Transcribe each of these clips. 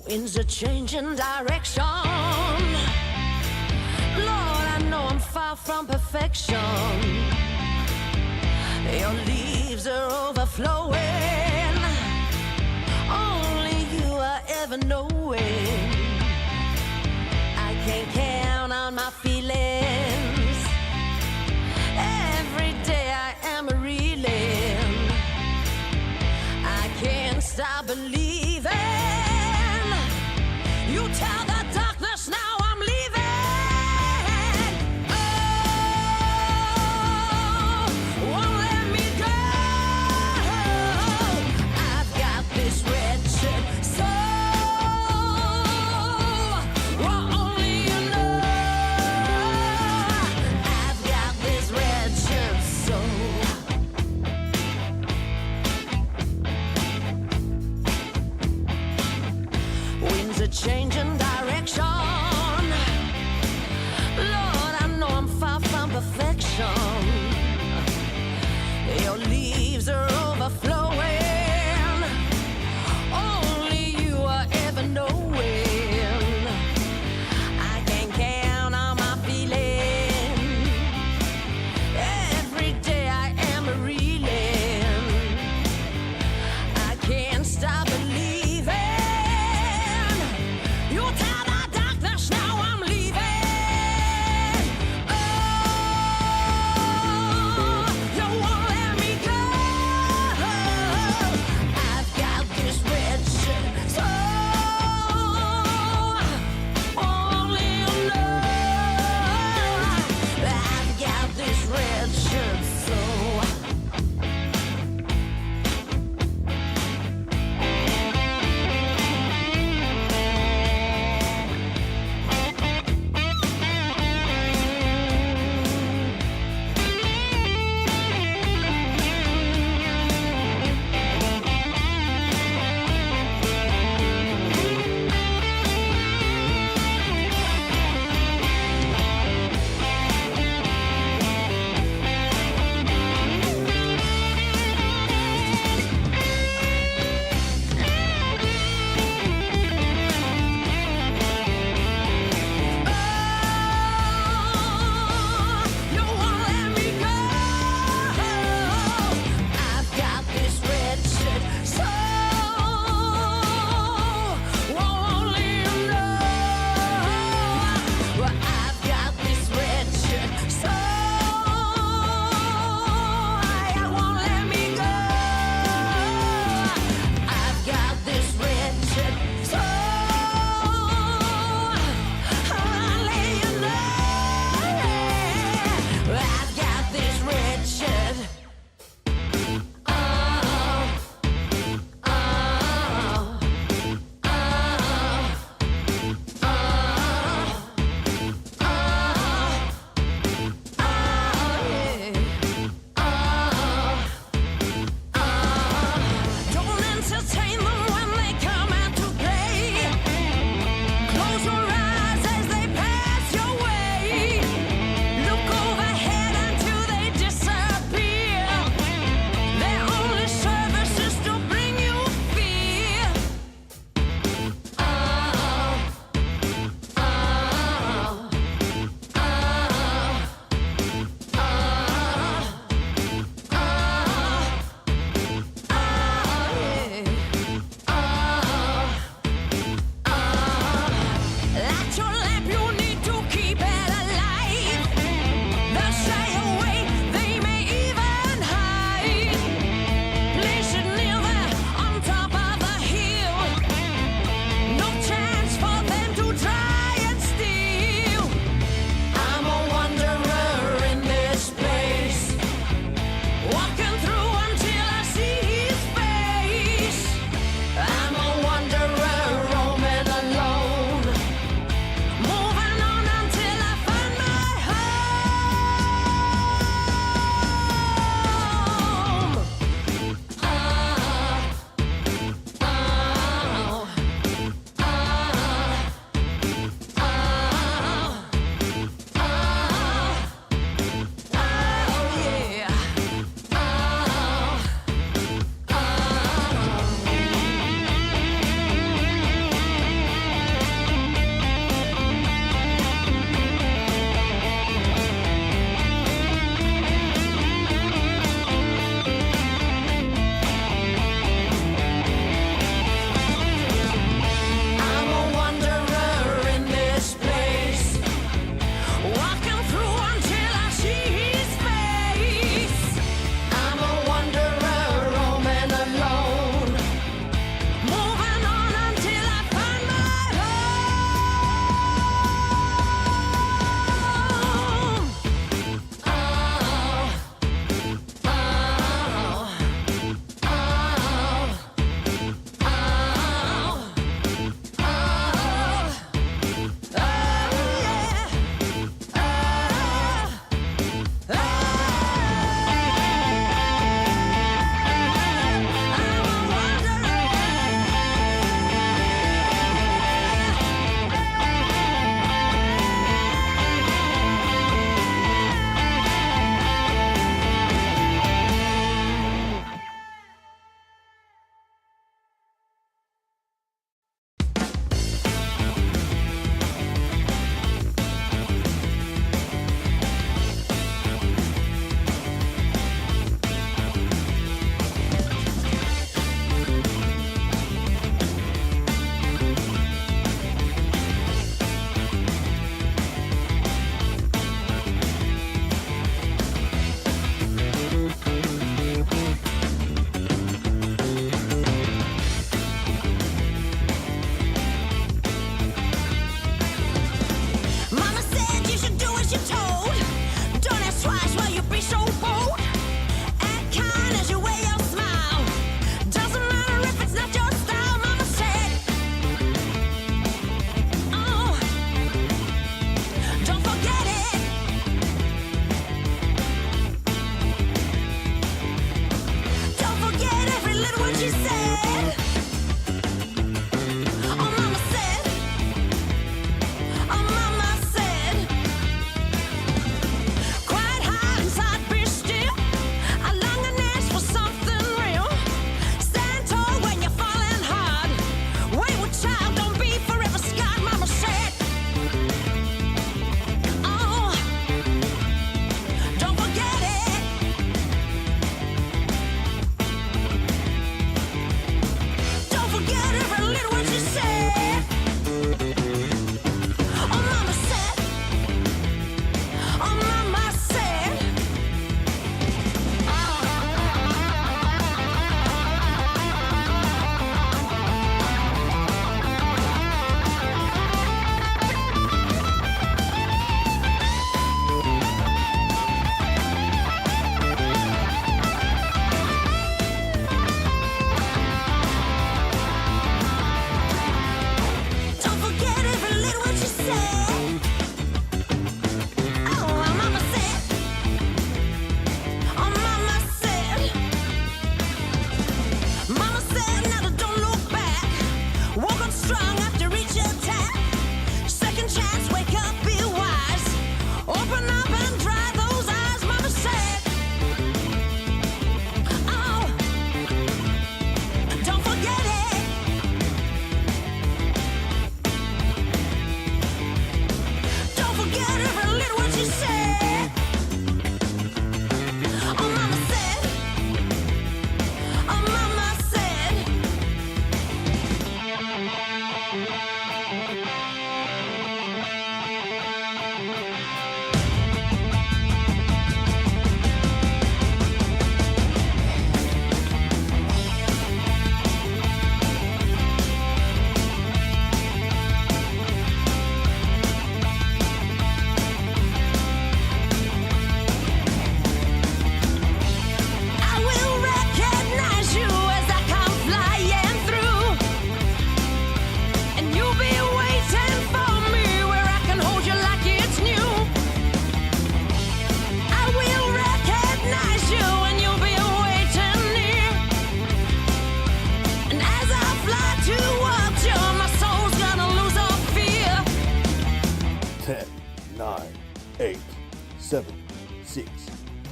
winds are changing direction. Lord, I know I'm far from perfection. Your leaves are overflowing. Only you are ever knowing. I can't count on my feelings. Every day I am reeling. I can't stop believing. You tell the darkness now I'm leaving. Oh, won't let me go. I've got this wretched soul. Well, only you know.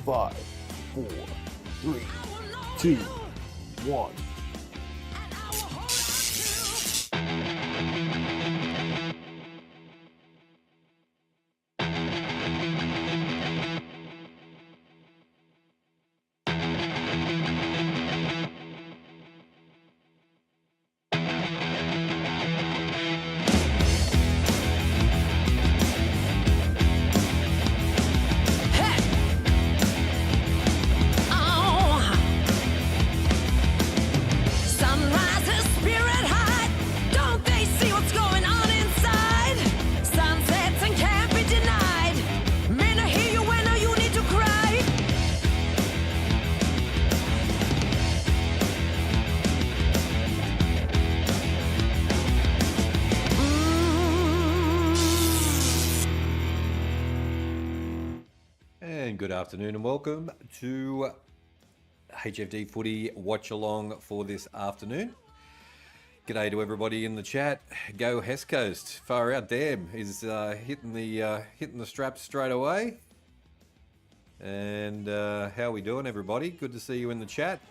5, 4, 3, 2, 1. And good afternoon and welcome to HFD Footy Watch Along for this afternoon. G'day to everybody in the chat. Go Hess Coast. Far out, damn, is hitting the straps straight away. And how are we doing, everybody? Good to see you in the chat.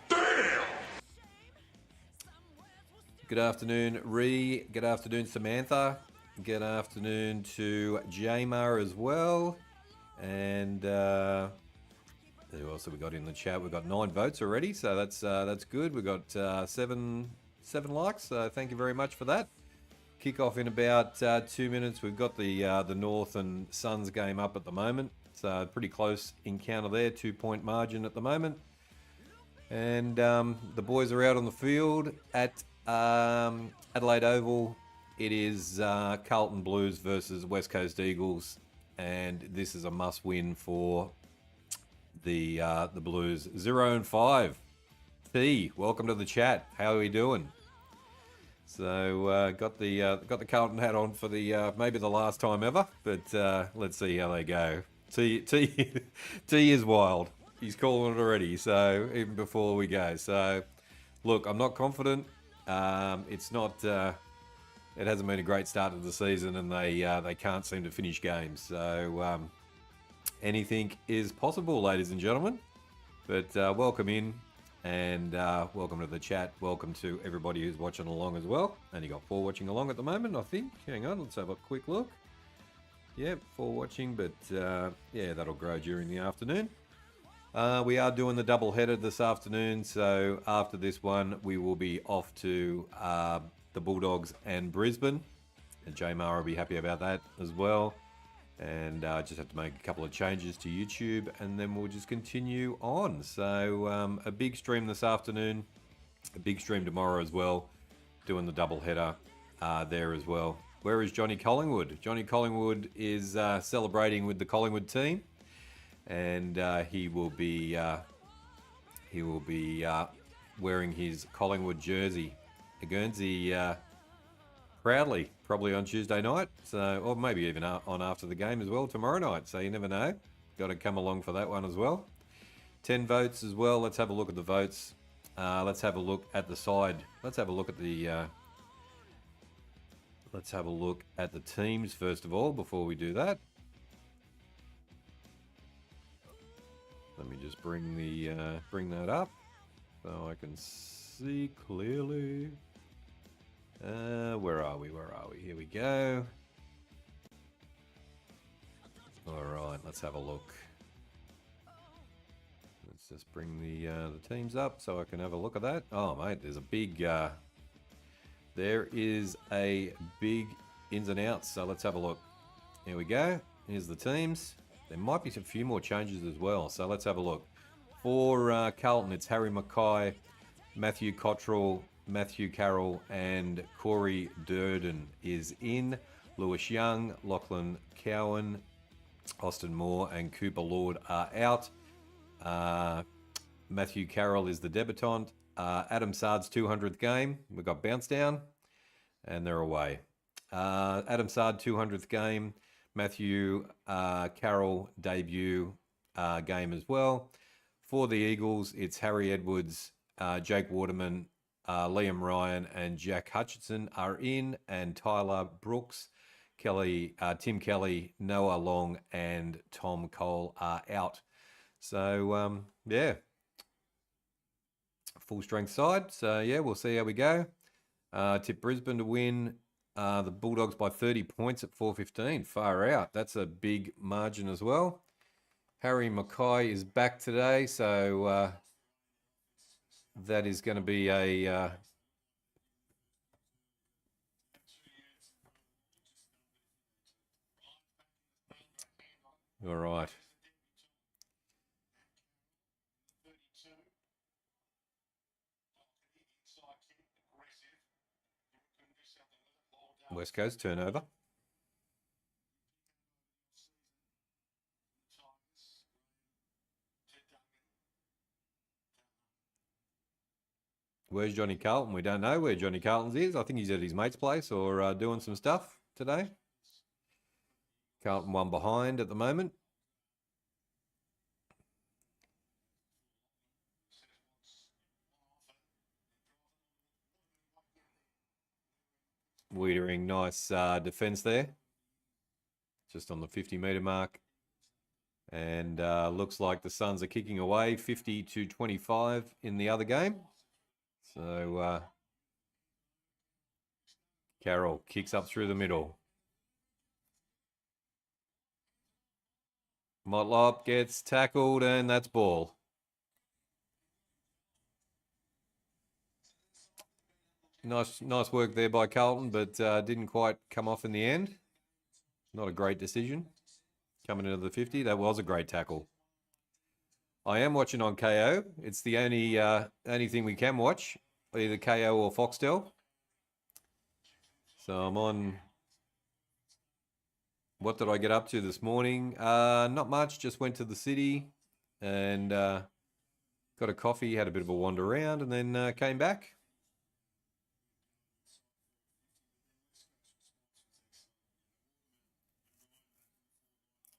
Good afternoon, Ree. Good afternoon, Samantha. Good afternoon to Jamar as well. And who else have we got in the chat? We've got 9 votes already, so that's good. We've got seven likes, so thank you very much for that. Kick off in about 2 minutes. We've got the North and Suns game up at the moment, so pretty close encounter there, 2-point margin at the moment. And the boys are out on the field at Adelaide Oval. It is Carlton Blues versus West Coast Eagles. And this is a must-win for the Blues. 0-5. T, welcome to the chat. How are we doing? So got the Carlton hat on for the maybe the last time ever, but let's see how they go. T is wild. He's calling it already. So even before we go. So look, I'm not confident. It's not. It hasn't been a great start to the season, and they can't seem to finish games. So anything is possible, ladies and gentlemen. But welcome in, and welcome to the chat. Welcome to everybody who's watching along as well. Only got 4 watching along at the moment, I think. Hang on, let's have a quick look. Yep, 4 watching, but yeah, that'll grow during the afternoon. We are doing the double header this afternoon, so after this one, we will be off to the Bulldogs and Brisbane, and Jamar will be happy about that as well. And I just have to make a couple of changes to YouTube, and then we'll just continue on. So a big stream this afternoon, a big stream tomorrow as well, doing the double header there as well. Where is Johnny Collingwood? Johnny Collingwood is celebrating with the Collingwood team, and he will be wearing his Collingwood jersey. Guernsey proudly, probably on Tuesday night, so, or maybe even on after the game as well tomorrow night, so you never know. Got to come along for that one as well. 10 votes as well. Let's have a look at the votes. Let's have a look at the side. Let's have a look at the teams first of all before we do that. Let me just bring that up so I can see clearly. Where are we? Here we go. All right, let's have a look. Let's just bring the teams up so I can have a look at that. Oh, mate, there's a big ins and outs. So let's have a look. Here we go. Here's the teams. There might be a few more changes as well. So let's have a look. For Carlton, it's Harry Mackay, Matthew Cottrell, Matthew Carroll, and Corey Durden is in. Lewis Young, Lachlan Cowan, Austin Moore, and Cooper Lord are out. Matthew Carroll is the debutant. Adam Sard's 200th game. We got bounced down, and they're away. Adam Sard 200th game. Matthew Carroll debut game as well. For the Eagles, it's Harry Edwards, Jake Waterman, Liam Ryan, and Jack Hutchinson are in, and Tyler Brooks, Tim Kelly, Noah Long, and Tom Cole are out. So, yeah, full strength side. So, yeah, we'll see how we go. Tip Brisbane to win the Bulldogs by 30 points at 4:15. Far out. That's a big margin as well. Harry Mackay is back today, so that is going to be a... all right. West Coast turnover. Where's Johnny Carlton? We don't know where Johnny Carlton's is. I think he's at his mate's place or doing some stuff today. Carlton one behind at the moment. Wiedering, nice defence there. Just on the 50-metre mark. And looks like the Suns are kicking away 50-25 in the other game. So Carroll kicks up through the middle. Motlop gets tackled and that's ball. Nice work there by Carlton, but didn't quite come off in the end. Not a great decision. Coming into the 50, that was a great tackle. I am watching on KO. It's the only thing we can watch, either KO or Foxtel. So I'm on... What did I get up to this morning? Not much, just went to the city and got a coffee, had a bit of a wander around and then came back.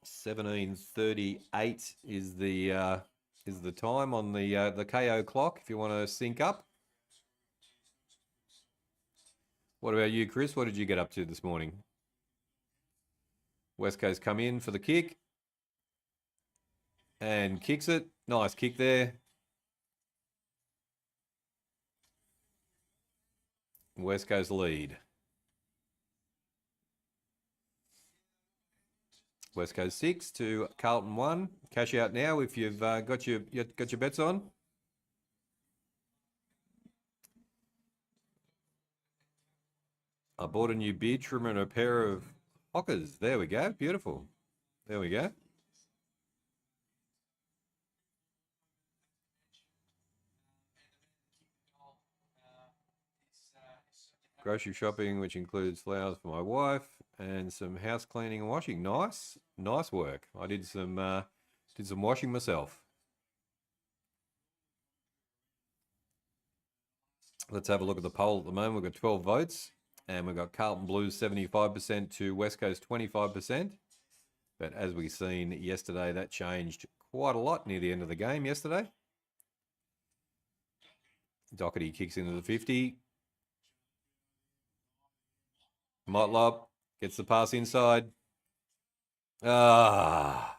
$17:38 is the time on the KO clock if you want to sync up. What about you, Chris? What did you get up to this morning? West Coast come in for the kick and kicks it. Nice kick there. West Coast lead. West Coast 6 to Carlton 1. Cash out now if you've got your bets on. I bought a new beard trimmer and a pair of Hockers. There we go. Beautiful. There we go. Grocery shopping, which includes flowers for my wife and some house cleaning and washing. Nice work. I did some washing myself. Let's have a look at the poll at the moment. We've got 12 votes. And we've got Carlton Blues 75% to West Coast 25%. But as we've seen yesterday, that changed quite a lot near the end of the game yesterday. Doherty kicks into the 50. Motlop gets the pass inside. Have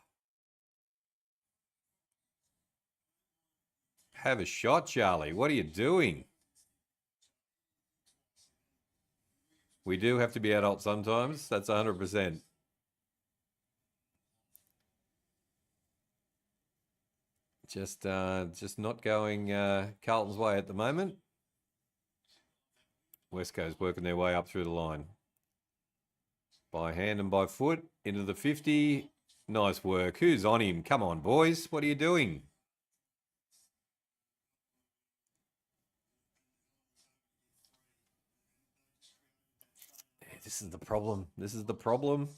a shot, Charlie. What are you doing? We do have to be adults sometimes. That's 100%. Just not going Carlton's way at the moment. West Coast working their way up through the line. By hand and by foot into the 50. Nice work. Who's on him? Come on, boys. What are you doing? This is the problem. This is the problem.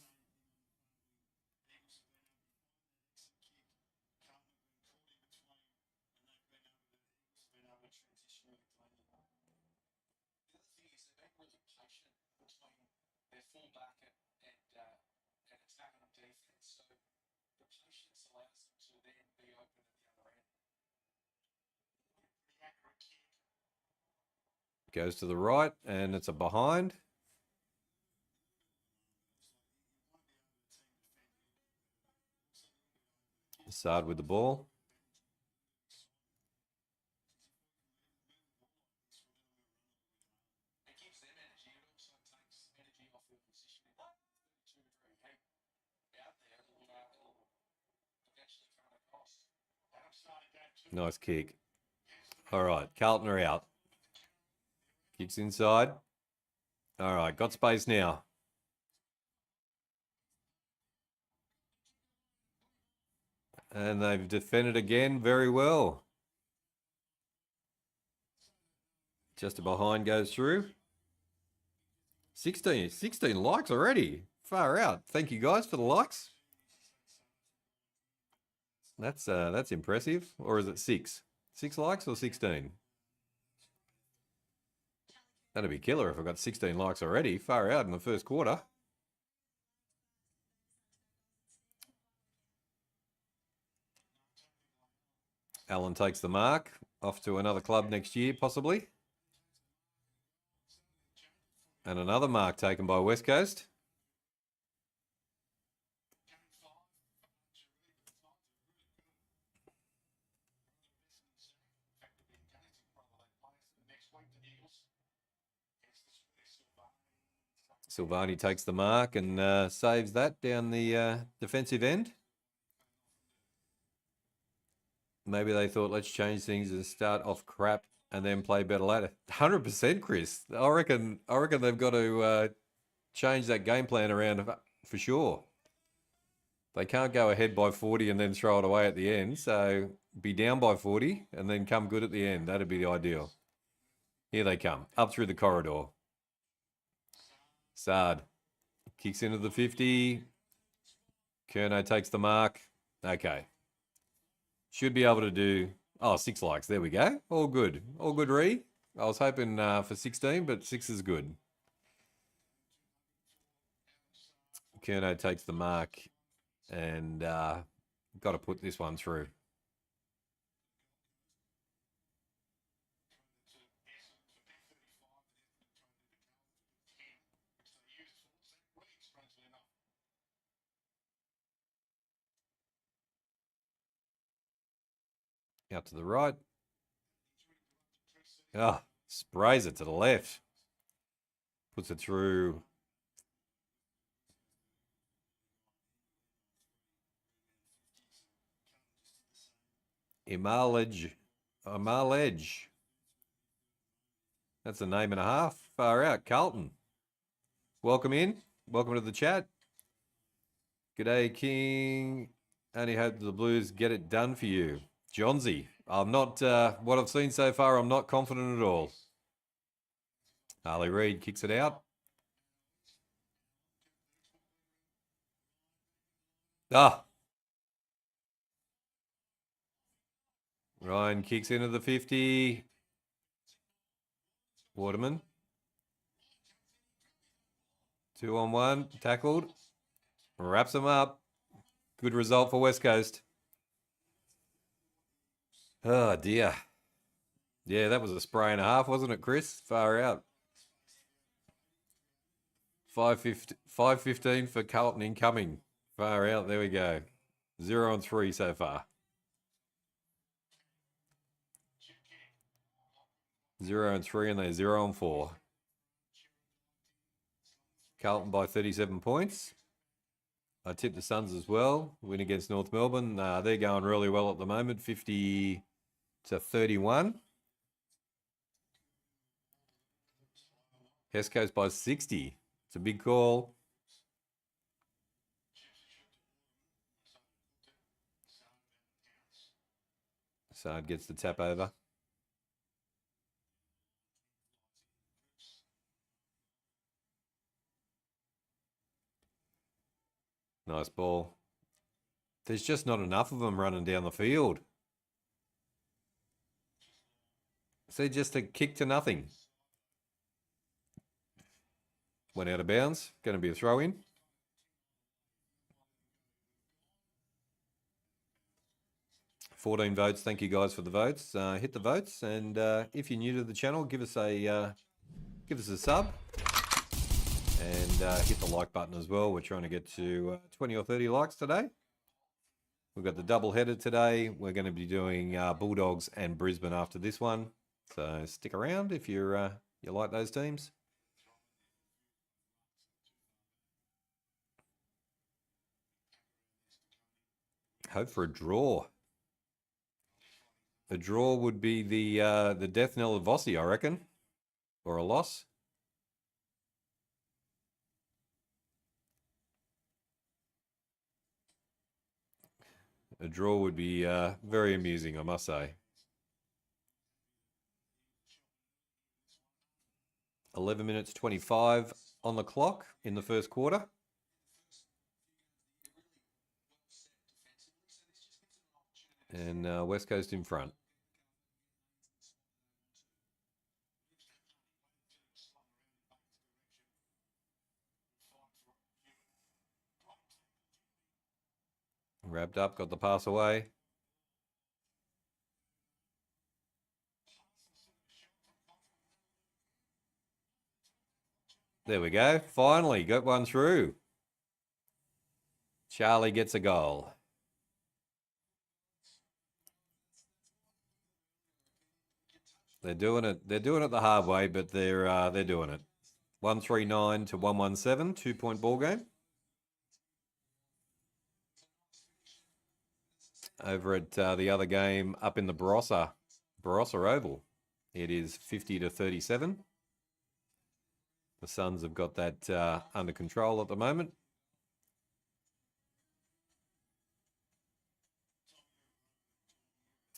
Goes to the right and it's a behind. Sard with the ball. Nice kick. All right, Carlton are out. Kicks inside. All right, got space now. And they've defended again very well. Just a behind goes through. 16 likes already. Far out. Thank you guys for the likes. That's impressive. Or is it 6? 6 likes or 16? That'd be killer if I got 16 likes already. Far out in the first quarter. Allen takes the mark. Off to another club next year, possibly. And another mark taken by West Coast. Silvani takes the mark and saves that down the defensive end. Maybe they thought, let's change things and start off crap and then play better later. 100%, Chris. I reckon they've got to change that game plan around for sure. They can't go ahead by 40 and then throw it away at the end. So be down by 40 and then come good at the end. That'd be the ideal. Here they come, up through the corridor. Sard kicks into the 50. Kerno takes the mark. Okay. Should be able to do... Oh, 6 likes. There we go. All good. All good, Ree. I was hoping for 16, but 6 is good. Kerno takes the mark and got to put this one through. Out to the right. Oh, sprays it to the left. Puts it through. Imalej. That's a name and a half. Far out. Carlton. Welcome in. Welcome to the chat. G'day, King. Only hope the Blues get it done for you. Johnsy. I'm not, what I've seen so far, I'm not confident at all. Harley Reid kicks it out. Ah. Ryan kicks into the 50. Waterman. 2-on-1. Tackled. Wraps him up. Good result for West Coast. Oh, dear. Yeah, that was a spray and a half, wasn't it, Chris? Far out. 5:15 for Carlton incoming. Far out. There we go. 0-3 so far. 0-3 and they're 0-4. Carlton by 37 points. I tipped the Suns as well. Win against North Melbourne. They're going really well at the moment. 50-31. West Coast by 60. It's a big call. Sard gets the tap over. Nice ball. There's just not enough of them running down the field. See, just a kick to nothing. Went out of bounds. Going to be a throw-in. $14 votes. Thank you guys for the votes. Hit the votes, and if you're new to the channel, give us a sub. And hit the like button as well. We're trying to get to 20 or 30 likes today. We've got the double header today. We're going to be doing Bulldogs and Brisbane after this one. So stick around if you like those teams. Hope for a draw. A draw would be the death knell of Vossi, I reckon, or a loss. A draw would be very amusing, I must say. 11 minutes 25 on the clock in the first quarter. And West Coast in front. Wrapped up, got the pass away. There we go. Finally got one through. Charlie gets a goal. They're doing it. They're doing it the hard way, but they're doing it. 139 to 117, 2-point ball game. Over at the other game up in the Barossa Oval, it is 50 to 37. The Suns have got that under control at the moment.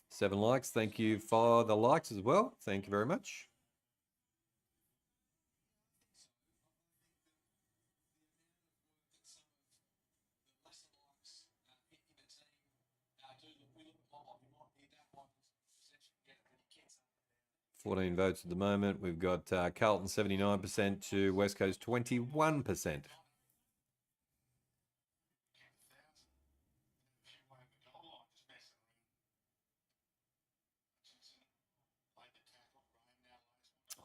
Seven likes. Thank you for the likes as well. Thank you very much. $14 votes at the moment. We've got Carlton 79% to West Coast 21%.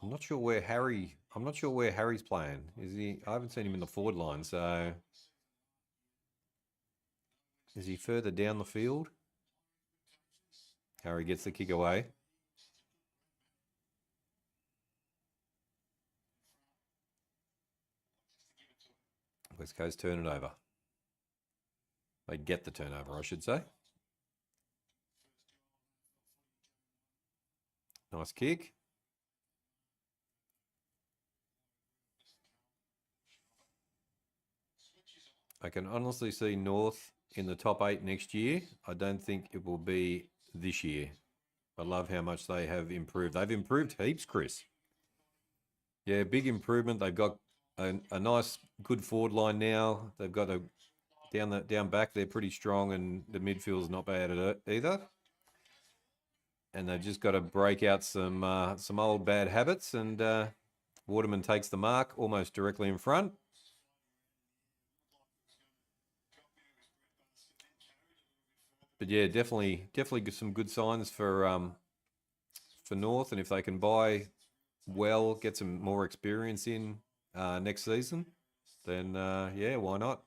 I'm not sure where Harry's playing. Is he? I haven't seen him in the forward line, so is he further down the field? Harry gets the kick away. West Coast turn it over. They get the turnover, I should say. Nice kick. I can honestly see North in the top 8 next year. I don't think it will be this year. I love how much they have improved. They've improved heaps, Chris. Yeah, big improvement. They've got a nice, good forward line now. They've got a down back. They're pretty strong, and the midfield's not bad at it either. And they've just got to break out some old bad habits. And Waterman takes the mark almost directly in front. But yeah, definitely some good signs for North, and if they can buy well, get some more experience in next season, then yeah, why not?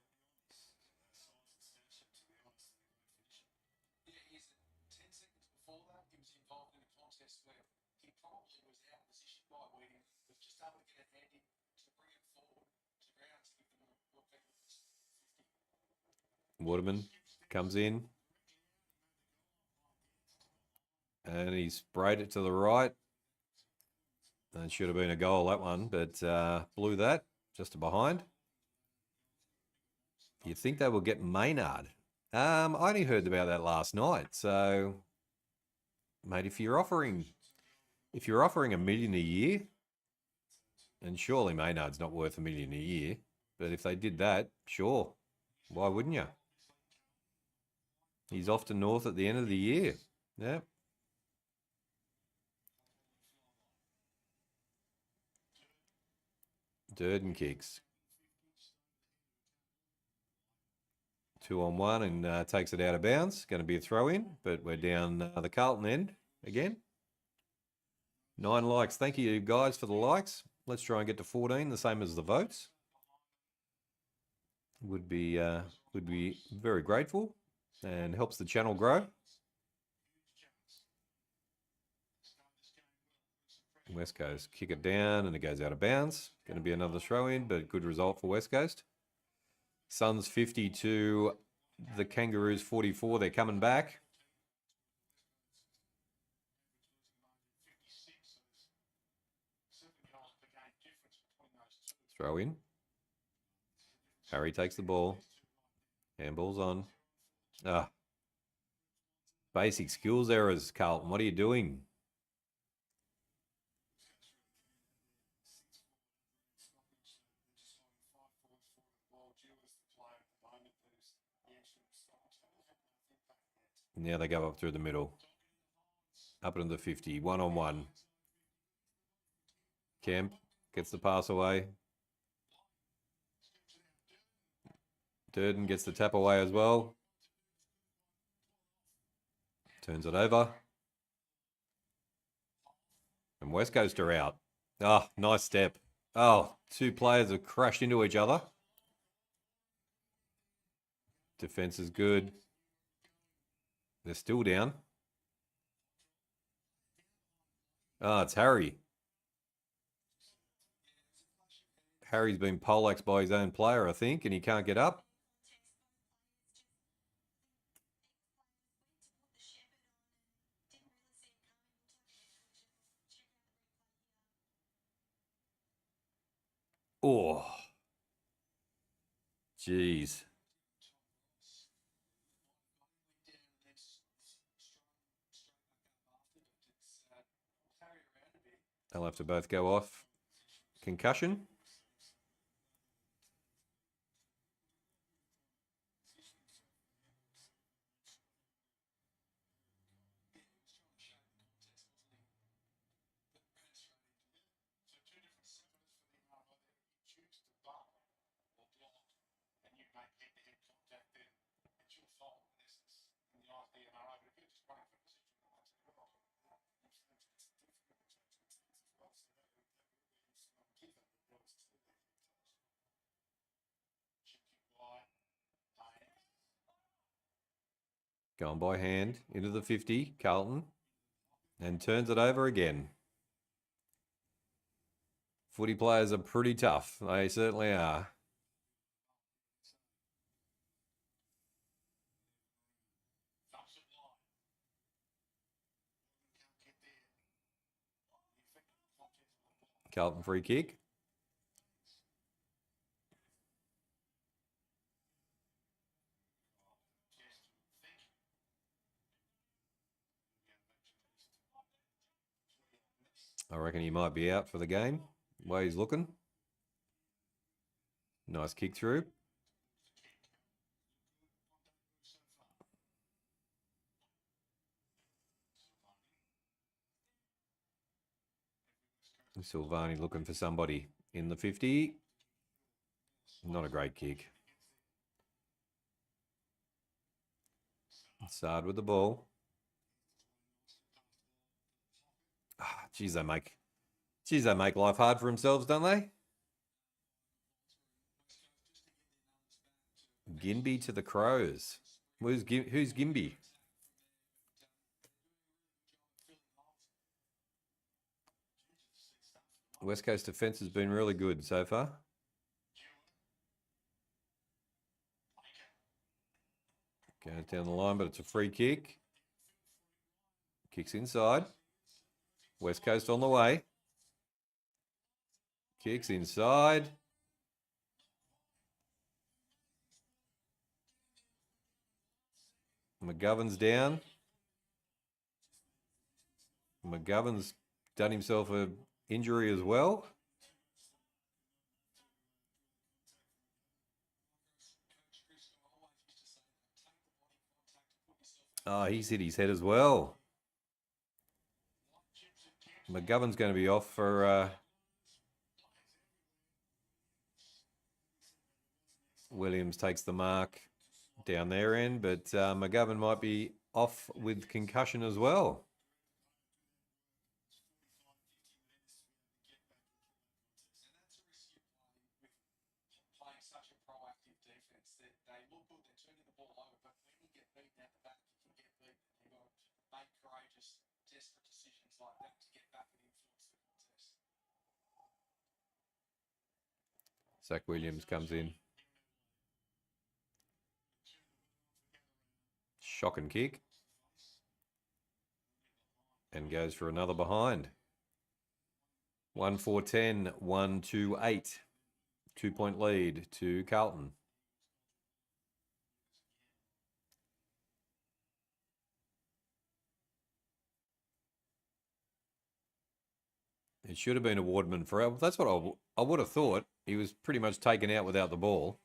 Waterman comes in. And he sprayed it to the right. That should have been a goal, that one, but blew that just to behind. You'd think they would get Maynard. I only heard about that last night. So, mate, if you're offering $1 million a year, and surely Maynard's not worth $1 million a year, but if they did that, sure, why wouldn't you? He's off to North at the end of the year. Yeah. Durden kicks. 2-on-1 and takes it out of bounds. Going to be a throw in, but we're down the Carlton end again. 9 likes. Thank you guys for the likes. Let's try and get to 14, the same as the votes. Would be very grateful and helps the channel grow. West Coast kick it down and it goes out of bounds. Going to be another throw in, but good result for West Coast. Suns 50 to the Kangaroos 44. They're coming back. Throw in. Harry takes the ball. Handball's on. Basic skills errors, Carlton. What are you doing? Now they go up through the middle. Up into the 50. 1-on-1. Kemp gets the pass away. Durden gets the tap away as well. Turns it over. And West Coast are out. Nice step. Two players have crashed into each other. Defense is good. They're still down. It's Harry. Harry's been poleaxed by his own player, I think, and he can't get up. Oh. Jeez. They'll have to both go off. Concussion. Going by hand into the 50, Carlton, and turns it over again. Footy players are pretty tough. They certainly are. Carlton free kick. I reckon he might be out for the game, the way he's looking. Nice kick through. Silvani looking for somebody in the 50. Not a great kick. Sard with the ball. Geez, they make life hard for themselves, don't they? Ginby to the Crows. Who's Ginby? West Coast defence has been really good so far. Goes down the line, but it's a free kick. Kicks inside. West Coast on the way. Kicks inside. McGovern's down. McGovern's done himself a injury as well. He's hit his head as well. McGovern's going to be off for Williams takes the mark down their end, but McGovern might be off with concussion as well. Zach Williams comes in. Shocking kick. And goes for another behind. 1-4-10, 1-2-8. 2-point lead to Carlton. It should have been a Wardman for. That's what I would have thought. He was pretty much taken out without the ball.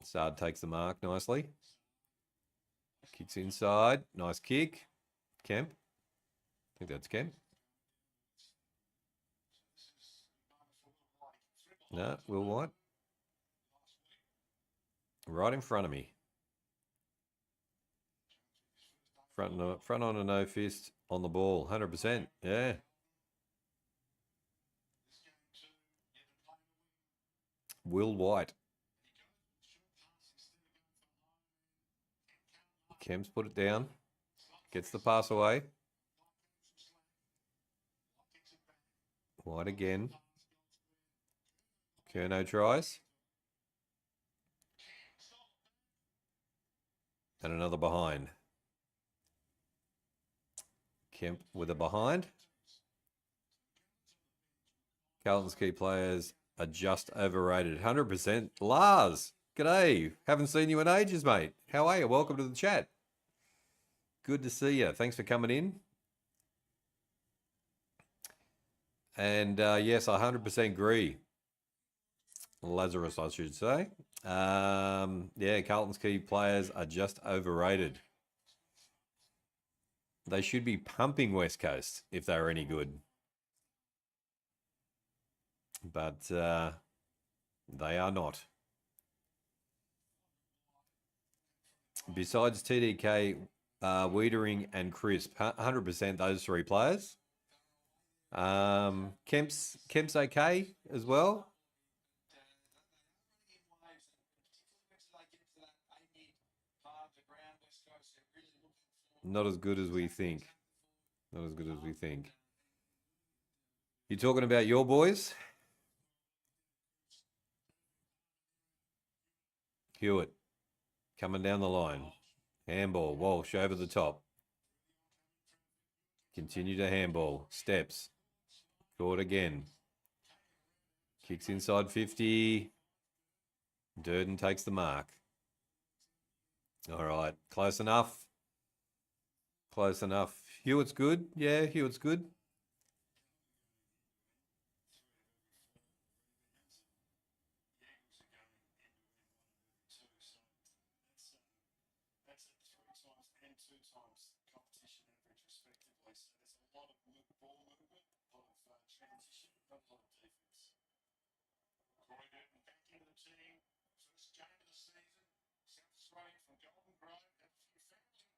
Sard takes the mark nicely. Kicks inside. Nice kick. Kemp. I think that's Kemp. No, Will White. Right in front of me. Front on a no fist on the ball. 100%. Yeah. Will White. Kemp's put it down. Gets the pass away. White again. Kerno tries. And another behind. Kemp with a behind. Carlton's key players are just overrated. 100%. Lars, g'day. Haven't seen you in ages, mate. How are you? Welcome to the chat. Good to see you. Thanks for coming in. And yes, I 100% agree. Lazarus, I should say. Yeah, Carlton's key players are just overrated. They should be pumping West Coast if they were any good. But they are not. Besides TDK, Wiedering and Crisp, 100% those three players. Kemp's okay as well. Not as good as we think. Not as good as we think. You talking about your boys? Hewitt coming down the line. Handball. Walsh over the top. Continue to handball. Steps. Caught again. Kicks inside 50. Durden takes the mark. All right. Close enough. Close enough. Hewitt's good. Yeah, Hewitt's good.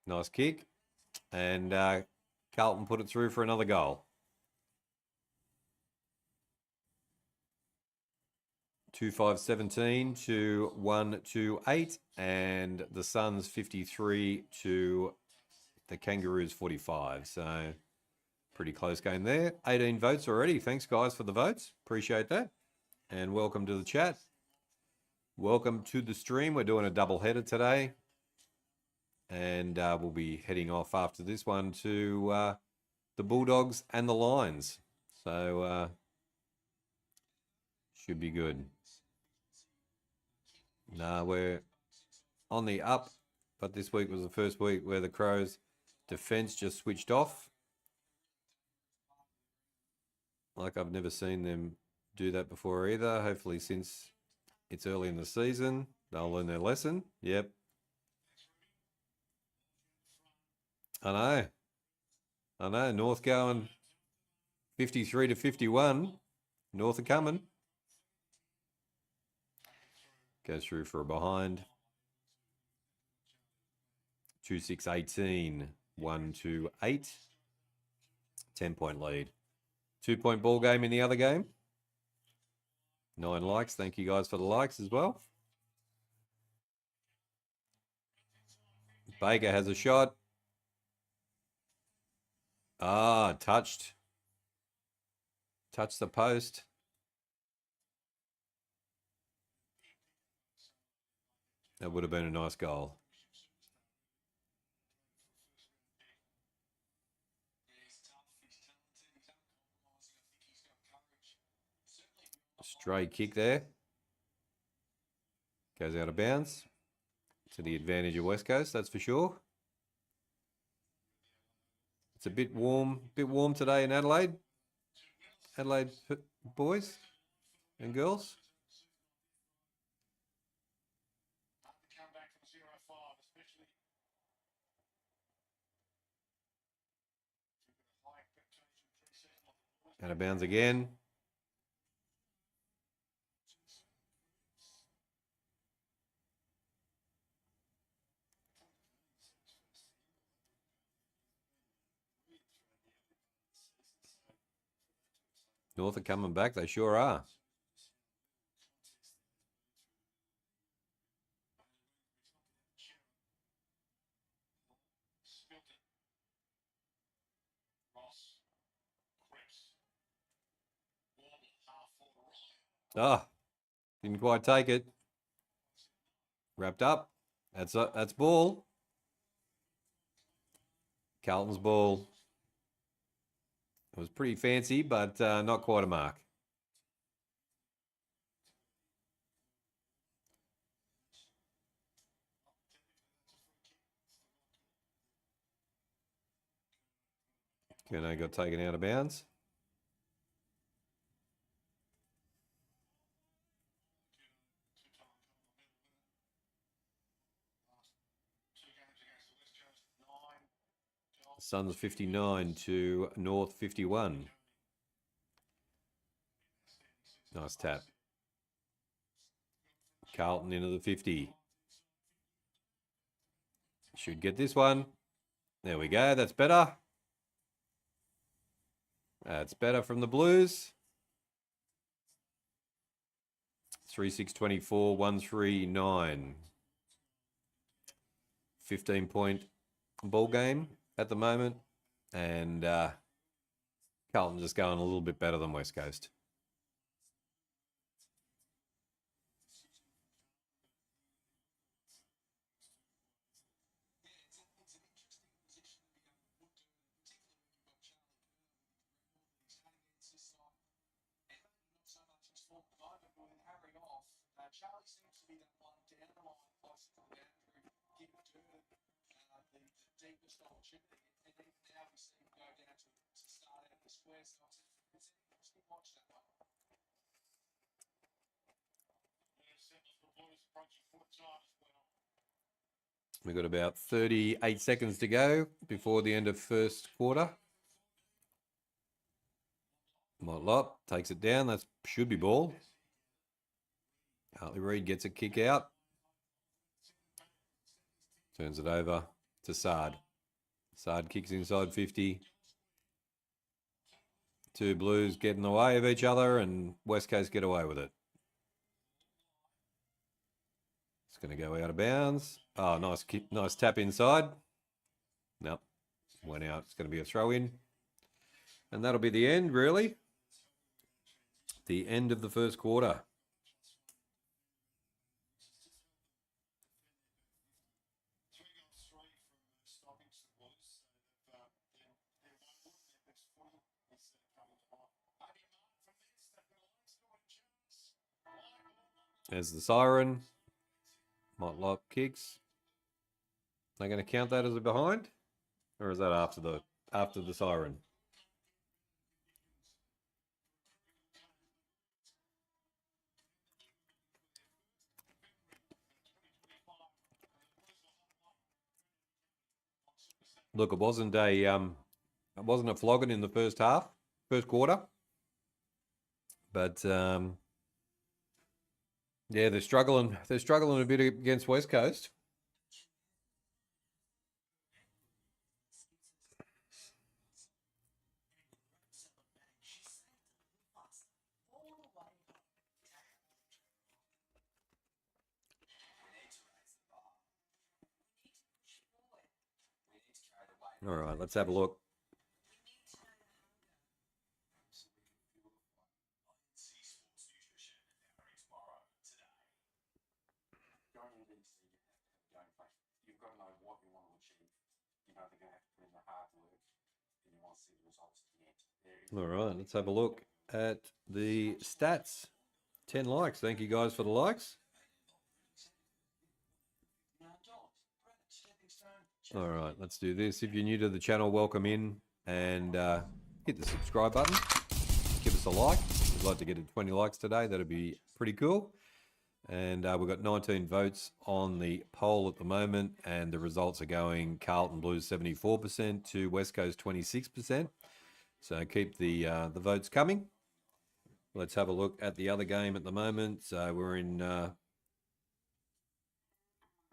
Nice kick. And Carlton put it through for another goal. 2-5-17 to 1-2-8. And the Suns 53 to the Kangaroos 45. So pretty close game there. 18 votes already. Thanks, guys, for the votes. Appreciate that. And welcome to the chat. Welcome to the stream. We're doing a double header today. And we'll be heading off after this one to the Bulldogs and the Lions. So should be good. Nah, we're on the up. But this week was the first week where the Crows' defence just switched off. Like I've never seen them do that before either. Hopefully since it's early in the season, they'll learn their lesson. Yep. I know. North going 53 to 51. North are coming. Goes through for a behind. 2-6-18. 1-2-8. 10-point lead. 2-point ball game in the other game. 9 likes. Thank you guys for the likes as well. Baker has a shot. Touched. Touched the post. That would have been a nice goal. Stray kick there. Goes out of bounds. To the advantage of West Coast, that's for sure. It's a bit warm today in Adelaide. Adelaide boys and girls. Out of bounds again. North are coming back. They sure are. Ah, didn't quite take it. Wrapped up. That's ball. Carlton's ball. It was pretty fancy, but not quite a mark. Kerno got taken out of bounds. Suns 59 to North 51. Nice tap. Carlton into the 50. Should get this one. There we go. That's better. That's better from the Blues. 3-6-24, 1-3-9. 15-point ball game at the moment. And Carlton just going a little bit better than West Coast. We've got about 38 seconds to go before the end of first quarter. Motlop takes it down. That should be ball. Hartley Reid gets a kick out. Turns it over to Sard. Sard kicks inside 50. Two Blues get in the way of each other and West Coast get away with it. It's going to go out of bounds. Oh, nice kick, nice tap inside. Nope, went out. It's going to be a throw in. And that'll be the end, really. The end of the first quarter. There's the siren. Motlop kicks. They're going to count that as a behind? Or is that after the siren? Look, it wasn't a flogging in the first quarter. But yeah, they're struggling a bit against West Coast. All right, let's have a look. All right, let's have a look at the stats 10 likes. Thank you guys for the likes. All right, let's do this. If you're new to the channel, welcome in and hit the subscribe button. Give us a like. We'd like to get to 20 likes today. That'd be pretty cool. And we've got 19 votes on the poll at the moment, and the results are going Carlton Blues 74% to West Coast 26%. So keep the votes coming. Let's have a look at the other game at the moment. So we're in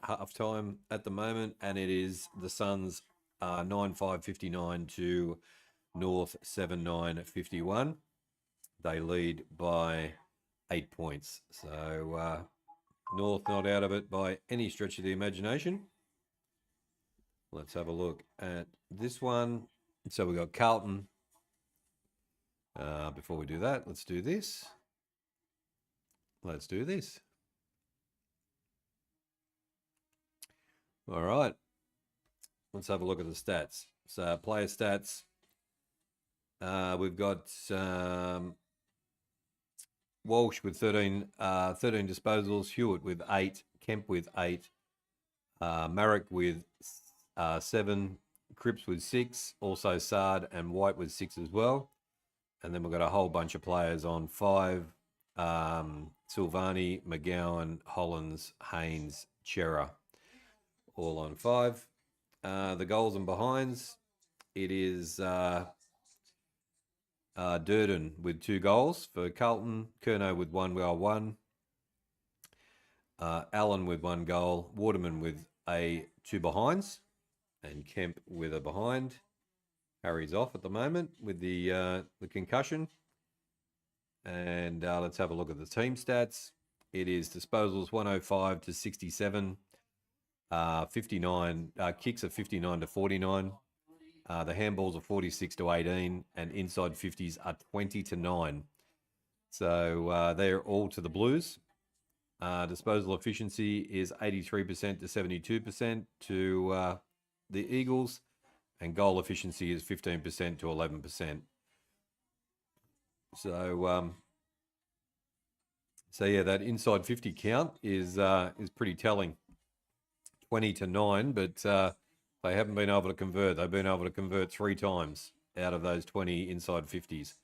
half time at the moment, and it is the Suns 9-5-59 to North 7-9-51. They lead by 8 points. So North not out of it by any stretch of the imagination. Let's have a look at this one. So we got Carlton. Before we do that, let's do this. Let's do this. All right. Let's have a look at the stats. So player stats. We've got Walsh with 13 disposals, Hewitt with 8, Kemp with 8, Marek with 7, Cripps with 6, also Sard and White with 6 as well. And then we've got a whole bunch of players on 5, Silvani, McGowan, Hollins, Haynes, Chera, all on 5. The goals and behinds, it is Durden with 2 goals for Carlton, Curnow with 1 goal, 1. Allen with 1 goal, Waterman with 2 behinds, and Kemp with a behind. Harry's off at the moment with the concussion. And let's have a look at the team stats. It is disposals 105 to 67, 59 kicks are 59 to 49. The handballs are 46 to 18, and inside 50s are 20 to 9. So they're all to the Blues. Disposal efficiency is 83% to 72% to the Eagles, and goal efficiency is 15% to 11%. So yeah, that inside 50 count is pretty telling. 20 to 9, but they haven't been able to convert. They've been able to convert 3 times out of those 20 inside 50s.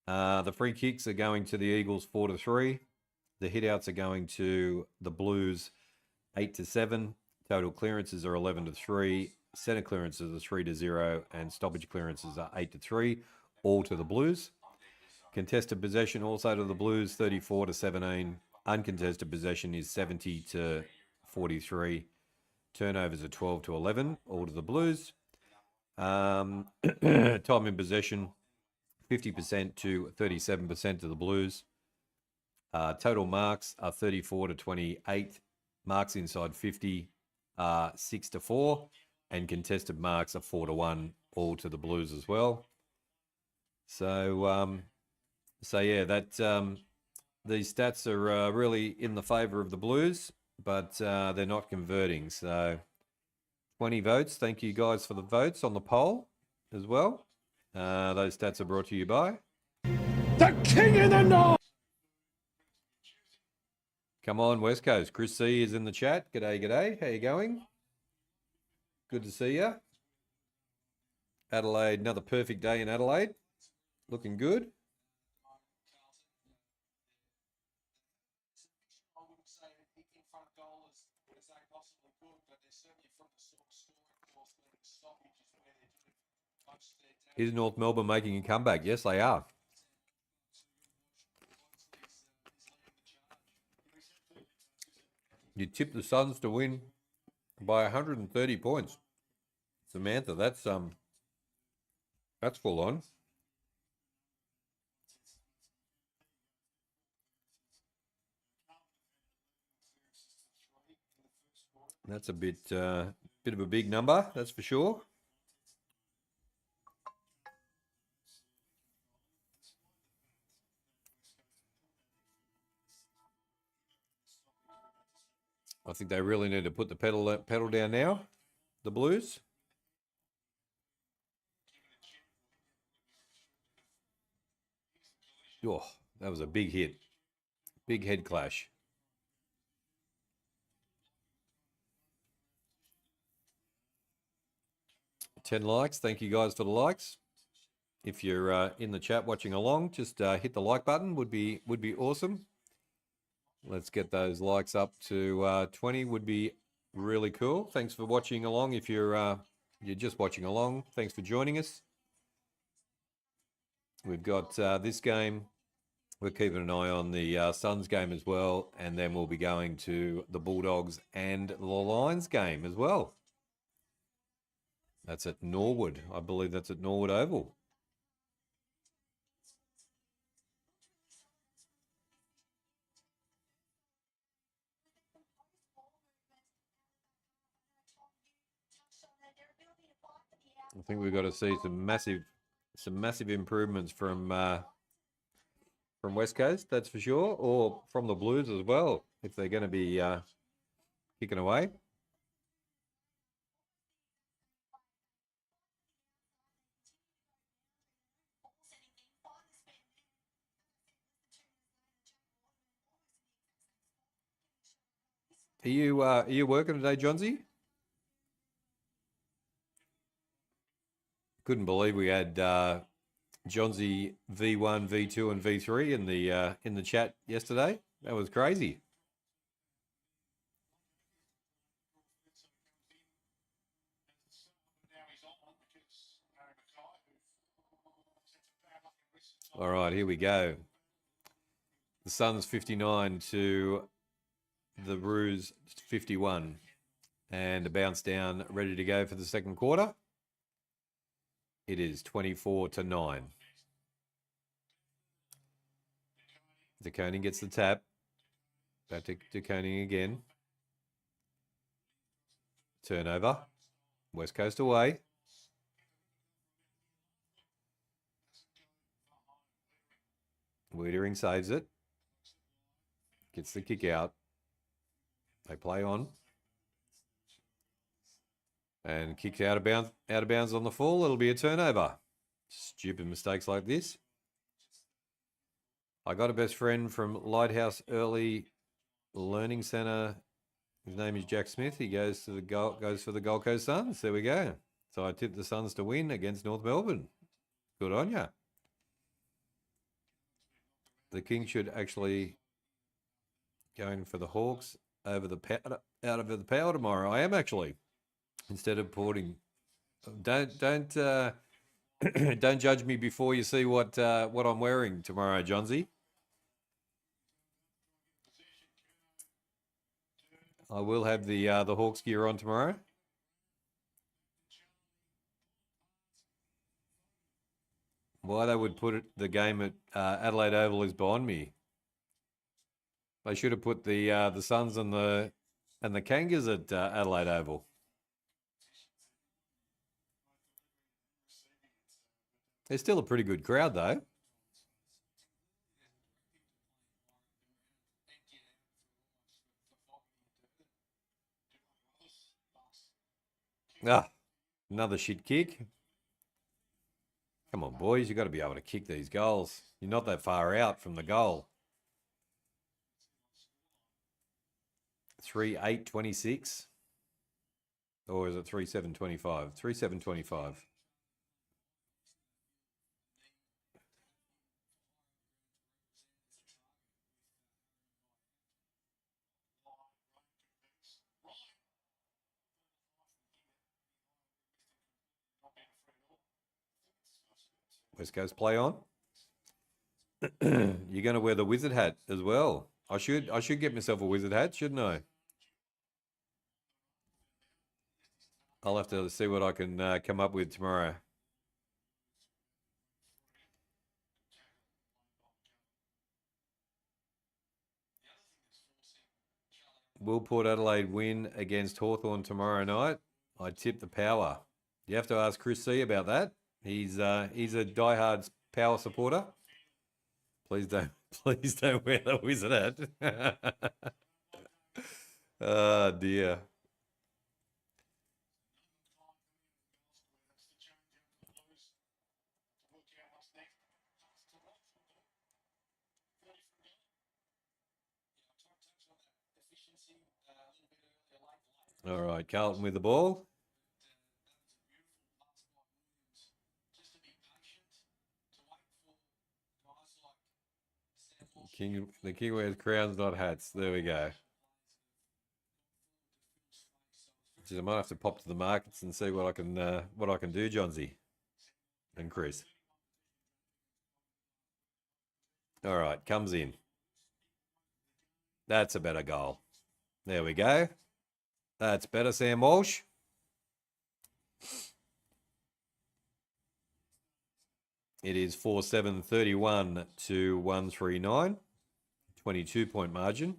The free kicks are going to the Eagles 4 to 3. The hitouts are going to the Blues 8 to 7. Total clearances are 11 to 3. Centre clearances are 3 to 0, and stoppage clearances are 8 to 3, all to the Blues. Contested possession also to the Blues 34 to 17. Uncontested possession is 70 to 43. Turnovers are 12 to 11, all to the Blues. Time in possession 50% to 37% to the Blues. Total marks are 34 to 28. Marks inside 50 are 6 to 4. And contested marks are 4 to 1, all to the Blues as well. So yeah, these stats are really in the favour of the Blues, but they're not converting. So 20 votes. Thank you guys for the votes on the poll as well. Those stats are brought to you by The King of the North! Come on, West Coast. Chris C is in the chat. G'day, g'day. How you going? Good to see you. Adelaide, another perfect day in Adelaide. Looking good. Is North Melbourne making a comeback? Yes, they are. You tip the Suns to win by 130 points. Samantha, that's full on. That's a bit of a big number, that's for sure. I think they really need to put the pedal down now, the Blues. Oh, that was a big hit. Big head clash. Ten likes. Thank you guys for the likes. If you're in the chat watching along, just hit the like button. Would be awesome. Let's get those likes up to 20. Would be really cool. Thanks for watching along. If you're just watching along, thanks for joining us. We've got this game. We're keeping an eye on the Suns game as well, and then we'll be going to the Bulldogs and the Lions game as well. That's at Norwood. I believe that's at Norwood Oval. I think we've got to see some massive improvements from West Coast, that's for sure, or from the Blues as well, if they're going to be kicking away. Are you working today, Johnsy? Couldn't believe we had Johnsy V1, V2, and V3 in the chat yesterday. That was crazy. All right, here we go. The Suns 59 to the Roos 51, and a bounce down, ready to go for the second quarter. It is 24-9. DeConing gets the tap. Back to DeConing again. Turnover. West Coast away. Wiedering saves it. Gets the kick out. They play on. And kicks out of bounds on the full. It'll be a turnover. Stupid mistakes like this. I got a best friend from Lighthouse Early Learning Centre. His name is Jack Smith. He goes for the Gold Coast Suns. There we go. So I tipped the Suns to win against North Melbourne. Good on ya. The King should actually going for the Hawks over the out of the power tomorrow. I am actually. Instead of porting, don't don't judge me before you see what I'm wearing tomorrow, Johnsy. I will have the Hawks gear on tomorrow. Why they would put the game at Adelaide Oval is beyond me. They should have put the Suns and the Kangas at Adelaide Oval. They're still a pretty good crowd, though. Ah, another shit kick. Come on, boys. You've got to be able to kick these goals. You're not that far out from the goal. 3-8-26. Or is it 3-7-25? 3-7-25. West Coast play on. You're going to wear the wizard hat as well. I should get myself a wizard hat, shouldn't I? I'll have to see what I can come up with tomorrow. Will Port Adelaide win against Hawthorn tomorrow night? I tip the Power. You have to ask Chris C about that. He's a diehard Power supporter. Please don't wear the wizard hat. Oh dear. All right, Carlton with the ball. The king wears crowns, not hats. There we go. Jeez, I might have to pop to the markets and see what I can do, Johnsy and Chris. All right, comes in. That's a better goal. There we go. That's better, Sam Walsh. It is 4-7-31 to 139. 22-point margin.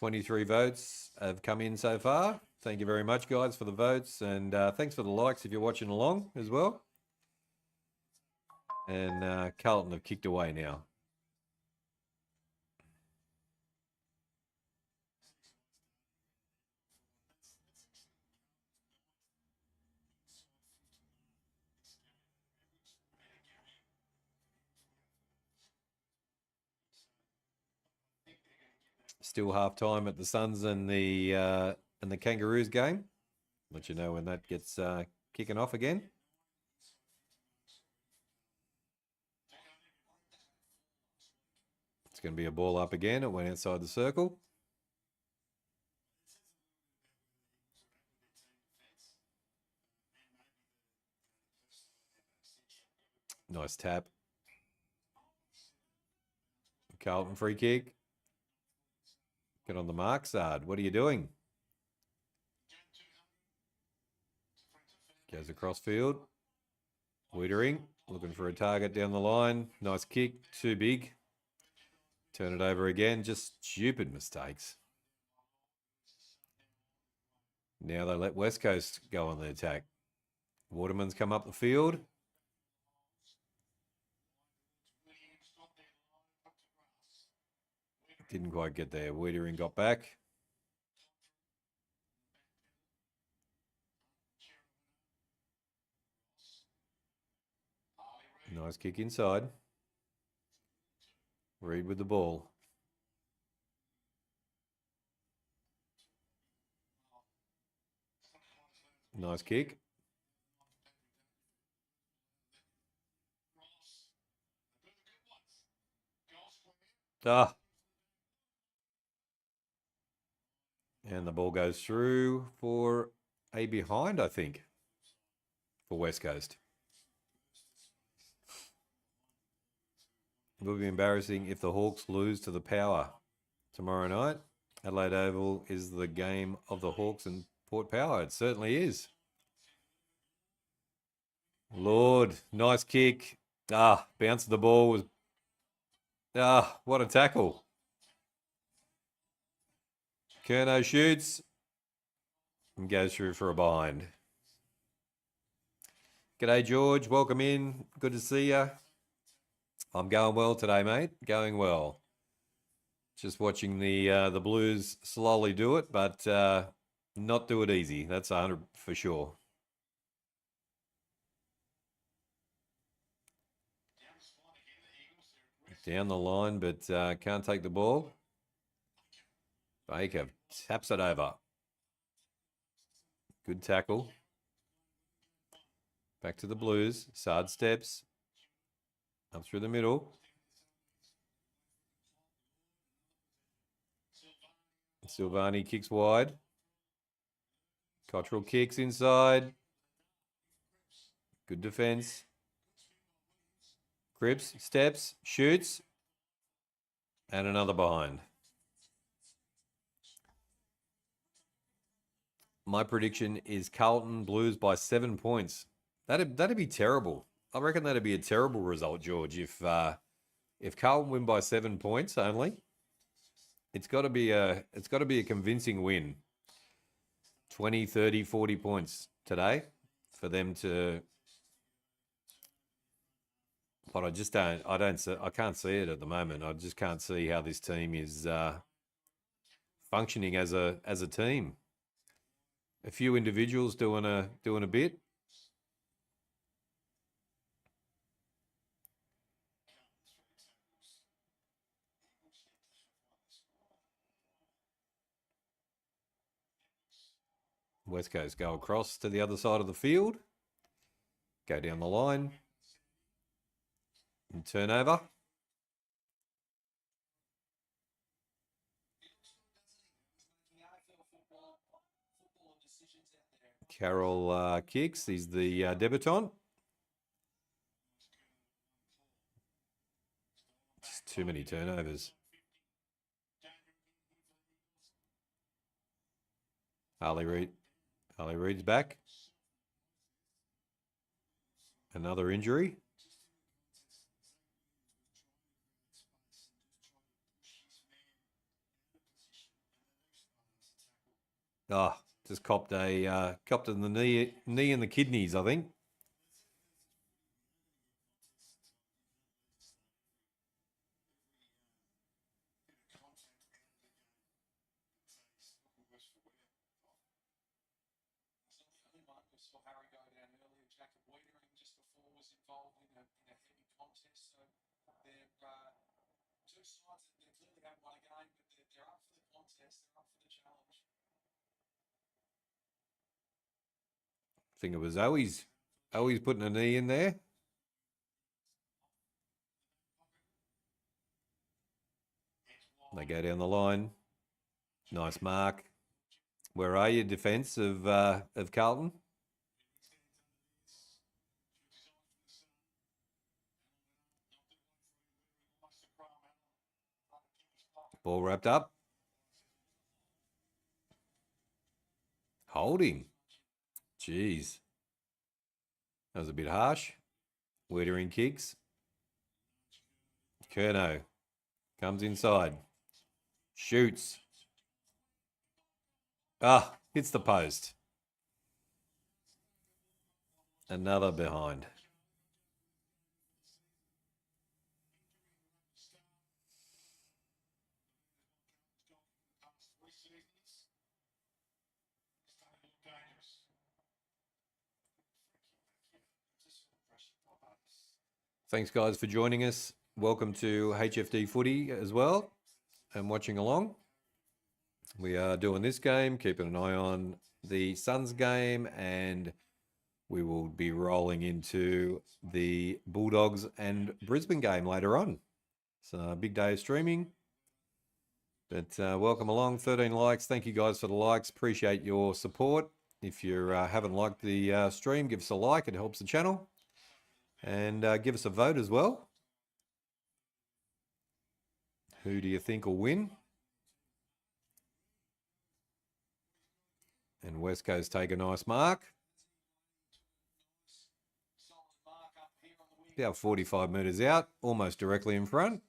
$23 votes have come in so far. Thank you very much, guys, for the votes. And thanks for the likes if you're watching along as well. And Carlton have kicked away now. Still half time at the Suns and the Kangaroos game. Let you know when that gets kicking off again. It's going to be a ball up again. It went outside the circle. Nice tap. Carlton free kick. Get on the mark, Sard. What are you doing? Goes across field. Wiedering. Looking for a target down the line. Nice kick. Too big. Turn it over again. Just stupid mistakes. Now they let West Coast go on the attack. Waterman's come up the field. Didn't quite get there. Wiedering got back. Nice kick inside. Reed with the ball. Nice kick. Ah. And the ball goes through for a behind, I think, for West Coast. It will be embarrassing if the Hawks lose to the Power tomorrow night. Adelaide Oval is the game of the Hawks and Port Power. It certainly is. Lord, nice kick. Bounce of the ball was... what a tackle. Kerno shoots and goes through for a bind. G'day, George. Welcome in. Good to see you. I'm going well today, mate. Going well. Just watching the Blues slowly do it, but not do it easy. That's 100 for sure. Down the line, but can't take the ball. Baker taps it over. Good tackle. Back to the Blues. Sard steps. Up through the middle. Silvani kicks wide. Cottrell kicks inside. Good defense. Cripps steps, shoots. And another behind. My prediction is Carlton Blues by 7 points. That'd be terrible. I reckon that'd be a terrible result, George. If Carlton win by 7 points only, it's got to be a convincing win. 20, 30, 40 points today for them to. But I can't see it at the moment. I just can't see how this team is functioning as a team. A few individuals doing a bit. West Coast go across to the other side of the field. Go down the line. And turnover. Carroll kicks. He's the debutant. Just too many turnovers. Harley Reid's back. Another injury. Oh, just copped in the knee and the kidneys, I think. I think it was Owies putting a knee in there. They go down the line. Nice mark. Where are you, defence of Carlton? Ball wrapped up. Holding. Jeez. That was a bit harsh. Wiedering kicks. Curnow comes inside. Shoots. Ah, hits the post. Another behind. Thanks, guys, for joining us. Welcome to HFD Footy as well and watching along. We are doing this game, keeping an eye on the Suns game, and we will be rolling into the Bulldogs and Brisbane game later on. It's a big day of streaming. But welcome along. 13 likes. Thank you, guys, for the likes. Appreciate your support. If you haven't liked the stream, give us a like. It helps the channel. And give us a vote as well. Who do you think will win? And West Coast take a nice mark. About 45 metres out, almost directly in front.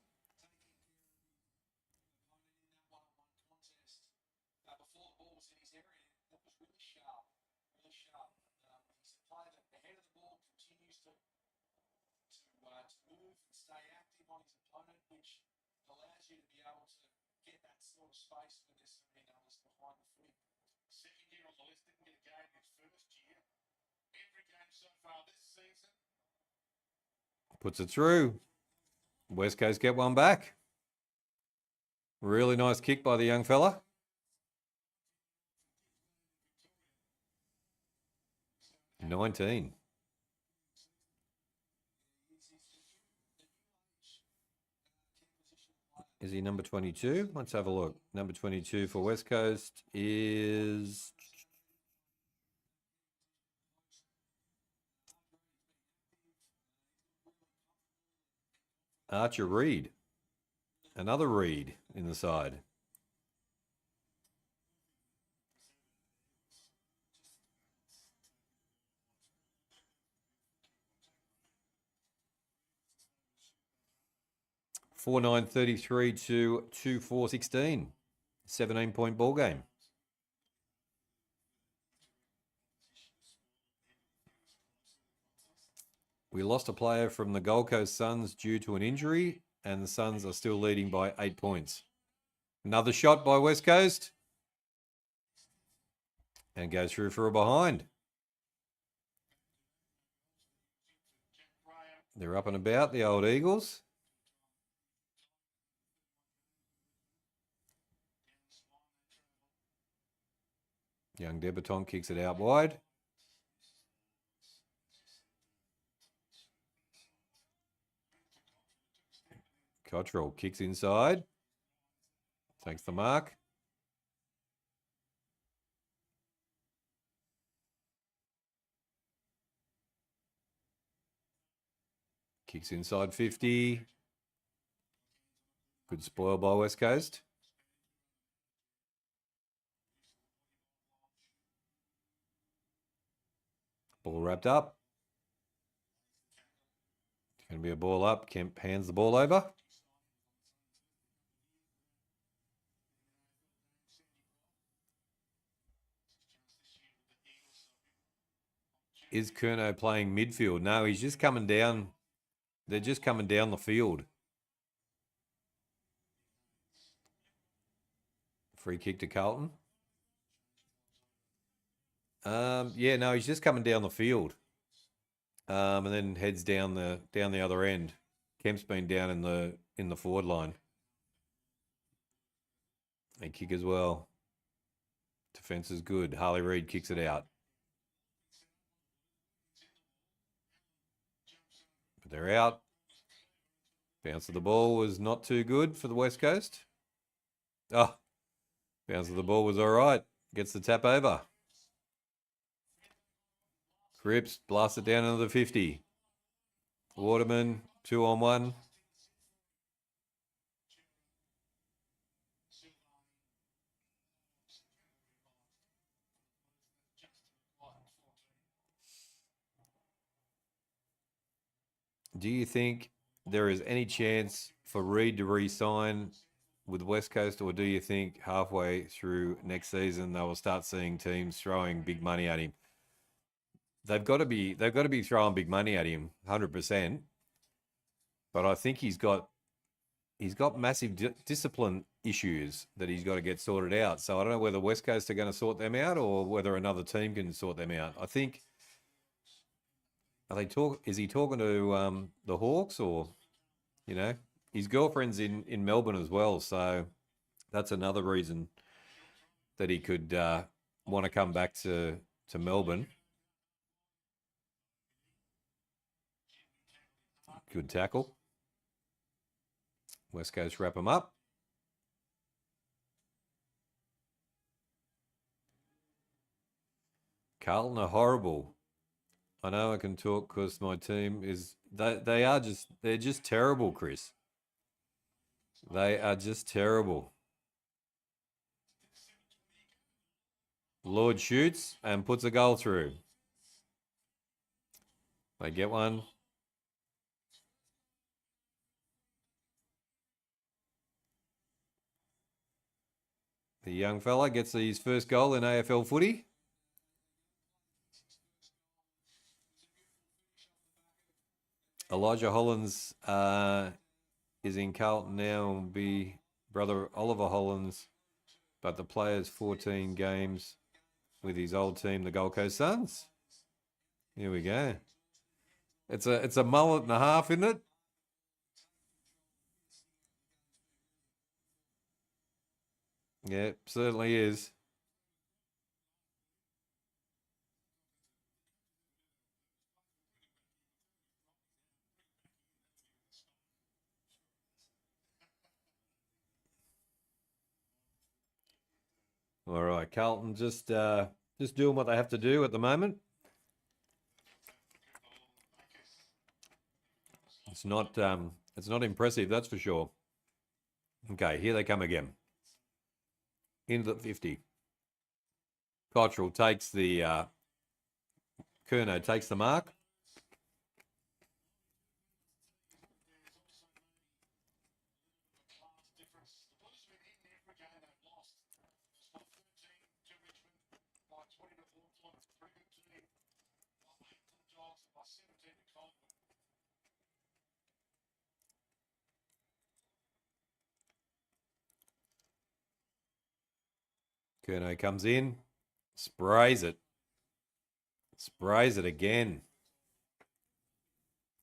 Puts it through. West Coast get one back. Really nice kick by the young fella. $19. Is he number 22? Let's have a look. Number 22 for West Coast is Archer Reid. Another Reid in the side. $4.933 to $2.416. 17-point ball game. We lost a player from the Gold Coast Suns due to an injury, and the Suns are still leading by 8 points. Another shot by West Coast. And goes through for a behind. They're up and about, the old Eagles. Young debutant kicks it out wide. Cottrell kicks inside. Takes the mark. Kicks inside 50. Good spoil by West Coast. Ball wrapped up. It's going to be a ball up. Kemp hands the ball over. Is Curnow playing midfield? No, he's just coming down. They're just coming down the field. Free kick to Carlton. Yeah, no, he's just coming down the field. And then heads down the other end. Kemp's been down in the forward line. And kick as well. Defense is good. Harley Reid kicks it out. But they're out. Bounce of the ball was not too good for the West Coast. Oh, bounce of the ball was all right. Gets the tap over. Cripps blasts it down into the 50. Waterman, 2-on-1. Do you think there is any chance for Reid to re-sign with West Coast, or do you think halfway through next season they will start seeing teams throwing big money at him? They've got to be throwing big money at him, 100%. But I think he's got massive discipline issues that he's got to get sorted out. So I don't know whether West Coast are going to sort them out or whether another team can sort them out. I think. Is he talking to the Hawks, or, his girlfriend's in Melbourne as well, so that's another reason that he could want to come back to Melbourne. Good tackle. West Coast wrap him up. Carlton are horrible. I know I can talk because my team is... They're just terrible, Chris. They are just terrible. Lord shoots and puts a goal through. They get one. The young fella gets his first goal in AFL footy. Elijah Hollins is in Carlton now and will be brother Oliver Hollins, but the player's 14 games with his old team, the Gold Coast Suns. Here we go. It's a mullet and a half, isn't it? Yeah, certainly is. All right, Carlton just doing what they have to do at the moment. It's not impressive, that's for sure. Okay, here they come again. Into the 50. Cottrell takes the Curnow takes the mark. Curnow comes in, sprays it again.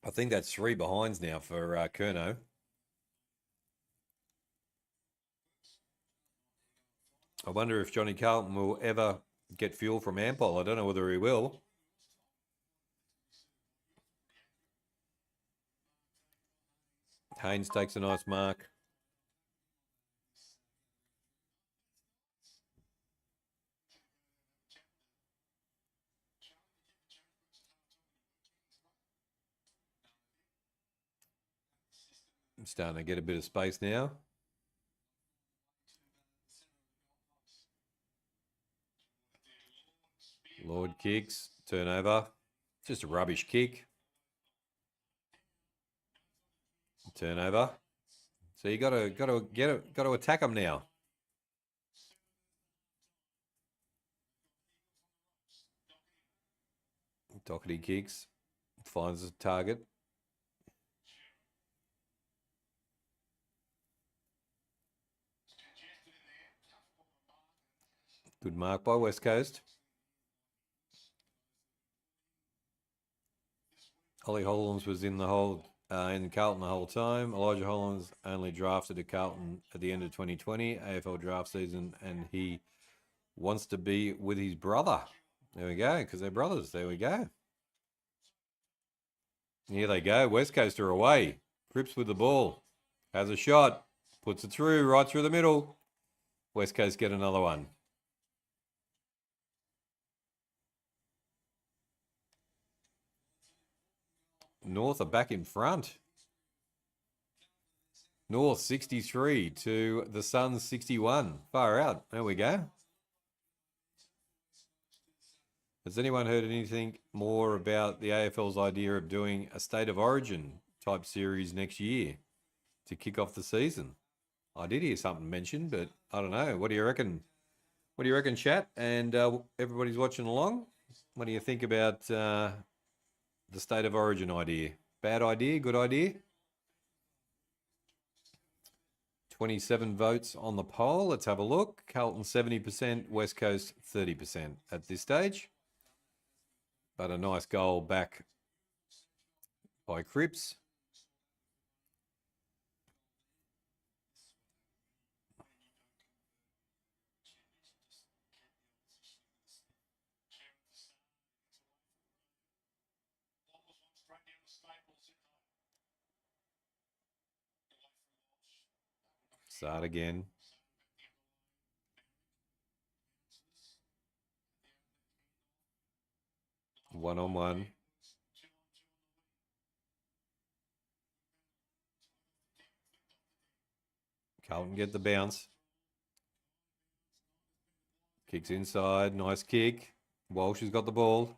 I think that's 3 behinds now for Curnow. I wonder if Johnny Carlton will ever get fuel from Ampol. I don't know whether he will. Haynes takes a nice mark. I'm starting to get a bit of space now. Lord kicks, turnover. Just a rubbish kick. Turnover. So you got to attack them now. Doherty kicks, finds a target. Good mark by West Coast. Ollie Hollands was in the whole in Carlton the whole time. Elijah Hollands only drafted to Carlton at the end of 2020 AFL draft season, and he wants to be with his brother. There we go, because they're brothers. There we go. Here they go. West Coast are away. Cripps with the ball. Has a shot. Puts it through, right through the middle. West Coast get another one. North are back in front. North 63 to the Suns 61. Far out. There we go. Has anyone heard anything more about the AFL's idea of doing a State of Origin type series next year to kick off the season? I did hear something mentioned, but I don't know. What do you reckon? What do you reckon, chat? And everybody's watching along. What do you think about the State of Origin idea? Bad idea? Good idea? 27 votes on the poll. Let's have a look. Carlton 70%, West Coast 30% at this stage. But a nice goal back by Cripps. Start again. One-on-one. Carlton get the bounce. Kicks inside. Nice kick. Walsh has got the ball.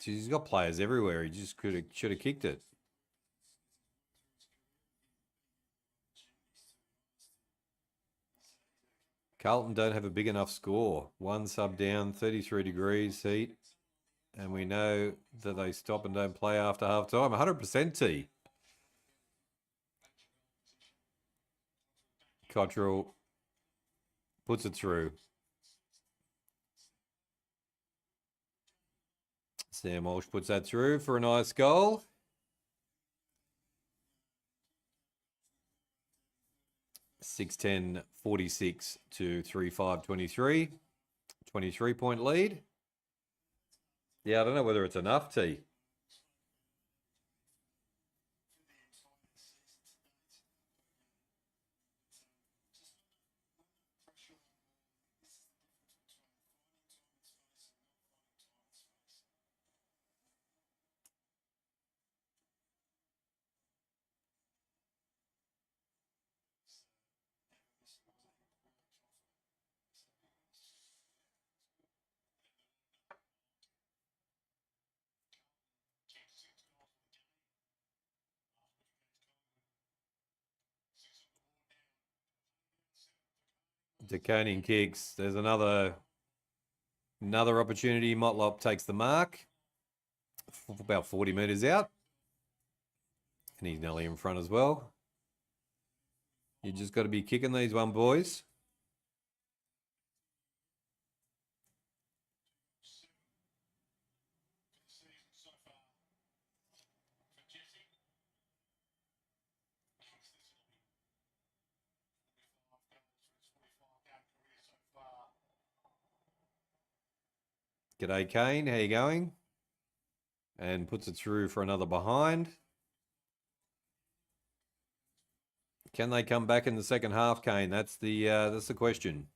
He's got players everywhere. He just should have kicked it. Carlton don't have a big enough score. One sub down, 33 degrees heat. And we know that they stop and don't play after half time. 100% T. Cottrell puts it through. Sam Walsh puts that through for a nice goal. (6:10) 46 to 3:5 23. 23-point lead. Yeah, I don't know whether it's enough, T. DeConing kicks. There's another opportunity. Motlop takes the mark. About 40 metres out. And he's nearly in front as well. You just got to be kicking these one, boys. G'day, Kane. How you going? And puts it through for another behind. Can they come back in the second half, Kane? That's the question.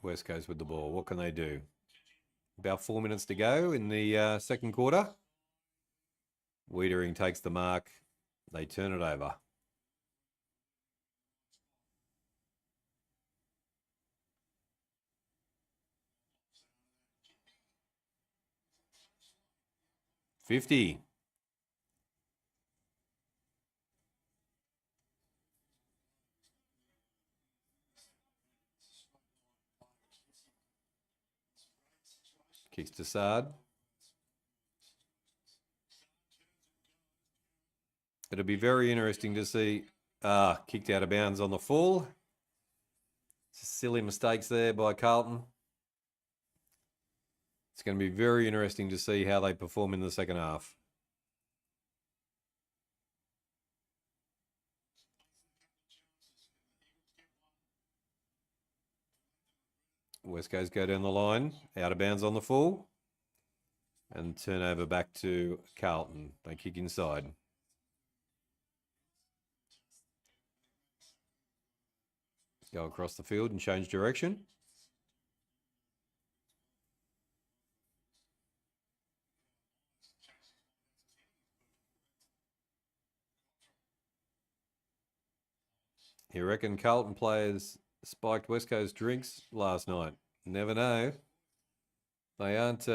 West Coast with the ball. What can they do? About 4 minutes to go in the second quarter. Wiedering takes the mark. They turn it over. $50. Kicks to Sard. It'll be very interesting to see. Kicked out of bounds on the full. Silly mistakes there by Carlton. It's going to be very interesting to see how they perform in the second half. West Coast go down the line, out of bounds on the full, and turn over back to Carlton. They kick inside. Go across the field and change direction. You reckon Carlton players spiked West Coast drinks last night? Never know. They aren't.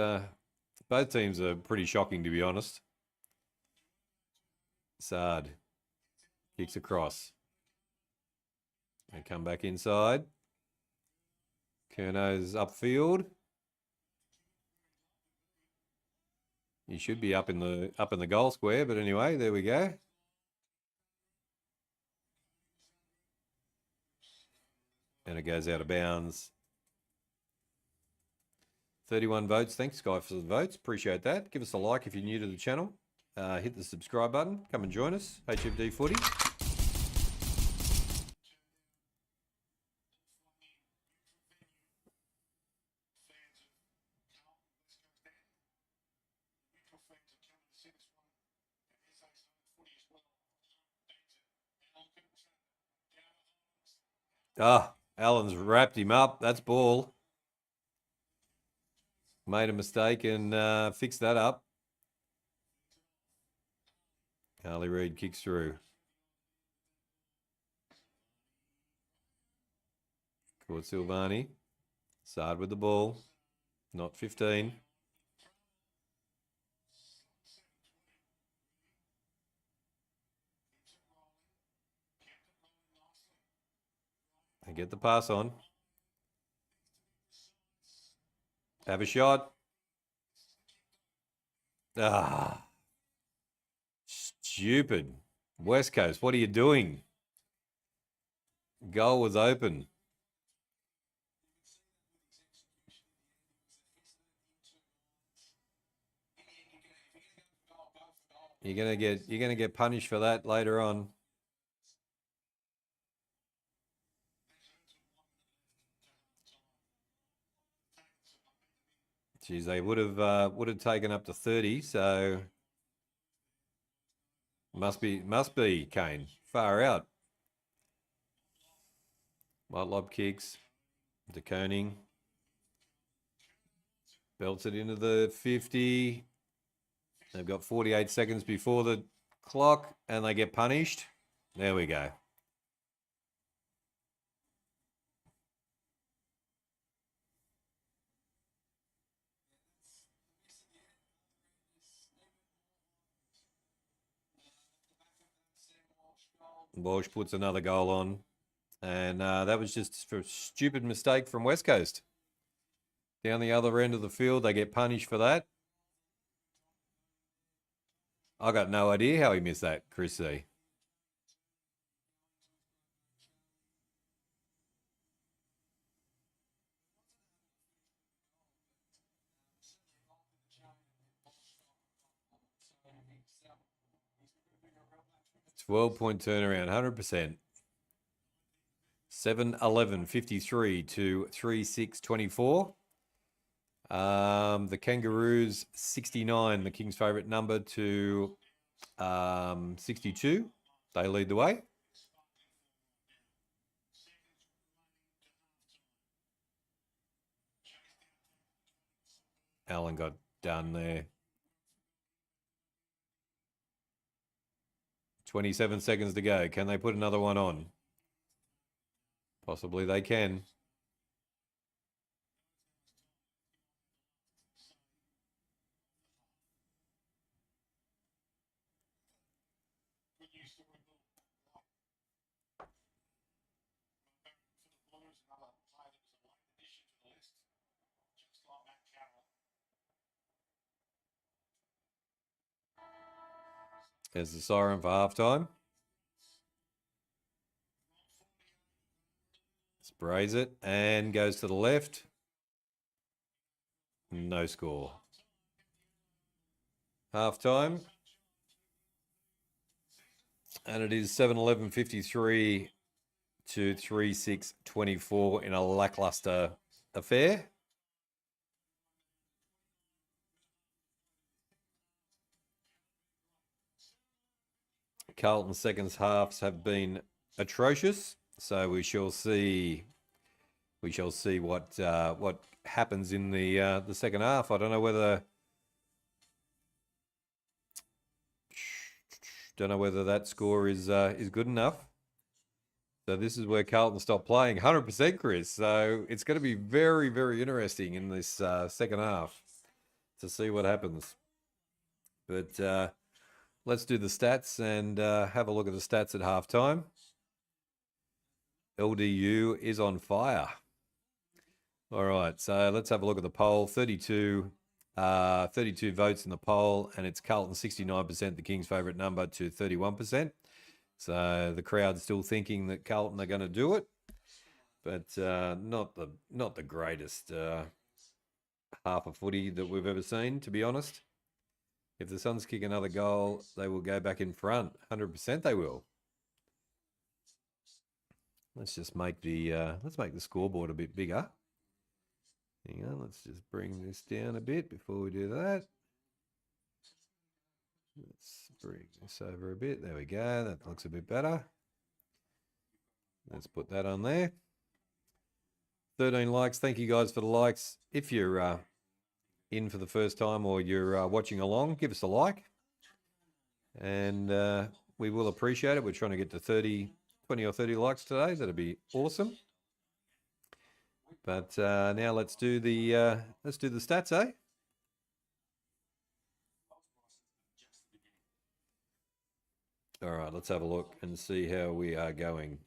Both teams are pretty shocking, to be honest. Sard kicks across. They come back inside. Curno's upfield. He should be up in the goal square, but anyway, there we go. And it goes out of bounds. 31 votes. Thanks, Guy, for the votes. Appreciate that. Give us a like if you're new to the channel. Hit the subscribe button. Come and join us. HFD Footy. Allen's wrapped him up. That's ball. Made a mistake and fixed that up. Harley Reid kicks through. Caught Silvani. Sard with the ball. Not 15. And get the pass on. Have a shot. Stupid. West Coast, what are you doing? Goal was open. You're gonna get punished for that later on. Geez, they would have taken up to 30, so must be Kane. Far out. White lob kicks. De Koning belts it into the 50. They've got 48 seconds before the clock, and they get punished. There we go. Walsh puts another goal on. And that was just for a stupid mistake from West Coast. Down the other end of the field, they get punished for that. I got no idea how he missed that, Chris C. 12-point turnaround, 100%. 7-11-53 to 3-6-24. The Kangaroos 69, the Kings' favourite number, to 62. They lead the way. Alan got done there. 27 seconds to go. Can they put another one on? Possibly they can. There's the siren for halftime. Sprays it and goes to the left. No score. Halftime. And it is 7-11-53 to 3-6-24 in a lackluster affair. Carlton's seconds halves have been atrocious, so we shall see. We shall see what happens in the second half. I don't know whether that score is good enough. So this is where Carlton stopped playing. 100%, Chris. So it's going to be very, very interesting in this second half to see what happens. But let's do the stats and have a look at the stats at halftime. LDU is on fire. All right, so let's have a look at the poll. 32 votes in the poll, and it's Carlton 69%, the Kings' favourite number, to 31%. So the crowd's still thinking that Carlton are going to do it, but not the greatest half of footy that we've ever seen, to be honest. If the Suns kick another goal, they will go back in front. 100% they will. Let's just make the scoreboard a bit bigger. Hang on, let's just bring this down a bit before we do that. Let's bring this over a bit. There we go. That looks a bit better. Let's put that on there. 13 likes. Thank you guys for the likes. If you're in for the first time or you're watching along, give us a like. And we will appreciate it. We're trying to get to 20 or 30 likes today. That'd be awesome. But now let's do the stats, eh? All right, let's have a look and see how we are going.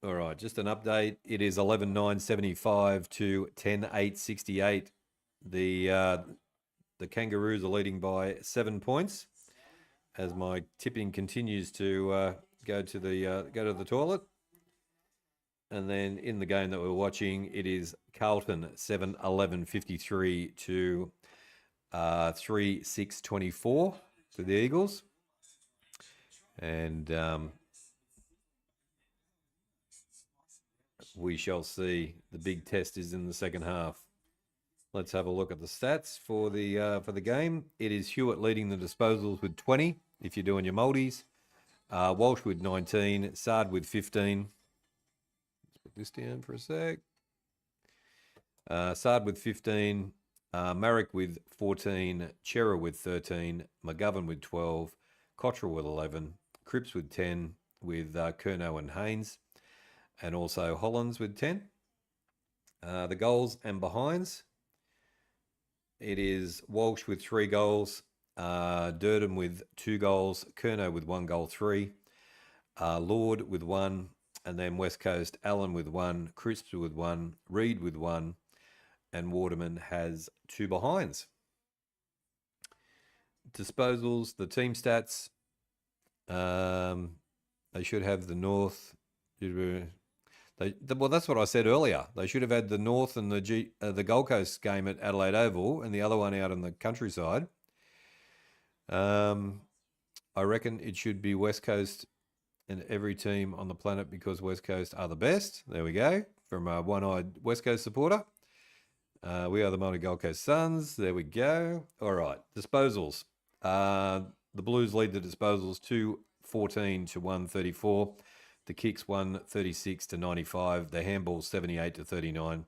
All right, just an update. It is 11-9-75 to 10-8-68. The Kangaroos are leading by 7 points as my tipping continues to go to the toilet. And then in the game that we're watching, it is Carlton 7-11-53 to 3-6-24 for the Eagles. And we shall see. The big test is in the second half. Let's have a look at the stats for the game. It is Hewitt leading the disposals with 20, if you're doing your multis. Walsh with 19, Sard with 15. Let's put this down for a sec. Sard with 15, Marrick with 14, Chera with 13, McGovern with 12, Cottrell with 11, Cripps with 10, with Curnow and Haynes, and also Hollins with 10. The goals and behinds. It is Walsh with 3 goals, Durden with 2 goals, Curnow with 1 goal, 3, Lord with 1, and then West Coast, Allen with 1, Crisp with 1, Reed with 1, and Waterman has 2 behinds. Disposals, the team stats, they should have the North. Well, that's what I said earlier. They should have had the North and the Gold Coast game at Adelaide Oval and the other one out in the countryside. I reckon it should be West Coast and every team on the planet because West Coast are the best. There we go. From a one-eyed West Coast supporter. We are the Mighty Gold Coast Suns. There we go. All right. Disposals. The Blues lead the disposals 214 to 134. The kicks 136 to 95. The handballs 78 to 39.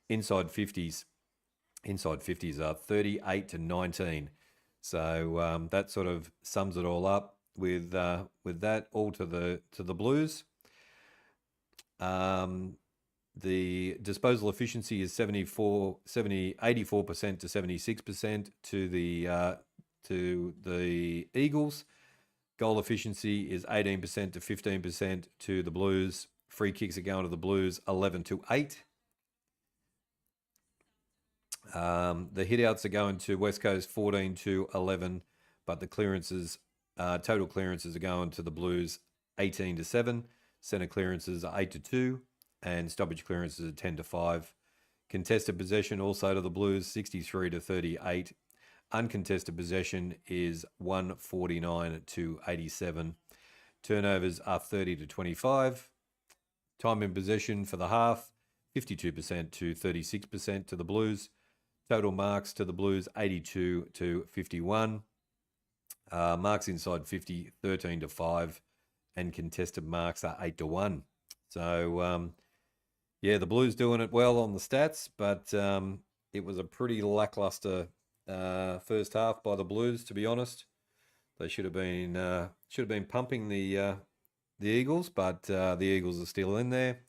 Inside 50s are 38 to 19. So that sort of sums it all up with that all to the Blues. The disposal efficiency is 84% to 76% to the Eagles. Goal efficiency is 18% to 15% to the Blues. Free kicks are going to the Blues 11 to 8. The hitouts are going to West Coast 14 to 11, but the clearances, total clearances are going to the Blues 18 to 7. Centre clearances are 8 to 2, and stoppage clearances are 10 to 5. Contested possession also to the Blues 63 to 38. Uncontested possession is 149 to 87. Turnovers are 30 to 25. Time in possession for the half 52% to 36% to the Blues. Total marks to the Blues 82 to 51. Marks inside 50 13 to 5, and contested marks are 8 to 1. So yeah, the Blues doing it well on the stats, but it was a pretty lackluster first half by the Blues, to be honest. They should have been pumping the Eagles, but the Eagles are still in there.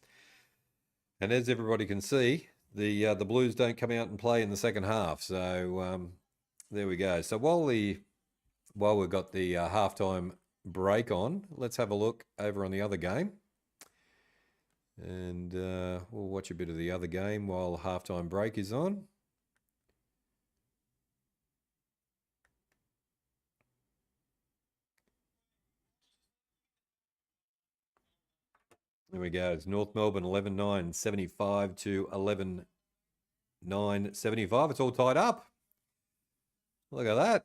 And as everybody can see, the Blues don't come out and play in the second half. So there we go. So while we've got the halftime break on, let's have a look over on the other game. And we'll watch a bit of the other game while halftime break is on. There we go. It's North Melbourne 11-9, 75 to 11-9, 75. It's all tied up. Look at that.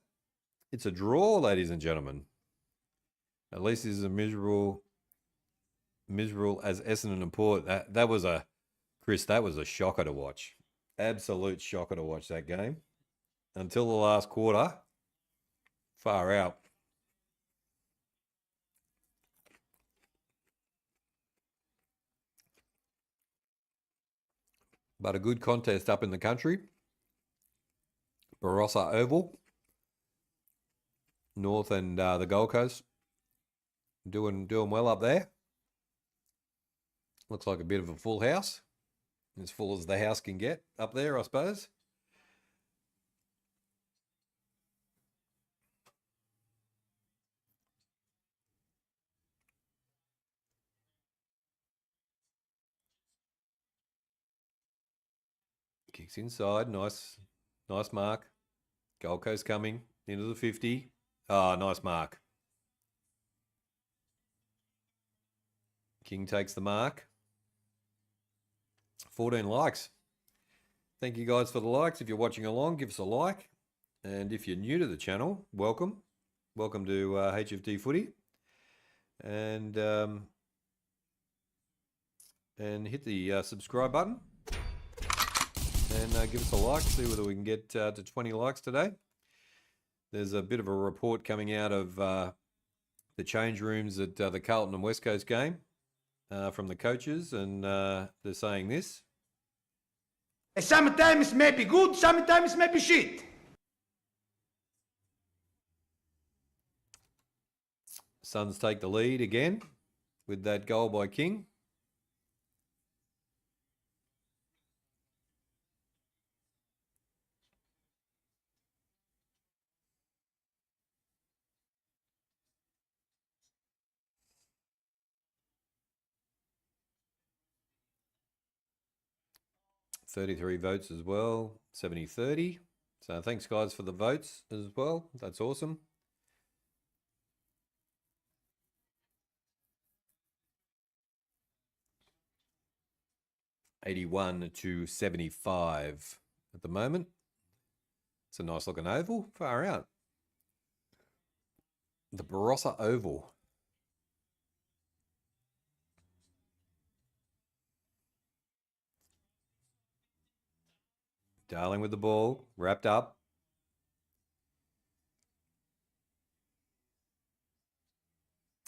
It's a draw, ladies and gentlemen. At least this is a miserable as Essendon and Port. That was a shocker to watch. Absolute shocker to watch that game. Until the last quarter. Far out. But a good contest up in the country. Barossa Oval. North and the Gold Coast. Doing well up there. Looks like a bit of a full house. As full as the house can get up there, I suppose. Kicks inside. Nice mark. Gold Coast coming into the 50. Oh, nice mark. King takes the mark. 14 likes. Thank you guys for the likes. If you're watching along, give us a like. And if you're new to the channel, welcome. Welcome to HFD Footy. And hit the subscribe button. And give us a like, see whether we can get to 20 likes today. There's a bit of a report coming out of the change rooms at the Carlton and West Coast game from the coaches, and they're saying this. Sometimes may be good, sometimes may be shit. Suns take the lead again with that goal by King. $33 votes as well, 70-30. So thanks guys for the votes as well. That's awesome. $81 to $75 at the moment. It's a nice looking oval. Far out. the Barossa Oval. Darling with the ball, wrapped up.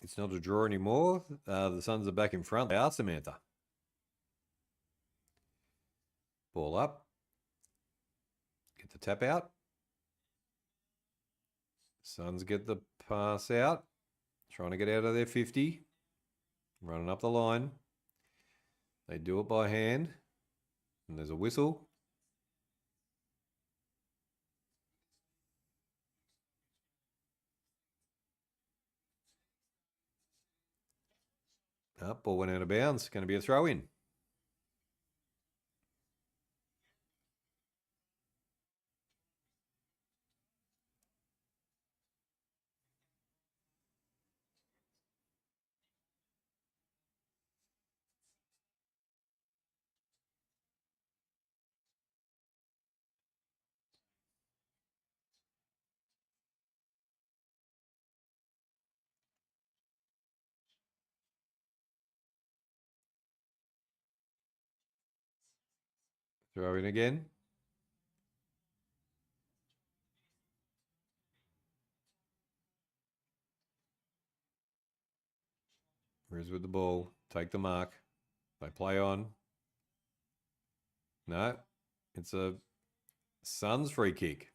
It's not a draw anymore. The Suns are back in front. They are, Samantha. Ball up. Get the tap out. Suns get the pass out. Trying to get out of their 50. Running up the line. They do it by hand. And there's a whistle. Ball went out of bounds. Going to be a throw in. Throw in again. Riz with the ball. Take the mark. They play on. No. It's a Suns free kick.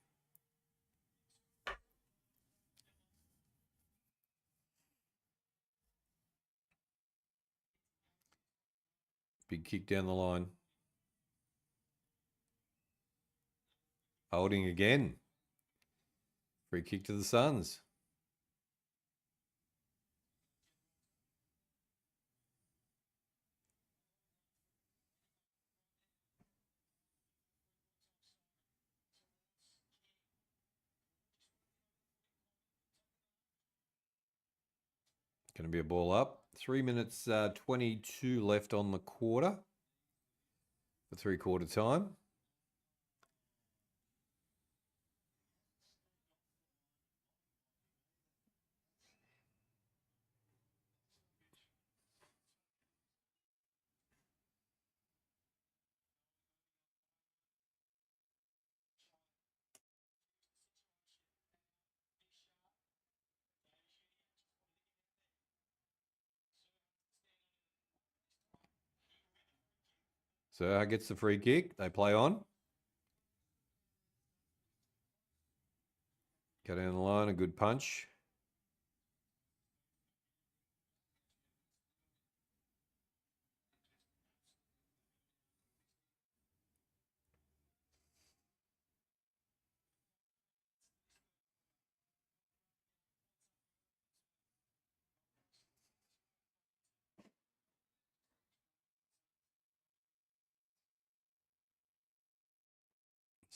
Big kick down the line. Holding again. Free kick to the Suns. Going to be a ball up. 3 minutes 22 left on the quarter. For three-quarter time. So gets the free kick. They play on. Go down the line, a good punch.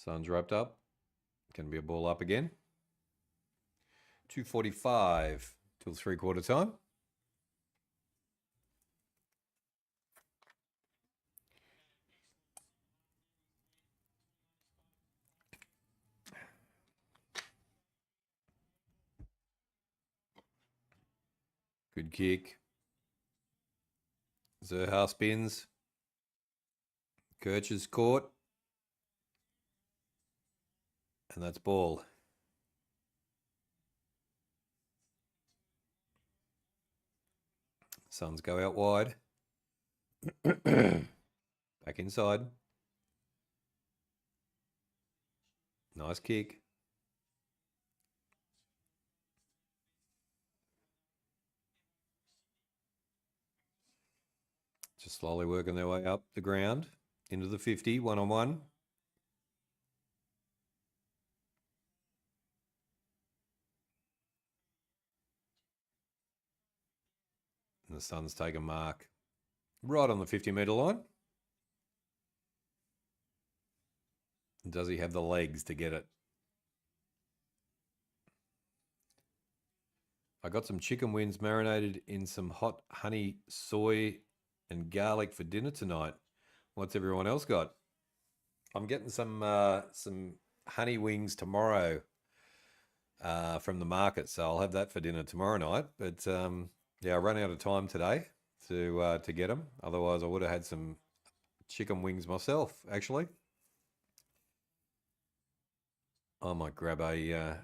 Suns wrapped up. Going to be a ball up again. 2:45 till three-quarter time. Good kick. Zerha spins. Kirch is caught. And that's ball. Suns go out wide. Back inside. Nice kick. Just slowly working their way up the ground into the 50, one-on-one. And the Suns take a mark right on the 50-metre line. Does he have the legs to get it? I got some chicken wings marinated in some hot honey, soy, and garlic for dinner tonight. What's everyone else got? I'm getting some honey wings tomorrow. from the market, so I'll have that for dinner tomorrow night. But yeah, I ran out of time today to get them. Otherwise, I would have had some chicken wings myself. Actually, I might grab a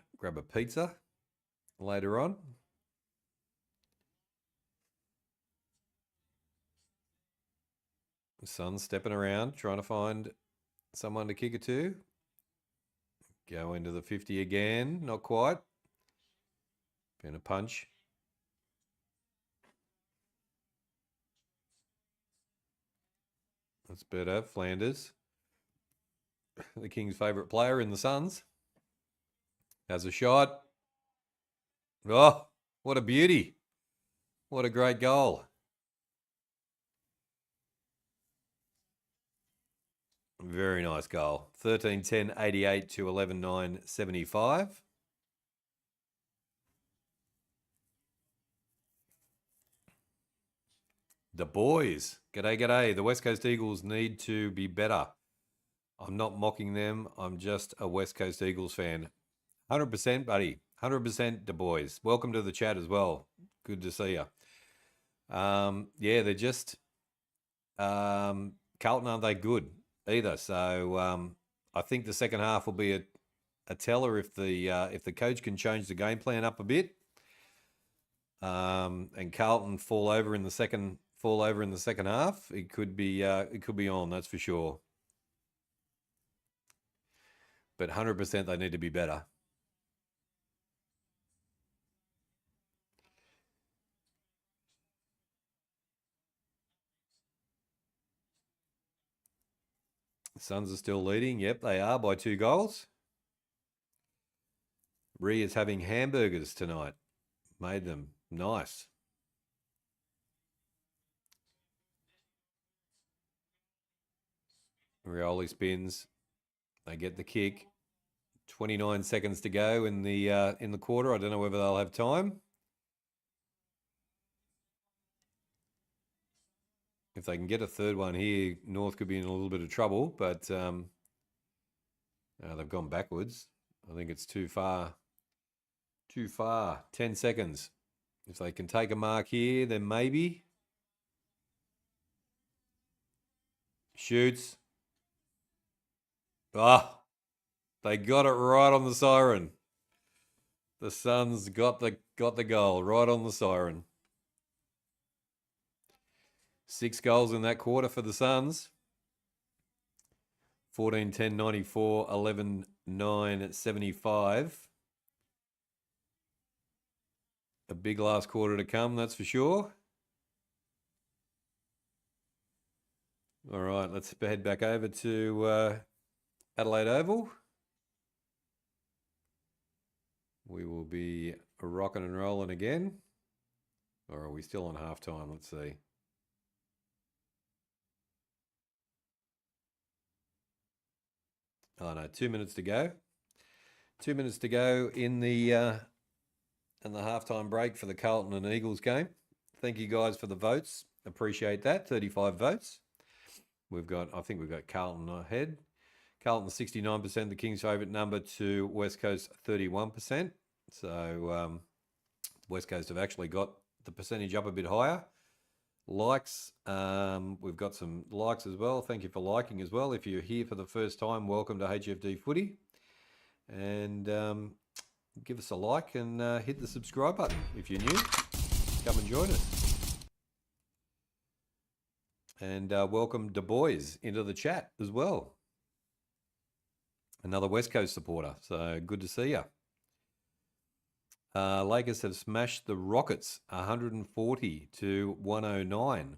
pizza later on. The son's stepping around, trying to find someone to kick it to. Go into the 50 again. Not quite. Been a punch. That's better. Flanders, the King's favourite player in the Suns, has a shot. Oh, what a beauty. What a great goal. Very nice goal. 13-10-88 to 11-9-75. The boys. G'day, g'day. The West Coast Eagles need to be better. I'm not mocking them. I'm just a West Coast Eagles fan. 100%, buddy. 100% the boys. Welcome to the chat as well. Good to see you. Yeah, they're just... Carlton aren't they good either. So I think the second half will be a teller if the coach can change the game plan up a bit. And Carlton fall over in the second half, it could be on, that's for sure. But 100% they need to be better. The Suns are still leading. Yep, they are by 2 goals. Ree is having hamburgers tonight. Made them. Nice. Rioli spins. They get the kick. 29 seconds to go in the quarter. I don't know whether they'll have time. If they can get a third one here, North could be in a little bit of trouble, but they've gone backwards. I think it's too far. Too far. 10 seconds. If they can take a mark here, then maybe. Shoots. Ah, they got it right on the siren. The Suns got the goal right on the siren. 6 goals in that quarter for the Suns. 14-10-94, 11-9-75. A big last quarter to come, that's for sure. All right, let's head back over to Adelaide Oval. We will be rocking and rolling again. Or are we still on halftime? Let's see. Oh no, 2 minutes to go. 2 minutes to go in the halftime break for the Carlton and Eagles game. Thank you guys for the votes. Appreciate that. 35 votes. I think we've got Carlton ahead. Carlton 69%, the Kings' favourite number, to West Coast 31%. So West Coast have actually got the percentage up a bit higher. Likes, we've got some likes as well. Thank you for liking as well. If you're here for the first time, welcome to HFD Footy. And give us a like and hit the subscribe button. If you're new, come and join us. And welcome the boys into the chat as well. Another West Coast supporter, so good to see you. Lakers have smashed the Rockets 140-109.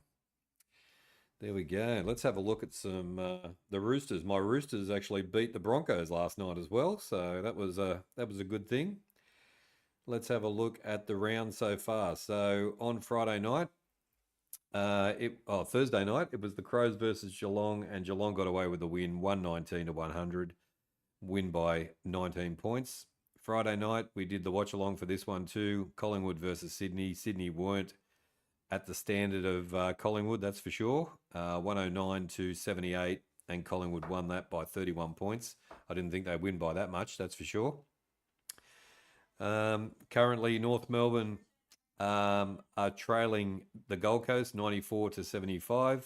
There we go. Let's have a look at some the Roosters. My Roosters actually beat the Broncos last night as well, so that was a good thing. Let's have a look at the round so far. So on Friday night, Thursday night, it was the Crows versus Geelong, and Geelong got away with the win, 119-100, win by 19 points. Friday night, we did the watch along for this one too. Collingwood versus Sydney. Sydney weren't at the standard of Collingwood, that's for sure. 109-78, and Collingwood won that by 31 points. I didn't think they'd win by that much, that's for sure. Currently, North Melbourne are trailing the Gold Coast 94-75.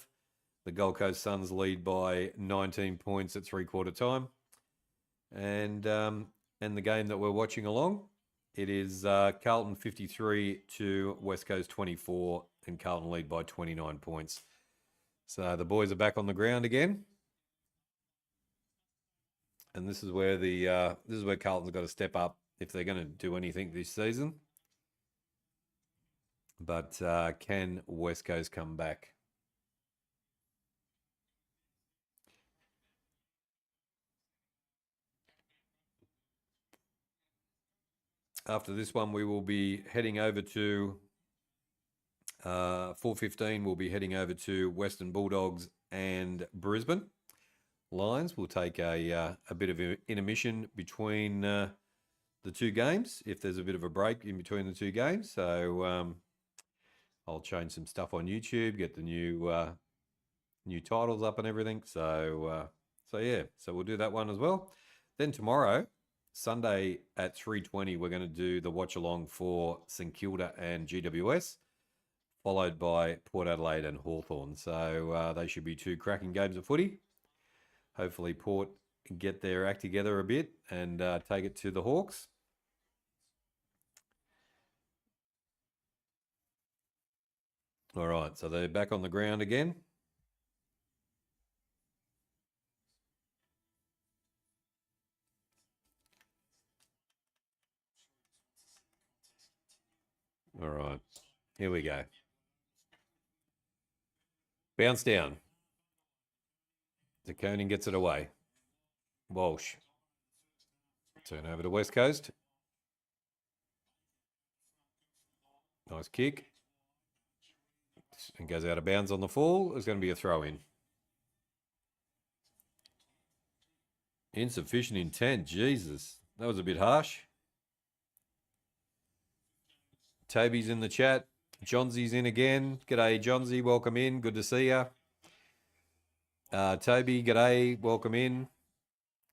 The Gold Coast Suns lead by 19 points at three-quarter time. And the game that we're watching along, it is Carlton 53 to West Coast 24, and Carlton lead by 29 points. So the boys are back on the ground again. And this is where Carlton's got to step up if they're going to do anything this season. But can West Coast come back? After this one, we will be heading over to 4:15. We'll be heading over to Western Bulldogs and Brisbane Lions. We'll take a bit of intermission between the two games, if there's a bit of a break in between the two games. So I'll change some stuff on YouTube, get the new titles up and everything. So yeah, so we'll do that one as well. Then tomorrow, Sunday at 3:20, we're going to do the watch along for St Kilda and GWS, followed by Port Adelaide and Hawthorn. So they should be two cracking games of footy. Hopefully Port get their act together a bit and take it to the Hawks. All right, so they're back on the ground again. All right, here we go. Bounce down. DeConing gets it away. Walsh. Turn over to West Coast. Nice kick. And goes out of bounds on the fall. It's going to be a throw in. Insufficient intent. Jesus. That was a bit harsh. Toby's in the chat. Johnsy's in again. G'day, Johnsy. Welcome in. Good to see you. Toby, g'day. Welcome in.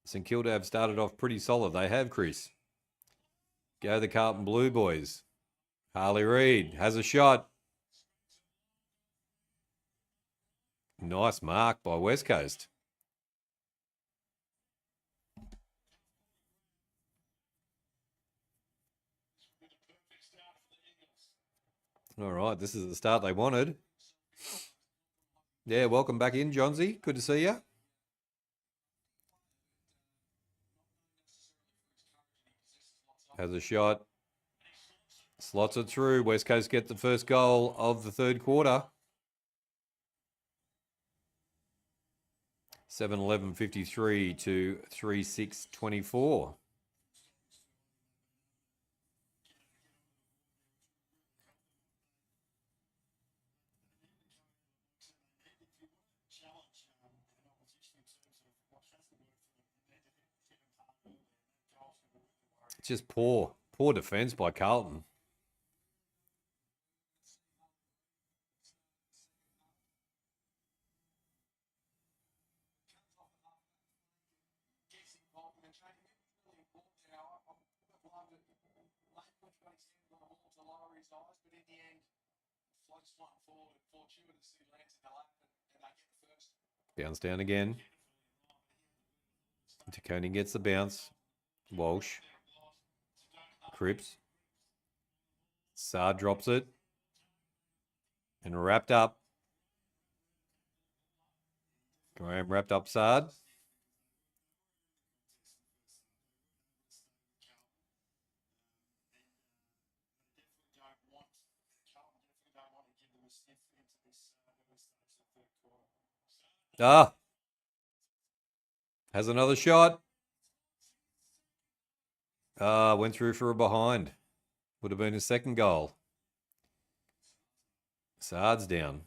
St Kilda have started off pretty solid. They have, Chris. Go the Carlton Blue boys. Harley Reid has a shot. Nice mark by West Coast. All right, this is the start they wanted. Yeah, welcome back in, Johnsy. Good to see you. Has a shot. Slots it through. West Coast get the first goal of the third quarter. 7:11:53 to 3:6:24. It's just poor defence by Carlton. Bounce down again. DeConing gets the bounce. Walsh. Cripps. Sard drops it. And wrapped up. Graham wrapped up Sard. Has another shot. Went through for a behind. Would have been his second goal. Sard's down.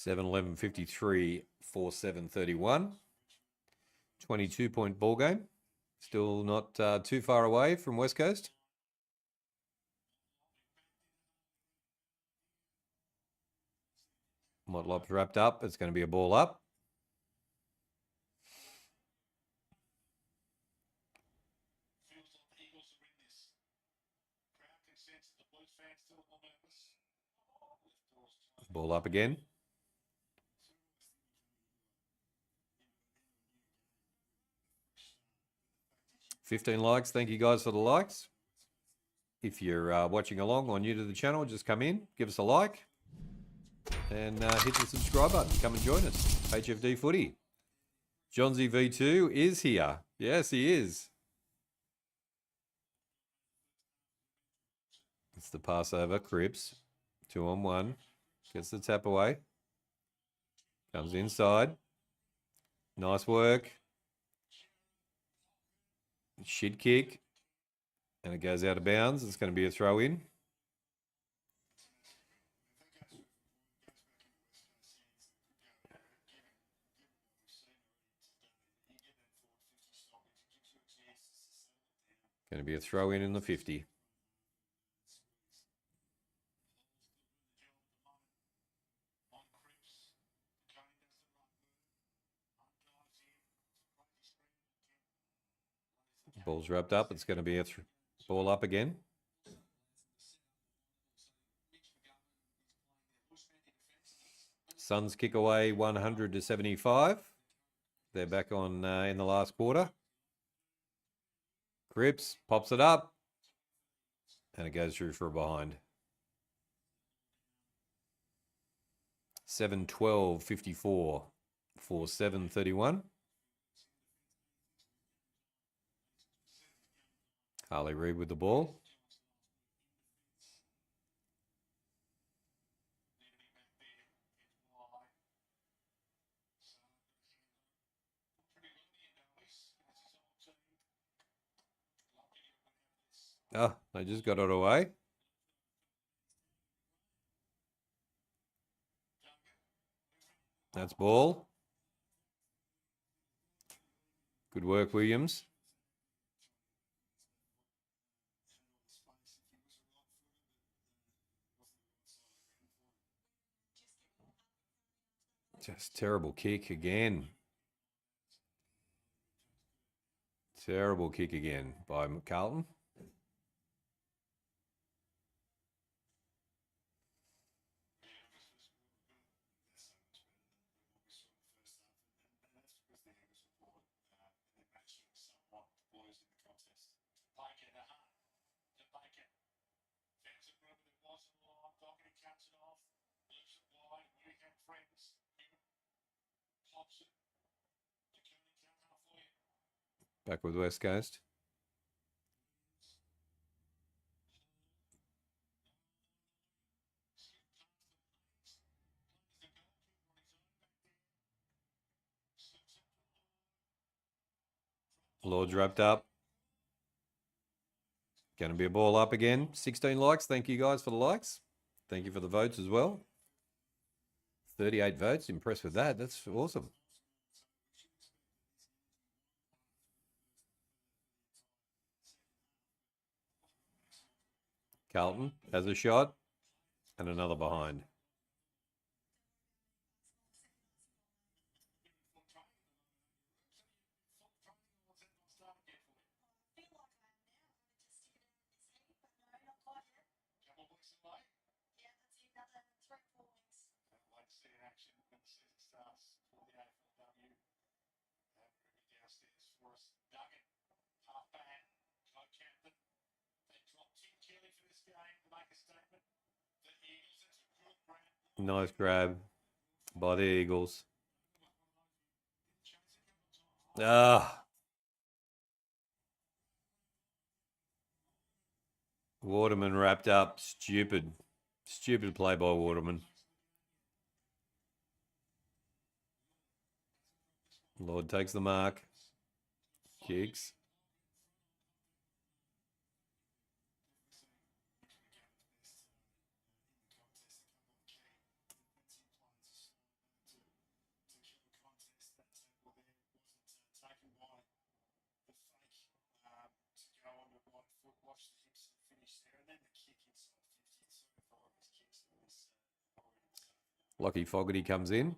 7:11:53, 4:7:31. 22-point ball game. Still not too far away from West Coast. Motlop's wrapped up. It's going to be a ball up. Ball up again. $15 likes. Thank you guys for the likes. If you're watching along or new to the channel, just come in, give us a like, and hit the subscribe button. Come and join us. HFD Footy. Johnsy V2 is here. Yes, he is. It's the Passover. Cripps. 2-on-1. Gets the tap away. Comes inside. Nice work. Shit kick. And it goes out of bounds. It's going to be a throw in. Going to be a throw in the 50. Ball's wrapped up. It's going to be a ball up again. Suns kick away 100-75. They're back on in the last quarter. Cripps pops it up. And it goes through for a behind. 7:12:54. 4:7:31. Harley Reid with the ball. Oh, they just got it away. That's ball. Good work, Williams. Just terrible kick again. Terrible kick again by Carlton. Back with West Coast. Lord's wrapped up. Going to be a ball up again. 16 likes. Thank you guys for the likes. Thank you for the votes as well. 38 votes. Impressed with that. That's awesome. Carlton has a shot and another behind. Nice grab by the Eagles. Waterman wrapped up. Stupid play by Waterman. Lord takes the mark. Kicks. Lockie Fogarty comes in.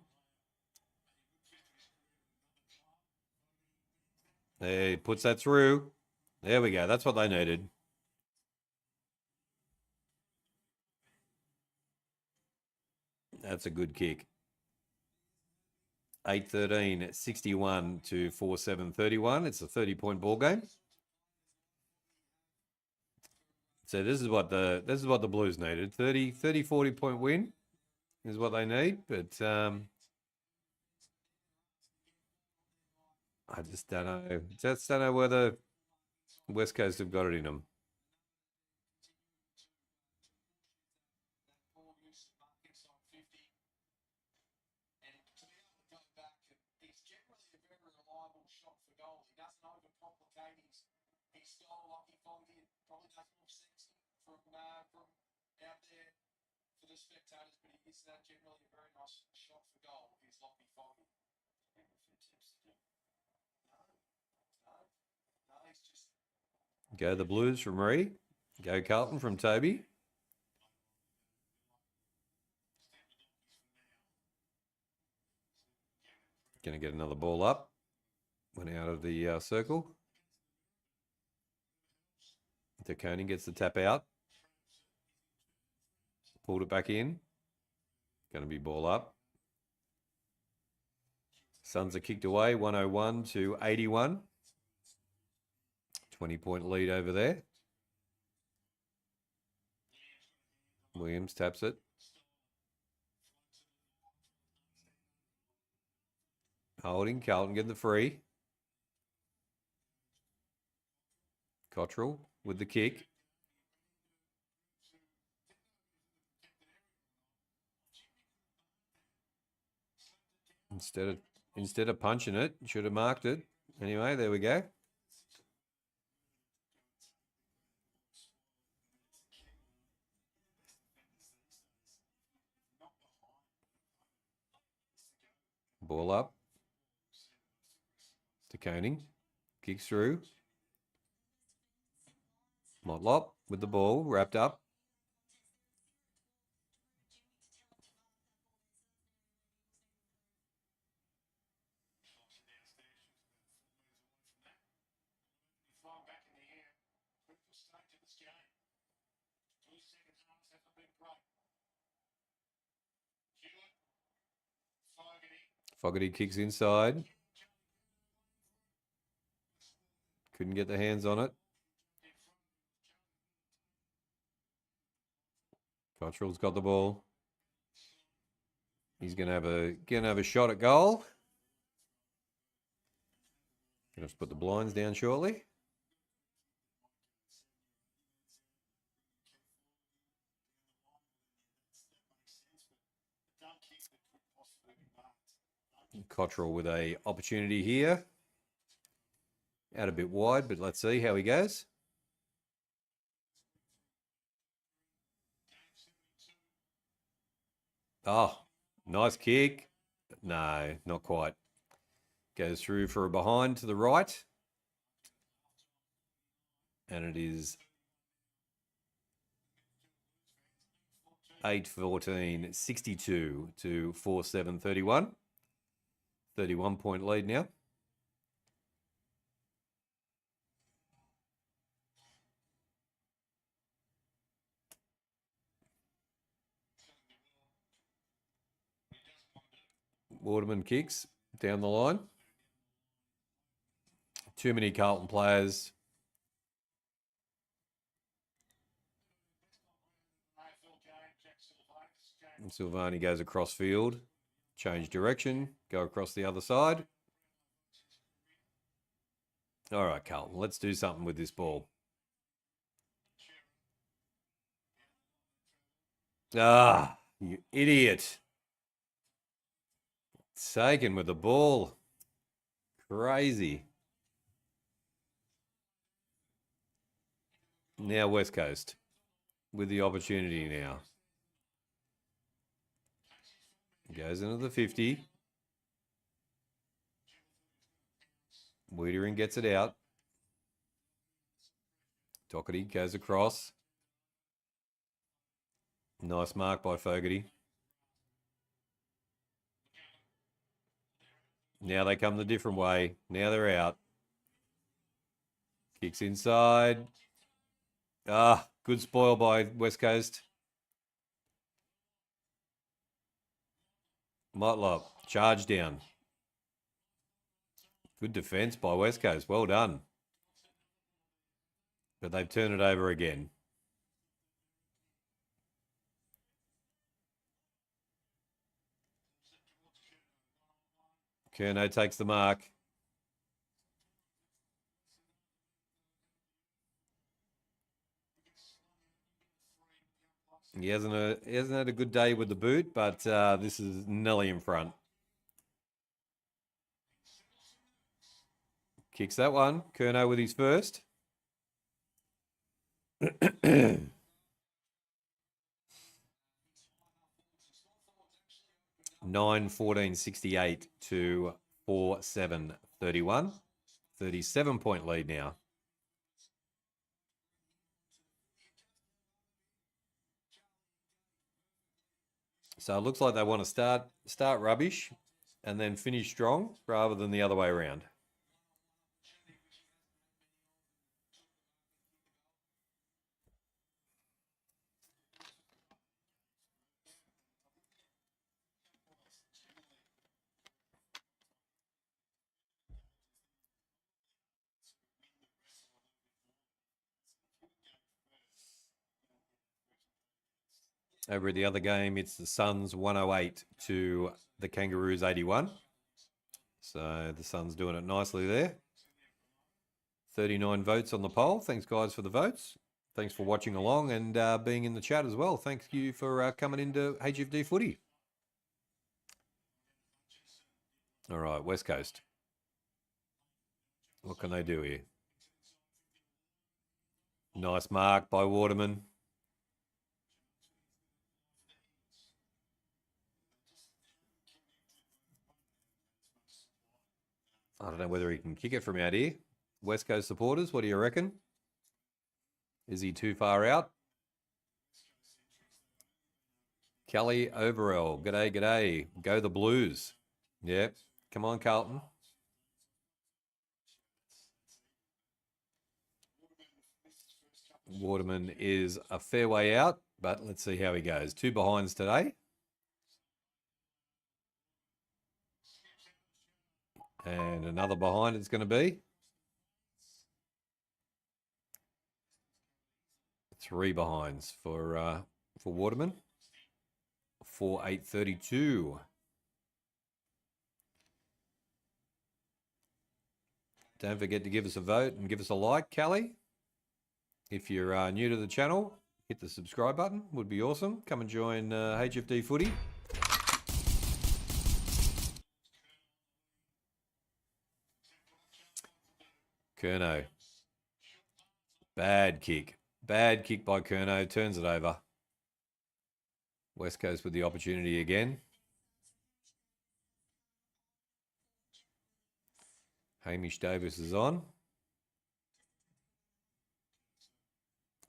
He puts that through. There we go. That's what they needed. That's a good kick. 8-13, 61 to 4-7, 31. It's a 30-point ball game. So this is what the Blues needed. 40 point win is what they need, but I just don't know. Just don't know whether West Coast have got it in them. Go the Blues from Ree. Go Carlton from Toby. Going to get another ball up. Went out of the circle. DeConing gets the tap out. Pulled it back in. Going to be ball up. Suns are kicked away, 101 to 81. 20-point lead over there. Williams taps it. Holding. Carlton getting the free. Cottrell with the kick. Instead of punching it, should have marked it. Anyway, there we go. Ball up. To Koning. Kicks through. Motlop with the ball wrapped up. Fogarty kicks inside. Couldn't get the hands on it. Cottrell's got the ball. He's gonna have a shot at goal. Gonna have to put the blinds down shortly. Cottrell with a opportunity here. Out a bit wide, but let's see how he goes. Oh, nice kick. No, not quite. Goes through for a behind to the right. And it is 8-14, 62 to 4-7, 31. 31-point lead now. Waterman kicks down the line. Too many Carlton players. And Silvani goes across field. Change direction. Go across the other side. All right, Carlton, let's do something with this ball. Ah, you idiot. Taken with the ball. Crazy. Now West Coast with the opportunity now. Goes into the 50. Wiedering gets it out. Doherty goes across. Nice mark by Fogarty. Now they come the different way. Now they're out. Kicks inside. Ah, good spoil by West Coast. Motlop, charge down. Good defence by West Coast. Well done. But they've turned it over again. Curnow takes the mark. He hasn't had a good day with the boot, but this is Nelly in front. Kicks that one. Curnow with his first. 9-14-68 to 4-7-31. 37-point lead now. So it looks like they want to start rubbish and then finish strong rather than the other way around. Over at the other game, it's the Suns 108 to the Kangaroos 81. So the Suns doing it nicely there. 39 votes on the poll. Thanks, guys, for the votes. Thanks for watching along and being in the chat as well. Thank you for coming into HFD Footy. All right, West Coast. What can they do here? Nice mark by Waterman. I don't know whether he can kick it from out here. West Coast supporters, what do you reckon? Is he too far out? Kelly Overell, g'day, g'day. Go the Blues. Yep, come on, Carlton. Waterman is a fair way out, but let's see how he goes. 2 behinds today. And another behind it's going to be. 3 behinds for Waterman. 4-8-32. Don't forget to give us a vote and give us a like, Callie. If you're new to the channel, hit the subscribe button. Would be awesome. Come and join HFD Footy. Curnow. Bad kick. Bad kick by Curnow. Turns it over. West Coast with the opportunity again. Hamish Davis is on.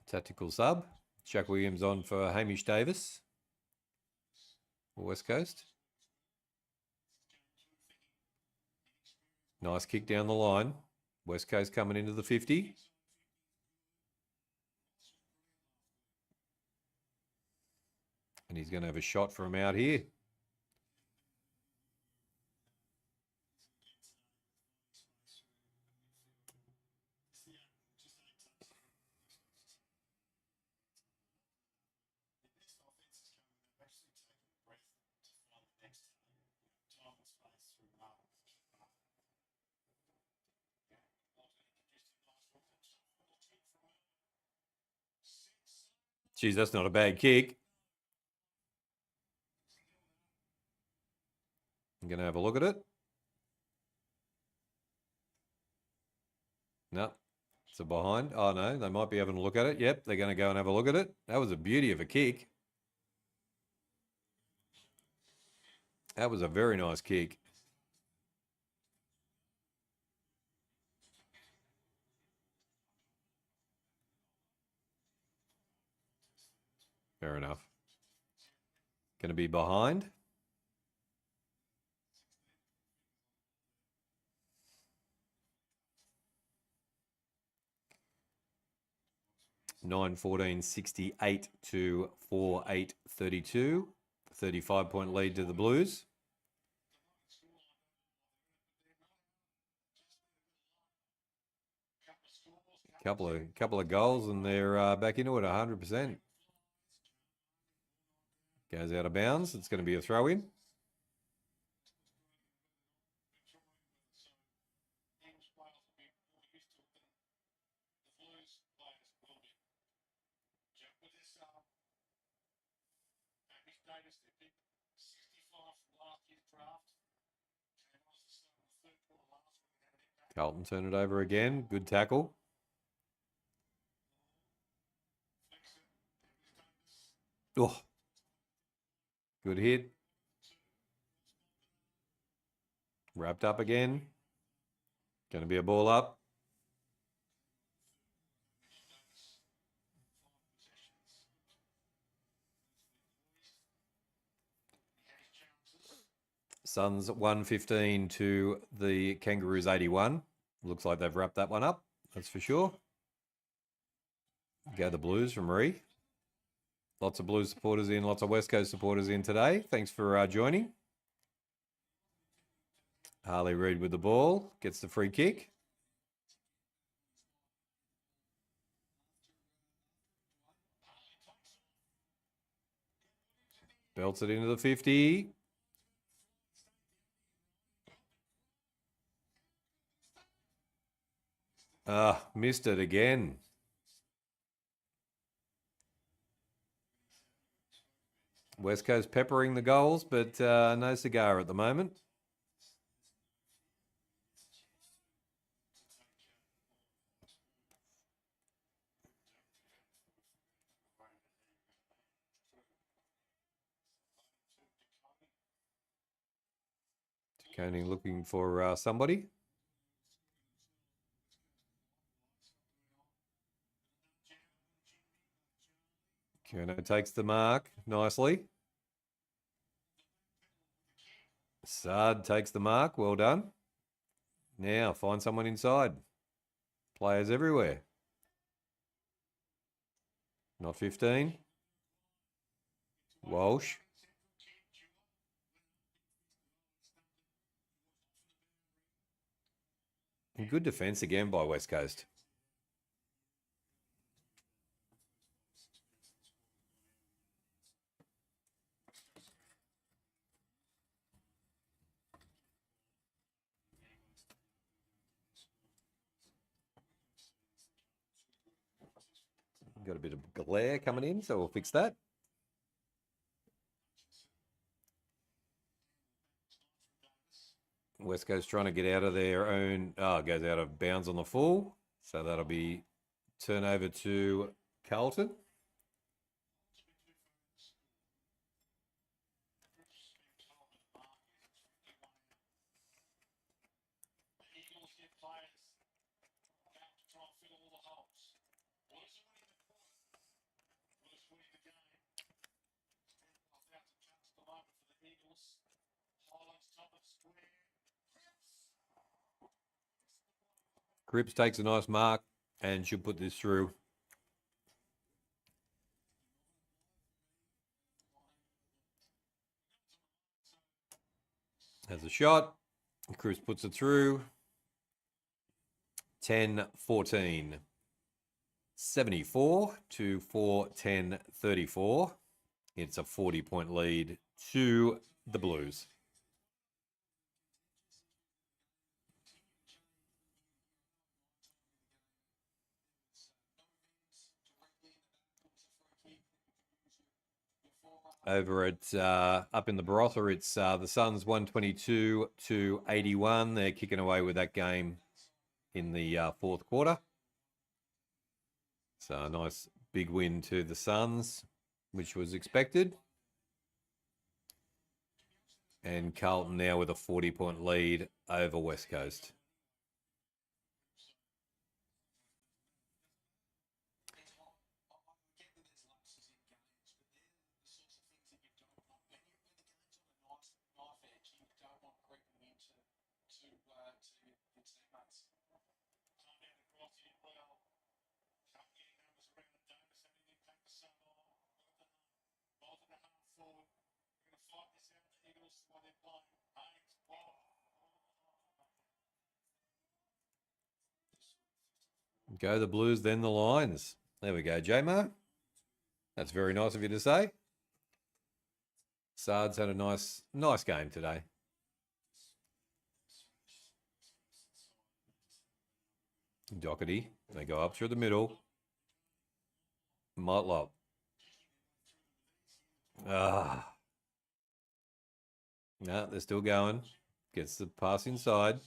Tactical sub. Chuck Williams on for Hamish Davis. West Coast. Nice kick down the line. West Coast coming into the 50. And he's going to have a shot from out here. Geez, that's not a bad kick. I'm going to have a look at it. No, it's a behind. Oh, no, they might be having a look at it. Yep, they're going to go and have a look at it. That was a beauty of a kick. That was a very nice kick. Fair enough. Going to be behind. 9-14, 68 to 4-8, 32. 35-point lead to the Blues. Couple of goals and they're back into it 100%. Goes out of bounds. It's going to be a throw-in. Carlton turn it over again. Good tackle. Oh, good hit. Wrapped up again. Going to be a ball up. Suns 115 to the Kangaroos 81. Looks like they've wrapped that one up. That's for sure. Go the Blues from Ree. Lots of Blues supporters in, lots of West Coast supporters in today. Thanks for joining. Harley Reid with the ball. Gets the free kick. Belts it into the 50. Missed it again. West Coast peppering the goals, but no cigar at the moment. Coney looking for somebody. Kerno takes the mark nicely. Sard takes the mark. Well done. Now find someone inside. Players everywhere. Not 15. Walsh. And good defence again by West Coast. Got a bit of glare coming in, so we'll fix that. West Coast trying to get out of their own... goes out of bounds on the full. So that'll be turnover to Carlton. Cripps takes a nice mark and should put this through. Has a shot. Cripps puts it through. 10-14. 74 to 4-10-34. It's a 40-point lead to the Blues. Over at up in the Barossa, it's the Suns 122 to 81. They're kicking away with that game in the fourth quarter. So a nice big win to the Suns, which was expected. And Carlton now with a 40-point lead over West Coast. Go the Blues, then the Lions. There we go, J-Mar. That's very nice of you to say. Sard's had a nice game today. Doherty, they go up through the middle. Motlop. No, they're still going. Gets the pass inside.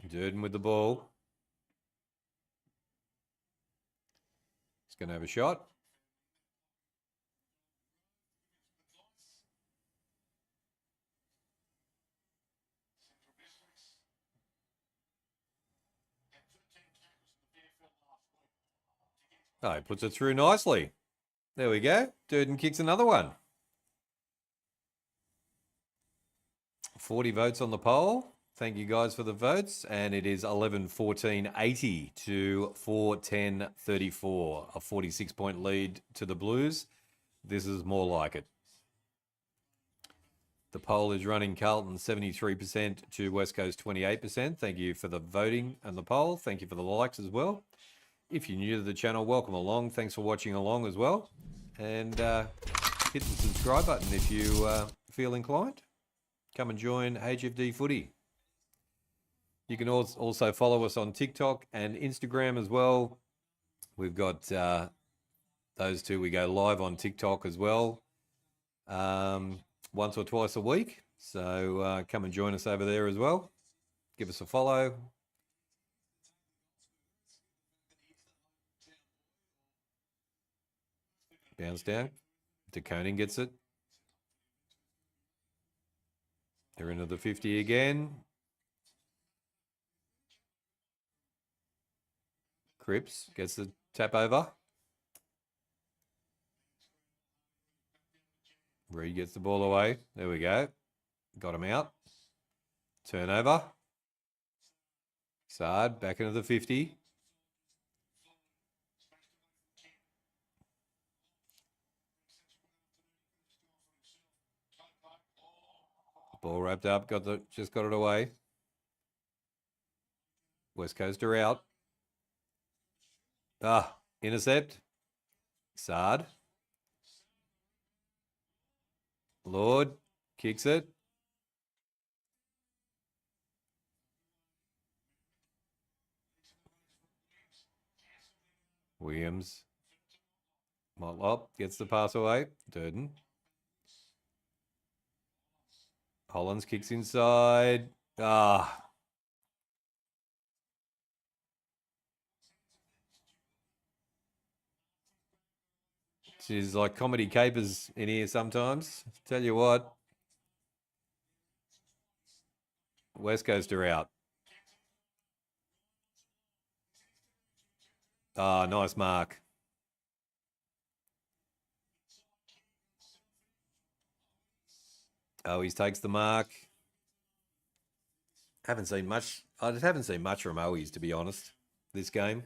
Durden with the ball. He's going to have a shot. Oh, he puts it through nicely. There we go. Durden kicks another one. 40 votes on the poll. Thank you guys for the votes. And it is 11-14-80 to 4-10-34. A 46-point lead to the Blues. This is more like it. The poll is running Carlton 73% to West Coast 28%. Thank you for the voting and the poll. Thank you for the likes as well. If you're new to the channel, welcome along. Thanks for watching along as well. And hit the subscribe button if you feel inclined. Come and join HFD Footy. You can also follow us on TikTok and Instagram as well. We've got those two. We go live on TikTok as well once or twice a week. So come and join us over there as well. Give us a follow. Bounce down. DeConing gets it. They're into the 50 again. Cripps gets the tap over. Reed gets the ball away. There we go. Got him out. Turnover. Sard back into the 50. Ball wrapped up. Just got it away. West Coast are out. Intercept. Sard. Lord kicks it. Williams. Motlop gets the pass away. Durden. Hollands kicks inside. She's like comedy capers in here sometimes. Tell you what. West Coast are out. Nice mark. Owies takes the mark. I just haven't seen much from Owies, to be honest, this game.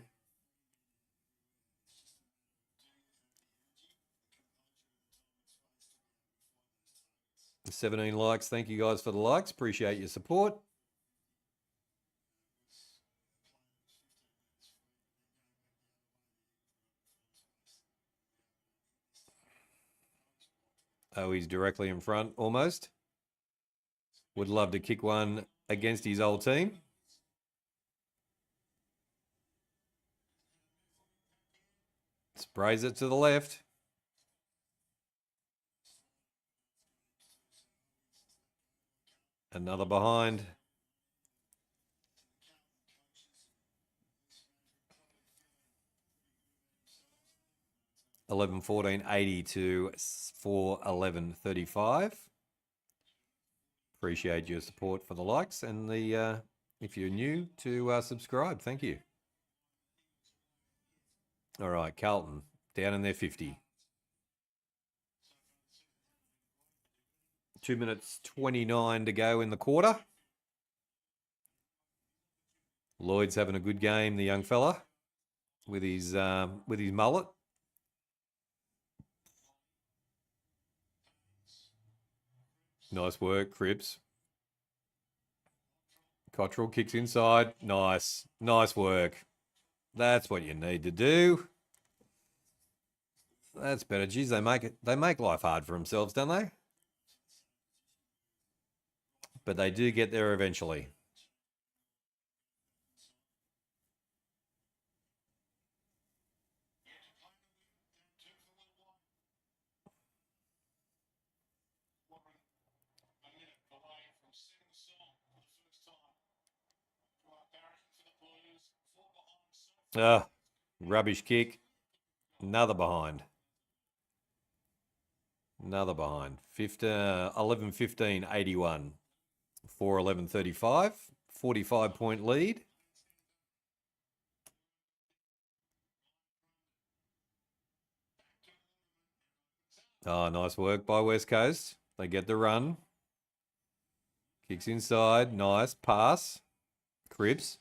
17 likes. Thank you guys for the likes. Appreciate your support. Oh, he's directly in front, almost. Would love to kick one against his old team. Sprays it to the left. Another behind. $11-14-80 to $4-11-35. Appreciate your support for the likes and the if you're new to subscribe. Thank you. All right, Carlton down in their 50. 2 minutes 29 to go in the quarter. Lloyd's having a good game, the young fella. with his mullet. Nice work, Cripps. Cottrell kicks inside. Nice. Nice work. That's what you need to do. That's better. Geez, they make life hard for themselves, don't they? But they do get there eventually. Ah, rubbish kick. Another behind. Another behind. 11 15 81. 4 11 35. 45-point lead. Oh, nice work by West Coast. They get the run. Kicks inside. Nice pass. Cripps.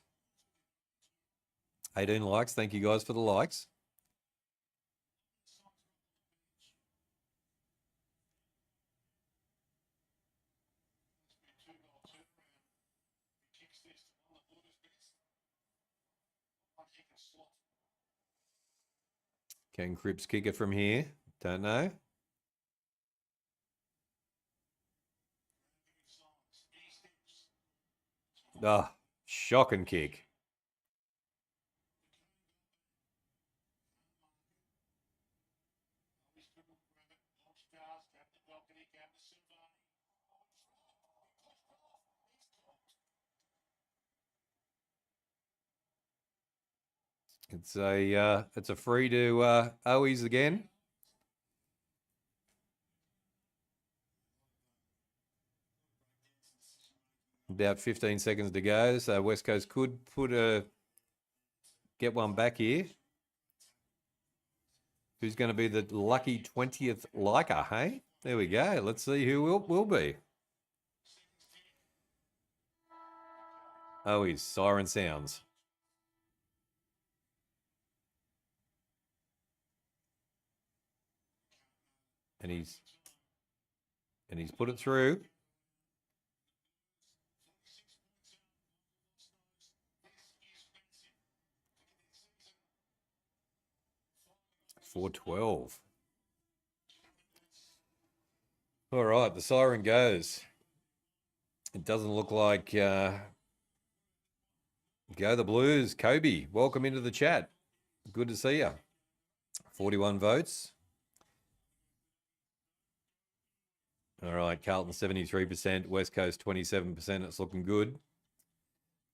18 likes. Thank you guys for the likes. Can Cripps kick it from here? Don't know. Ah, shocking kick. It's a free to Owies again. About 15 seconds to go, so West Coast could get one back here. Who's going to be the lucky 20th liker, hey? There we go. Let's see who will be. Owies, siren sounds. And he's put it through. $4.12. All right, the siren goes. It doesn't look like go the Blues. Kobe, welcome into the chat. Good to see you. 41 votes. All right, Carlton 73%, West Coast 27%. It's looking good.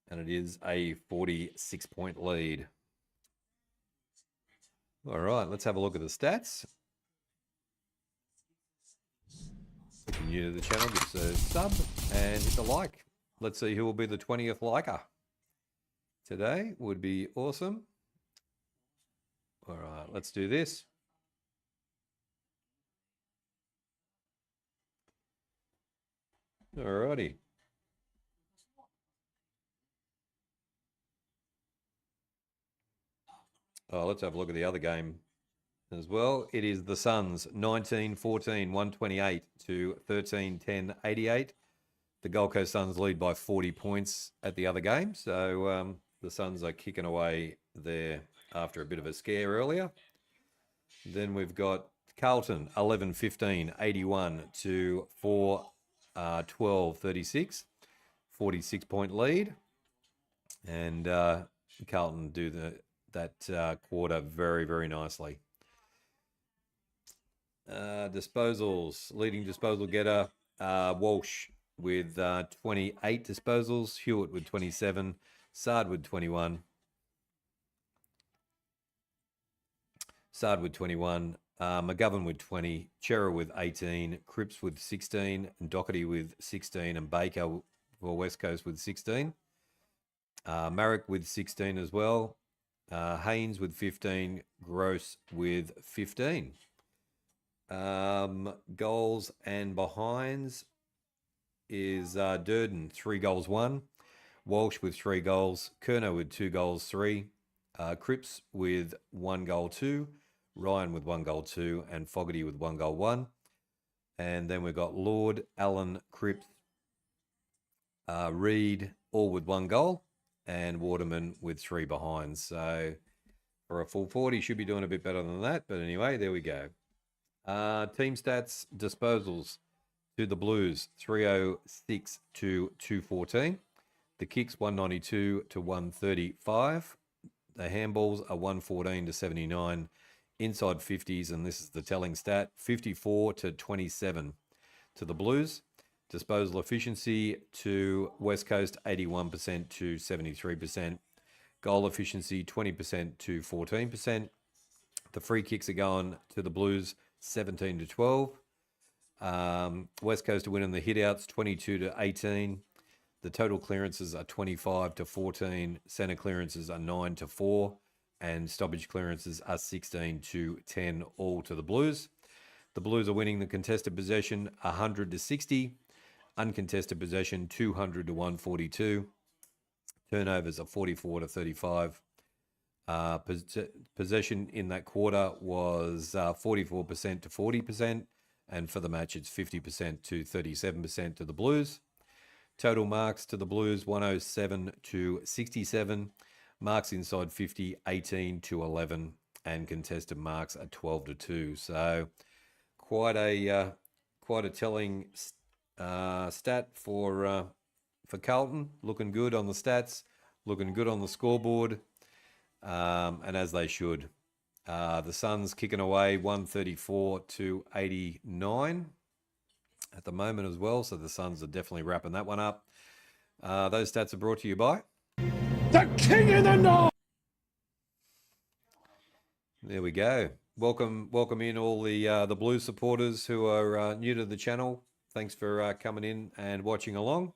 And it is a 46-point lead. All right, let's have a look at the stats. If you're new to the channel, give us a sub and hit the like. Let's see who will be the 20th liker. Today would be awesome. All right, let's do this. All righty. Oh, let's have a look at the other game as well. It is the Suns 19-14, 128 to 13-10, 88. The Gold Coast Suns lead by 40 points at the other game. So the Suns are kicking away there after a bit of a scare earlier. Then we've got Carlton 11-15, 81 to 4-12, 36. 46-point lead. And Carlton do that quarter very, very nicely. Disposals, leading disposal getter, Walsh with 28 disposals, Hewitt with 27, Sard with 21. McGovern with 20, Chera with 18, Cripps with 16, and Doherty with 16, and Baker for West Coast with 16. Marek with 16 as well. Haynes with 15, Gross with 15. Goals and behinds is Durden, 3 goals, 1. Walsh with 3 goals. Kerno with 2 goals, 3. Cripps with 1 goal 2, Ryan with 1 goal 2, and Fogarty with 1 goal 1. And then we've got Lord, Allen, Cripps, Reed, all with 1 goal, and Waterman with 3 behinds. So for a full 40, should be doing a bit better than that. But anyway, there we go. Team stats, disposals to the Blues, 306 to 214. The kicks, 192 to 135. The handballs are 114 to 79. Inside 50s, and this is the telling stat, 54 to 27 to the Blues. Disposal efficiency to West Coast, 81% to 73%. Goal efficiency, 20% to 14%. The free kicks are going to the Blues, 17 to 12. West Coast are winning the hitouts, 22 to 18. The total clearances are 25 to 14. Centre clearances are 9 to 4. And stoppage clearances are 16 to 10, all to the Blues. The Blues are winning the contested possession 100 to 60. Uncontested possession 200 to 142. Turnovers are 44 to 35. Possession in that quarter was 44% to 40. And for the match, it's 50% to 37% to the Blues. Total marks to the Blues, 107 to 67. Marks inside 50, 18 to 11. And contested marks are 12 to 2. So quite a telling stat for Carlton. Looking good on the stats. Looking good on the scoreboard. And as they should. The Suns kicking away 134 to 89 at the moment as well. So the Suns are definitely wrapping that one up. Those stats are brought to you by The King of the North! There we go. Welcome in all the Blues supporters who are new to the channel. Thanks for coming in and watching along.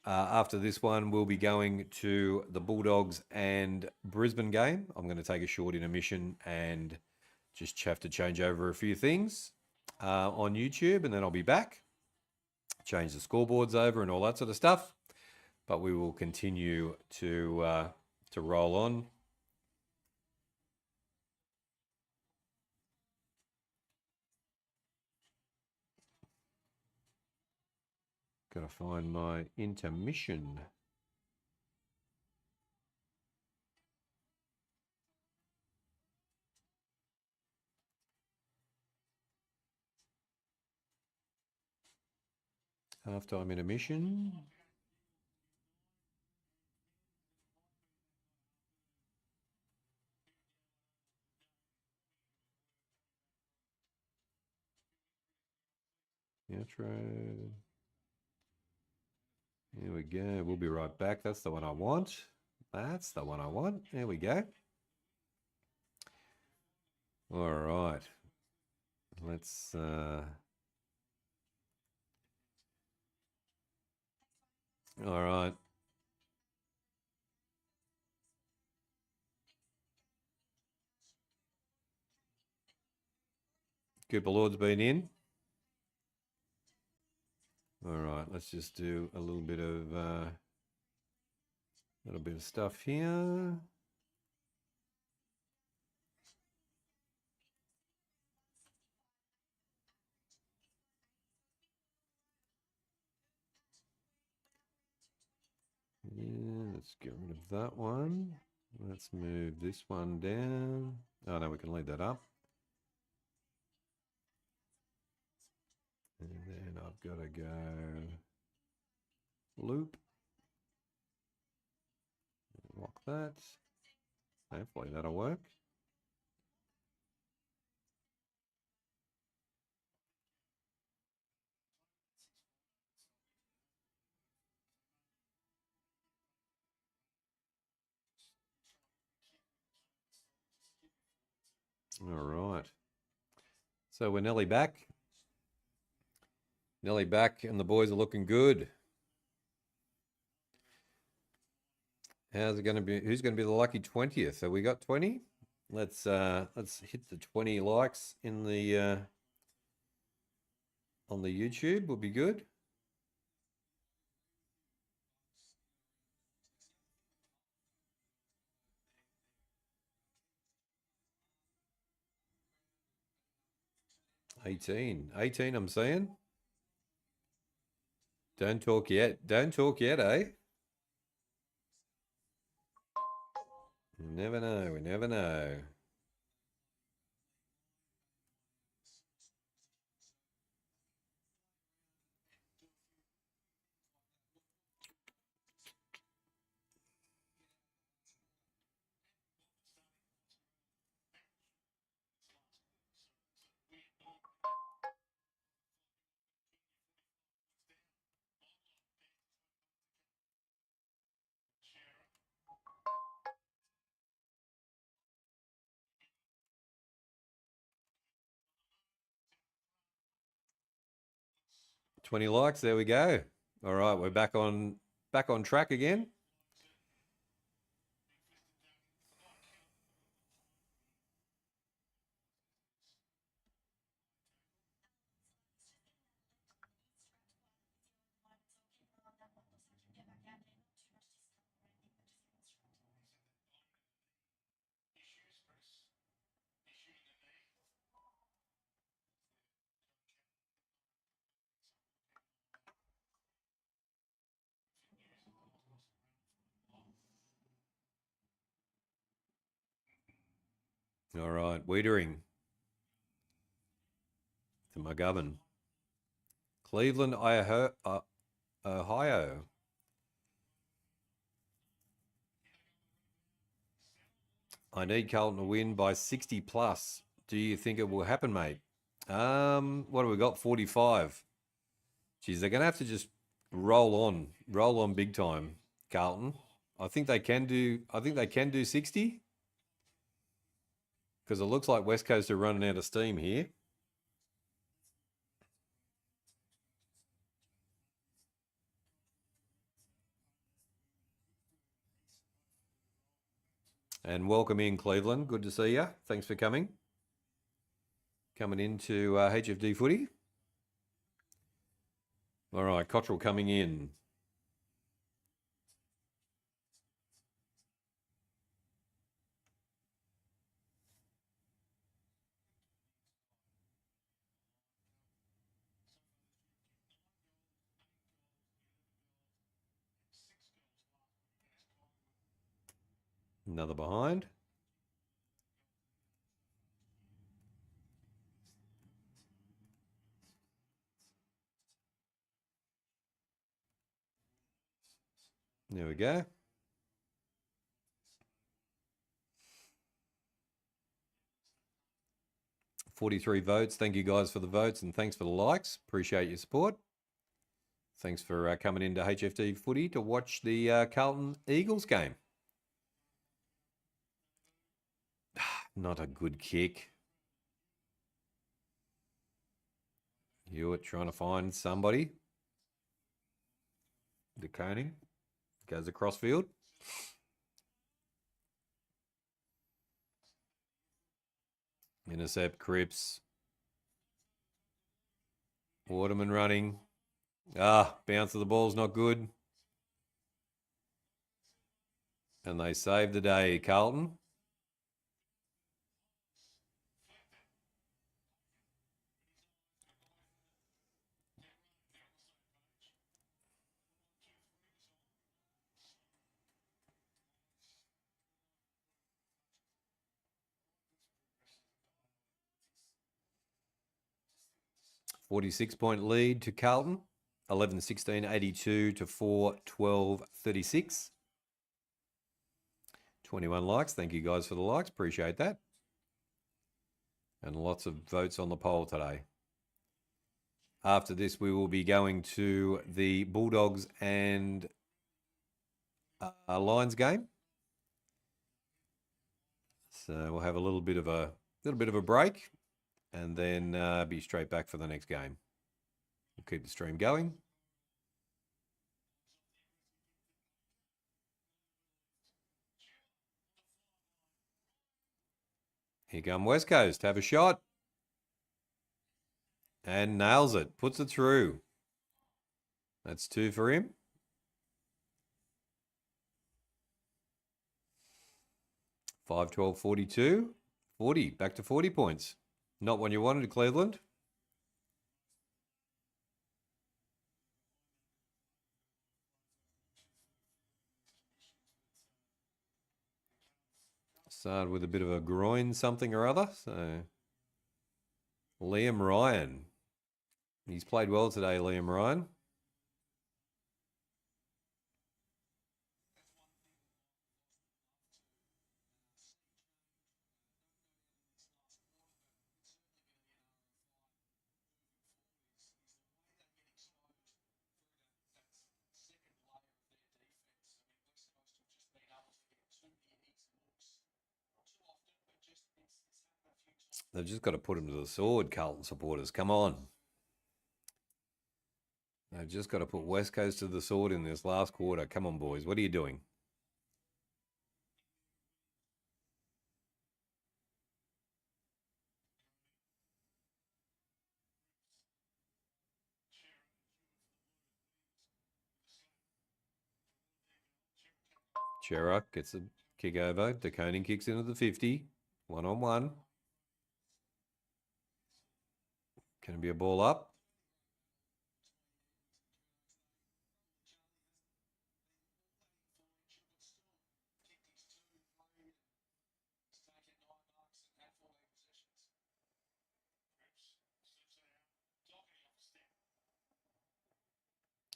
After this one, we'll be going to the Bulldogs and Brisbane game. I'm going to take a short intermission and just have to change over a few things on YouTube, and then I'll be back. Change the scoreboards over and all that sort of stuff. But we will continue to roll on. Got to find my intermission. Halftime intermission. Outro. Here we go. We'll be right back. That's the one I want. That's the one I want. There we go. All right. Let's... All right. Cooper Lord's been in. All right, let's just do a little bit of stuff here. Yeah, let's get rid of that one. Let's move this one down. Oh no, we can leave that up. And then I've got to go loop. Lock that. Hopefully that'll work. All right. So we're nearly back. Nearly back, and the boys are looking good. How's it going to be? Who's going to be the lucky 20th? Have we got 20? Let's hit the 20 likes in the on the YouTube. Would be good. 18. 18, I'm saying. Don't talk yet. Don't talk yet, eh? You never know. We never know. $20 likes. There we go. All right, we're back on track again. All right, Wiedering to McGovern. Cleveland, Ohio. I need Carlton to win by 60 plus. Do you think it will happen, mate? What have we got? 45. Geez, they're going to have to just roll on big time, Carlton. I think they can do 60 because it looks like West Coast are running out of steam here. And welcome in, Cleveland. Good to see you. Thanks for coming. Coming into HFD Footy. All right, Cottrell coming in. Another behind. There we go. $43 votes. Thank you guys for the votes and thanks for the likes. Appreciate your support. Thanks for coming into HFD Footy to watch the Carlton Eagles game. Not a good kick. Hewitt trying to find somebody. De Koning goes across field. Intercept, Cripps. Waterman running. Bounce of the ball's not good. And they saved the day, Carlton. $46-point lead to Carlton. 11-16, 82 to 4-12, 36. 21 likes. Thank you guys for the likes. Appreciate that. And lots of votes on the poll today. After this, we will be going to the Bulldogs and Lions game. So we'll have a little bit of a break, and then be straight back for the next game. We'll keep the stream going. Here come West Coast. Have a shot. And nails it. Puts it through. That's 2 for him. $5, 12, 42. 40. Back to 40 points. Not what you wanted, Cleveland. Started with a bit of a groin something or other. So Liam Ryan. He's played well today, Liam Ryan. They've just got to put him to the sword, Carlton supporters. Come on. They've just got to put West Coast to the sword in this last quarter. Come on, boys. What are you doing? Sherrock gets a kick over. DeConing kicks into the 50. 1-on-1. Can it be a ball up?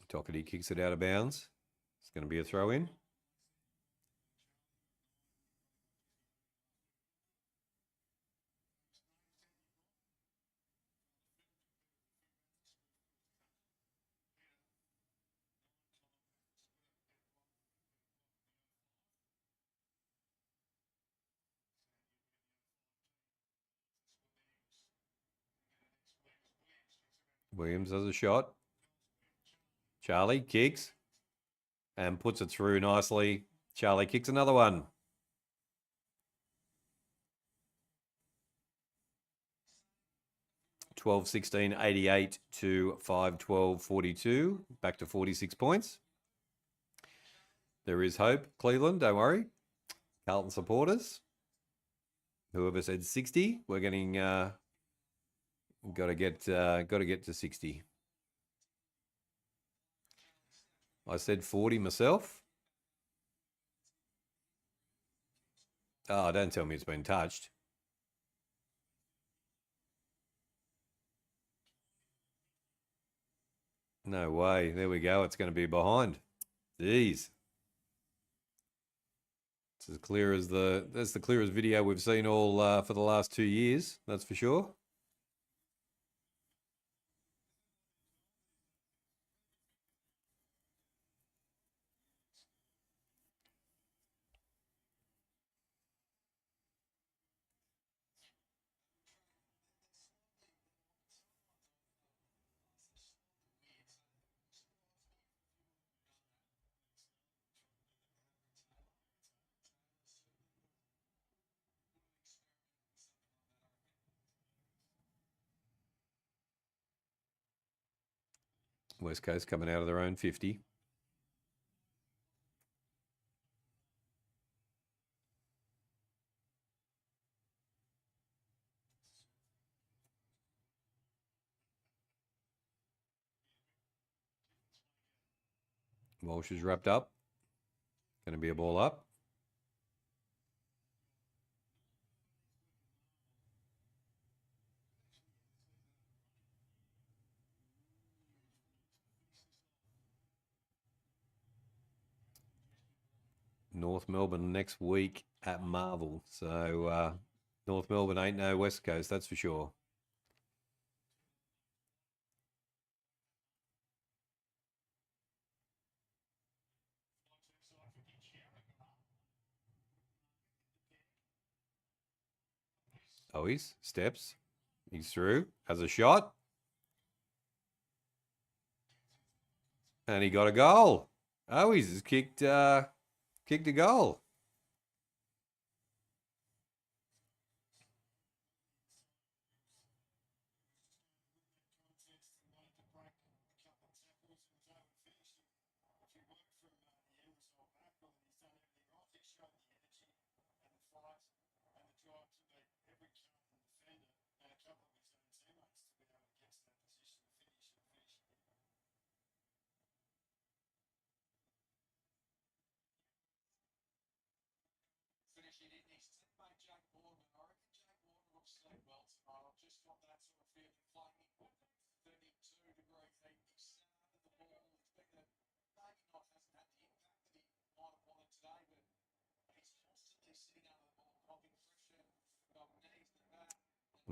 Doherty kicks it out of bounds. It's going to be a throw in. Williams has a shot. Charlie kicks and puts it through nicely. Charlie kicks another one. $12-16-88 to 5-12-42. Back to 46 points. There is hope, Cleveland. Don't worry. Carlton supporters. Whoever said 60, we're getting got to get to 60. I said 40 myself. Oh, don't tell me it's been touched. No way. There we go. It's going to be behind. Jeez. It's as clear as that's the clearest video we've seen all for the last 2 years. That's for sure. West Coast coming out of their own 50. Walsh is wrapped up. Going to be a ball up. North Melbourne next week at Marvel. So North Melbourne ain't no West Coast, that's for sure. Oh, he's steps. He's through. Has a shot. And he got a goal. Oh, he's kicked a goal.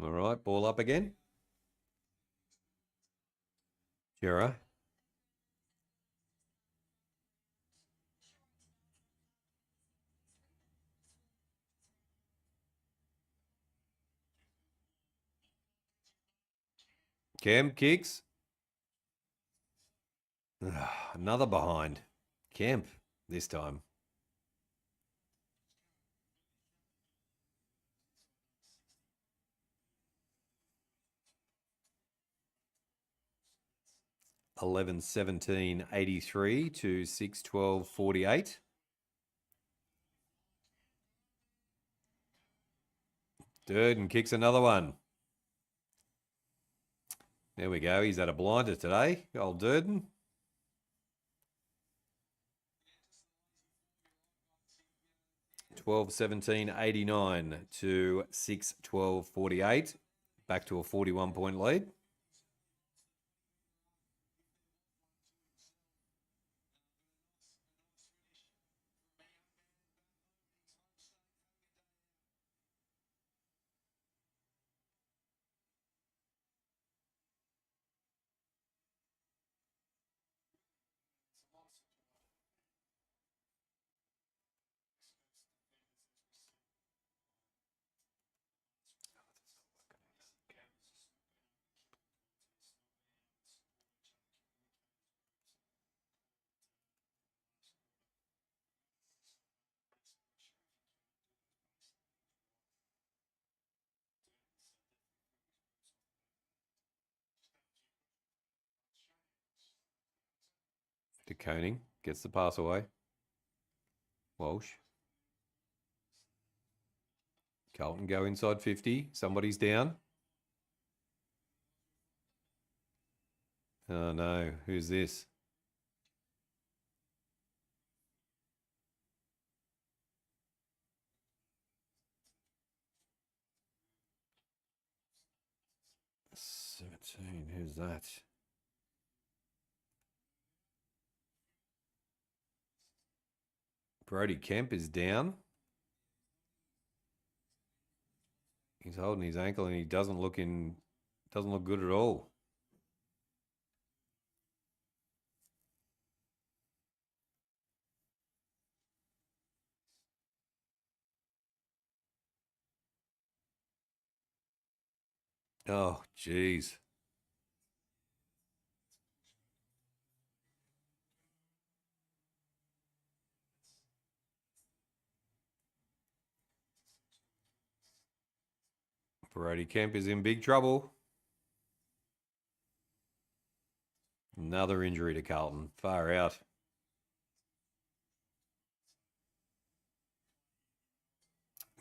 All right, ball up again. Jera. Cam kicks. Another behind. Kemp this time. $11.17.83 to $6.12.48. Durden kicks another one. There we go. He's at a blinder today. Old Durden. $12.17.89 to $6.12.48. Back to a 41-point lead. De Koning gets the pass away. Walsh. Carlton go inside 50. Somebody's down. Oh no, who's this? Who's that? Brody Kemp is down. He's holding his ankle and he doesn't look good at all. Oh, geez. Brody Kemp is in big trouble. Another injury to Carlton. Far out.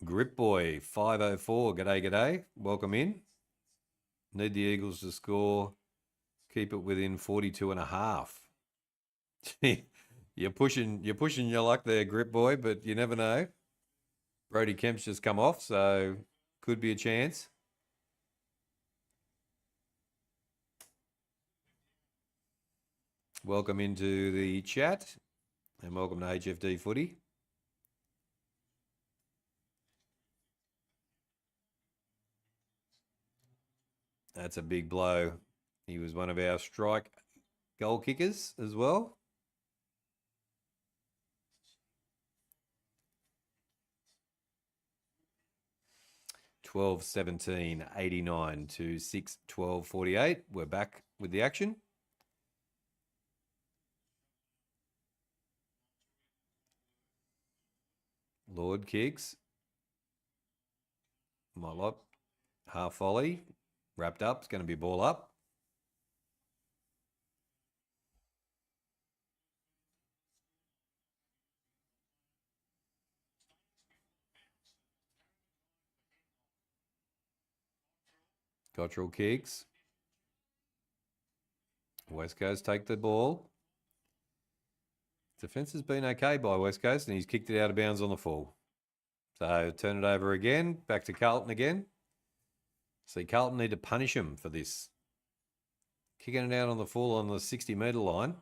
Grip Boy, 504. G'day. Welcome in. Need the Eagles to score. Keep it within 42 and a half. You're pushing your luck there, Grip Boy, but you never know. Brody Kemp's just come off, so could be a chance. Welcome into the chat and welcome to HFD Footy. That's a big blow. He was one of our strike goal kickers as well. $12.17.89 to $6.12.48. We're back with the action. Lord kicks. Motlop. Half volley. Wrapped up. It's going to be ball up. Cottrell kicks. West Coast take the ball. Defence has been okay by West Coast, and he's kicked it out of bounds on the full. So turn it over again. Back to Carlton again. See, Carlton need to punish him for this. Kicking it out on the full on the 60-metre line.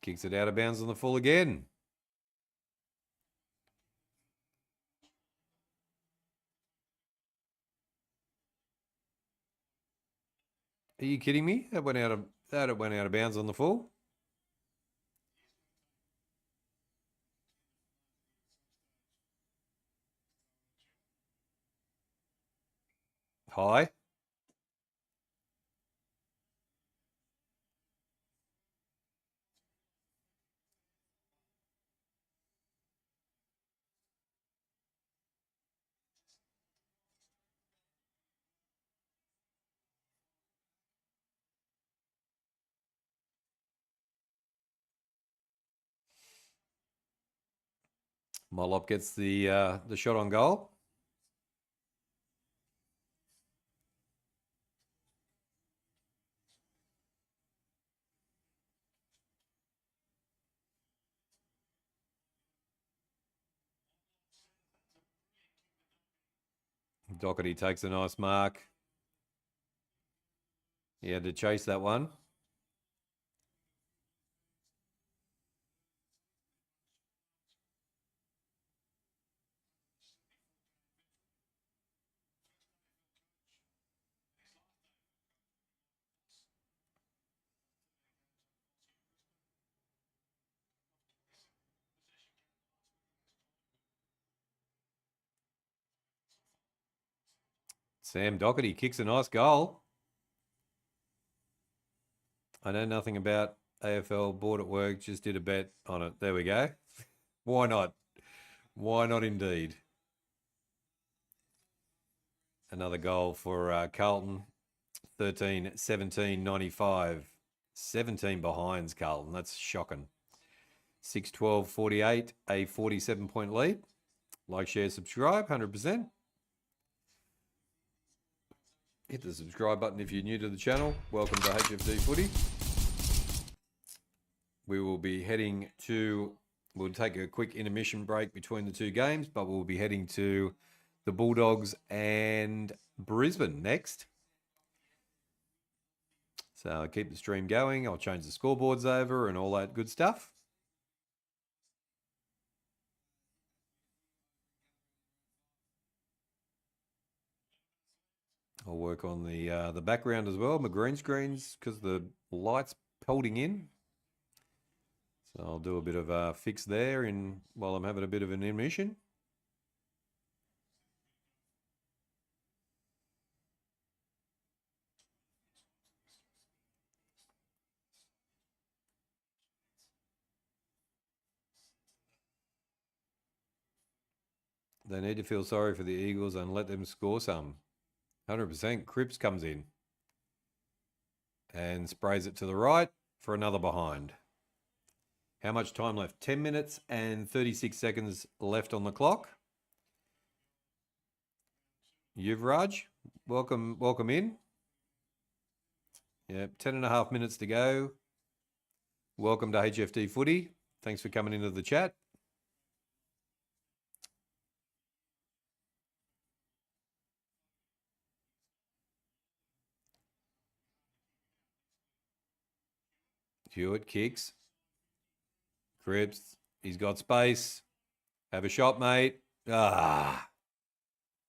Kicks it out of bounds on the full again. Are you kidding me? That went out of bounds on the full. High. Mollop gets the shot on goal. Doherty takes a nice mark. He had to chase that one. Sam Doherty kicks a nice goal. I know nothing about AFL, bored at work, just did a bet on it. There we go. Why not? Why not indeed? Another goal for Carlton. 13-17-95. 17 behinds, Carlton. That's shocking. 6-12-48, a 47-point lead. Like, share, subscribe, 100%. Hit the subscribe button if you're new to the channel. Welcome to HFD Footy. We will be heading to, we'll take a quick intermission break between the two games, but we'll be heading to the Bulldogs and Brisbane next. So I'll keep the stream going. I'll change the scoreboards over and all that good stuff. I'll work on the background as well, my green screens, because the light's pelting in. So I'll do a bit of a fix there while I'm having a bit of an intermission. They need to feel sorry for the Eagles and let them score some. 100%. Cripps comes in and sprays it to the right for another behind. How much time left? 10 minutes and 36 seconds left on the clock. Yuvraj, welcome in. Yeah, 10.5 minutes to go. Welcome to HFD Footy. Thanks for coming into the chat. Hewitt kicks. Cripps, he's got space. Have a shot, mate. Ah,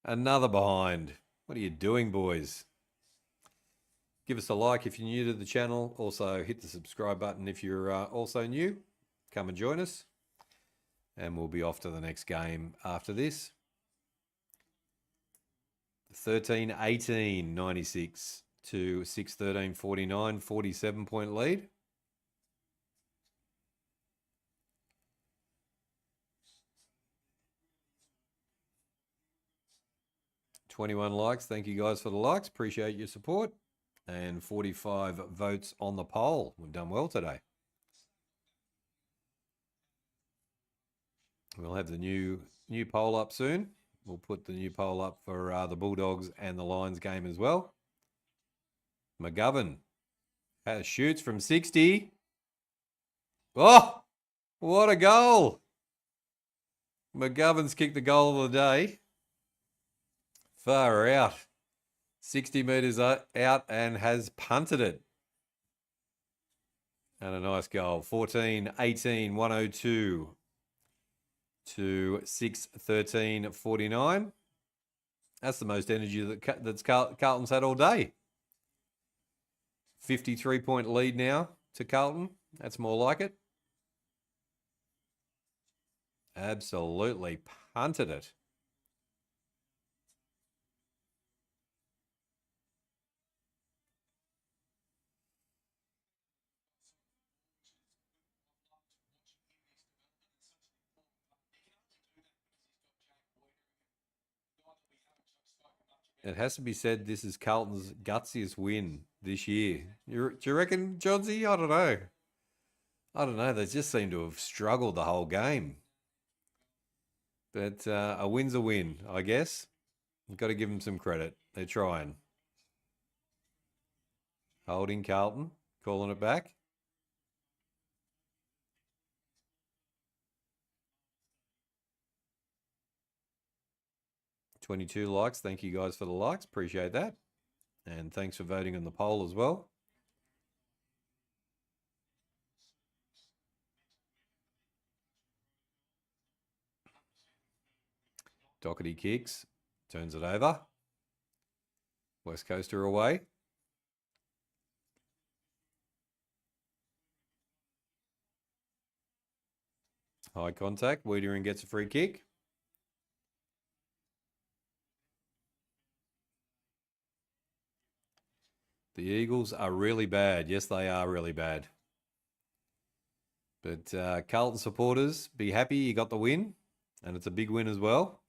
another behind. What are you doing, boys? Give us a like if you're new to the channel. Also, hit the subscribe button if you're also new. Come and join us. And we'll be off to the next game after this. 13-18-96 to 6-13-49, 47-point lead. $21 likes. Thank you guys for the likes. Appreciate your support. And 45 votes on the poll. We've done well today. We'll have the new poll up soon. We'll put the new poll up for the Bulldogs and the Lions game as well. McGovern shoots from 60. Oh, what a goal. McGovern's kicked the goal of the day. Far out. 60 metres out and has punted it. And a nice goal. 14-18, 102 to 6-13, 49. That's the most energy that's Carlton's had all day. 53-point lead now to Carlton. That's more like it. Absolutely punted it. It has to be said, this is Carlton's gutsiest win this year. Do you reckon, Johnsy? I don't know. I don't know. They just seem to have struggled the whole game. But a win's a win, I guess. You've got to give them some credit. They're trying. Holding Carlton, calling it back. $22 likes. Thank you guys for the likes. Appreciate that. And thanks for voting on the poll as well. Doherty kicks, turns it over. West Coaster away. High contact. Wiedering gets a free kick. The Eagles are really bad. Yes, they are really bad. But Carlton supporters, be happy you got the win. And it's a big win as well.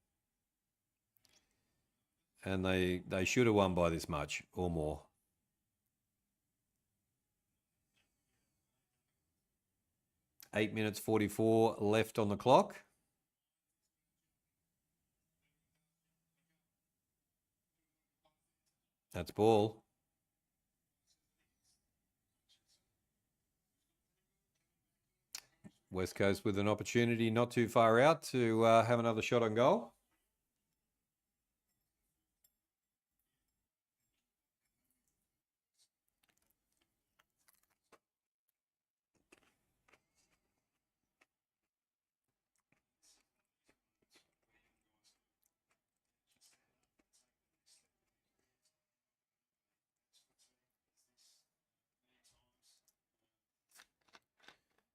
And they should have won by this much or more. Eight minutes 44 left on the clock. That's ball. West Coast with an opportunity not too far out to have another shot on goal.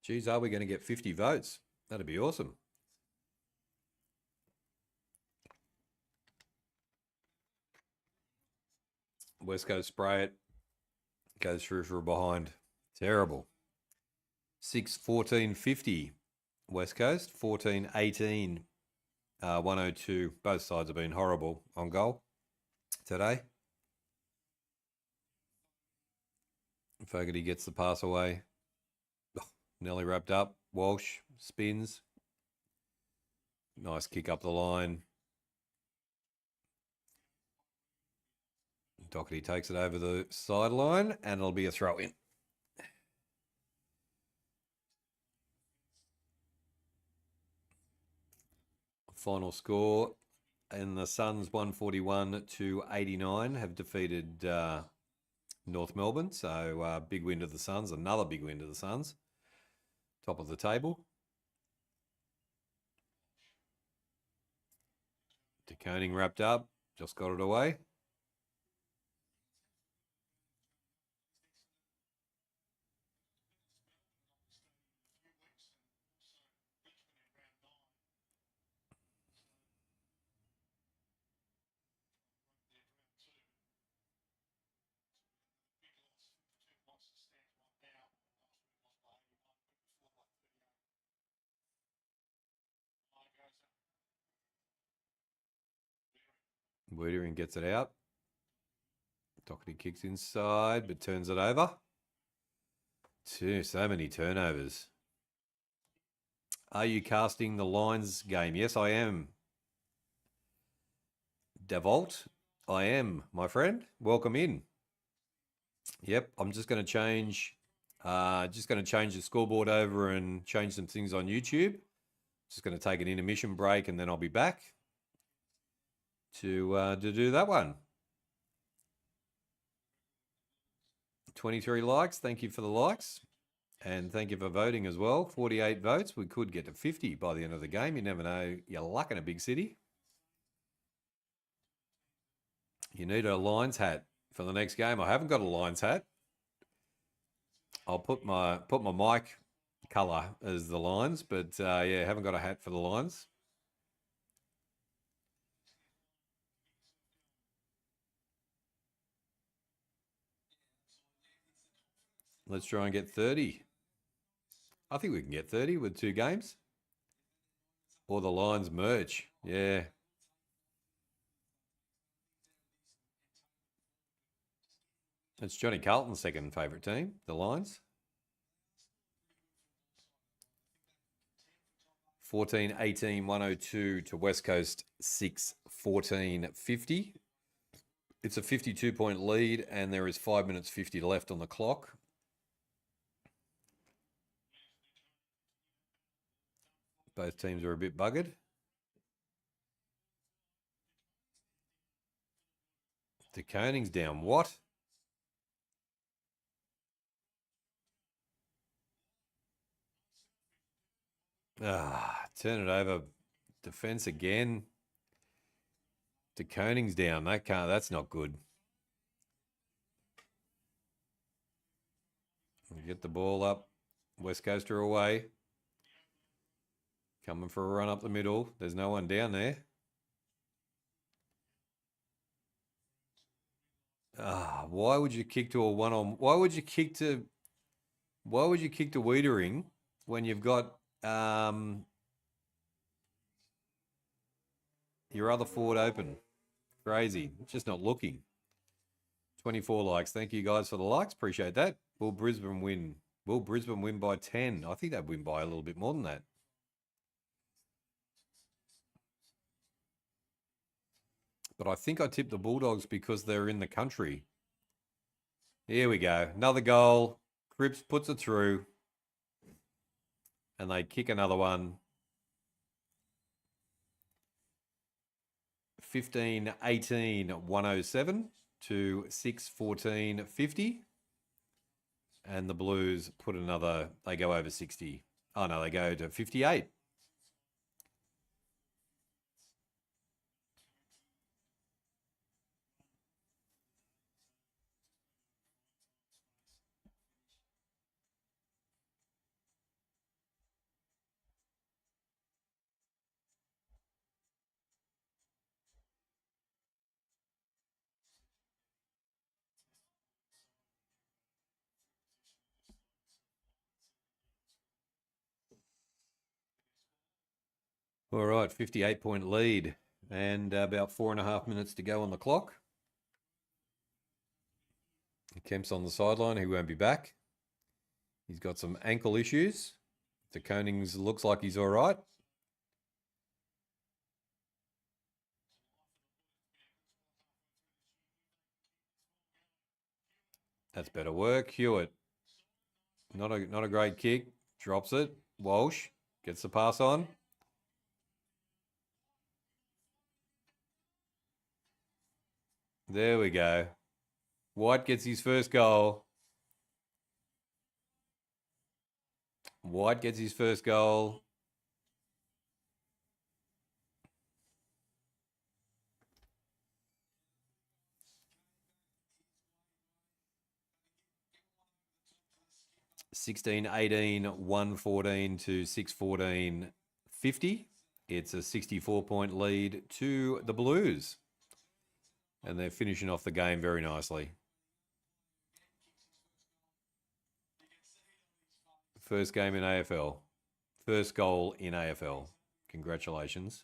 Geez, are we going to get 50 votes? That'd be awesome. West Coast spray it. Goes through for a behind. Terrible. 6-14-50. West Coast. 14-18. 102. Both sides have been horrible on goal today. Fogarty gets the pass away. Nearly wrapped up. Walsh spins. Nice kick up the line. Doherty takes it over the sideline and it'll be a throw in. Final score, and the Suns 141-89 have defeated North Melbourne. So big win to the Suns. Another big win to the Suns. Top of the table. DeConing wrapped up. Just got it away. Wiedering gets it out. Doherty kicks inside, but turns it over. So many turnovers. Are you casting the Lions game? Yes, I am. Devault, I am, my friend. Welcome in. Yep, I'm just going to change Just going to change the scoreboard over and change some things on YouTube. Just going to take an intermission break and then I'll be back to do that one. 23 likes. Thank you for the likes. And thank you for voting as well. 48 votes. We could get to 50 by the end of the game. You never know. You're luck in a big city. You need a Lions hat for the next game. I haven't got a Lions hat. I'll put my mic colour as the Lions, but yeah, haven't got a hat for the Lions. Let's try and get 30. I think we can get 30 with 2 games. Or the Lions merch. Yeah. It's Johnny Carlton's second favourite team, the Lions. 14-18, 102 to West Coast 6-14, 50. It's a 52-point lead and there is 5 minutes 50 left on the clock. Both teams are a bit buggered. De Koning's down. What? Turn it over. Defense again. De Koning's down. That's not good. Get the ball up. West Coaster away. Coming for a run up the middle. There's no one down there. Why would you kick to a one-on? Why would you kick to Wiedering when you've got your other forward open? Crazy. Just not looking. 24 likes. Thank you guys for the likes. Appreciate that. Will Brisbane win? Will Brisbane win by 10? I think they'd win by a little bit more than that. But I think I tipped the Bulldogs because they're in the country. Here we go. Another goal. Cripps puts it through. And they kick another one. 15-18, 107 to 6-14, 50. And the Blues put another, they go over 60. Oh no, they go to 58. All right, 58-point lead and about 4.5 minutes to go on the clock. Kemp's on the sideline. He won't be back. He's got some ankle issues. De Koning's looks like he's all right. That's better work. Hewitt. Not a great kick. Drops it. Walsh gets the pass on. There we go. White gets his first goal. White gets his first goal. (16-18, 114 to 6-14, 50). It's a 64-point lead to the Blues. And they're finishing off the game very nicely. First game in AFL. First goal in AFL. Congratulations.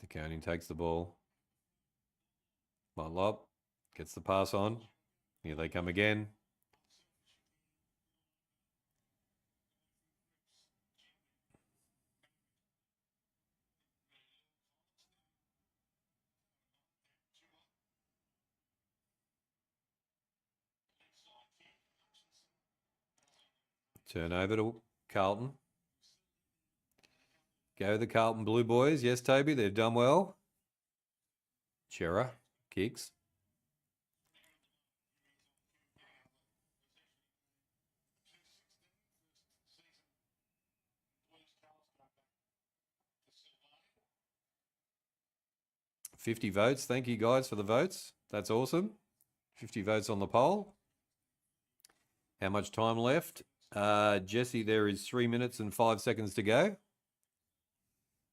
De Koning takes the ball. Motlop. Gets the pass on. Here they come again. Turnover to Carlton. Go the Carlton Blue Boys. Yes, Toby, they've done well. Chera kicks. $50 votes. Thank you guys for the votes. That's awesome. 50 votes on the poll. How much time left? Jesse, there is 3 minutes and 5 seconds to go.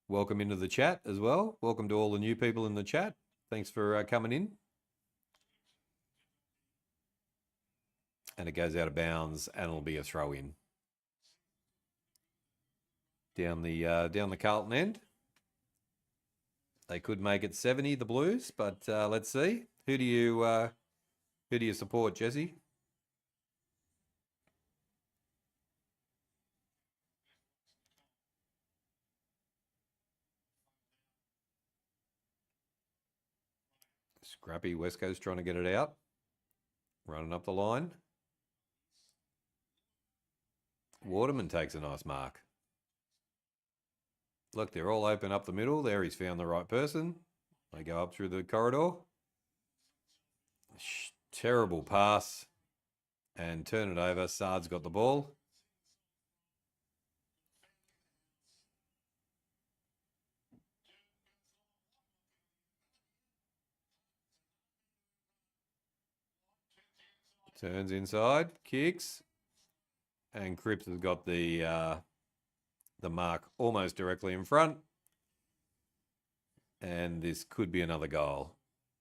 Welcome into the chat as well. Welcome to all the new people in the chat. Thanks for coming in. And it goes out of bounds and it'll be a throw in. Down the Carlton end. They could make it 70, the Blues, but let's see. Who do you support, Jesse? Scrappy West Coast trying to get it out. Running up the line. Waterman takes a nice mark. Look, they're all open up the middle. There, he's found the right person. They go up through the corridor. Terrible pass. And turn it over. Sard's got the ball. Turns inside, kicks, and Cripps has got the mark almost directly in front. And this could be another goal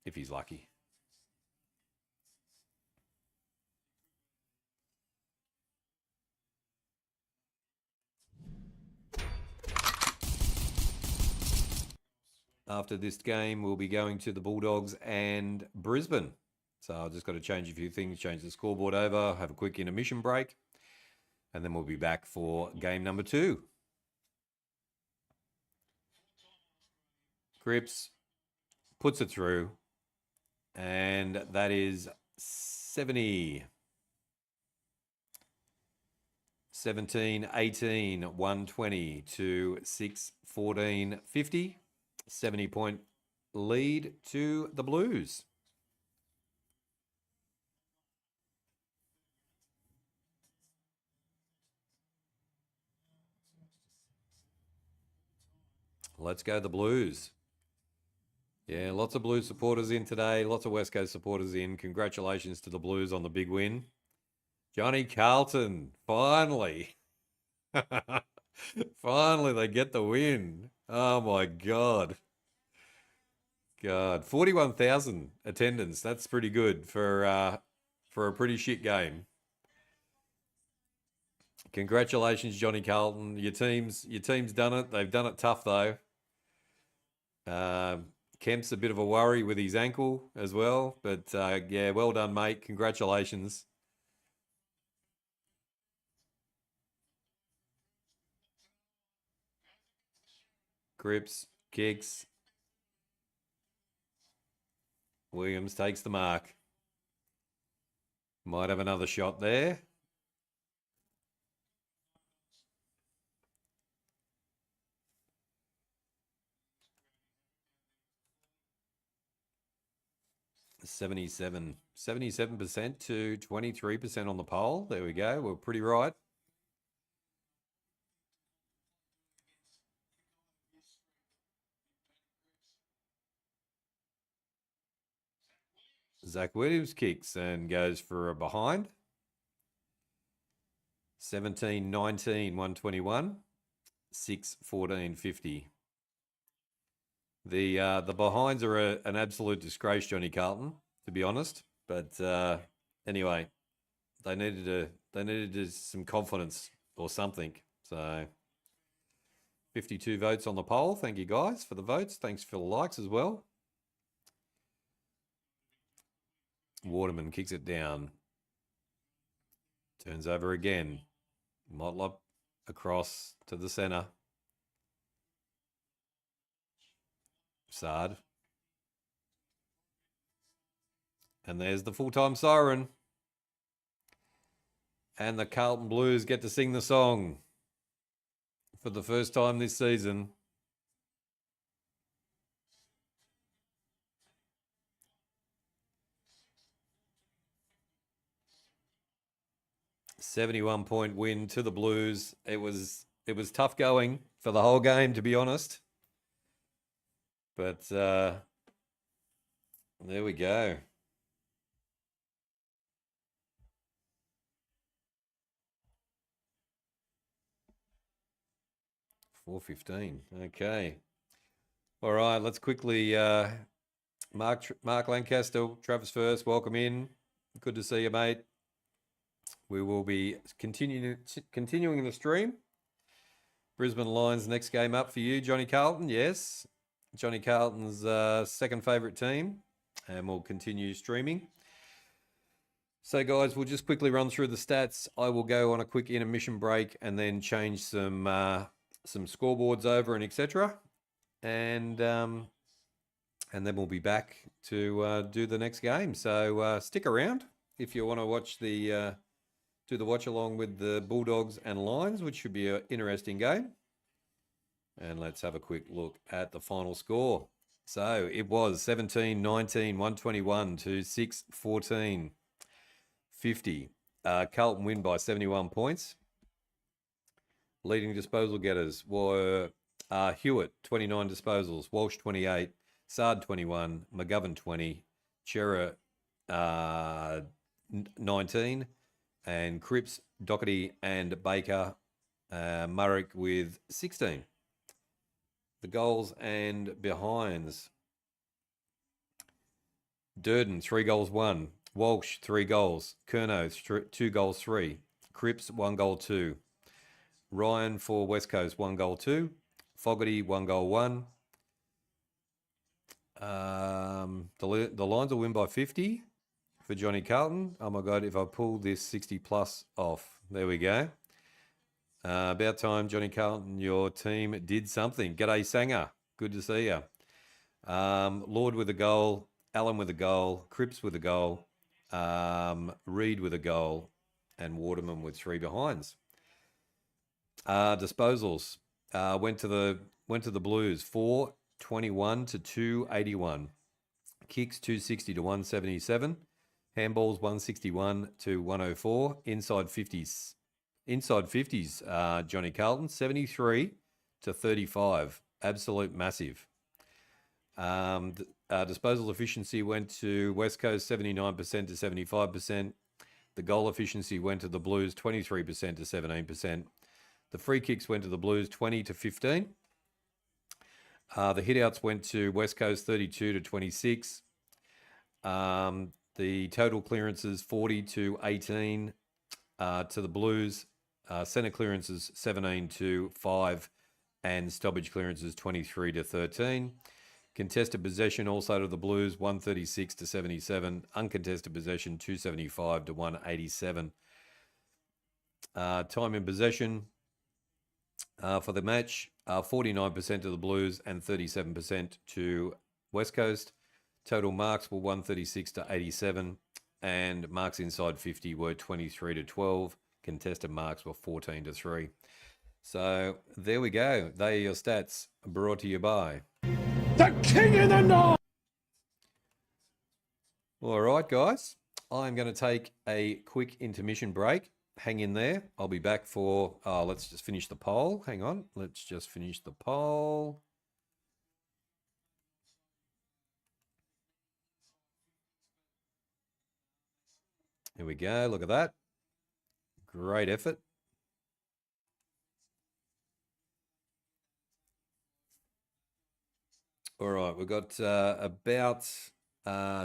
if he's lucky. After this game, we'll be going to the Bulldogs and Brisbane. So I've just got to change a few things, change the scoreboard over, have a quick intermission break, and then we'll be back for game number 2. Cripps puts it through, and that is 70. 17, 18, 120 to 6, 14, 50. 70-point lead to the Blues. Let's go the Blues. Yeah, lots of Blues supporters in today. Lots of West Coast supporters in. Congratulations to the Blues on the big win. Johnny Carlton, finally. Finally, they get the win. Oh, my God. 41,000 attendance. That's pretty good for a pretty shit game. Congratulations, Johnny Carlton. Your team's done it. They've done it tough, though. Kemp's a bit of a worry with his ankle as well. But, yeah, well done, mate. Congratulations. Cripps, kicks. Williams takes the mark. Might have another shot there. $77 77% to 23% on the poll. There we go. We're pretty right. Zach Williams kicks and goes for a behind. 17, 19, 121. 6, 14, 50. The behinds are an absolute disgrace, Johnny Carlton, to be honest. But anyway, they needed some confidence or something. So 52 votes on the poll. Thank you guys for the votes. Thanks for the likes as well. Waterman kicks it down. Turns over again. Motlop across to the centre. Sard. And there's the full-time siren. And the Carlton Blues get to sing the song for the first time this season. .71 win to the Blues. It was tough going for the whole game, to be honest. But there we go. $4.15. Okay. All right. Let's quickly. Mark Lancaster, Travis First, welcome in. Good to see you, mate. We will be continuing the stream. Brisbane Lions next game up for you, Johnny Carlton. Yes, Johnny Carlton's second favourite team, and we'll continue streaming. So, guys, we'll just quickly run through the stats. I will go on a quick intermission break and then change some scoreboards over and etc. And then we'll be back to do the next game. So stick around if you want to watch the do the watch along with the Bulldogs and Lions, which should be an interesting game. And let's have a quick look at the final score. So it was 17-19, 121 to 6-14, 50. Carlton win by 71 points. Leading disposal getters were Hewitt, 29 disposals, Walsh, 28, Sard, 21, McGovern, 20, Chera, 19, and Cripps, Doherty, and Baker, Murrick with 16. The goals and behinds. Durden, 3 goals, 1. Walsh, 3 goals. Curnow, 2 goals, 3. Cripps, 1 goal, 2. Ryan for West Coast, 1 goal, 2. Fogarty, 1 goal, 1. The Lions will win by 50 for Johnny Carlton. Oh my God, if I pull this 60 plus off. There we go. About time, Johnny Carlton, your team did something. G'day, Sanger. Good to see you. Lord with a goal. Allen with a goal. Cripps with a goal. Reed with a goal. And Waterman with 3 behinds. Disposals went to the Blues. 421 to 281. Kicks 260 to 177. Handballs 161 to 104. Inside 50s, Johnny Carlton, 73 to 35. Absolute massive. Disposal efficiency went to West Coast, 79% to 75%. The goal efficiency went to the Blues, 23% to 17%. The free kicks went to the Blues, 20 to 15. The hitouts went to West Coast, 32 to 26. The total clearances, 40 to 18 to the Blues. Centre clearances, 17 to 5. And stoppage clearances, 23 to 13. Contested possession also to the Blues, 136 to 77. Uncontested possession, 275 to 187. Time in possession for the match, 49% to the Blues and 37% to West Coast. Total marks were 136 to 87. And marks inside 50 were 23 to 12. Contested marks were 14 to 3. So there we go. They are your stats, brought to you by The King in the North! All right, guys. I'm going to take a quick intermission break. Hang in there. I'll be back for... let's just finish the poll. Hang on. Let's just finish the poll. Here we go. Look at that. Great effort. All right, we've got about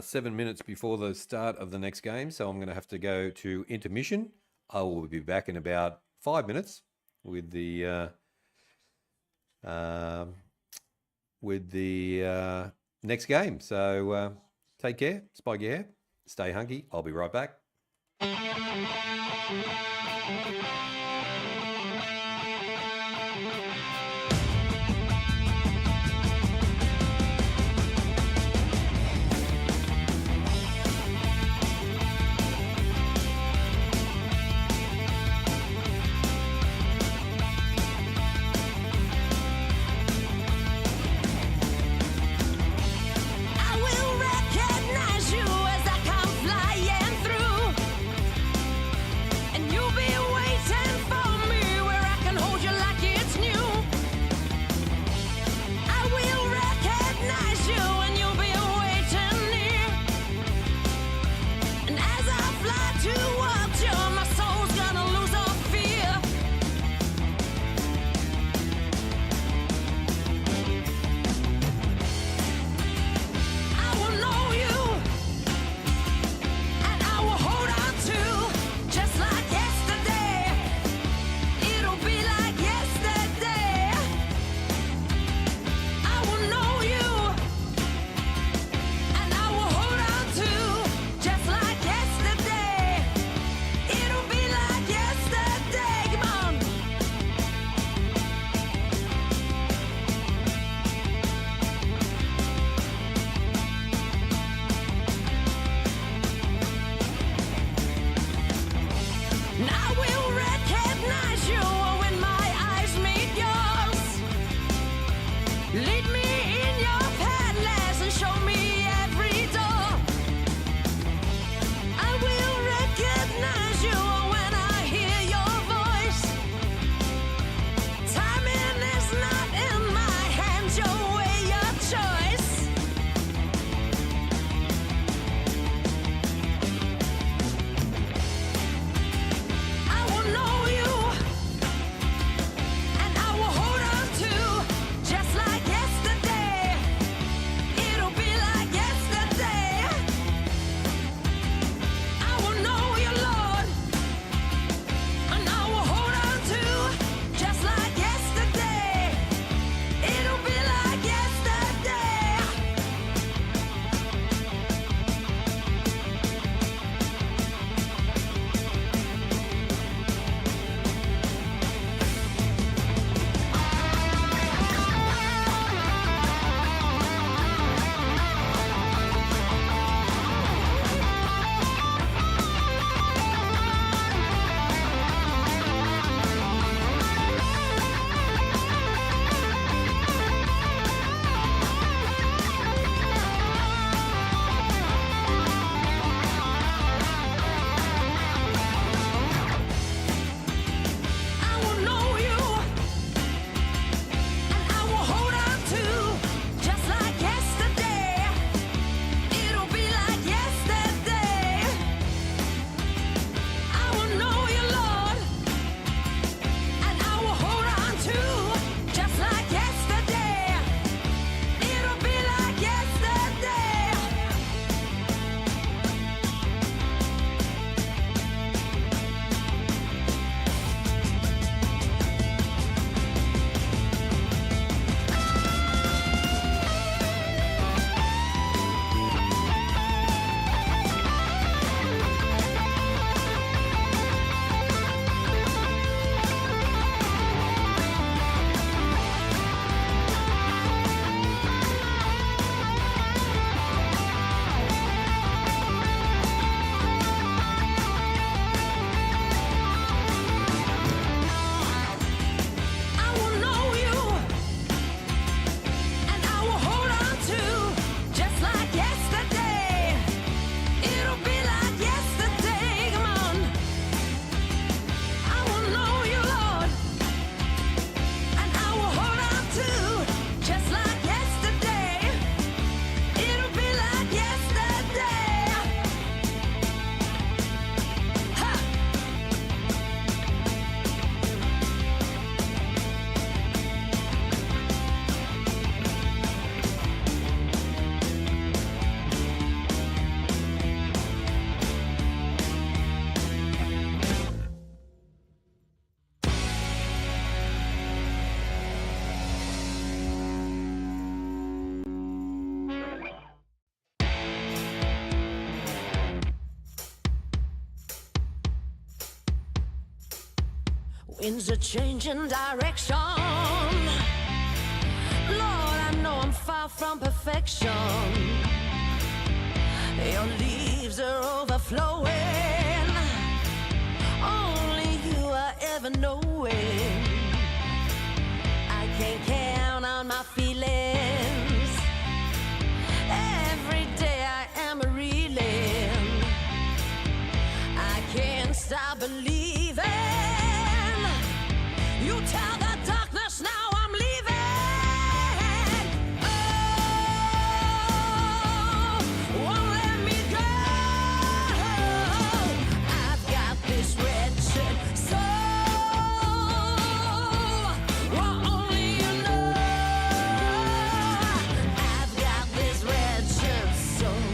7 minutes before the start of the next game, so I'm going to have to go to intermission. I will be back in about 5 minutes with the next game. So take care, spike your hair, Stay hunky. I'll be right back. I will recognize you as I come flying through, and you Winds are changing direction. Lord, I know I'm far from perfection. Your leaves are overflowing. Only you are ever knowing. I can't count on my feelings. Every day I am a reeling. I can't stop believing. You tell the darkness now I'm leaving. Oh, won't let me go. I've got this wretched soul. Well, only you know. I've got this wretched soul.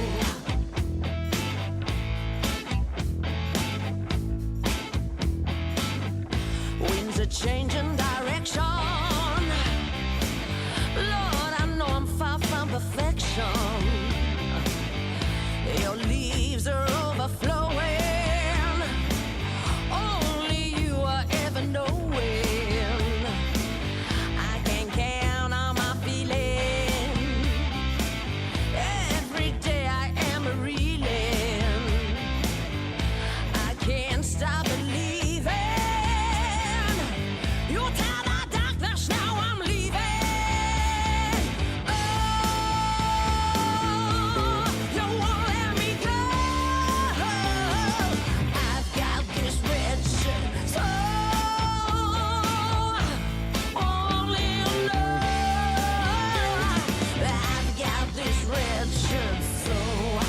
Winds are changing direction. Lord, I know I'm far from perfection. Your leaves are overflowing. Only you are ever knowing. I can count on my feelings. Every day I am a reeling. I can't stop believing. You tell the darkness now I'm leaving. Oh, you won't let me go. I've got this wretched soul. Only you know. I've got this wretched soul.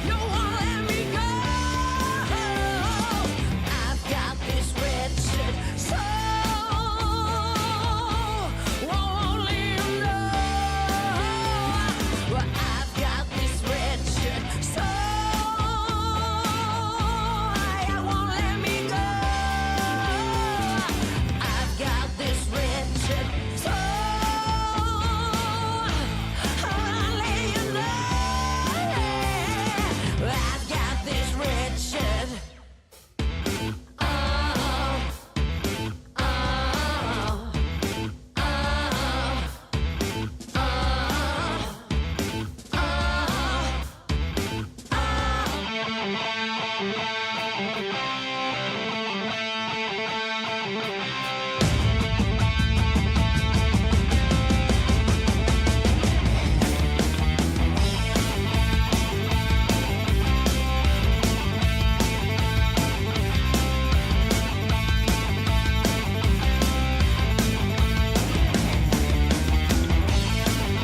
You won't let me go. I've got this wretched soul. Only you know. I've got this wretched soul. You won't let me go. I've got this wretched soul. Only you know. I've got this wretched. Oh, oh, oh,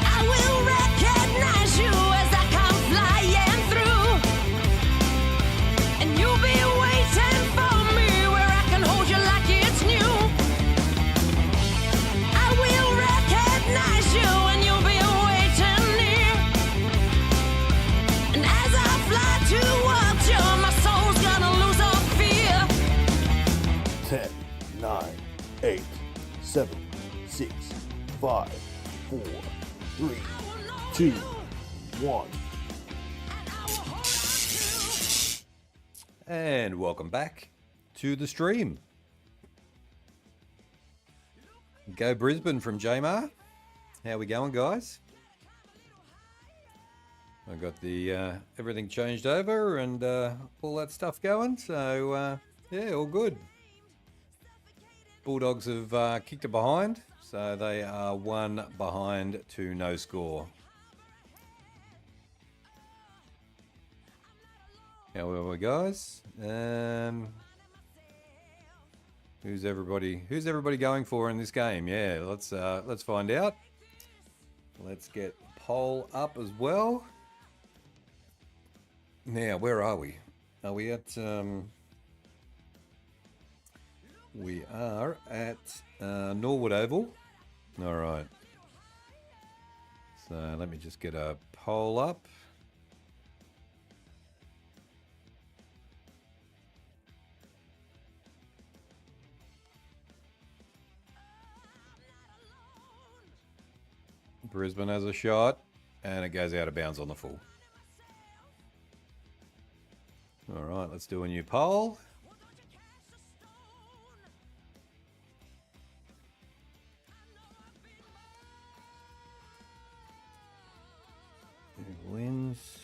I will recognize you as I come flying through, and you'll be waiting for me where I can hold you like it's new. I will recognize you and you'll be waiting near, and as I fly towards you, my soul's gonna lose all fear. 10, 9, 8, 7, 6, 5, 4, 3, 2, 1. And welcome back to the stream. Go Brisbane from Jamar. How we going, guys? I got the everything changed over and all that stuff going. So yeah, all good. Bulldogs have kicked it behind, so they are one behind to no score. How are we, guys? Who's everybody going for in this game? Yeah, let's find out. Let's get poll up as well. Now, where are we? Are we at we are at Norwood Oval. All right. So let me just get a poll up. Brisbane has a shot, and it goes out of bounds on the full. All right, let's do a new poll. Who wins?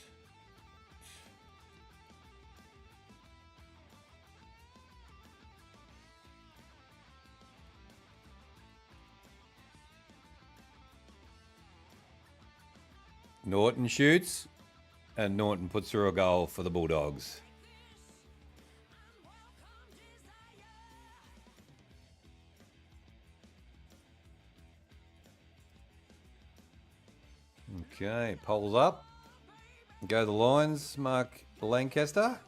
Norton shoots, and Norton puts through a goal for the Bulldogs. Okay, polls up. Go the Lions, Mark Lancaster.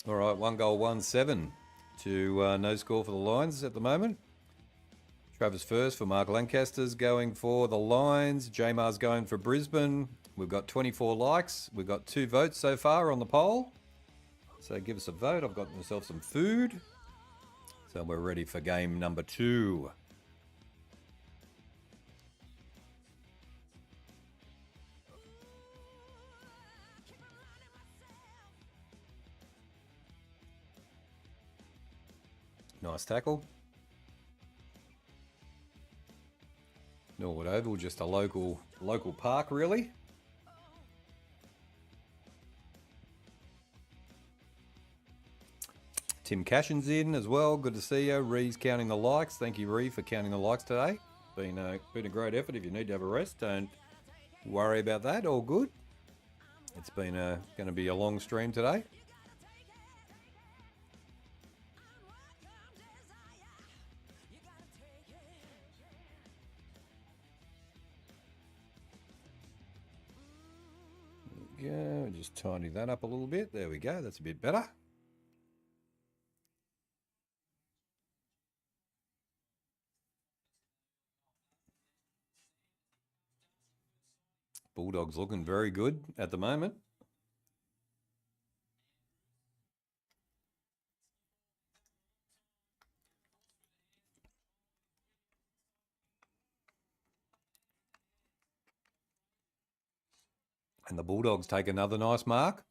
All right, 1-7 to no score for the Lions at the moment. Travis first for Mark Lancaster's going for the Lions. Jamar's going for Brisbane. We've got 24 likes. We've got 2 votes so far on the poll. So give us a vote. I've got myself some food. So we're ready for game number 2. Nice tackle. Norwood Oval, just a local park, really. Tim Cashin's in as well. Good to see you. Ree's counting the likes. Thank you, Ree, for counting the likes today. Been a great effort. If you need to have a rest, don't worry about that. All good. It's been going to be a long stream today. Go, just tidy that up a little bit. There we go. That's a bit better. Bulldogs looking very good at the moment. And the Bulldogs take another nice mark.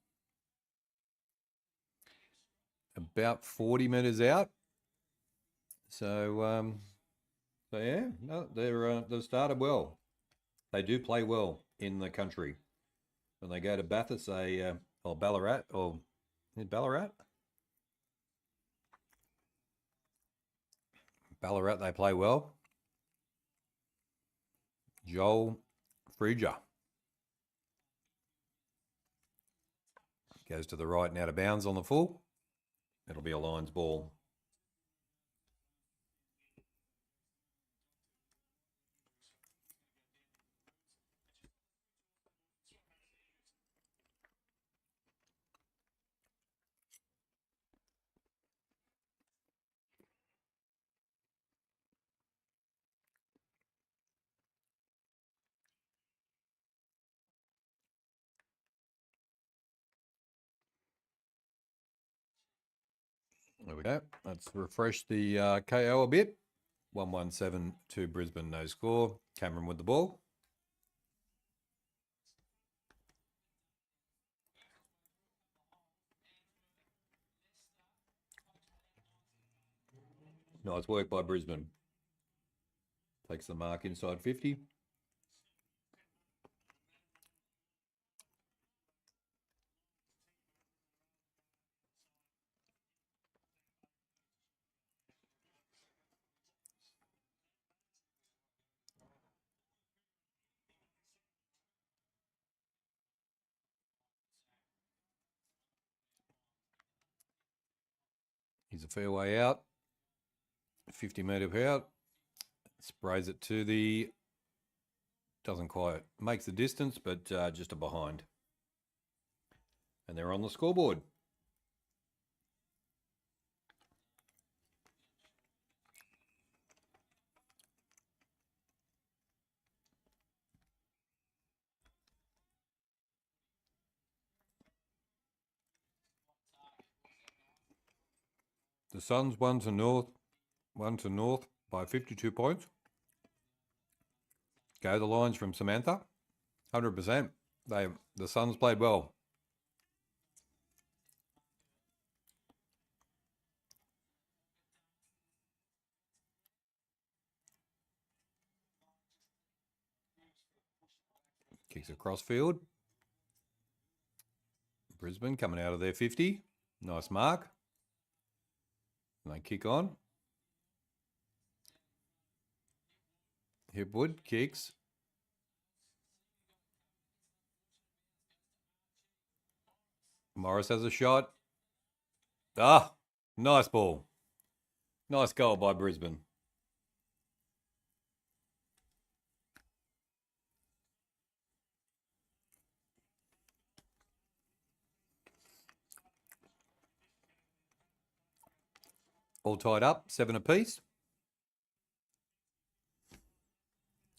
About 40 metres out. So yeah, no, they've started well. They do play well in the country. When they go to Bathurst, or Ballarat, or is it Ballarat? Ballarat, they play well. Joel Freeger goes to the right and out of bounds on the full. It'll be a Lions ball. There we go. Let's refresh the KO a bit. 1-7 to Brisbane, no score. Cameron with the ball. Nice work by Brisbane. Takes the mark inside 50. He's a fair way out. 50 metre out. Sprays it to the... Doesn't quite... Makes the distance, but just a behind. And they're on the scoreboard. The Suns one to North by 52 points. Go the lines from Samantha. 100%. The Suns played well. Kicks across field. Brisbane coming out of their 50. Nice mark. And they kick on. Hipwood kicks. Morris has a shot. Ah, nice ball. Nice goal by Brisbane. All tied up, 7 apiece.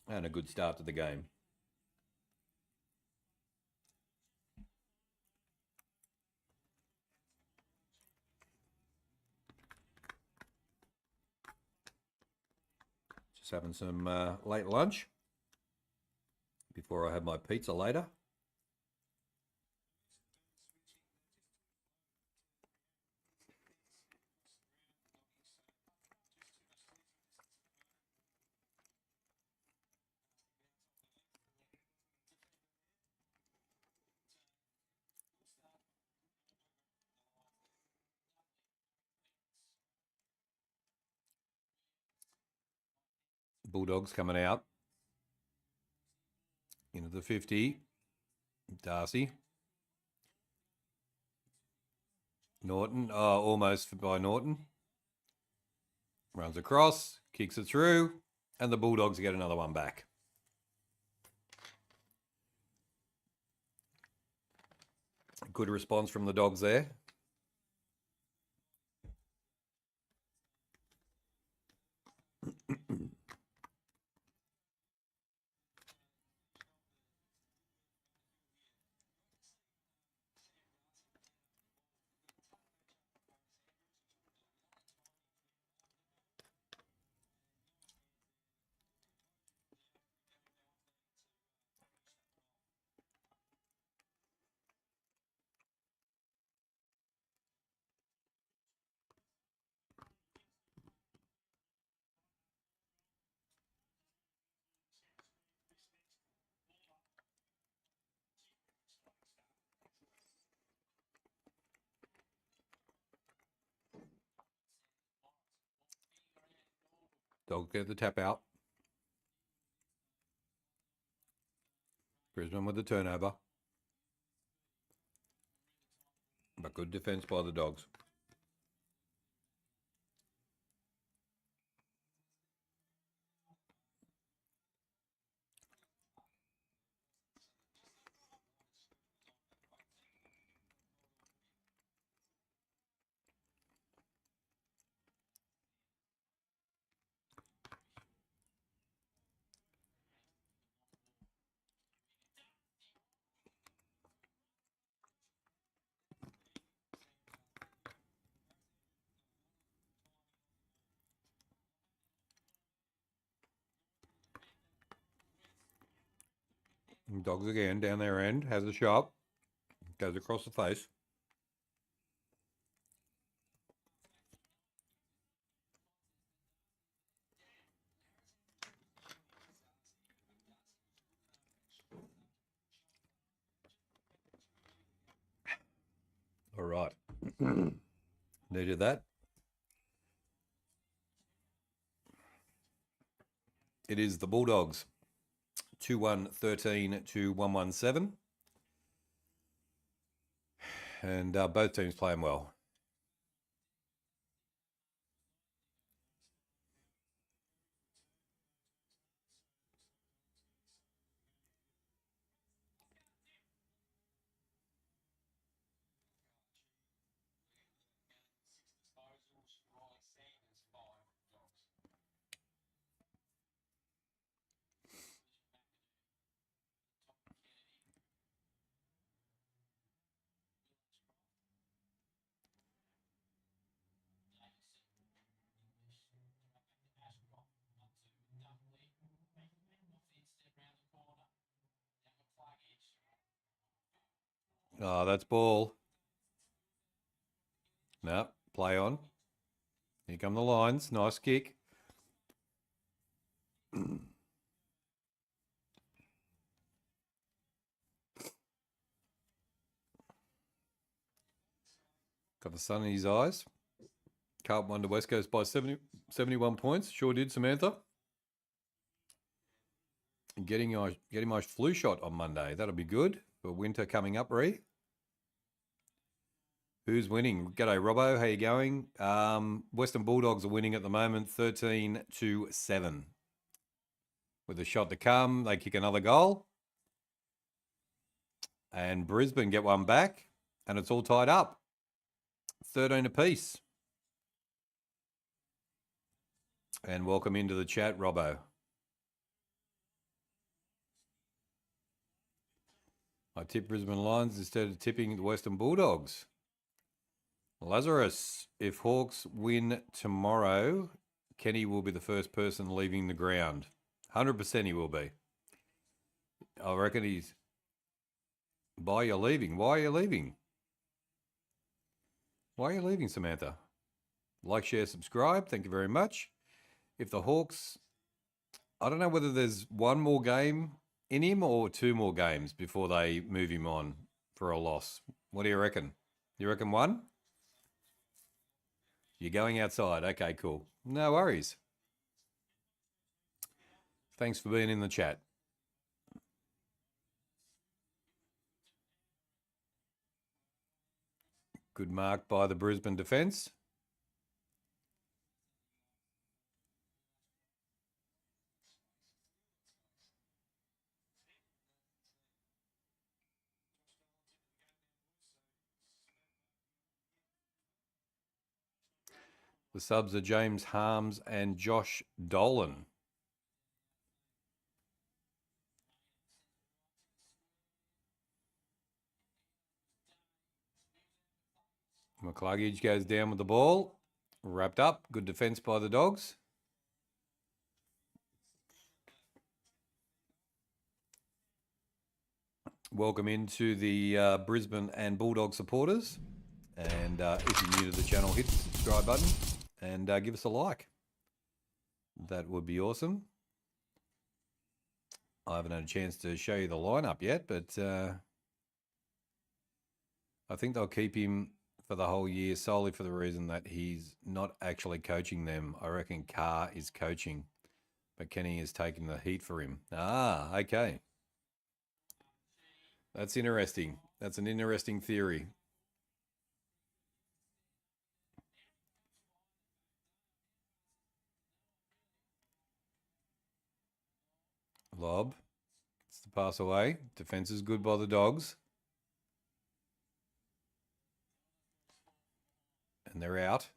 And a good start to the game. Just having some late lunch before I have my pizza later. Bulldogs coming out into the 50. Darcy. Norton. Oh, almost by Norton. Runs across, kicks it through, and the Bulldogs get another one back. Good response from the Dogs there. Dogs get the tap out. Brisbane with the turnover. But good defence by the Dogs. Dogs again down their end, has a shot, goes across the face. All right, needed that. It is the Bulldogs. 2-1-13 to 1-1-7. And both teams playing well. Oh, that's ball. No, play on. Here come the lines. Nice kick. Got the sun in his eyes. Carlton won to West Coast by 71 points. Sure did, Samantha. Getting my flu shot on Monday. That'll be good for winter coming up, Ree. Who's winning? G'day, Robbo. How you going? Western Bulldogs are winning at the moment, 13-7. With a shot to come, they kick another goal. And Brisbane get one back, and it's all tied up. 13 apiece. And welcome into the chat, Robbo. I tip Brisbane Lions instead of tipping the Western Bulldogs. Lazarus, if Hawks win tomorrow, Kenny will be the first person leaving the ground. 100% he will be. I reckon he's... Why are you leaving? Why are you leaving? Why are you leaving, Samantha? Like, share, subscribe. Thank you very much. If the Hawks... I don't know whether there's one more game in him or two more games before they move him on for a loss. What do you reckon? You reckon one? You're going outside. Okay, cool. No worries. Thanks for being in the chat. Good mark by the Brisbane defence. The subs are James Harms and Josh Dolan. McCluggage goes down with the ball. Wrapped up. Good defence by the Dogs. Welcome into the Brisbane and Bulldog supporters. And if you're new to the channel, hit the subscribe button and give us a like. That would be awesome. I haven't had a chance to show you the lineup yet, but I think they'll keep him for the whole year solely for the reason that he's not actually coaching them. I reckon Carr is coaching, but Kenny is taking the heat for him. Ah, okay. That's interesting. That's an interesting theory. Lob. It's the pass away. Defense is good by the Dogs. And they're out.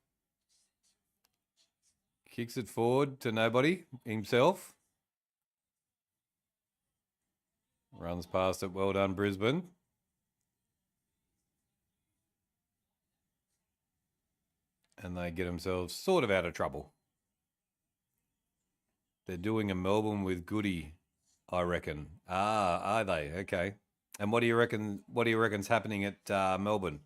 Kicks it forward to nobody. Himself. Runs past it. Well done, Brisbane. And they get themselves sort of out of trouble. They're doing a Melbourne with Goody, I reckon. Ah, are they? Okay. And what do you reckon? What do you reckon's happening at Melbourne?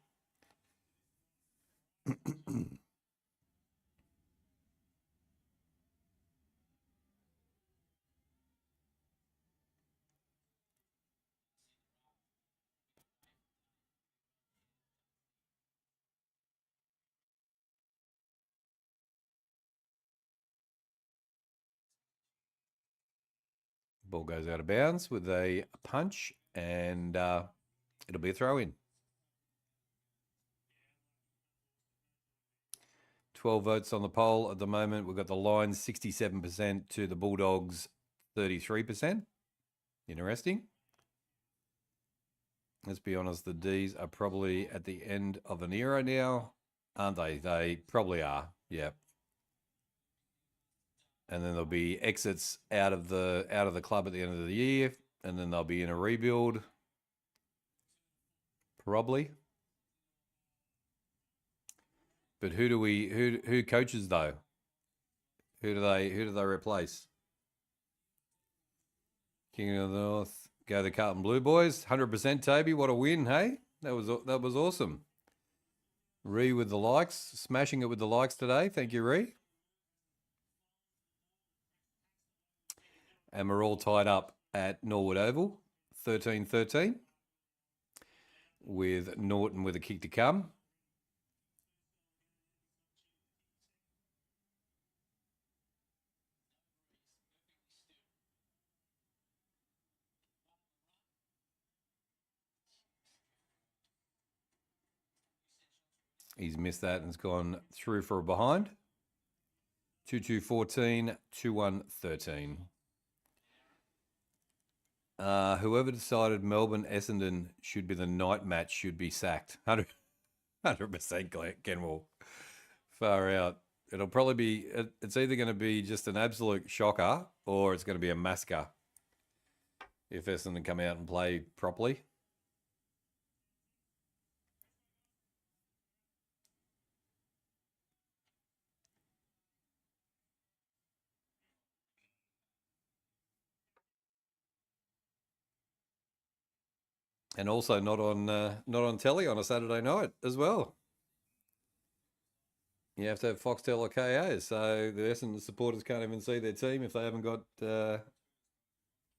Ball goes out of bounds with a punch, and it'll be a throw-in. 12 votes on the poll at the moment. We've got the Lions 67% to the Bulldogs 33%. Interesting. Let's be honest, the Ds are probably at the end of an era now, aren't they? They probably are, yeah. And then there'll be exits out of the club at the end of the year, and then they'll be in a rebuild. Probably. But who coaches though? Who do they replace? King of the North, go the Carlton Blue Boys. 100% Toby, what a win, hey? That was awesome. Ree with the likes, smashing it with the likes today. Thank you, Ree. And we're all tied up at Norwood Oval, 13-13, with Norton with a kick to come. He's missed that and has gone through for a behind. 2-2-14, 2-1-13. Whoever decided Melbourne Essendon should be the night match should be sacked. 100% Kenwell. Far out. It'll probably be, it's either going to be just an absolute shocker or it's going to be a massacre if Essendon come out and play properly. And also not on telly on a Saturday night as well. You have to have Foxtel or KO, so the Essendon supporters can't even see their team if they haven't got the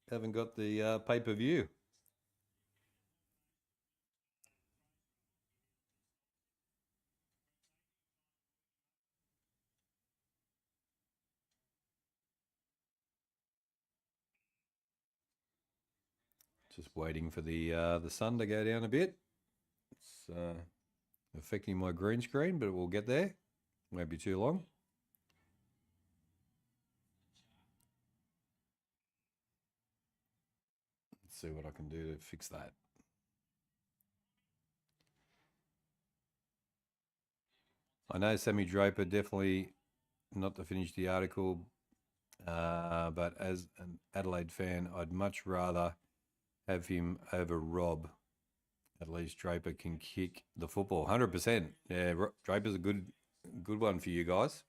pay-per-view. Just waiting for the sun to go down a bit. It's affecting my green screen, but it will get there. Won't be too long. Let's see what I can do to fix that. I know Sammy Draper definitely not to finish the article, but as an Adelaide fan, I'd much rather have him over Rob. At least Draper can kick the football. 100%. Yeah, Draper's a good one for you guys.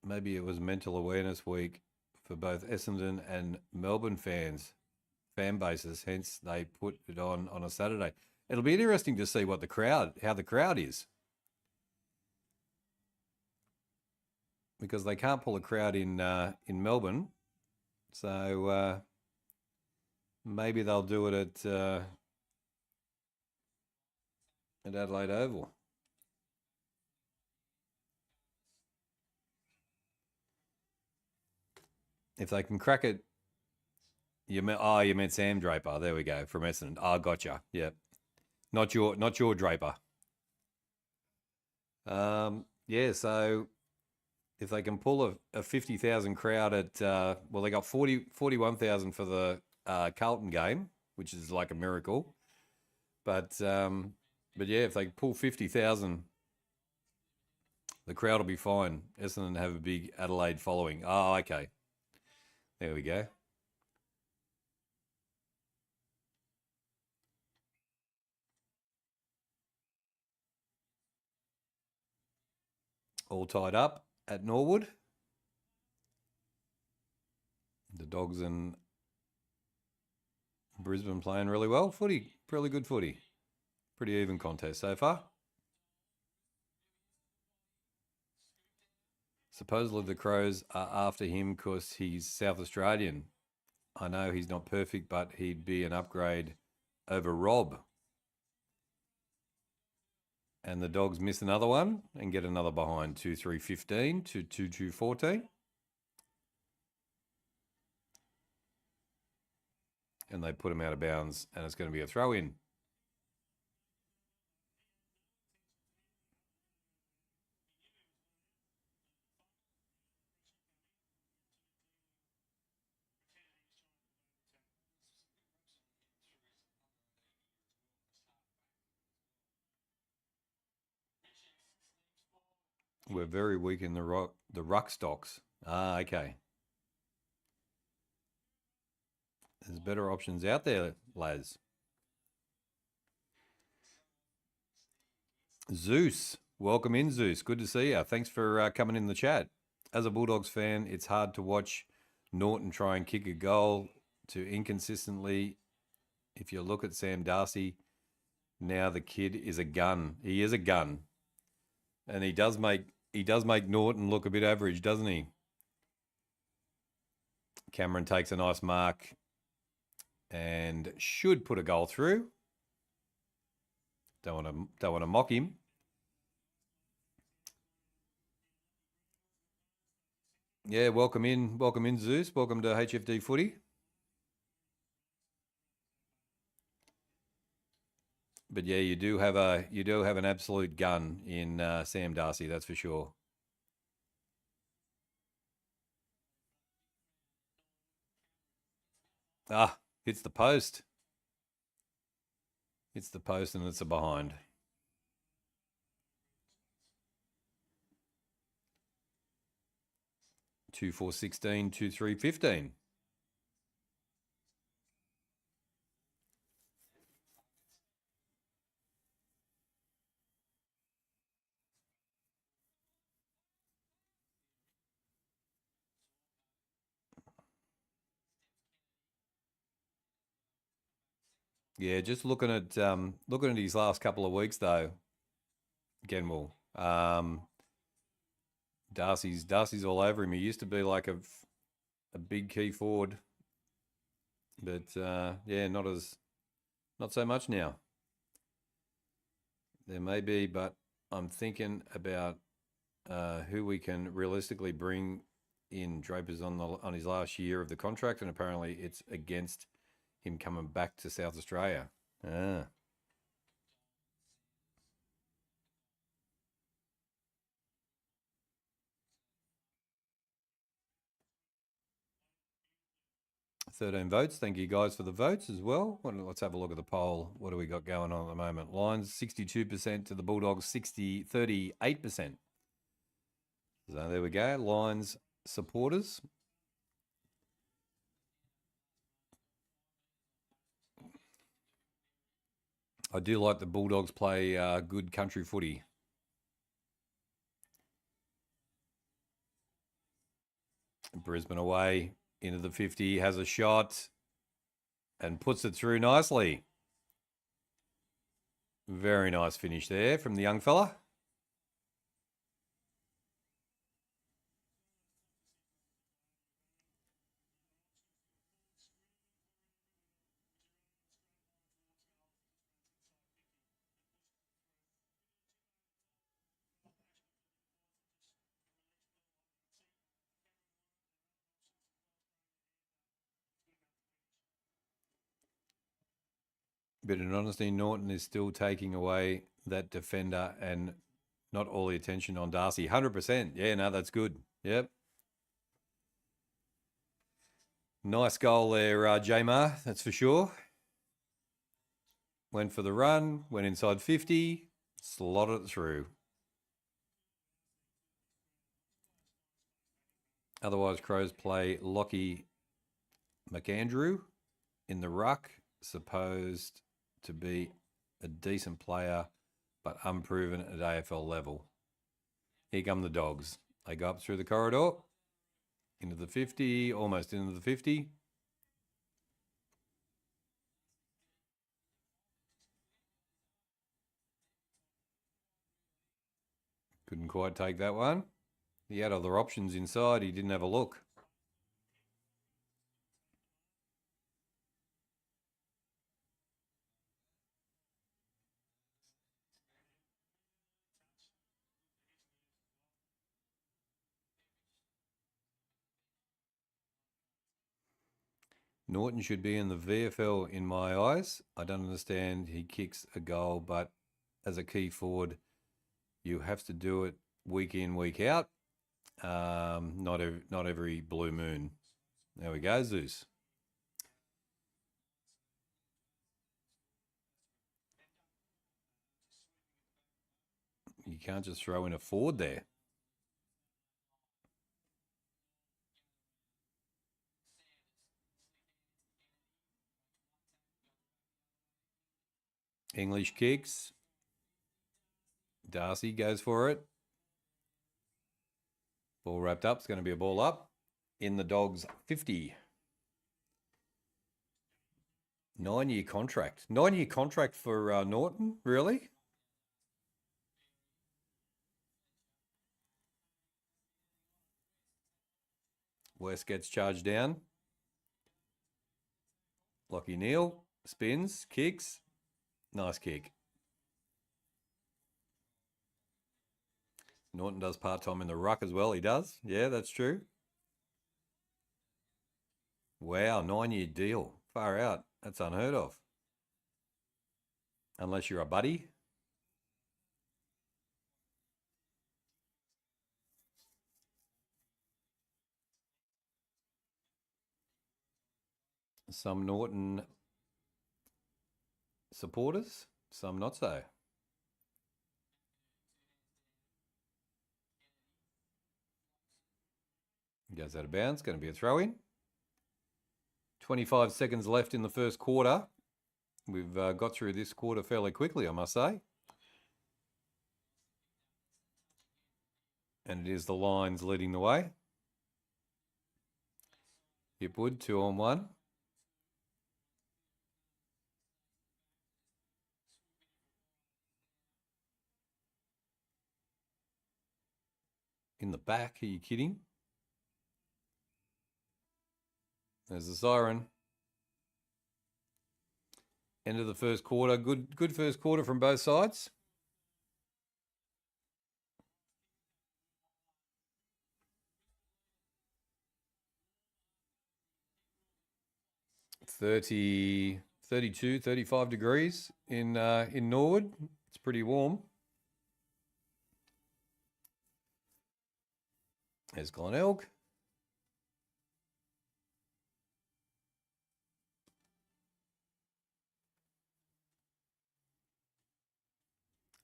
Maybe it was Mental Awareness Week for both Essendon and Melbourne fan bases, hence they put it on a Saturday. It'll be interesting to see how the crowd is. Because they can't pull a crowd in Melbourne. So maybe they'll do it at Adelaide Oval. If they can crack it, you meant Sam Draper. There we go, from Essendon. Oh, gotcha. Yep. Not your Draper. Yeah, so if they can pull a 50,000 crowd at, they got 41,000 for the Carlton game, which is like a miracle. But yeah, if they pull 50,000, the crowd will be fine. Essendon have a big Adelaide following. Oh, okay. There we go. All tied up at Norwood. The Dogs and Brisbane playing really well. Footy, really good footy. Pretty even contest so far. Supposedly the Crows are after him because he's South Australian. I know he's not perfect, but he'd be an upgrade over Rob. And the Dogs miss another one and get another behind. 2-3-15 to 2-2-14. And they put him out of bounds, and it's going to be a throw-in. We're very weak in the ruck stocks. Ah, okay. There's better options out there, Laz. Zeus Welcome in, Zeus. Good to see you. Thanks for coming in the chat. As a Bulldogs fan, it's hard to watch Norton try and kick a goal to inconsistently. If you look at Sam Darcy, now the kid is a gun. He is a gun. And he does make Norton look a bit average, doesn't he? Cameron takes a nice mark and should put a goal through. Don't want to mock him. Yeah, welcome in, Zeus. Welcome to HFD Footy. But yeah, you do have an absolute gun in Sam Darcy, that's for sure. Hits the post. Hits the post and it's a behind. Two 4-16, 2-3-15. Yeah, just looking at his last couple of weeks though, Genwell. Darcy's all over him. He used to be like a big key forward, but yeah, not so much now. There may be, but I'm thinking about who we can realistically bring in. Draper's on his last year of the contract, and apparently it's against him coming back to South Australia. $13 votes. Thank you guys for the votes as well. Let's have a look at the poll. What do we got going on at the moment? Lions 62% to the Bulldogs 38%. So there we go. Lions supporters. I do like the Bulldogs play good country footy. Brisbane away into the 50, has a shot and puts it through nicely. Very nice finish there from the young fella. But in honesty, Norton is still taking away that defender and not all the attention on Darcy. 100%. Yeah, no, that's good. Yep. Nice goal there, Jamar. That's for sure. Went for the run, went inside 50, slotted it through. Otherwise, Crows play Lockie McAndrew in the ruck, supposed to be a decent player, but unproven at AFL level. Here come the Dogs. They go up through the corridor, into the 50, almost into the 50. Couldn't quite take that one. He had other options inside. He didn't have a look. Norton should be in the VFL in my eyes. I don't understand. He kicks a goal, but as a key forward, you have to do it week in, week out. Not every blue moon. There we go, Zeus. You can't just throw in a forward there. English kicks. Darcy goes for it. Ball wrapped up. It's going to be a ball up in the Dogs 50. 9-year contract. 9-year contract for Norton, really? West gets charged down. Lockie Neal spins, kicks. Nice kick. Norton does part-time in the ruck as well. He does. Yeah, that's true. Wow, 9-year deal. Far out. That's unheard of. Unless you're a buddy. Some Norton supporters, some not so. Goes out of bounds, going to be a throw-in. 25 seconds left in the first quarter. We've got through this quarter fairly quickly, I must say. And it is the Lions leading the way. Hipwood, 2 on 1. In the back, are you kidding? There's the siren. End of the first quarter. Good first quarter from both sides. $32, 35 degrees in Norwood. It's pretty warm. There's Glenelg.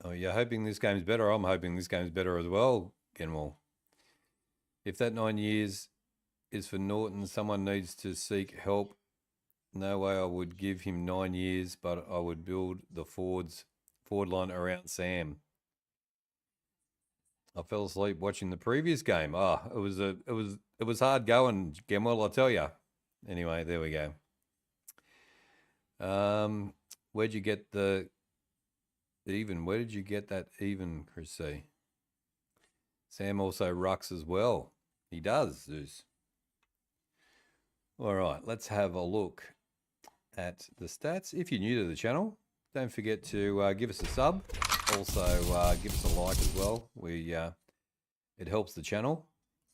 Oh, you're hoping this game's better. I'm hoping this game's better as well, Genwell. If that 9 years is for Norton, someone needs to seek help. No way I would give him 9 years, but I would build the forward line around Sam. I fell asleep watching the previous game. Oh, it was hard going, Genwell, I tell you. Anyway, there we go. Where'd you get the even? Where did you get that even, Chris C? Sam also rucks as well. He does, Zeus. All right, let's have a look at the stats. If you're new to the channel, don't forget to give us a sub. Also, give us a like as well. It helps the channel.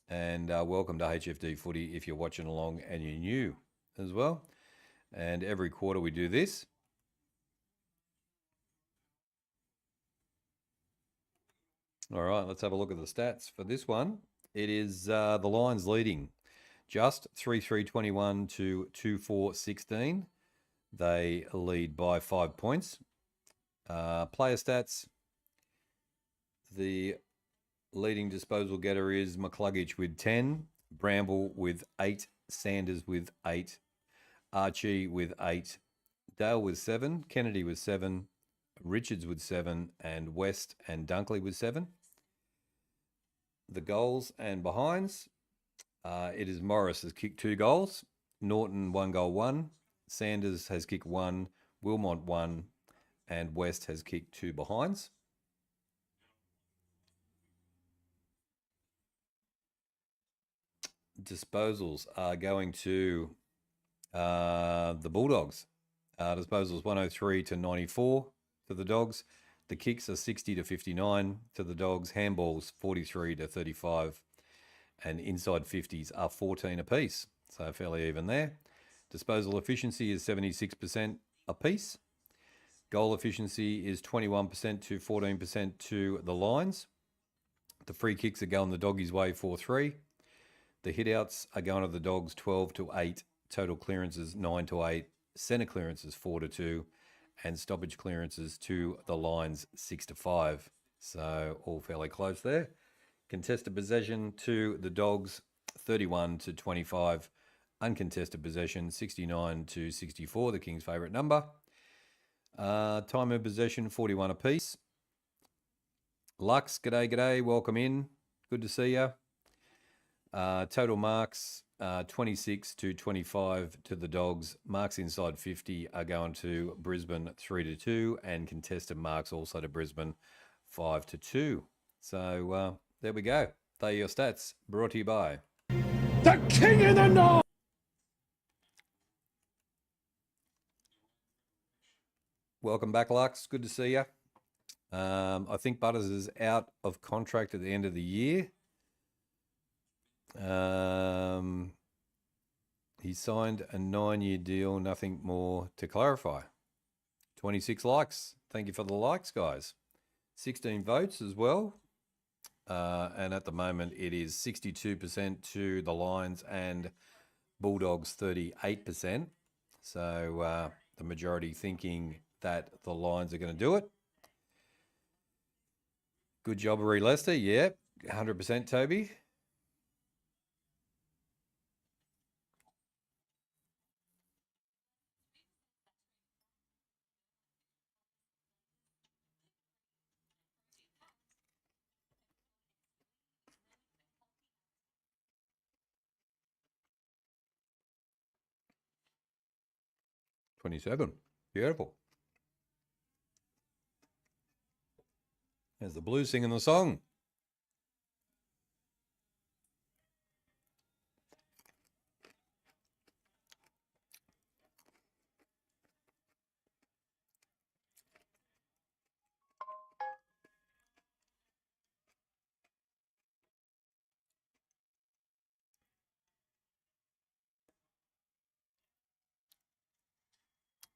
And welcome to HFD Footy if you're watching along and you're new as well. And every quarter we do this. All right, let's have a look at the stats for this one. It is the Lions leading just 3-3-21 to 2-4-16. They lead by 5 points. Player stats. The leading disposal getter is McCluggage with 10, Bramble with 8, Sanders with 8, Archie with 8, Dale with 7, Kennedy with 7, Richards with 7, and West and Dunkley with 7. The goals and behinds. It is Morris has kicked 2 goals, Norton 1 goal 1, Sanders has kicked 1, Wilmot 1, and West has kicked 2 behinds. Disposals are going to the Bulldogs. Disposals 103 to 94 to the Dogs. The kicks are 60 to 59 to the Dogs. Handballs 43 to 35. And inside 50s are 14 apiece. So fairly even there. Disposal efficiency is 76% apiece. Goal efficiency is 21% to 14% to the Lions. The free kicks are going the Doggies' way 4-3. The hitouts are going to the Dogs 12 to 8. Total clearances 9 to 8. Centre clearances 4 to 2. And stoppage clearances to the Lions 6 to 5. So all fairly close there. Contested possession to the Dogs 31 to 25. Uncontested possession 69 to 64, the Kings' favourite number. Time of possession 41 apiece. Lux, g'day. Welcome in. Good to see you. Total marks 26 to 25 to the Dogs. Marks inside 50 are going to Brisbane 3-2, and contested marks also to Brisbane 5-2. So there we go. They are your stats, brought to you by The King of the North! Welcome back, Lux. Good to see you. I think Butters is out of contract at the end of the year. He signed a 9-year deal, nothing more to clarify. 26 likes. Thank you for the likes, guys. 16 votes as well. And at the moment, it is 62% to the Lions and Bulldogs 38%. So the majority thinking that the Lions are going to do it. Good job, Marie Lester. Yeah, 100%, Toby. $27. Beautiful. There's the Blues singing the song.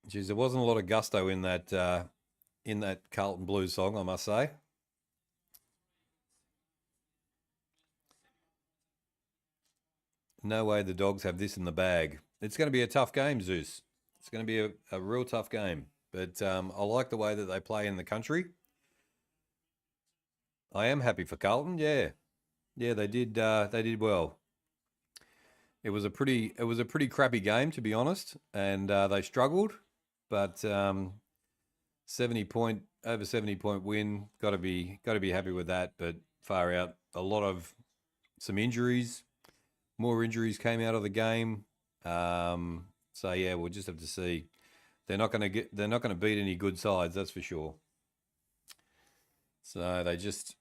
Geez, there wasn't a lot of gusto in that Carlton Blues song, I must say. No way the Dogs have this in the bag. It's going to be a tough game, Zeus. It's going to be a real tough game. But I like the way that they play in the country. I am happy for Carlton. Yeah, they did well. It was a pretty crappy game, to be honest, and they struggled. But 70-point win. Got to be happy with that. But far out, some injuries. More injuries came out of the game. So yeah, we'll just have to see. They're not going to beat any good sides, that's for sure. So they just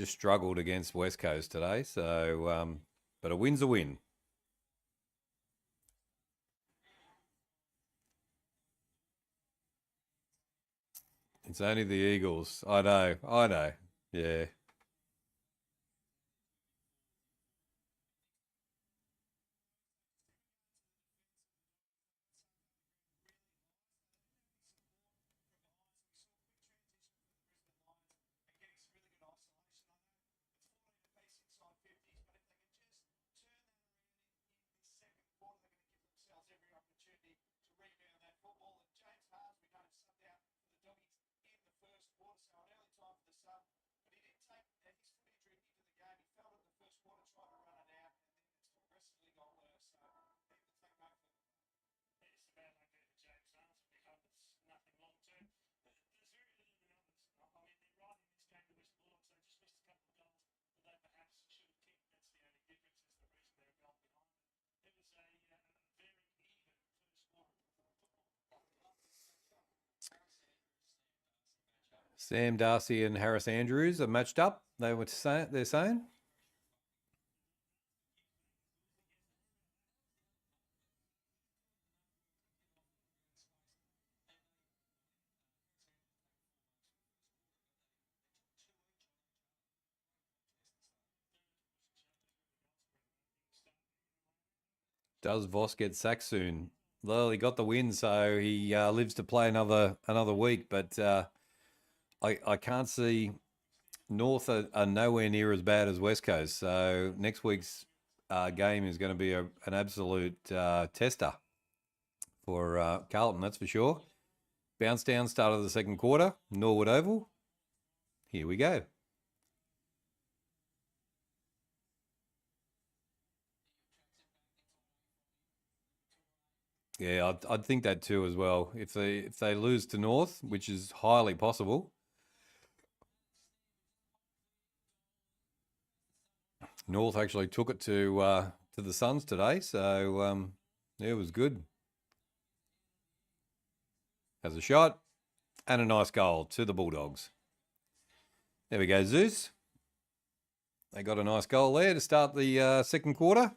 struggled against West Coast today. So but a win's a win. It's only the Eagles. I know. Yeah. Sam Darcy and Harris Andrews are matched up. They're saying. Does Voss get sacked soon? Well, he got the win, so he lives to play another week. But I can't see North are nowhere near as bad as West Coast. So next week's game is going to be an absolute tester for Carlton, that's for sure. Bounce down, start of the second quarter, Norwood Oval. Here we go. Yeah, I'd think that too as well. If they lose to North, which is highly possible, North actually took it to the Suns today, so yeah, it was good. Has a shot and a nice goal to the Bulldogs. There we go, Zeus. They got a nice goal there to start the second quarter.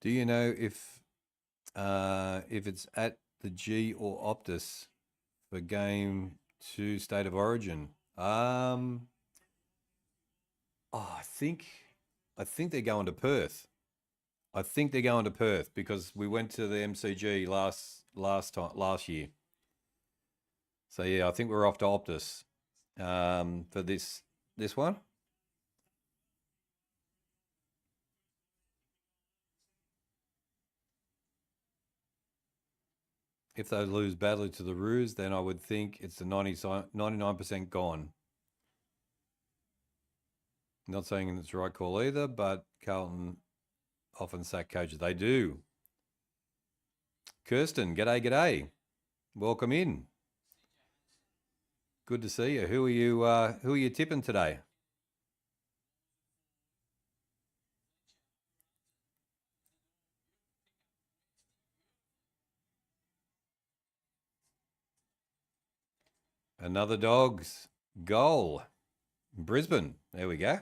Do you know if it's at the G or Optus for game 2 State of Origin? I think they're going to Perth. I think they're going to Perth because we went to the MCG last year. So yeah, I think we're off to Optus for this one. If they lose badly to the Roos, then I would think it's the 99% gone. Not saying it's the right call either, but Carlton often sack coaches. They do. Kirsten, g'day. Welcome in. Good to see you. Who are you tipping today? Another Dogs goal. Brisbane. There we go.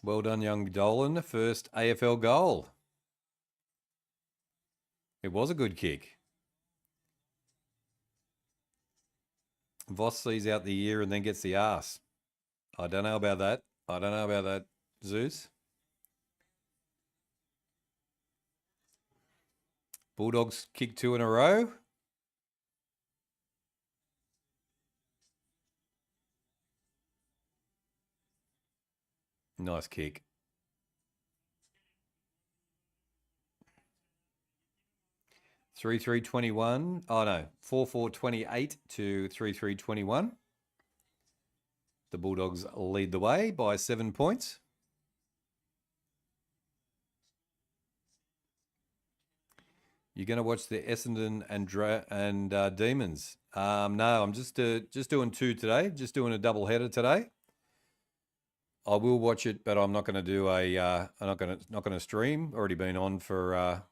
Well done, young Dolan. First AFL goal. It was a good kick. Voss sees out the year and then gets the arse. I don't know about that. Zeus. Bulldogs kick 2 in a row. Nice kick. 3-3-21. Oh no, 4-4-28 to 3-3-21. The Bulldogs lead the way by 7 points. You're going to watch the Essendon and Demons? No, I'm just doing 2 today. Just doing a double header today. I will watch it, but I'm not going to do I'm not going to stream. Already been on for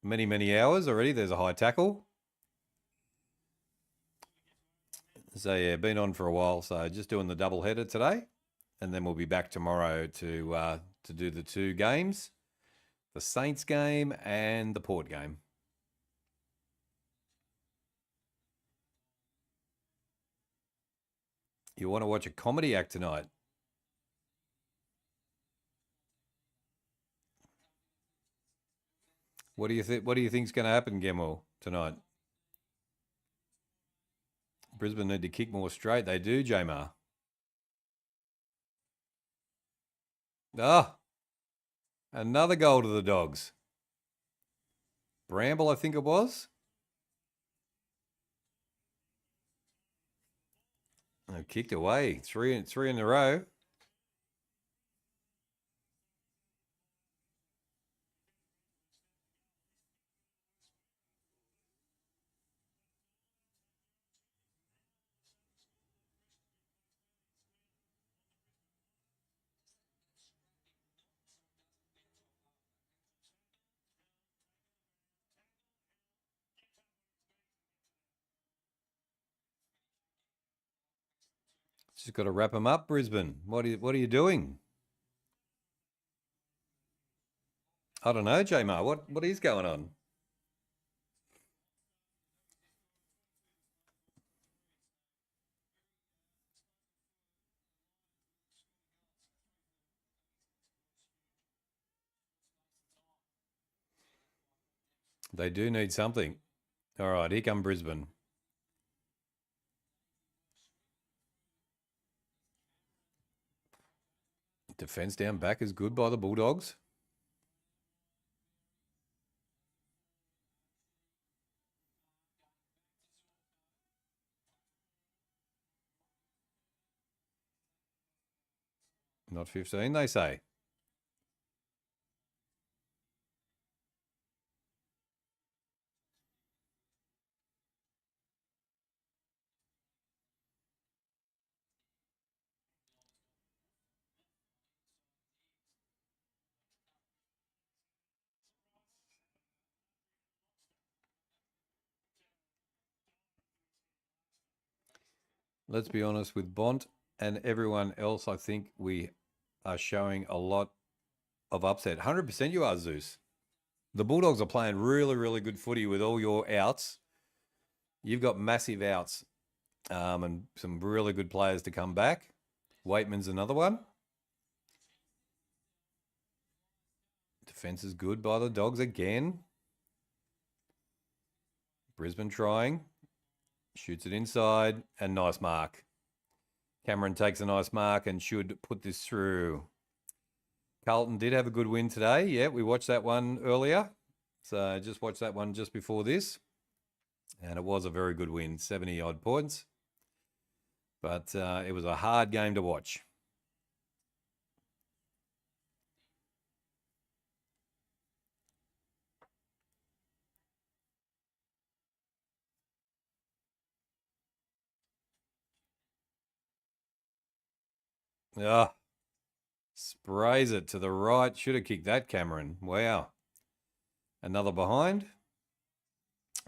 many hours already. There's a high tackle. So yeah, been on for a while. So just doing the double header today, and then we'll be back tomorrow to do the 2 games, the Saints game and the Port game. You want to watch a comedy act tonight? What do you think? What do you think's going to happen, Gemmell, tonight? Brisbane need to kick more straight. They do, Jamar. Another goal to the Dogs. Bramble, I think it was. Kicked away. Three in a row. Just got to wrap them up, Brisbane. What are you doing? I don't know, Jamar. What is going on? They do need something. All right, here come Brisbane. Defense down back is good by the Bulldogs. Not 15, they say. let's be honest, with Bont and everyone else, I think we are showing a lot of upset. 100% you are, Zeus. The Bulldogs are playing really, really good footy with all your outs. You've got massive outs and some really good players to come back. Waitman's another one. Defense is good by the Dogs again. Brisbane trying. Shoots it inside and nice mark. Cameron takes a nice mark and should put this through. Carlton did have a good win today. Yeah, we watched that one earlier. So I just watched that one just before this. And it was a very good win, 70-odd points. But it was a hard game to watch. Ah, sprays it to the right. Should have kicked that, Cameron. Wow. Another behind.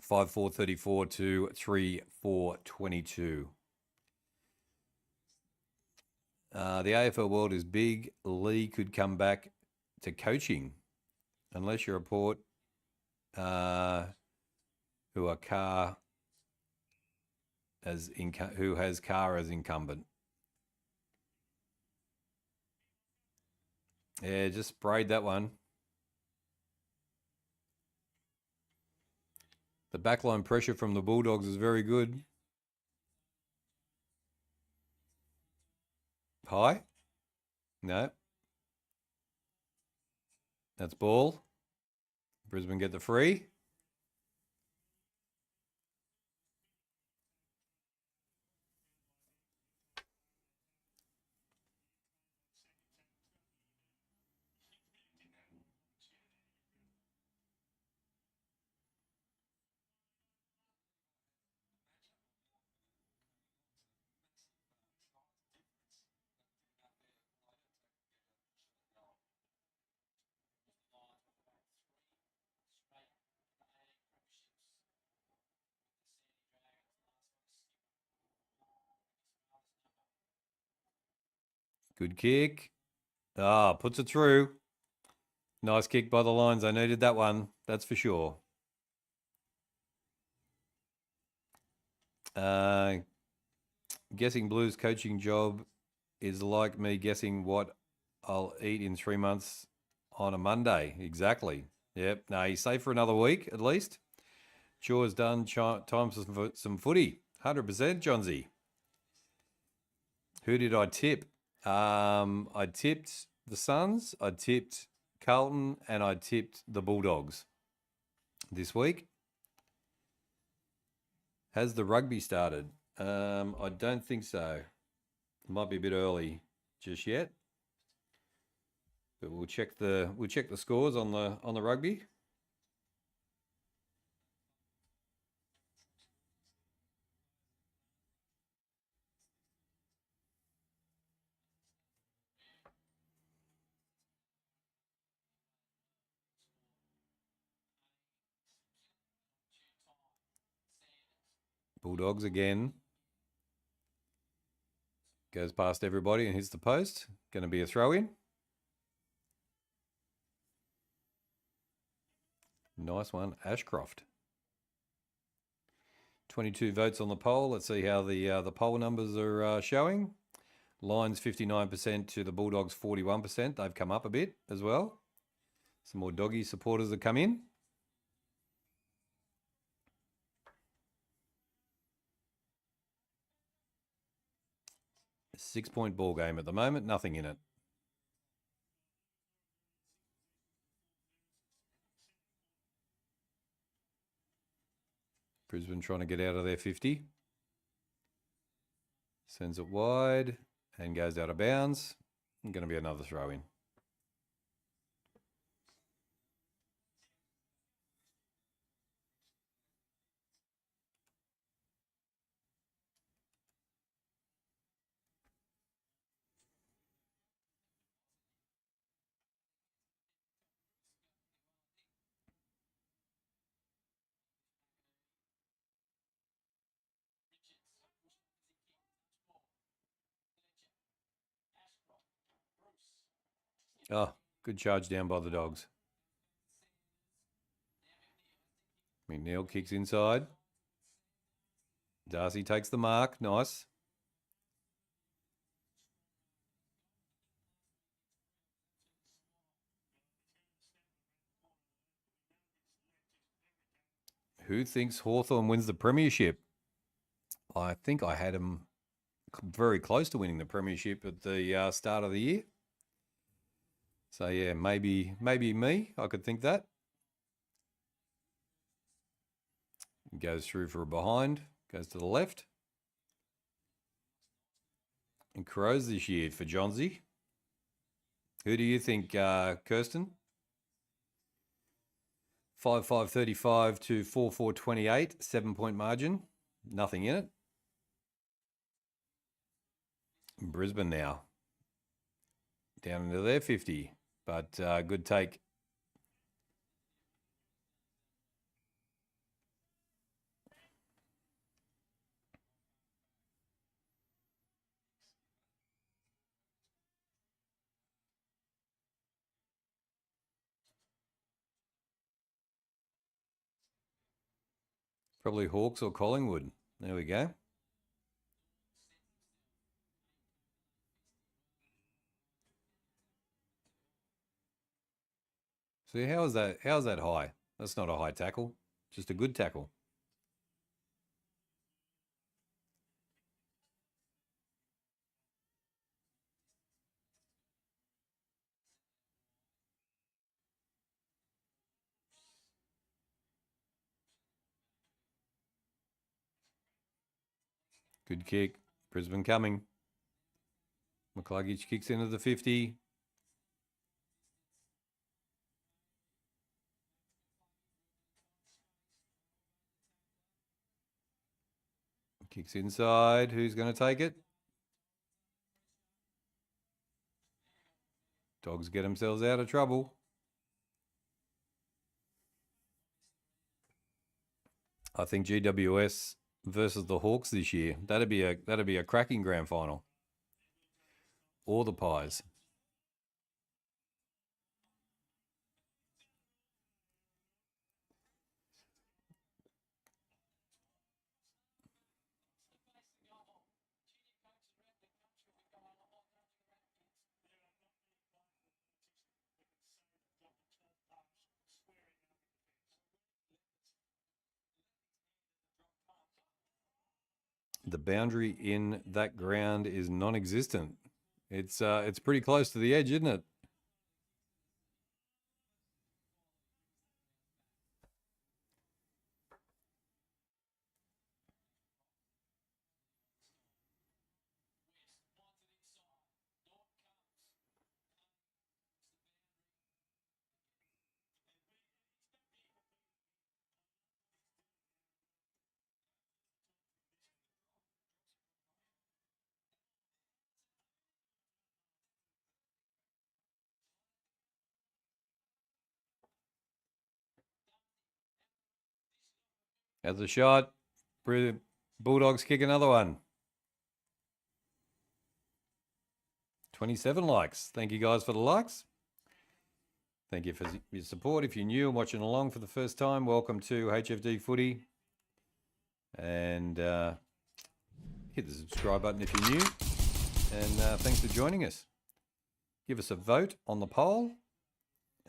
5-4-34 to 3-4-22. The AFL world is big. Lee could come back to coaching, unless you report who are Carr as who has Carr as incumbent. Yeah, just sprayed that one. The backline pressure from the Bulldogs is very good. High? No. That's ball. Brisbane get the free. Good kick. Ah, puts it through. Nice kick by the Lions. I needed that one. That's for sure. Guessing Blues coaching job is like me guessing what I'll eat in 3 months on a Monday. Exactly. Yep. No, he's safe for another week at least. Chores done. Time for some footy. 100%, Johnsy. Who did I tip? I tipped the Suns, I tipped Carlton, and I tipped the Bulldogs this week. Has the rugby started? I don't think so. It might be a bit early just yet, but we'll check the scores on the rugby. Bulldogs again. Goes past everybody and hits the post. Going to be a throw-in. Nice one, Ashcroft. 22 votes on the poll. Let's see how the poll numbers are showing. Lions 59% to the Bulldogs 41%. They've come up a bit as well. Some more doggy supporters have come in. A 6-point ball game at the moment. Nothing in it. Brisbane trying to get out of their 50. Sends it wide and goes out of bounds. Going to be another throw-in. Oh, good charge down by the Dogs. McNeil kicks inside. Darcy takes the mark. Nice. Who thinks Hawthorn wins the premiership? I think I had him very close to winning the premiership at the start of the year. So yeah, maybe me. I could think that. Goes through for a behind. Goes to the left. And Crows this year for Johnsy. Who do you think, Kirsten? 5-5-35 to 4-4-28, 7-point margin. Nothing in it. Brisbane now. Down into their 50. But good take. Probably Hawks or Collingwood. There we go. See, how's that high? That's not a high tackle, just a good tackle. Good kick. Brisbane coming. McCluggage kicks into the 50. Kicks inside. Who's going to take it? Dogs get themselves out of trouble. I think GWS versus the Hawks this year. That'd be a cracking grand final. Or the Pies. The boundary in that ground is non-existent. It's pretty close to the edge, isn't it? Has a shot. Bulldogs kick another one. 27 likes. Thank you guys for the likes. Thank you for your support. If you're new and watching along for the first time, welcome to HFD Footy. And hit the subscribe button if you're new. And thanks for joining us. Give us a vote on the poll.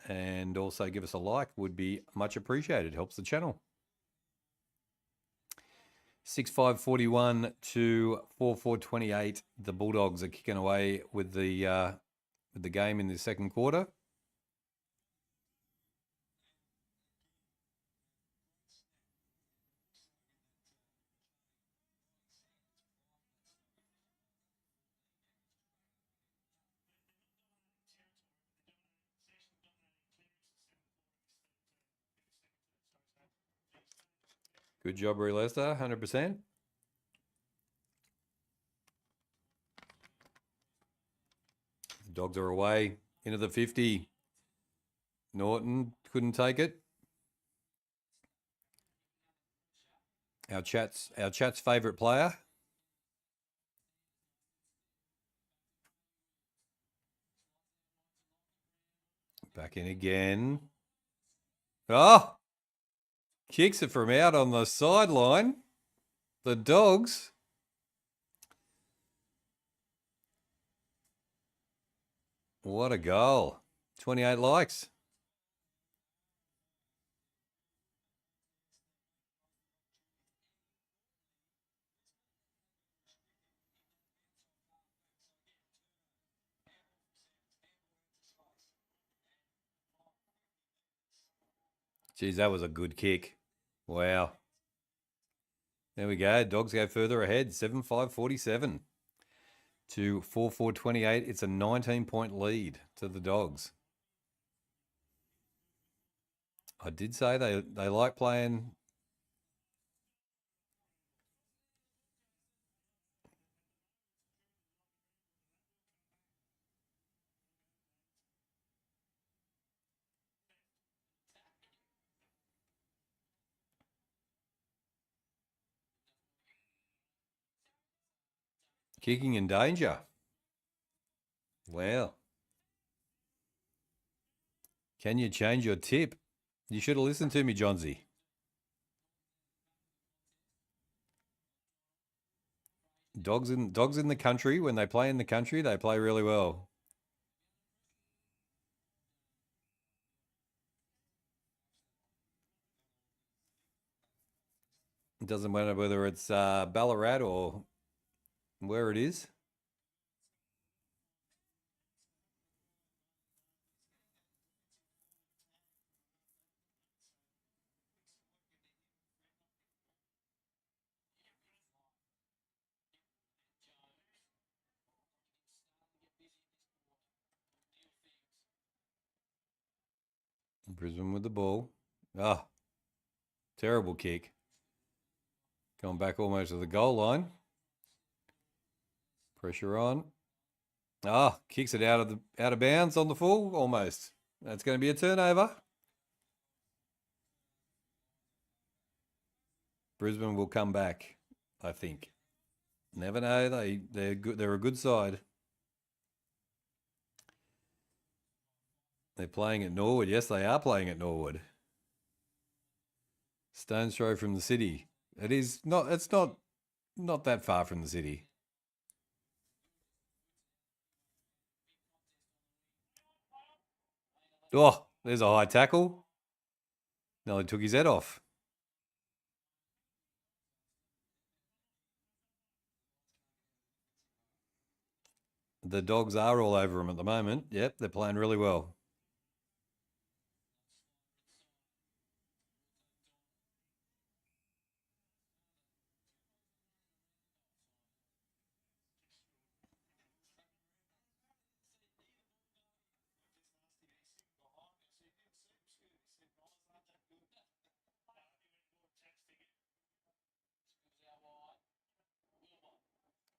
And also give us a like. Would be much appreciated. Helps the channel. 6-5-41 to 4-4-28. The Bulldogs are kicking away with the game in the second quarter. Good job, Ree Lester, 100%. The Dogs are away into the 50. Norton couldn't take it. Our chat's favourite player. Back in again. Oh! Kicks it from out on the sideline. The Dogs. What a goal. 28 likes. Geez, that was a good kick. Wow. There we go. Dogs go further ahead. 7-5-47 to 4-4-28. It's a 19-point lead to the Dogs. I did say they like playing. Kicking in danger. Wow. Can you change your tip? You should have listened to me, Johnsy. Dogs in the country, when they play in the country, they play really well. It doesn't matter whether it's Ballarat or where it is. Brisbane with the ball. Ah, terrible kick. Going back almost to the goal line. Pressure on. Ah, kicks it out of bounds on the full, almost. That's going to be a turnover. Brisbane will come back, I think. Never know. They're good. They're a good side. They're playing at Norwood. Yes, they are playing at Norwood. Stone's throw from the city. It is not. It's not that far from the city. Oh, there's a high tackle. Nearly took his head off. The Dogs are all over him at the moment. Yep, they're playing really well.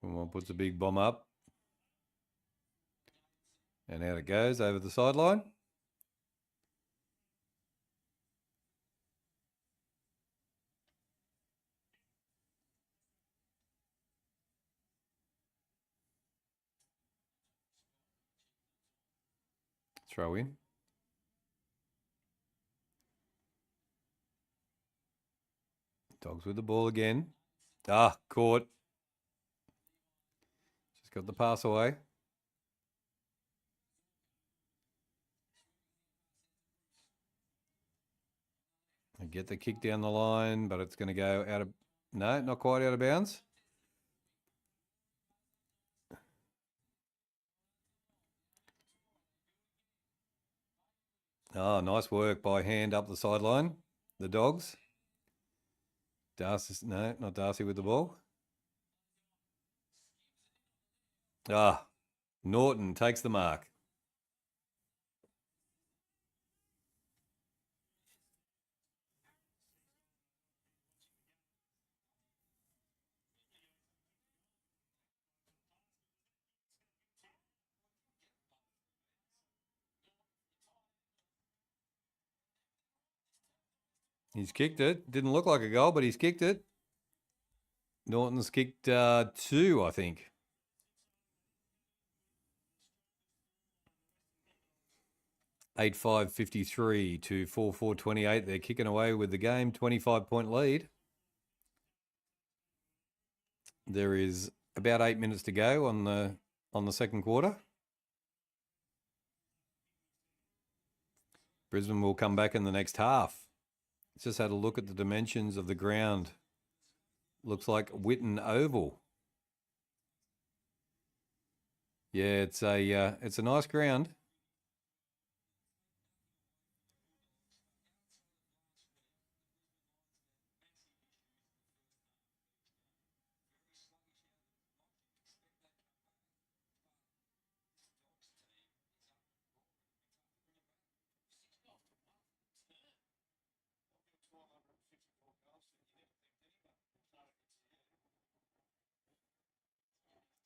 And one puts a big bomb up. And out it goes over the sideline. Throw in. Dogs with the ball again. Ah, caught. Just got the pass away. And get the kick down the line, but it's going to go out of... No, not quite out of bounds. Oh, nice work by hand up the sideline. The Dogs. Darcy, no, not Darcy with the ball. Ah, Norton takes the mark. He's kicked it. Didn't look like a goal, but he's kicked it. Norton's kicked 2, I think. 8-5-53 to 4-4-28. They're kicking away with the game. 25-point lead. There is about 8 minutes to go on the second quarter. Brisbane will come back in the next half. Just had a look at the dimensions of the ground. Looks like Whitten Oval. Yeah, it's a nice ground.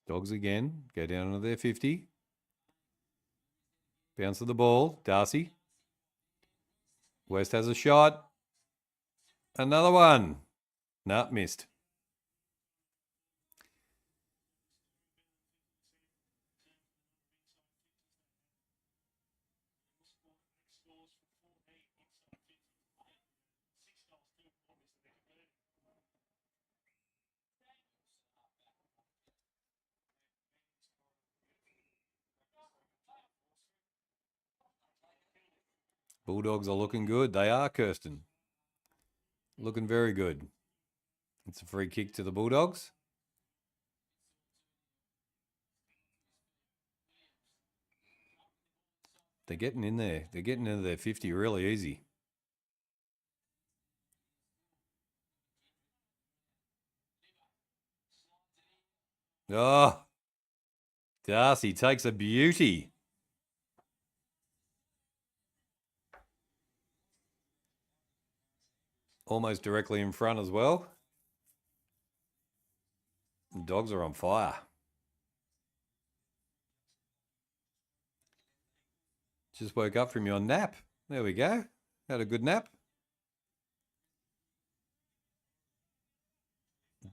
Dogs again. Go down to their 50. Bounce of the ball. Darcy. West has a shot. Another one. Nah, missed. Bulldogs are looking good. They are, Kirsten. Looking very good. It's a free kick to the Bulldogs. They're getting in there. They're getting into their 50 really easy. Oh, Darcy takes a beauty. Almost directly in front as well. The Dogs are on fire. Just woke up from your nap. There we go. Had a good nap.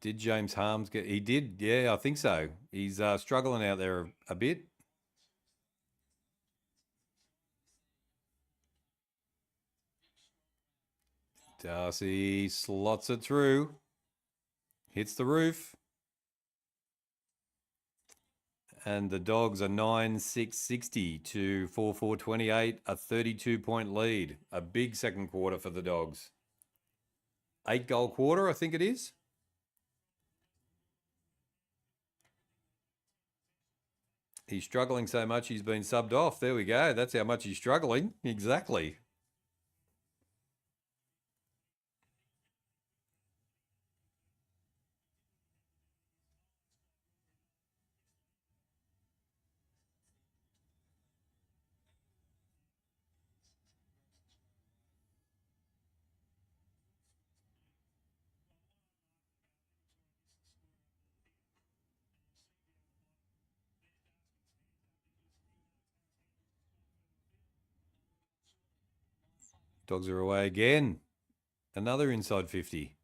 Did James Harms get... He did, yeah, I think so. He's struggling out there a bit. Darcy slots it through. Hits the roof. And the Dogs are 9-6-60 to 4-4-28, a 32-point lead. A big second quarter for the Dogs. 8-goal quarter, I think it is. He's struggling so much he's been subbed off. There we go. That's how much he's struggling. Exactly. Dogs are away again. Another inside 50.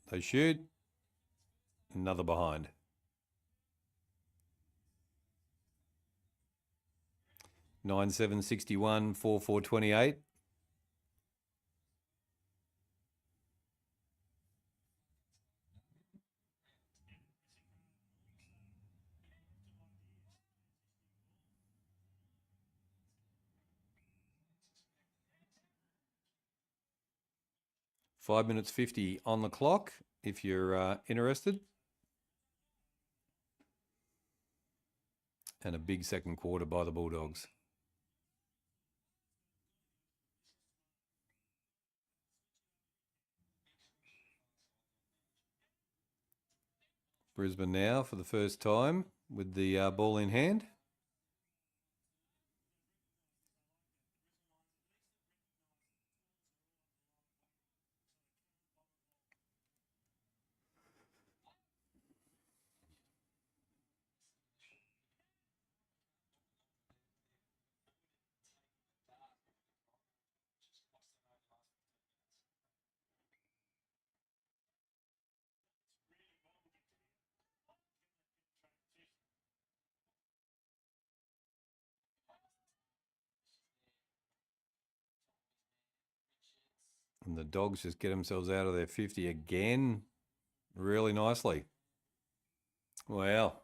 They shoot. Another behind. Nine 7-61, 4-4-28. Five minutes 50 on the clock if you're interested. And a big second quarter by the Bulldogs. Brisbane now for the first time with the ball in hand. And the Dogs just get themselves out of their 50 again really nicely. Wow.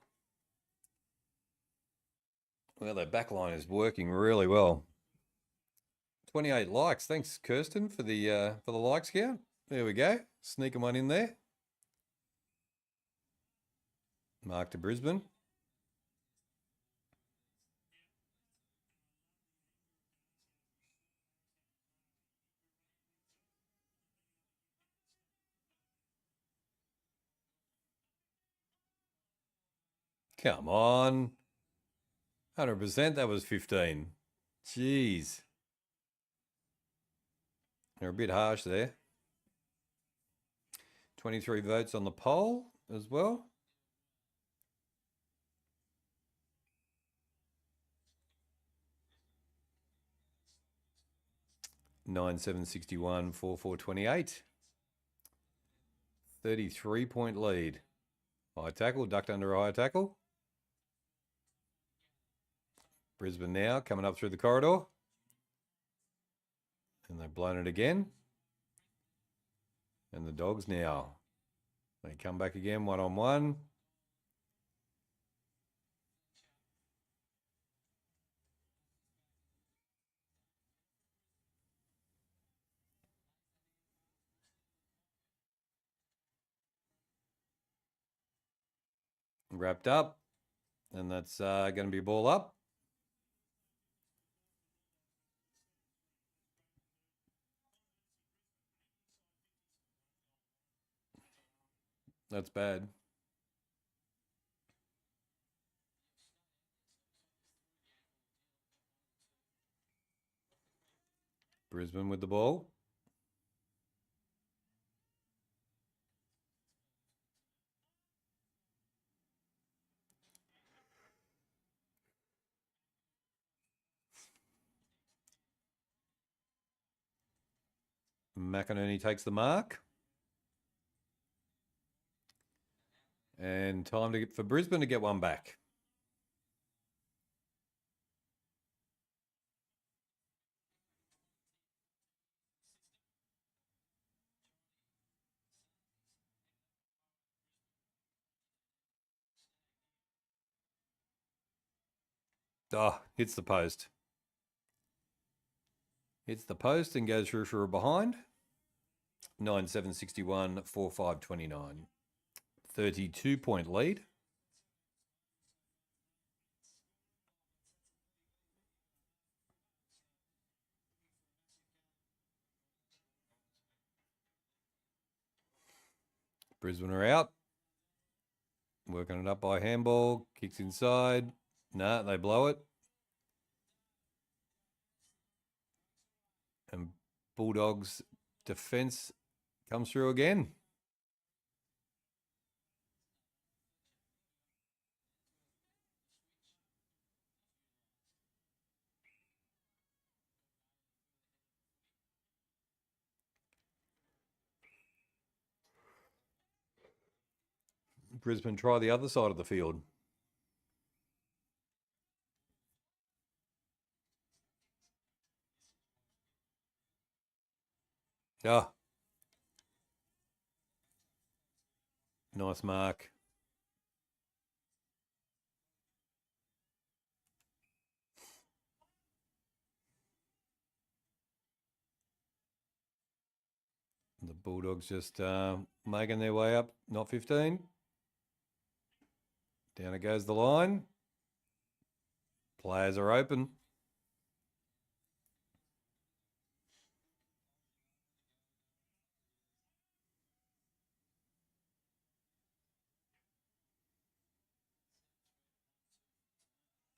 Well, their back line is working really well. 28 likes. Thanks, Kirsten, for the likes count. There we go. Sneaking one in there. Mark to Brisbane. Come on. 100%, that was 15. Jeez. They're a bit harsh there. 23 votes on the poll as well. $9,761, 4,428. 33-point lead. High tackle, ducked under a high tackle. Brisbane now coming up through the corridor. And they've blown it again. And the Dogs now. They come back again, 1-on-1. Wrapped up. And that's going to be a ball up. That's bad. Brisbane with the ball. McInerney takes the mark. And time for Brisbane to get one back. Oh, hits the post. Hits the post and goes through for a behind. 9,761, 4,529. 32-point lead. Brisbane are out. Working it up by handball. Kicks inside. Nah, they blow it. And Bulldogs defence comes through again. Brisbane try the other side of the field. Ah. Nice mark. The Bulldogs just making their way up, not 15. Down it goes the line. Players are open.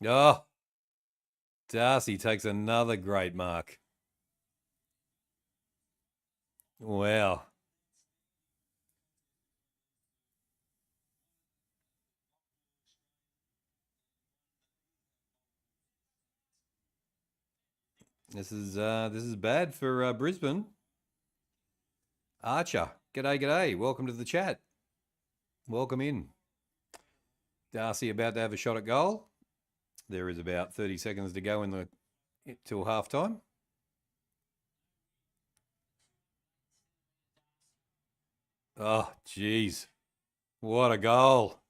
Oh, Darcy takes another great mark. Wow. This is bad for Brisbane. Archer, g'day. Welcome to the chat. Welcome in. Darcy about to have a shot at goal. There is about 30 seconds to go till halftime. Oh, jeez. What a goal.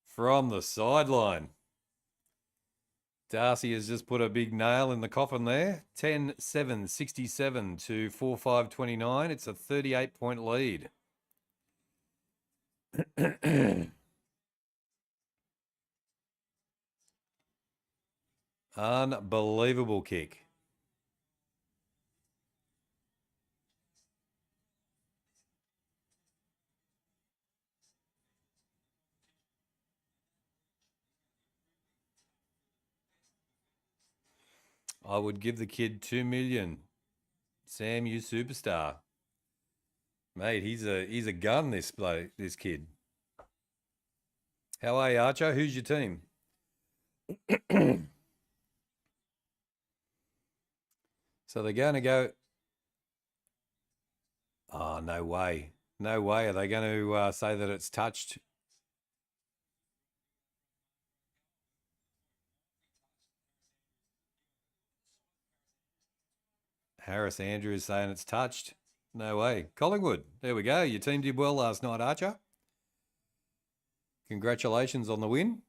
From the sideline. Darcy has just put a big nail in the coffin there. 10-7-67 to 4-5-29. It's a 38-point lead. Unbelievable kick. I would give the kid $2 million. Sam, you superstar. Mate, he's a gun, this kid. How are you, Archer? Who's your team? So they're going to go... Oh, no way. No way. Are they going to say that it's touched? Harris Andrews saying it's touched. No way. Collingwood, there we go. Your team did well last night, Archer. Congratulations on the win.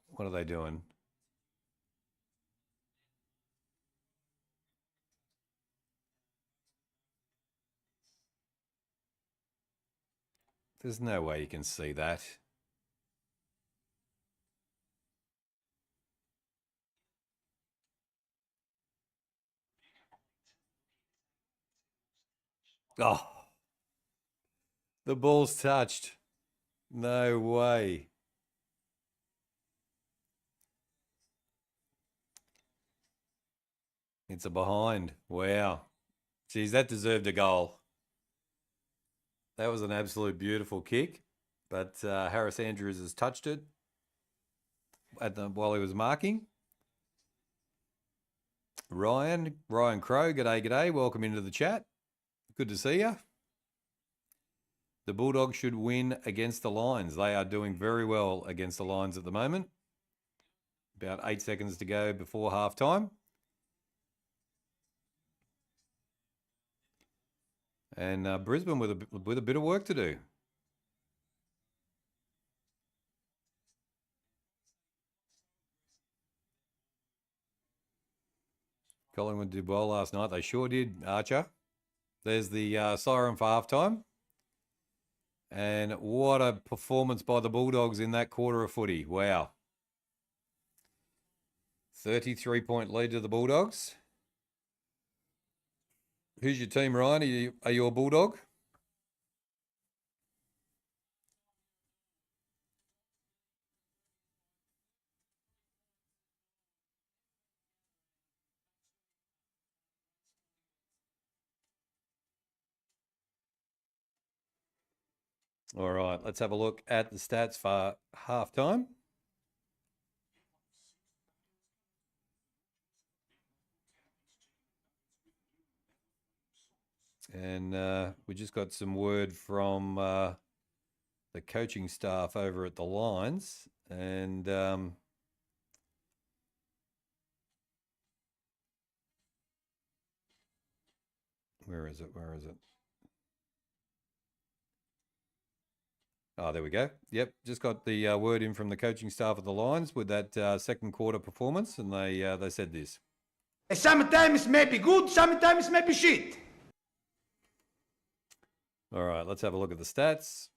What are they doing? There's no way you can see that. Oh, the ball's touched. No way. It's a behind. Wow. Geez, that deserved a goal. That was an absolute beautiful kick, but Harris Andrews has touched it while he was marking. Ryan Crow, g'day. Welcome into the chat. Good to see you. The Bulldogs should win against the Lions. They are doing very well against the Lions at the moment. About 8 seconds to go before halftime. And Brisbane with a bit of work to do. Collingwood did well last night. They sure did, Archer. There's the siren for halftime. And what a performance by the Bulldogs in that quarter of footy. Wow. 33-point lead to the Bulldogs. Who's your team, Ryan? Are you a Bulldog? All right, let's have a look at the stats for halftime. And we just got some word from the coaching staff over at the Lions. And where is it? Oh, there we go. Yep, just got the word in from the coaching staff of the Lions with that second quarter performance, and they said this. Sometimes may be good, sometimes may be shit. All right, let's have a look at the stats.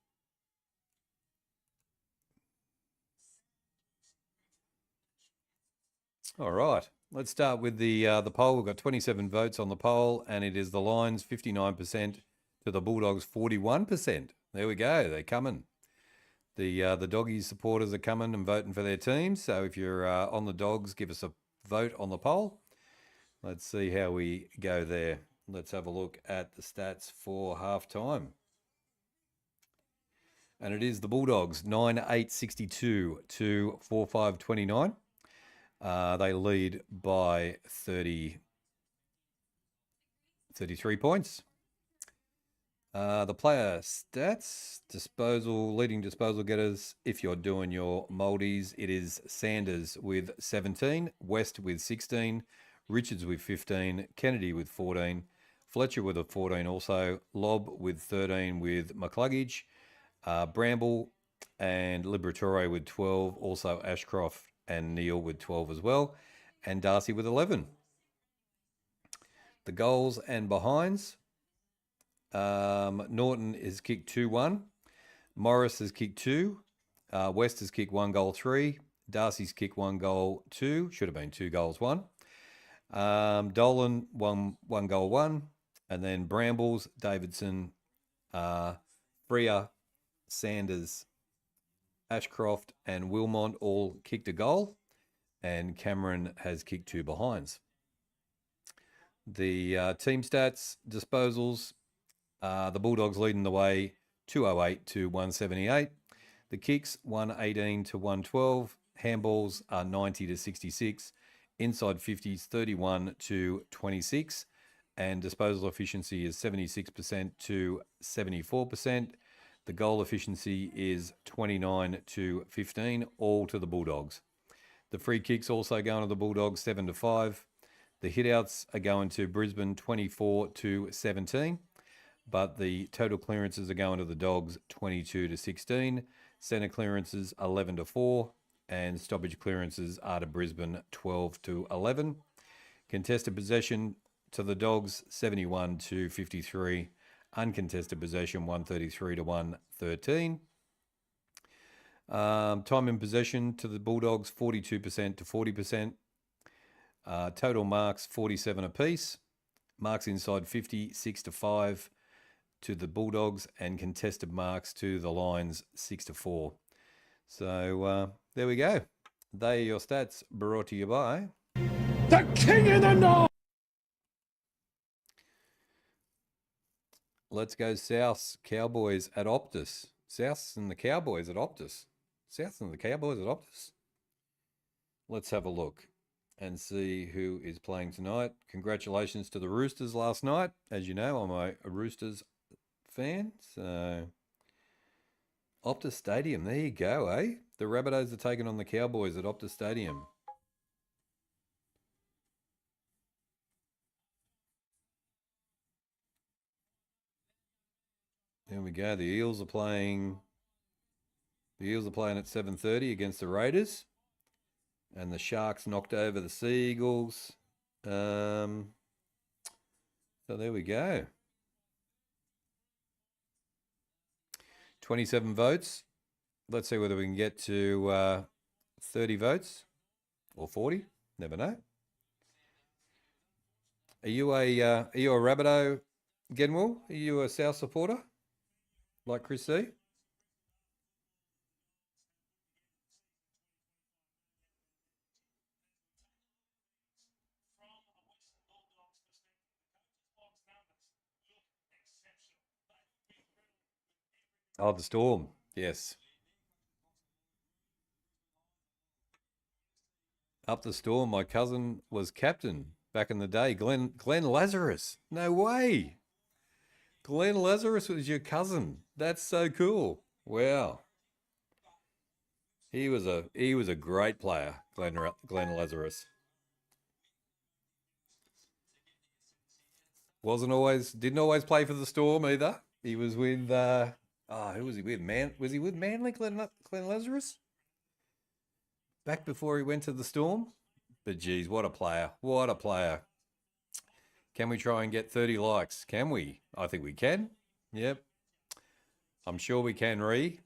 All right, let's start with the poll. We've got 27 votes on the poll, and it is the Lions 59% to the Bulldogs 41%. There we go. They're coming. The Doggies supporters are coming and voting for their teams. So if you're on the Dogs, give us a vote on the poll. Let's see how we go there. Let's have a look at the stats for halftime. And it is the Bulldogs 9-8-62 to 4-5-29. They lead by 33 points. The player stats, leading disposal getters. If you're doing your Maldies, it is Sanders with 17, West with 16, Richards with 15, Kennedy with 14, Fletcher with a 14 also, Lobb with 13 with McCluggage, Bramble and Liberatore with 12, also Ashcroft and Neal with 12 as well, and Darcy with 11. The goals and behinds. Norton has kicked 2-1. Morris has kicked 2. West has kicked 1 goal 3. Darcy's kicked 1 goal 2. Should have been 2 goals 1. Dolan 1 goal 1. And then Brambles, Davidson, Freer, Sanders, Ashcroft and Wilmont all kicked a goal. And Cameron has kicked 2 behinds. The team stats, disposals, the Bulldogs leading the way 208 to 178. The kicks 118 to 112. Handballs are 90 to 66. Inside 50s 31 to 26. And disposal efficiency is 76% to 74%. The goal efficiency is 29 to 15, all to the Bulldogs. The free kicks also going to the Bulldogs 7 to 5. The hitouts are going to Brisbane 24 to 17. But the total clearances are going to the Dogs 22 to 16. Centre clearances 11 to 4. And stoppage clearances are to Brisbane 12 to 11. Contested possession to the Dogs 71 to 53. Uncontested possession 133 to 113. Time in possession to the Bulldogs 42% to 40%. Total marks 47 apiece. Marks inside 50 6 to 5 to the Bulldogs, and contested marks to the Lions 6 to 4. So there we go. They are your stats, brought to you by The King in the North. Let's go South Cowboys at Optus. Souths and the Cowboys at Optus. Souths and the Cowboys at Optus. Let's have a look and see who is playing tonight. Congratulations to the Roosters last night. As you know, I'm a Roosters fan. So Optus Stadium, there you go, eh? The Rabbitohs are taking on the Cowboys at Optus Stadium. There we go. The Eels are playing. The Eels are playing at 7:30 against the Raiders, and the Sharks knocked over the Seagulls. So there we go. 27 votes. Let's see whether we can get to 30 votes or 40. Never know. Are you a Rabbitoh, Genwell? Are you a South supporter like Chris C? Oh, the Storm. Yes. Up the Storm, my cousin was captain back in the day. Glenn Lazarus. No way. Glenn Lazarus was your cousin. That's so cool. Wow. He was a great player, Glenn Lazarus. Didn't always play for the Storm either. He was with who was he with? Was he with Manly, Glenn Lazarus? Back before he went to the Storm? But geez, what a player. What a player. Can we try and get 30 likes? Can we? I think we can. Yep. I'm sure we can, Ree.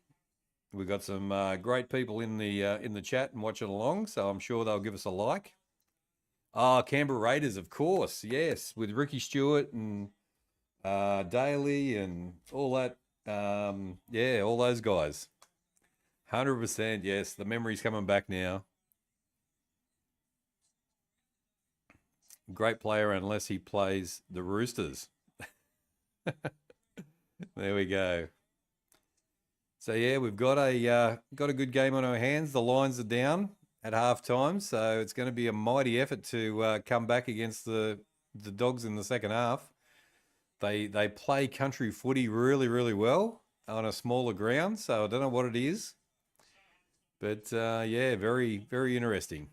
We've got some great people in the chat and watching along, so I'm sure they'll give us a like. Oh, Canberra Raiders, of course. Yes, with Ricky Stewart and Daly and all that. Yeah, all those guys. 100%, yes. The memory's coming back now. Great player unless he plays the Roosters. There we go. So yeah, we've got a good game on our hands. The Lions are down at halftime, so it's going to be a mighty effort to come back against the Dogs in the second half. They play country footy really, really well on a smaller ground, so I don't know what it is. But yeah, very, very interesting.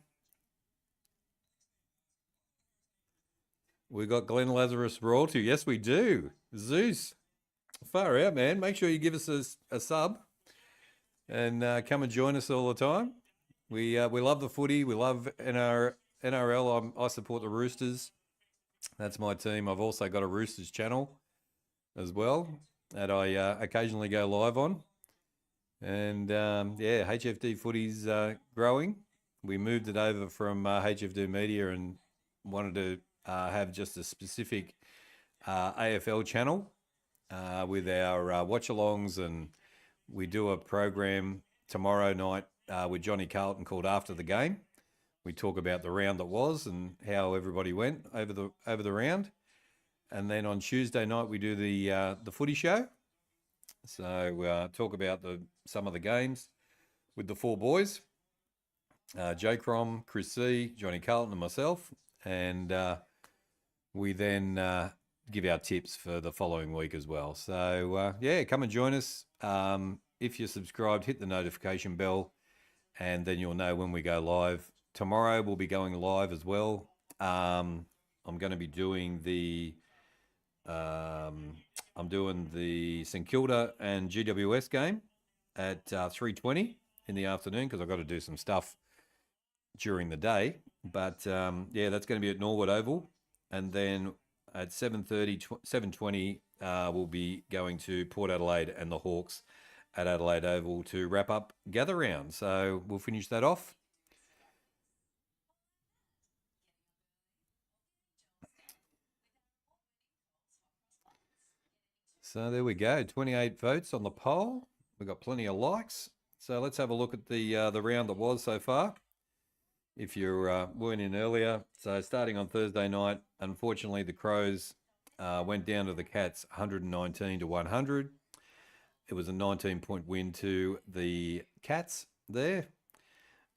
We got Glenn Lazarus royalty. Yes, we do. Zeus. Far out, man. Make sure you give us a sub and come and join us all the time. We love the footy. We love NRL. I support the Roosters. That's my team. I've also got a Roosters channel as well that I occasionally go live on. And yeah, HFD Footy's growing. We moved it over from HFD Media and wanted to have just a specific AFL channel with our watch-alongs, and we do a program tomorrow night with Johnny Carlton called After the Game. We talk about the round that was and how everybody went over the round, and then on Tuesday night we do the footy show. So talk about some of the games with the four boys, Joe Crom, Chris C, Johnny Carlton, and myself, and we then give our tips for the following week as well. So yeah, come and join us. If you're subscribed, hit the notification bell, and then you'll know when we go live. Tomorrow we'll be going live as well. I'm going to be doing I'm doing the St Kilda and GWS game at 3:20 in the afternoon because I've got to do some stuff during the day. But yeah, that's going to be at Norwood Oval, and then at 7:20 we'll be going to Port Adelaide and the Hawks at Adelaide Oval to wrap up gather round. So we'll finish that off. So there we go, 28 votes on the poll. We've got plenty of likes. So let's have a look at the round that was so far. If you weren't in earlier, so starting on Thursday night, unfortunately the Crows went down to the Cats 119 to 100. It was a 19-point win to the Cats there.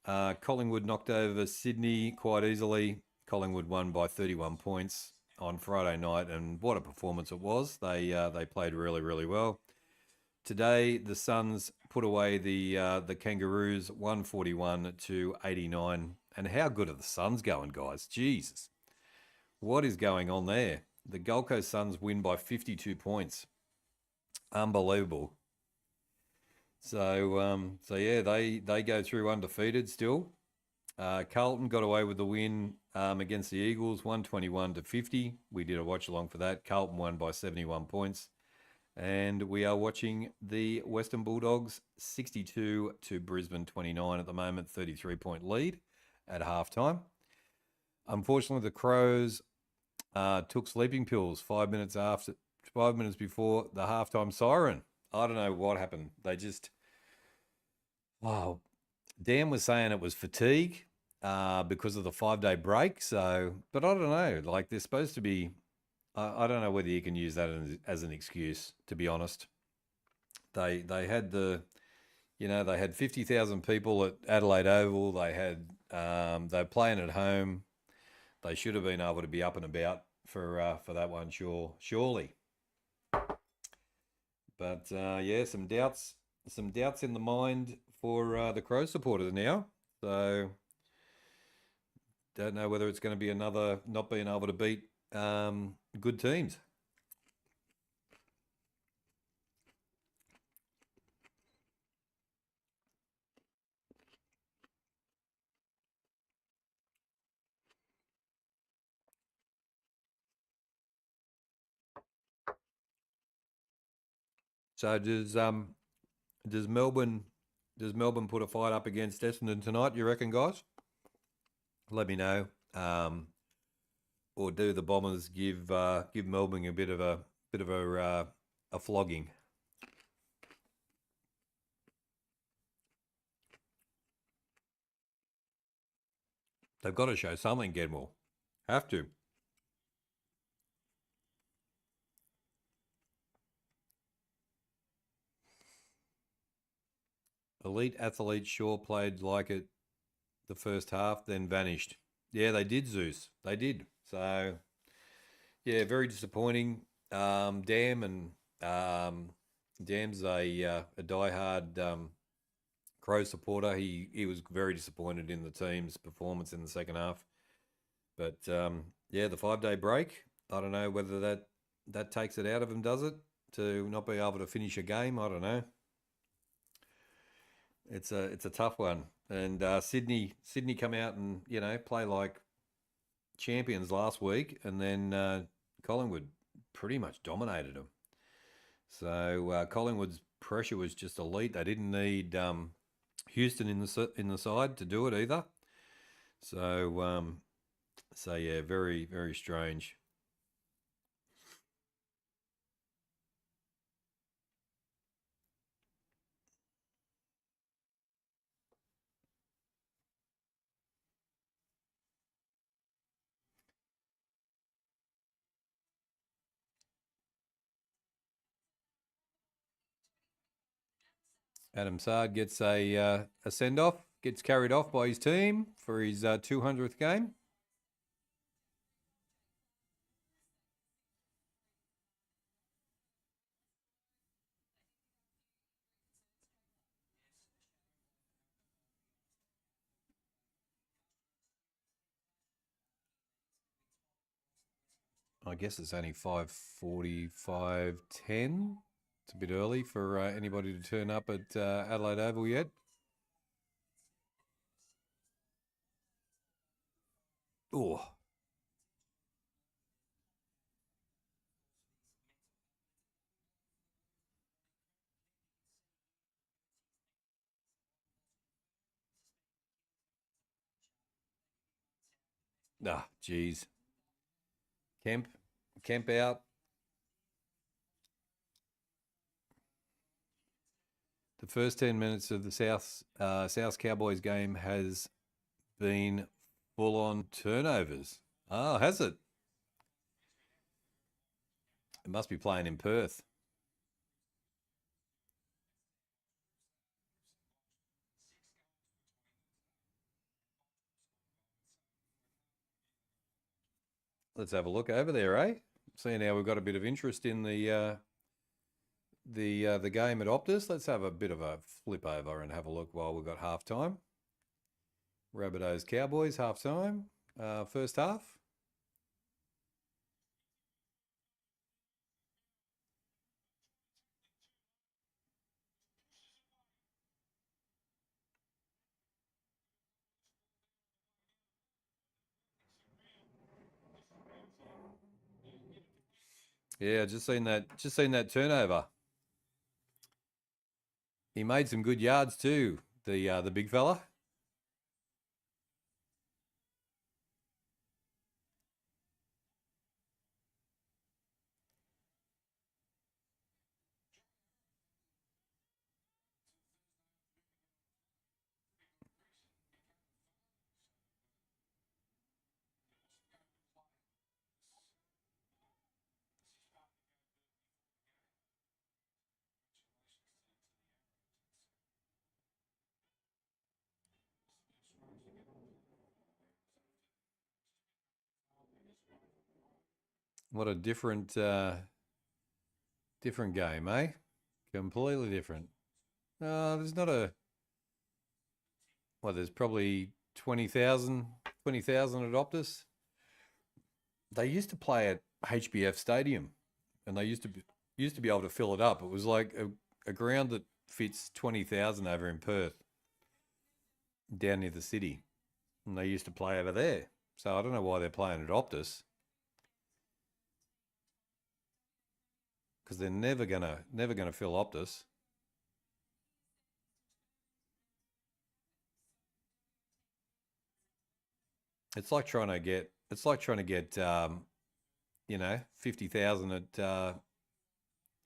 Collingwood knocked over Sydney quite easily. Collingwood won by 31 points on Friday night, and what a performance it was. They played really, really well. Today, the Suns put away the Kangaroos 141 to 89. And how good are the Suns going, guys? Jesus. What is going on there? The Gold Coast Suns win by 52 points. Unbelievable. So yeah, they go through undefeated still. Carlton got away with the win against the Eagles, 121 to 50. We did a watch along for that. Carlton won by 71 points. And we are watching the Western Bulldogs 62 to Brisbane 29 at the moment, 33-point lead at halftime. Unfortunately, the Crows took sleeping pills 5 minutes before the halftime siren. I don't know what happened. They just, Dan was saying it was fatigue because of the 5-day break. So, but I don't know. Like they're supposed to be. I don't know whether you can use that as an excuse. To be honest, they had they had 50,000 people at Adelaide Oval. They're playing at home. They should have been able to be up and about for that one, surely. But yeah, some doubts in the mind for the Crow supporters now. So don't know whether it's going to be another not being able to beat good teams. So does Melbourne put a fight up against Essendon tonight, you reckon, guys? Let me know. Or do the Bombers give Melbourne a bit of a flogging? They've got to show something, Gedmore. Have to. Elite athletes sure played like it the first half, then vanished. Yeah, they did, Zeus. They did. So, yeah, very disappointing. Dam and Dam's a diehard Crow supporter. He was very disappointed in the team's performance in the second half. But yeah, the 5-day break. I don't know whether that takes it out of him, does it? To not be able to finish a game. I don't know. It's a tough one. And Sydney come out and play like champions last week, and then Collingwood pretty much dominated them. So Collingwood's pressure was just elite. They didn't need Houston in the side to do it either. So yeah, very, very strange. Adam Sard gets a send off, gets carried off by his team for his 200th game. I guess it's only 5:45, 10. It's a bit early for anybody to turn up at Adelaide Oval yet. Oh. Ah, geez. Kemp out. The first 10 minutes of the South Cowboys game has been full on turnovers. Oh, has it? It must be playing in Perth. Let's have a look over there, eh? Seeing how we've got a bit of interest in the game at Optus. Let's have a bit of a flip over and have a look while we've got half time. Rabbitohs Cowboys half time, first half. Yeah, just seen that turnover. He made some good yards too, the big fella. What a different game, eh? Completely different. There's not a. Well, there's probably 20,000 at Optus. They used to play at HBF Stadium, and they used to be able to fill it up. It was like a ground that fits 20,000 over in Perth, down near the city, and they used to play over there. So I don't know why they're playing at Optus, because they're never gonna fill Optus. It's like trying to get 50,000 at the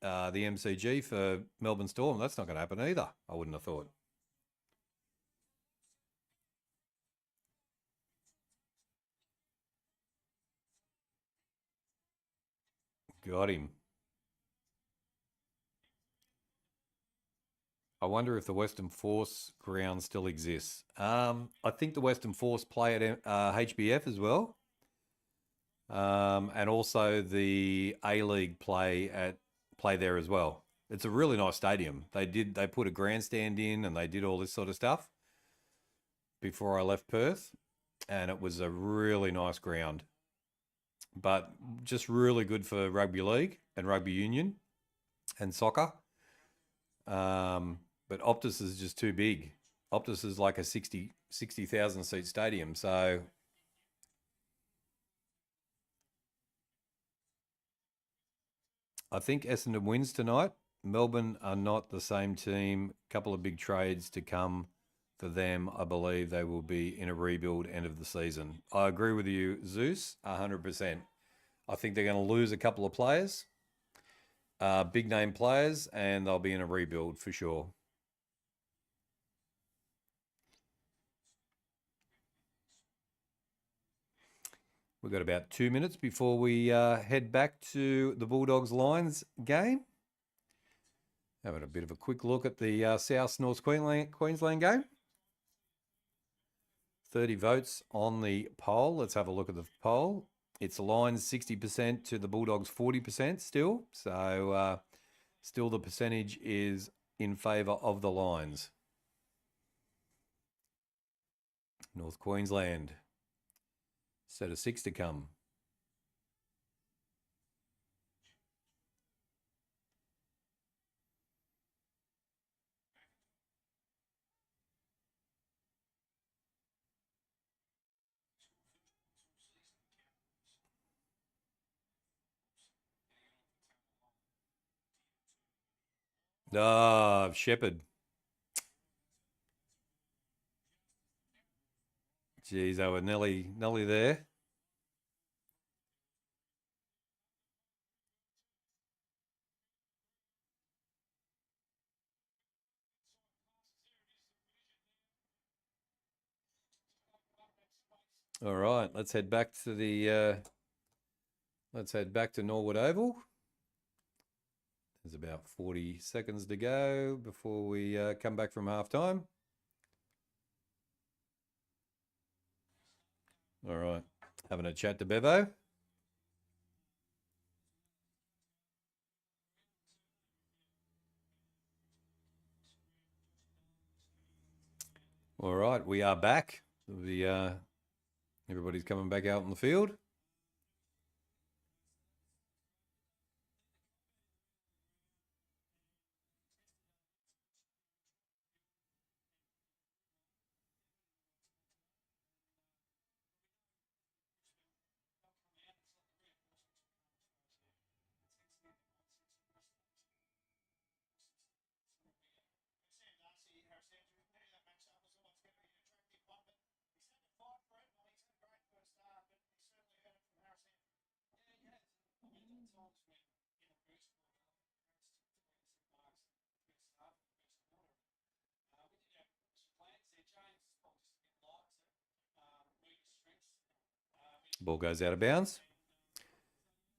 MCG for Melbourne Storm. That's not going to happen either. I wouldn't have thought. Got him. I wonder if the Western Force ground still exists. I think the Western Force play at HBF as well. and also the A-League play there as well. It's a really nice stadium. They put a grandstand in and they did all this sort of stuff before I left Perth, and it was a really nice ground. But just really good for rugby league and rugby union and soccer. But Optus is just too big. Optus is like a 60,000 seat stadium. So I think Essendon wins tonight. Melbourne are not the same team. A couple of big trades to come for them. I believe they will be in a rebuild end of the season. I agree with you, Zeus, 100%. I think they're going to lose a couple of players, big name players, and they'll be in a rebuild for sure. We've got about 2 minutes before we head back to the Bulldogs Lions game. Having a bit of a quick look at the South North Queensland game. 30 votes on the poll. Let's have a look at the poll. It's Lions 60% to the Bulldogs 40% still. So still the percentage is in favour of the Lions. North Queensland. Set of 6 to come. Shepherd. Geez, they were nearly there. All right, let's head back to the Norwood Oval. There's about 40 seconds to go before we come back from halftime. All right, having a chat to Bevo. All right, we are back. Everybody's coming back out in the field. Ball goes out of bounds.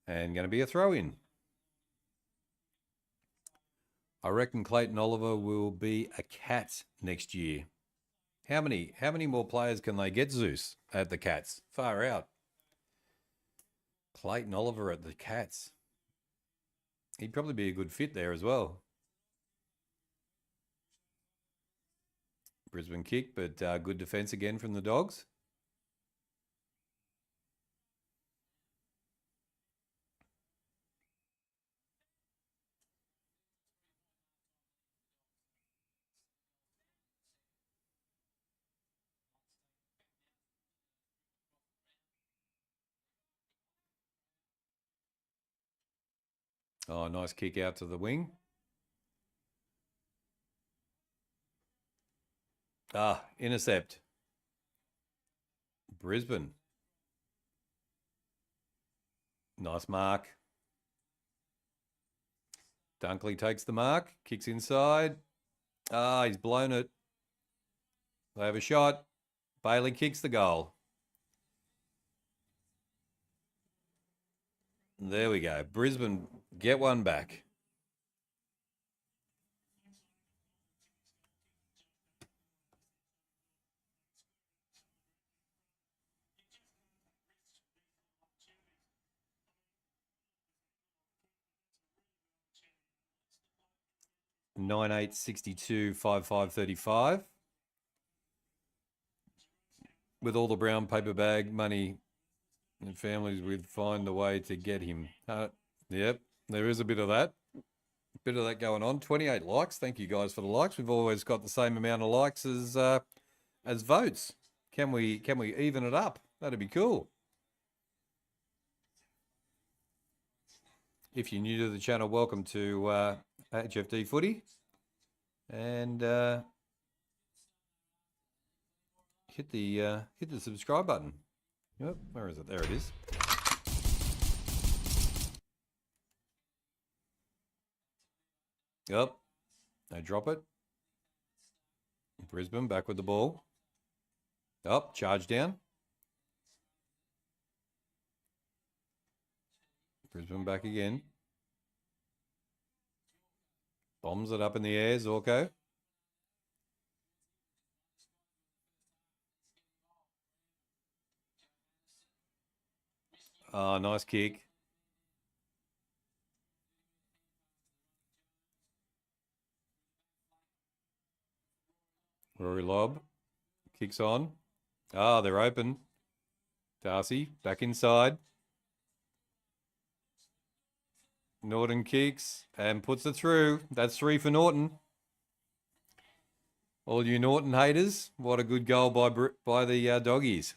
And going to be a throw-in. I reckon Clayton Oliver will be a Cat next year. How many more players can they get, Zeus, at the Cats? Far out. Clayton Oliver at the Cats. He'd probably be a good fit there as well. Brisbane kick, but good defence again from the Dogs. Oh, nice kick out to the wing. Intercept. Brisbane. Nice mark. Dunkley takes the mark, kicks inside. He's blown it. They have a shot. Bailey kicks the goal. There we go. Brisbane get one back. 9862 5535. With all the brown paper bag money and families, we'd find a way to get him. Yep, there is a bit of that. Bit of that going on. 28 likes. Thank you guys for the likes. We've always got the same amount of likes as votes. Can we even it up? That'd be cool. If you're new to the channel, welcome to HFD Footy, and hit the subscribe button. Yep, where is it? There it is. Yep, they drop it. Brisbane back with the ball. Up, charge down. Brisbane back again. Bombs it up in the air, Zorko. Oh, nice kick. Rory Lobb. Kicks on. Ah, they're open. Darcy, back inside. Norton kicks and puts it through. That's 3 for Norton. All you Norton haters, what a good goal by the doggies.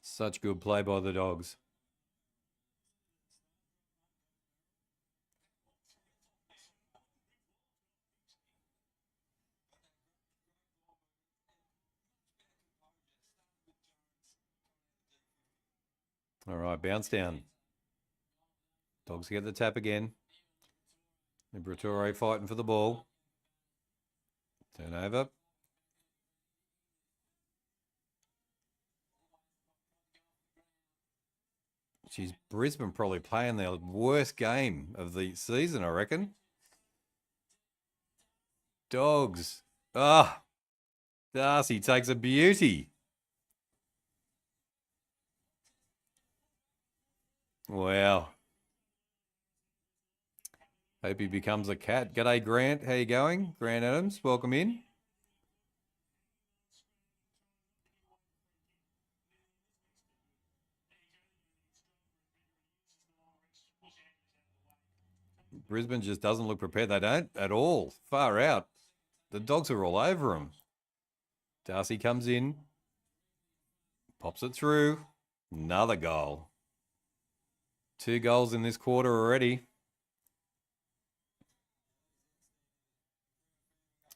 Such good play by the Dogs. All right, bounce down. Dogs get the tap again. Liberatore fighting for the ball. Turnover. Geez, Brisbane probably playing their worst game of the season, I reckon. Dogs. Ah, Darcy takes a beauty. Wow. Hope he becomes a cat. G'day, Grant. How you going? Grant Adams, welcome in. Brisbane just doesn't look prepared. They don't at all. Far out. The Dogs are all over them. Darcy comes in. Pops it through. Another goal. 2 goals in this quarter already.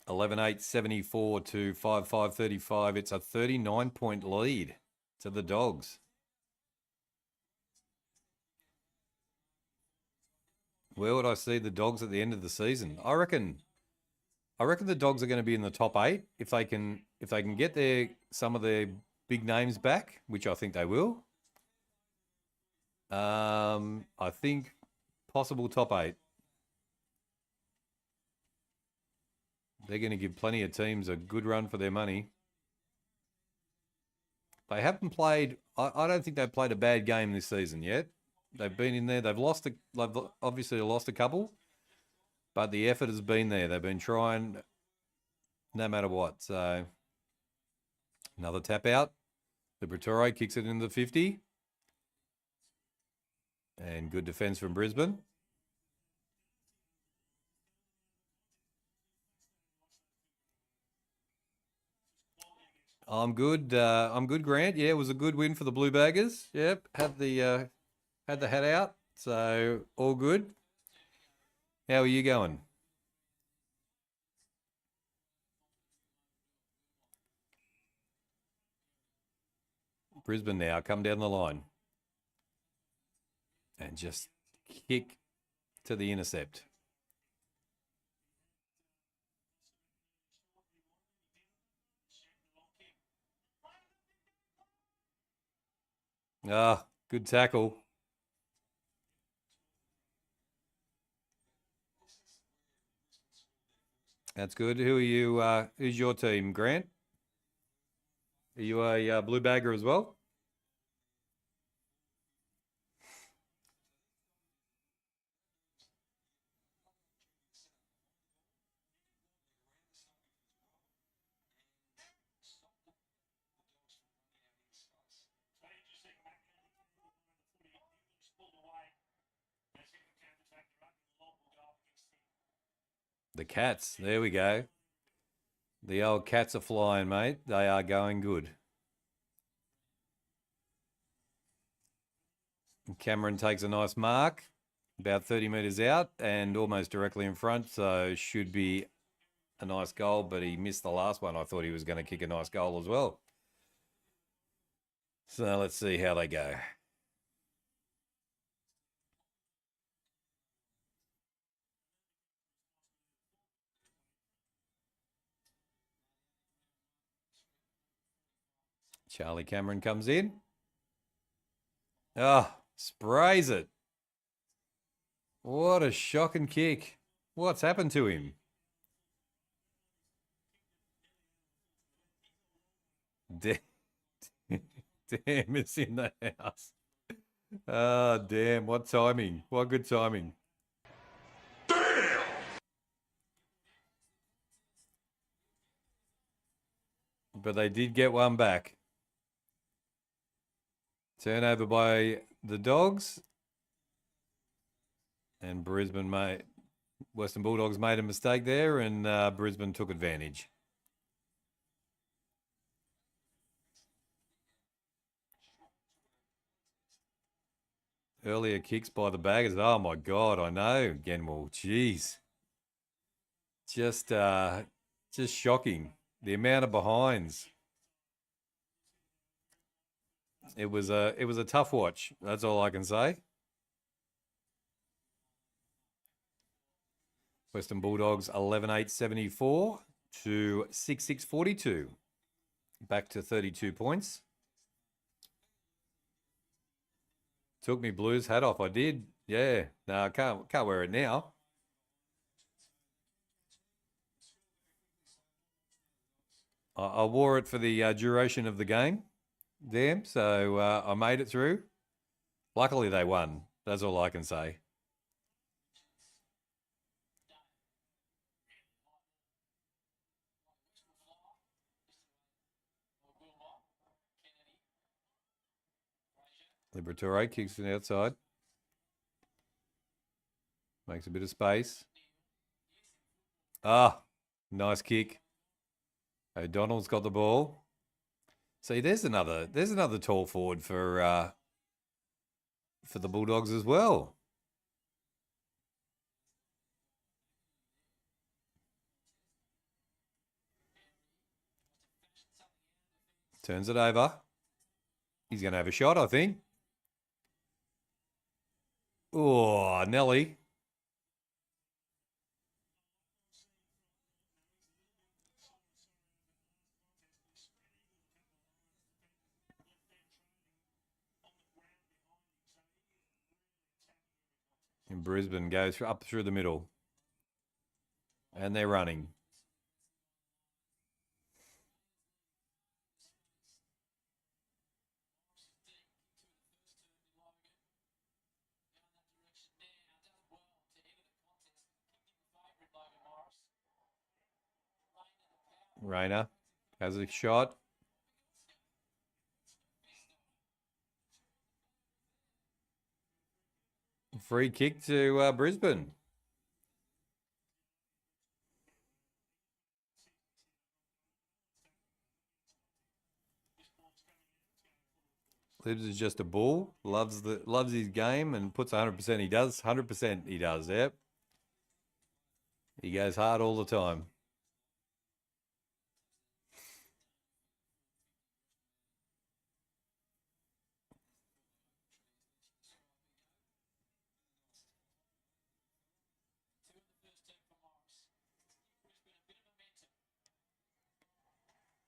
11-8-74 to 5-5-35. It's a 39-point lead to the Dogs. Where would I see the Dogs at the end of the season? I reckon the Dogs are going to be in the top 8 if they can get some of their big names back, which I think they will. I think possible top 8. They're going to give plenty of teams a good run for their money. They haven't played. I don't think they've played a bad game this season yet. They've been in there. They've obviously lost a couple, but the effort has been there. They've been trying no matter what. So another tap out. Liberatore kicks it into the 50. And good defence from Brisbane. I'm good, Grant. Yeah, it was a good win for the Blue Baggers. Yep, had the hat out, so all good. How are you going? Brisbane now, come down the line. And just kick to the intercept. Ah, good tackle. That's good. Who are you? Who's your team, Grant? Are you a blue bagger as well? The Cats. There we go. The old Cats are flying, mate. They are going good. Cameron takes a nice mark, about 30 metres out and almost directly in front, so should be a nice goal, but he missed the last one. I thought he was going to kick a nice goal as well. So let's see how they go. Charlie Cameron comes in. Ah, sprays it. What a shocking kick. What's happened to him? Damn, it's in the house. Oh, damn. What timing. What good timing. Damn! But they did get one back. Turnover by the Dogs. And Western Bulldogs made a mistake there, and Brisbane took advantage. Earlier kicks by the Baggers. Oh my God, I know. Genwell, jeez. Just shocking. The amount of behinds. It was a tough watch. That's all I can say. Western Bulldogs 11-8-74 to 6-6-42. Back to 32 points. Took me Blues hat off. I did. Yeah. No, I can't wear it now. I wore it for the duration of the game. Damn. So I made it through. Luckily they won. That's all I can say. Liberatore kicks it outside. Makes a bit of space. Ah, nice kick. O'Donnell's got the ball. See, there's another tall forward for the Bulldogs as well. Turns it over. He's going to have a shot, I think. Oh, Nelly. And Brisbane goes up through the middle. And they're running. Rayner has a shot. Free kick to Brisbane. Libs is just a bull. Loves his game and puts 100%. He does 100%. He does. Yep. He goes hard all the time.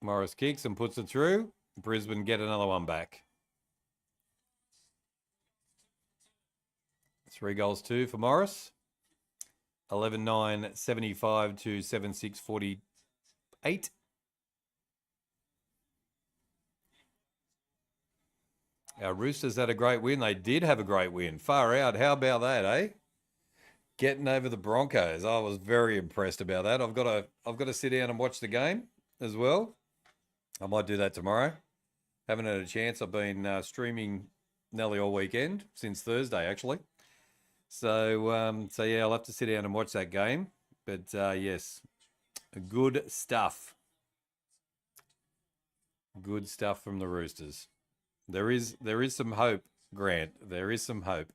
Morris kicks and puts it through. Brisbane get another one back. 3 goals 2 for Morris. 11-9, 75 to 7-6, 48. Our Roosters had a great win. They did have a great win. Far out. How about that, eh? Getting over the Broncos. I was very impressed about that. I've got to sit down and watch the game as well. I might do that tomorrow. Haven't had a chance. I've been streaming nearly all weekend, since Thursday actually. So yeah, I'll have to sit down and watch that game. But yes, good stuff. Good stuff from the Roosters. There is some hope, Grant. There is some hope.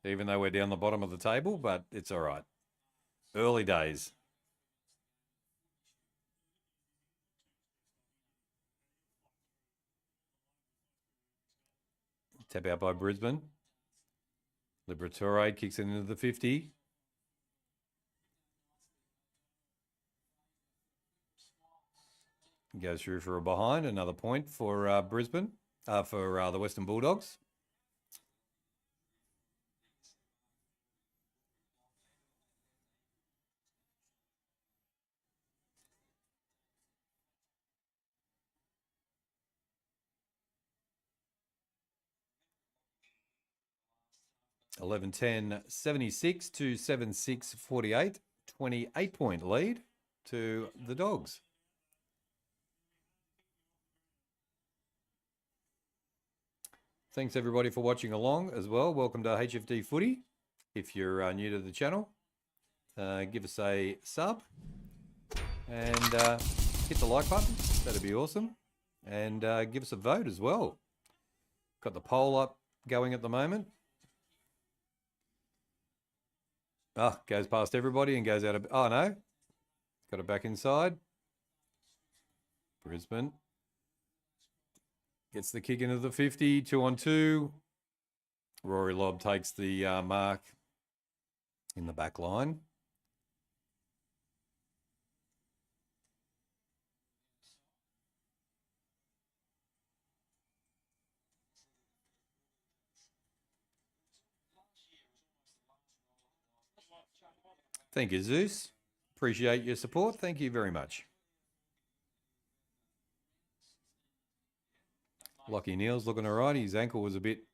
Even though we're down the bottom of the table, but it's all right. Early days. Tap out by Brisbane. Liberatore kicks it into the 50. Goes through for a behind. Another point for Brisbane, for the Western Bulldogs. $11-10, 76 to 7-6, 48. 28-point lead to the Dogs. Thanks everybody for watching along as well. Welcome to HFD Footy. If you're new to the channel, give us a sub and hit the like button. That'd be awesome. And give us a vote as well. Got the poll up going at the moment. Oh, goes past everybody and goes out of... Oh, no. Got it back inside. Brisbane. Gets the kick into the 50. 2-on-2. Rory Lobb takes the mark in the back line. Thank you, Zeus. Appreciate your support. Thank you very much. Lockie Neal's looking all right. His ankle was a bit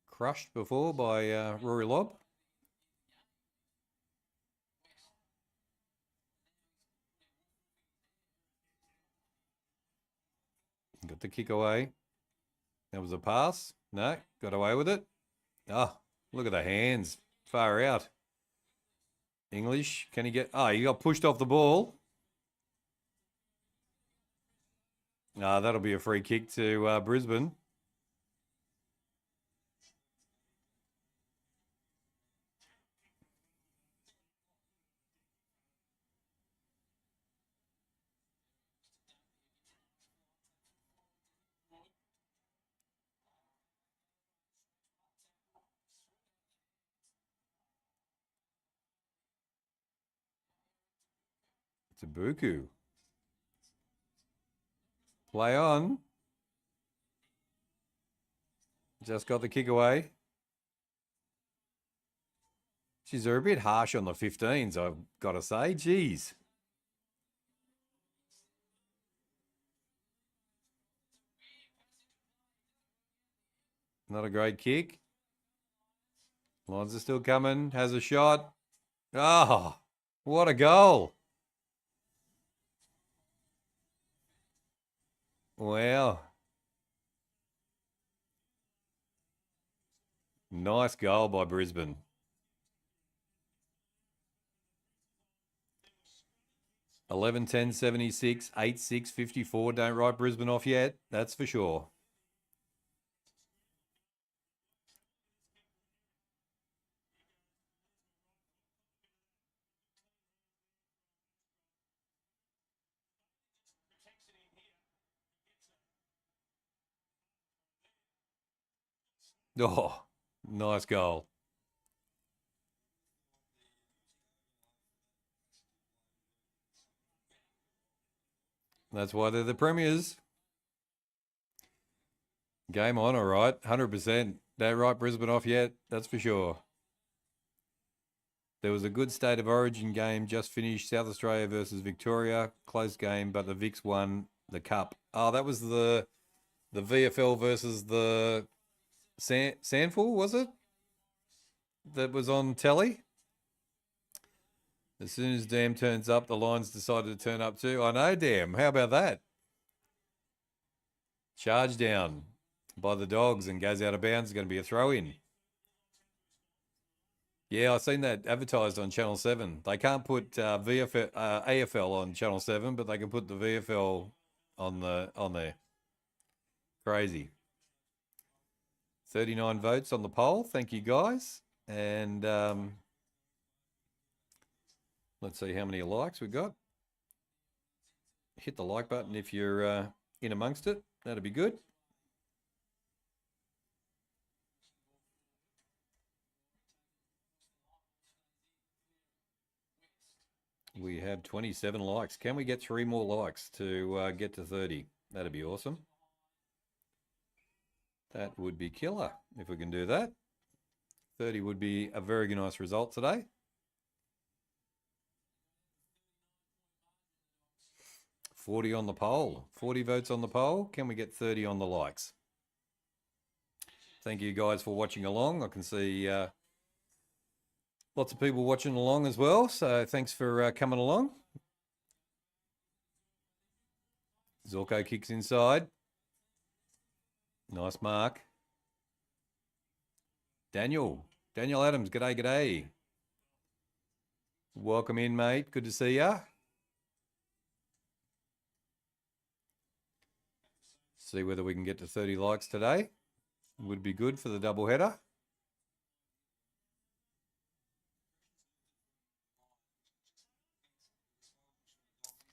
crushed before by Rory Lobb. Got the kick away. That was a pass. No, got away with it. Oh, look at the hands. Far out. English, can he get... Oh, he got pushed off the ball. That'll be a free kick to Brisbane. It's a Buku. Play on. Just got the kick away. Geez, they're a bit harsh on the 15s, I've got to say. Geez. Not a great kick. Lines are still coming. Has a shot. Oh, what a goal. Wow. Nice goal by Brisbane. $11-10, 76, 8-6, 54. Don't write Brisbane off yet. That's for sure. Oh, nice goal. That's why they're the premiers. Game on, all right. 100%. Don't write Brisbane off yet. That's for sure. There was a good State of Origin game just finished. South Australia versus Victoria. Close game, but the Vics won the cup. Oh, that was the VFL versus the Sandful, was it? That was on telly? As soon as Dam turns up, the Lions decided to turn up too. I know, Dam. How about that? Charge down by the Dogs and goes out of bounds. It's going to be a throw-in. Yeah, I've seen that advertised on Channel 7. They can't put AFL on Channel 7, but they can put the VFL on there. Crazy. 39 votes on the poll. Thank you, guys. And let's see how many likes we've got. Hit the like button if you're in amongst it. That'd be good. We have 27 likes. Can we get 3 more likes to get to 30? That'd be awesome. That would be killer if we can do that. 30 would be a very nice result today. $40 on the poll. 40 votes on the poll. Can we get 30 on the likes? Thank you guys for watching along. I can see lots of people watching along as well. So thanks for coming along. Zorko kicks inside. Nice mark. Daniel Adams, g'day. Welcome in, mate. Good to see ya. See whether we can get to 30 likes today. Would be good for the double header.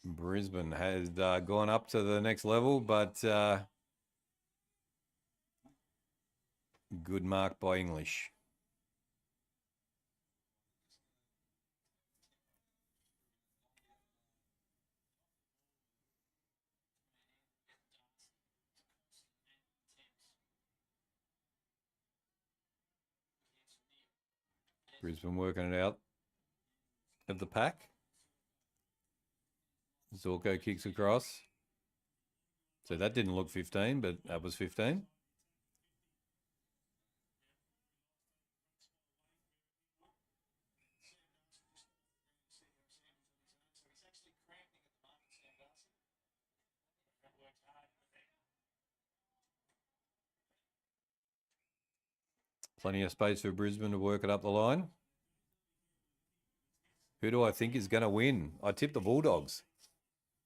Brisbane has gone up to the next level, but good mark by English. Brisbane working it out of the pack. Zorko kicks across. So that didn't look 15, but that was 15. Plenty of space for Brisbane to work it up the line. Who do I think is going to win? I tip the Bulldogs.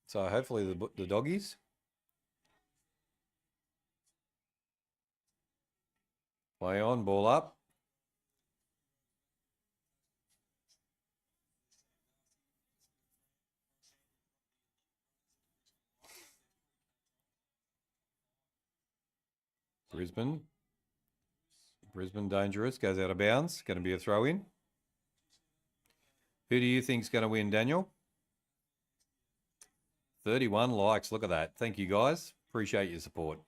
So hopefully the Doggies. Play on, ball up. Brisbane dangerous, goes out of bounds. Going to be a throw-in. Who do you think's going to win, Daniel? 31 likes. Look at that. Thank you, guys. Appreciate your support.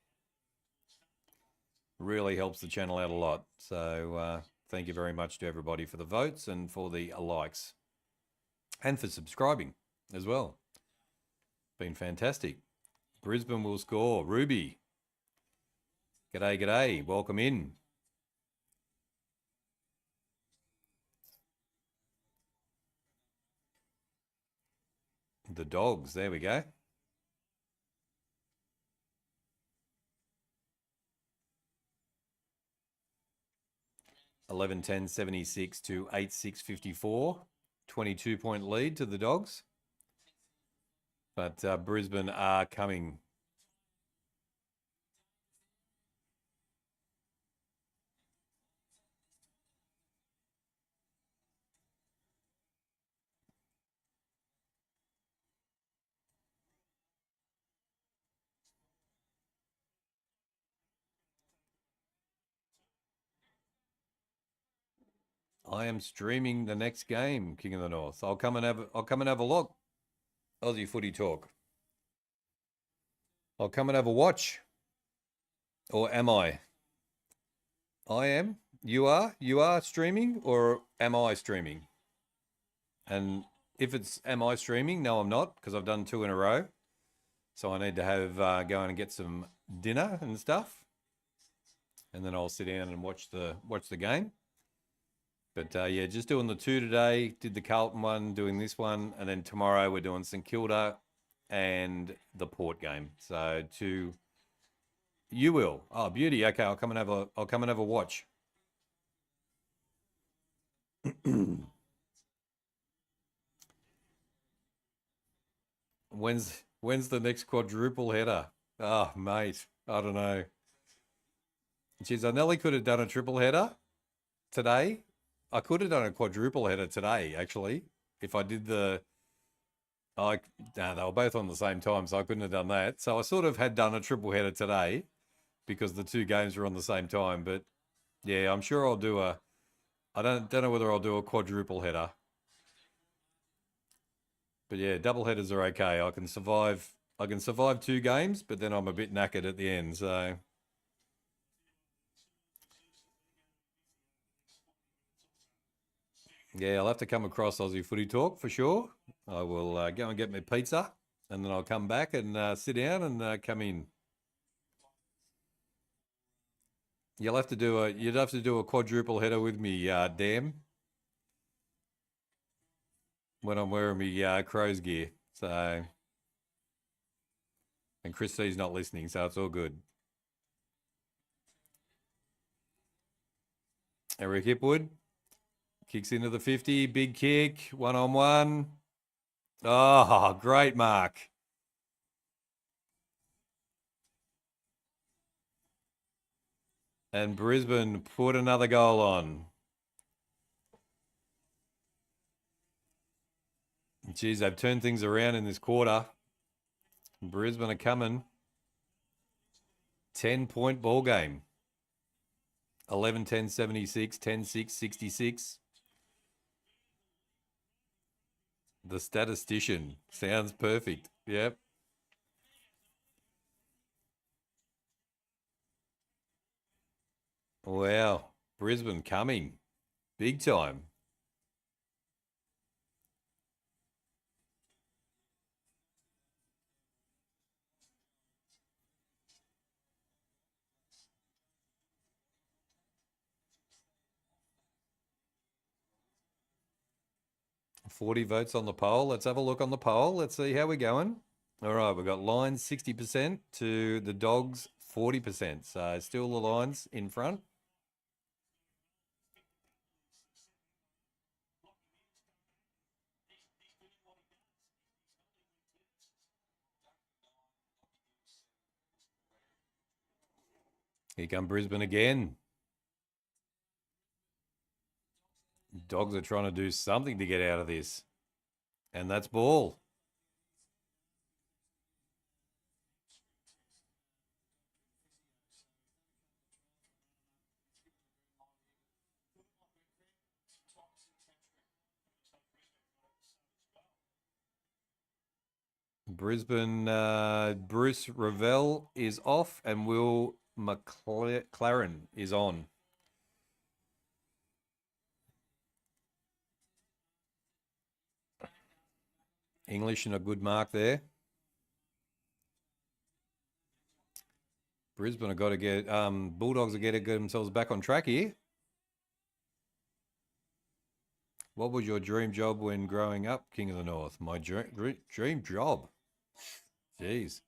Really helps the channel out a lot. So thank you very much to everybody for the votes and for the likes. And for subscribing as well. Been fantastic. Brisbane will score. Ruby. G'day. Welcome in. The Dogs. There we go. $11.10.76 to 8.6.54. 22-point lead to the Dogs. But Brisbane are coming. I am streaming the next game, King of the North. I'll come and have a look. Aussie Footy Talk. I'll come and have a watch. Or am I? I am. You are? You are streaming, or am I streaming? And if it's, am I streaming? No, I'm not, because I've done 2 in a row. So I need to have go in and get some dinner and stuff, and then I'll sit down and watch the game. But yeah, just doing the 2 today. Did the Carlton one, doing this one, and then tomorrow we're doing St Kilda and the Port game. So you will. Oh, beauty. Okay, I'll come and have a watch. When's the next quadruple header? Oh, mate, I don't know. Geez, I nearly could have done a triple header today. I could have done a quadruple header today, actually, if I did they were both on the same time, so I couldn't have done that. So I sort of had done a triple header today because the 2 games were on the same time. But yeah, I'm sure I'll do I don't know whether I'll do a quadruple header. But yeah, double headers are okay. I can survive 2 games, but then I'm a bit knackered at the end. So yeah, I'll have to come across Aussie Footy Talk for sure. I will go and get my pizza, and then I'll come back and sit down and come in. You'd have to do a quadruple header with me, Dan, when I'm wearing my Crows gear. So, and Chris C's not listening, so it's all good. Eric Hipwood kicks into the 50, big kick, 1-on-1. Oh, great mark. And Brisbane put another goal on. Geez, they've turned things around in this quarter. Brisbane are coming. 10-point ball game. 11-10, 76, 10-6, 66. The statistician. Sounds perfect. Yep. Wow. Brisbane coming. Big time. $40 votes on the poll. Let's have a look on the poll. Let's see how we're going. All right, we've got Lions 60% to the Dogs 40%. So still the Lions in front. Here come Brisbane again. Dogs are trying to do something to get out of this. And that's ball. Brisbane, Bruce Revell is off and Will McLaren is on. English and a good mark there. Brisbane have got to get, Bulldogs are going to get themselves back on track here. What was your dream job when growing up, King of the North? My dream job? Jeez.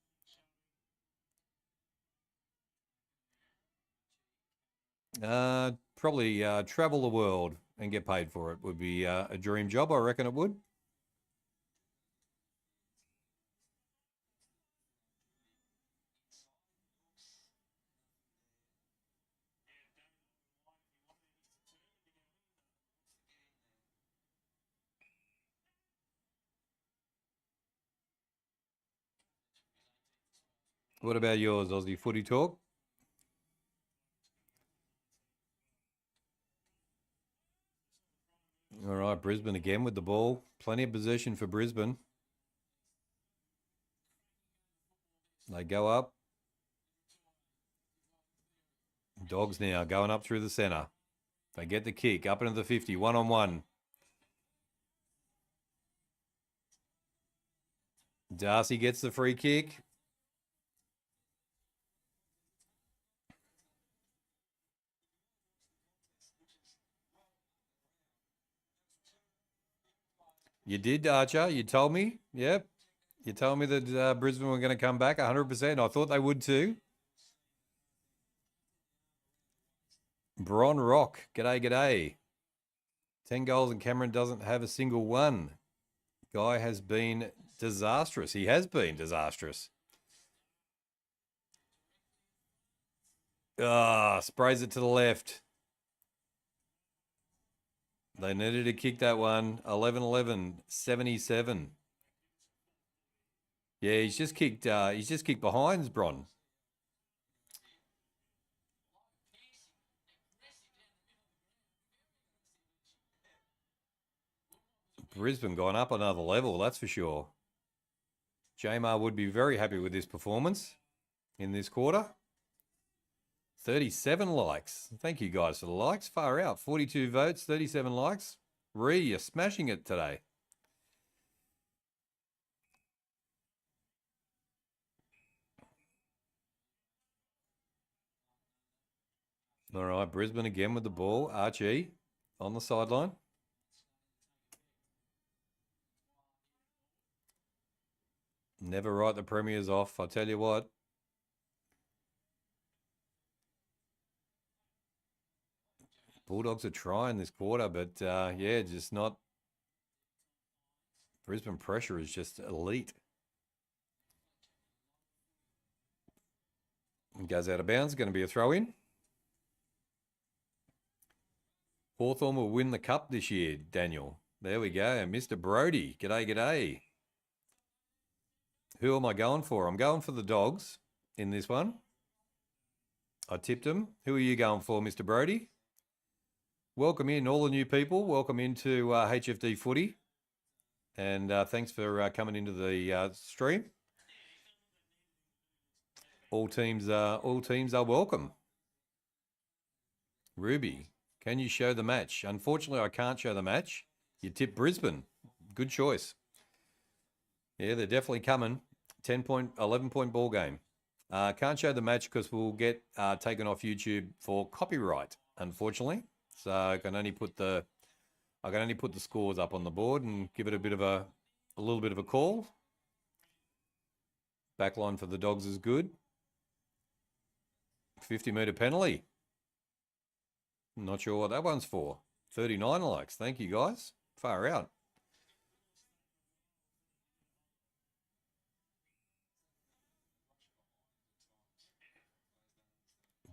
Probably travel the world and get paid for it would be a dream job. I reckon it would. What about yours, Aussie Footy Talk? All right, Brisbane again with the ball. Plenty of possession for Brisbane. They go up. Dogs now going up through the centre. They get the kick up into the 50, 1-on-1. Darcy gets the free kick. You did, Archer. You told me. Yep. You told me that Brisbane were going to come back 100%. I thought they would too. Bron Rock. G'day, g'day. 10 goals and Cameron doesn't have a single one. Guy has been disastrous. He has been disastrous. Sprays it to the left. They needed to kick that one. 11-11, 77. Yeah, he's just kicked behinds, Bron. Brisbane gone up another level, that's for sure. Jamar would be very happy with this performance in this quarter. 37 likes. Thank you guys for the likes. Far out. 42 votes, 37 likes. Ree, you're smashing it today. All right, Brisbane again with the ball. Archie on the sideline. Never write the premiers off, I tell you what. Bulldogs are trying this quarter, but yeah, just not. Brisbane pressure is just elite. It goes out of bounds, going to be a throw-in. Hawthorn will win the cup this year, Daniel. There we go. Mr. Brody. G'day, g'day. Who am I going for? I'm going for the Dogs in this one. I tipped them. Who are you going for, Mr. Brody? Welcome in, all the new people. Welcome into HFD Footy. And thanks for coming into the stream. All teams are welcome. Ruby, can you show the match? Unfortunately, I can't show the match. You tipped Brisbane. Good choice. Yeah, they're definitely coming. 11-point ball game. Can't show the match because we'll get taken off YouTube for copyright, unfortunately. So I can only put the scores up on the board and give it a little bit of a call. Backline for the Dogs is good. 50-metre penalty. Not sure what that one's for. 39 likes. Thank you, guys. Far out.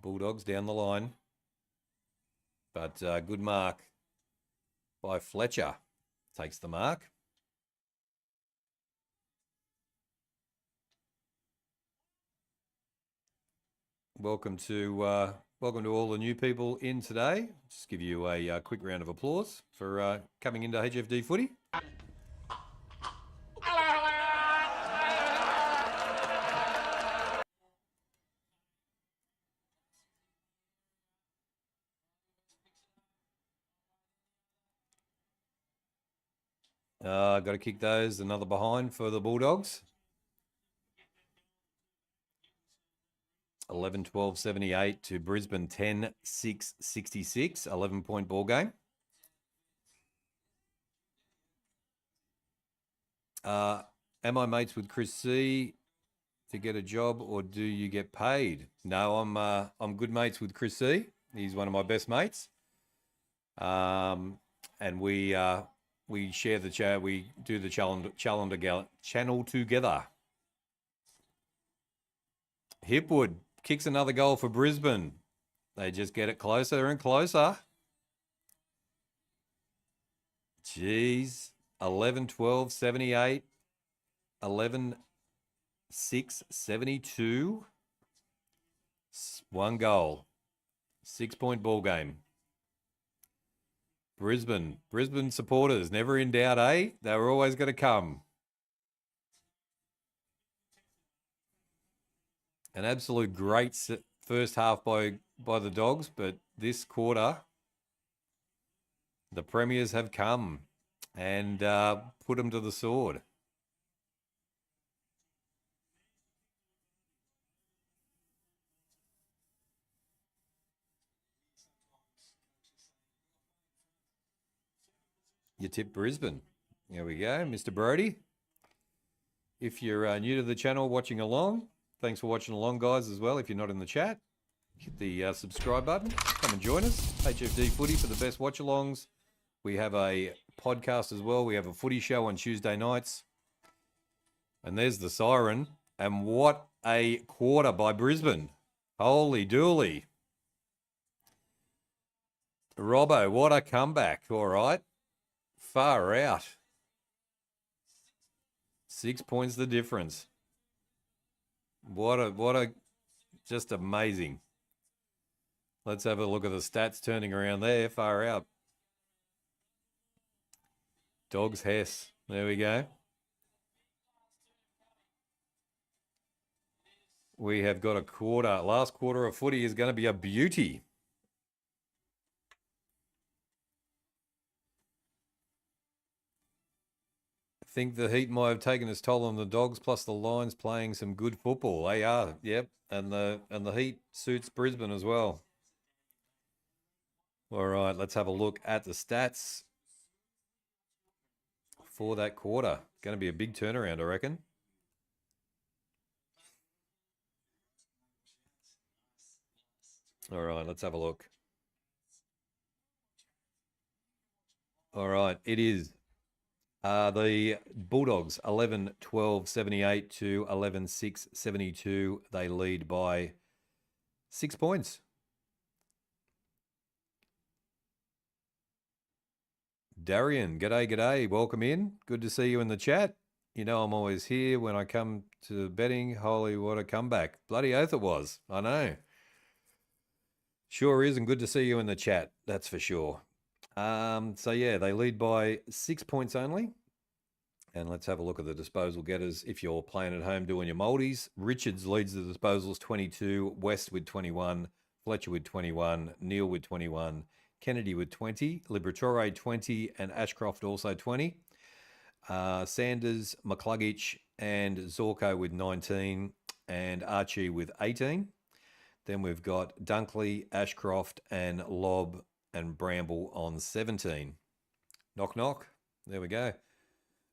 Bulldogs down the line. But good mark by Fletcher. Takes the mark. Welcome to all the new people in today. Just give you a quick round of applause for coming into HFD Footy. Got to kick those. Another behind for the Bulldogs. 11-12-78 to Brisbane 10-6-66. 11-point ball game. Am I mates with Chris C to get a job, or do you get paid? No, I'm good mates with Chris C. He's one of my best mates. And we share the chat. We do the channel together. Hipwood kicks another goal for Brisbane. They just get it closer and closer. Jeez. 11-12-78. 11-6-72. One goal. 6-point ball game. Brisbane supporters, never in doubt, eh? They were always going to come. An absolute great first half by the Dogs, but this quarter, the Premiers have come and put them to the sword. You tip Brisbane. There we go, Mr. Brody. If you're new to the channel watching along, thanks for watching along, guys, as well. If you're not in the chat, hit the subscribe button. Come and join us. HFD Footy for the best watch-alongs. We have a podcast as well. We have a footy show on Tuesday nights. And there's the siren. And what a quarter by Brisbane. Holy dooly. Robbo, what a comeback. All right. Far out. 6 points the difference. What a, just amazing. Let's have a look at the stats turning around there. Far out. Dogs Hess. There we go. We have got a quarter. Last quarter of footy is going to be a beauty. I think the heat might have taken its toll on the Dogs, plus the Lions playing some good football. They are, yep. And the heat suits Brisbane as well. All right, let's have a look at the stats for that quarter. Going to be a big turnaround, I reckon. All right, let's have a look. All right, it is the Bulldogs 11-12-78 to 11-6-72. They lead by 6 points. Darian, g'day. Welcome in. Good to see you in the chat. You know I'm always here when I come to betting. Holy, what a comeback. Bloody oath it was. I know. Sure is, and good to see you in the chat. That's for sure. So, yeah, they lead by 6 points only. And let's have a look at the disposal getters. If you're playing at home doing your multis, Richards leads the disposals 22, West with 21, Fletcher with 21, Neal with 21, Kennedy with 20, Liberatore 20, and Ashcroft also 20. Sanders, McCluggich, and Zorko with 19, and Archie with 18. Then we've got Dunkley, Ashcroft, and Lobb and Bramble on 17. Knock, knock. There we go.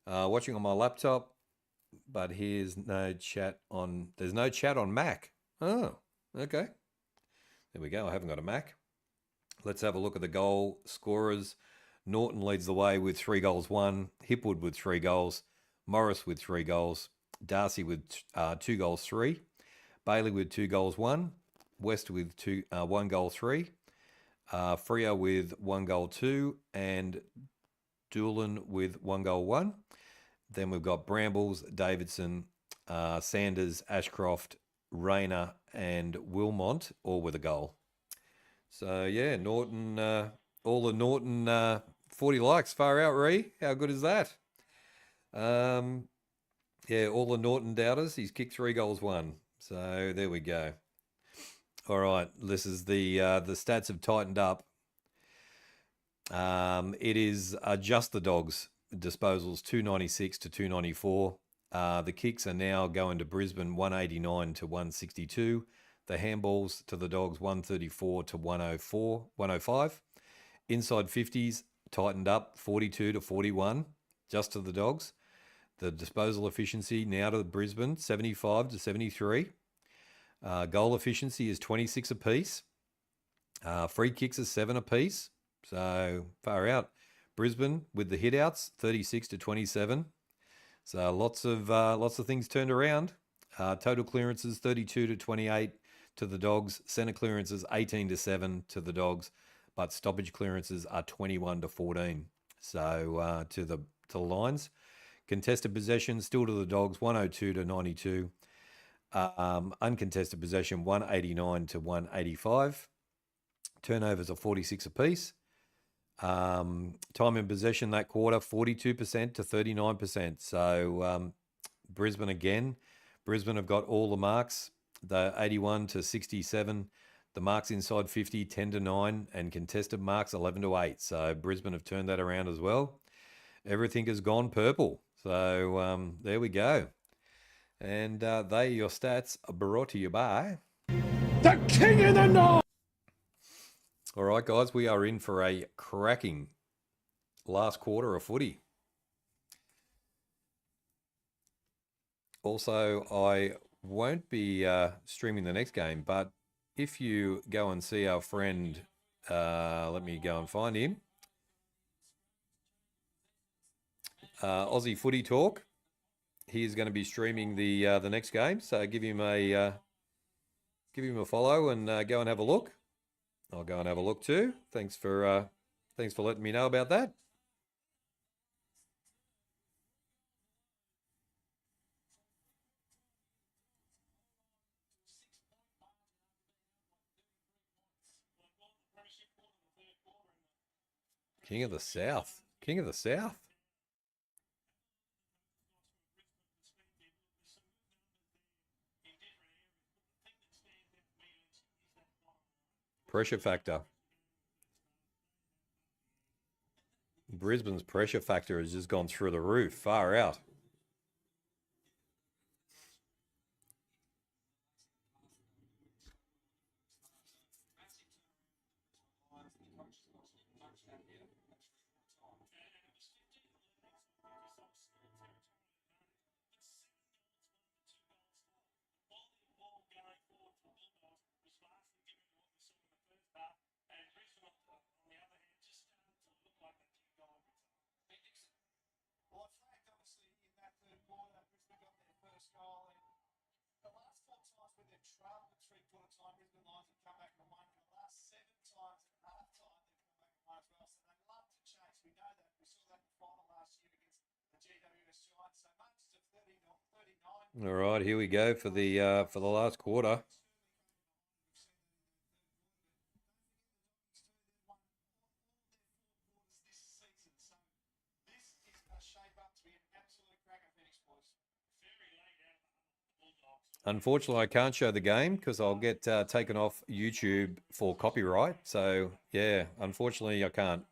Watching on my laptop, but here's no chat on... There's no chat on Mac. Oh, okay. There we go. I haven't got a Mac. Let's have a look at the goal scorers. Norton leads the way with 3 goals, 1. Hipwood with 3 goals. Morris with 3 goals. Darcy with 2 goals, 3. Bailey with 2 goals, 1. West with 1 goal, 3. Freo with 1 goal, 2. And Doolan with 1 goal, 1. Then we've got Brambles, Davidson, Sanders, Ashcroft, Rayner, and Wilmont, all with a goal. So, yeah, Norton, all the Norton 40 likes. Far out, Ree. How good is that? Yeah, all the Norton doubters. He's kicked 3 goals, 1. So, there we go. All right, this is the stats have tightened up. It is just the Dogs disposals 296 to 294. The kicks are now going to Brisbane 189 to 162. The handballs to the Dogs 134 to 105. Inside 50s tightened up 42 to 41, just to the Dogs. The disposal efficiency now to Brisbane 75 to 73. Goal efficiency is 26 apiece. Free kicks are 7 apiece. So far out. Brisbane with the hitouts 36 to 27. So lots of things turned around. Total clearances 32 to 28 to the Dogs. Centre clearances 18 to 7 to the Dogs, but stoppage clearances are 21 to 14. So to the Lions. Contested possession still to the Dogs 102 to 92. Uncontested possession 189 to 185. Turnovers are 46 apiece. Time in possession that quarter 42% to 39%. So Brisbane again. Brisbane have got all the marks. The 81 to 67. The marks inside 50 10 to 9, and contested marks 11 to 8. So Brisbane have turned that around as well. Everything has gone purple. So there we go. And they your stats are brought to you by The King of the North. All right, guys, we are in for a cracking last quarter of footy. Also, I won't be streaming the next game, but if you go and see our friend, let me go and find him, Aussie Footy Talk, he's going to be streaming the next game. So give him a follow and go and have a look. I'll go and have a look too. Thanks for letting me know about that. King of the South. King of the South. Pressure factor. Brisbane's pressure factor has just gone through the roof. Far out. All right, here we go for the last quarter. Unfortunately, I can't show the game because I'll get taken off YouTube for copyright. So, yeah, unfortunately, I can't.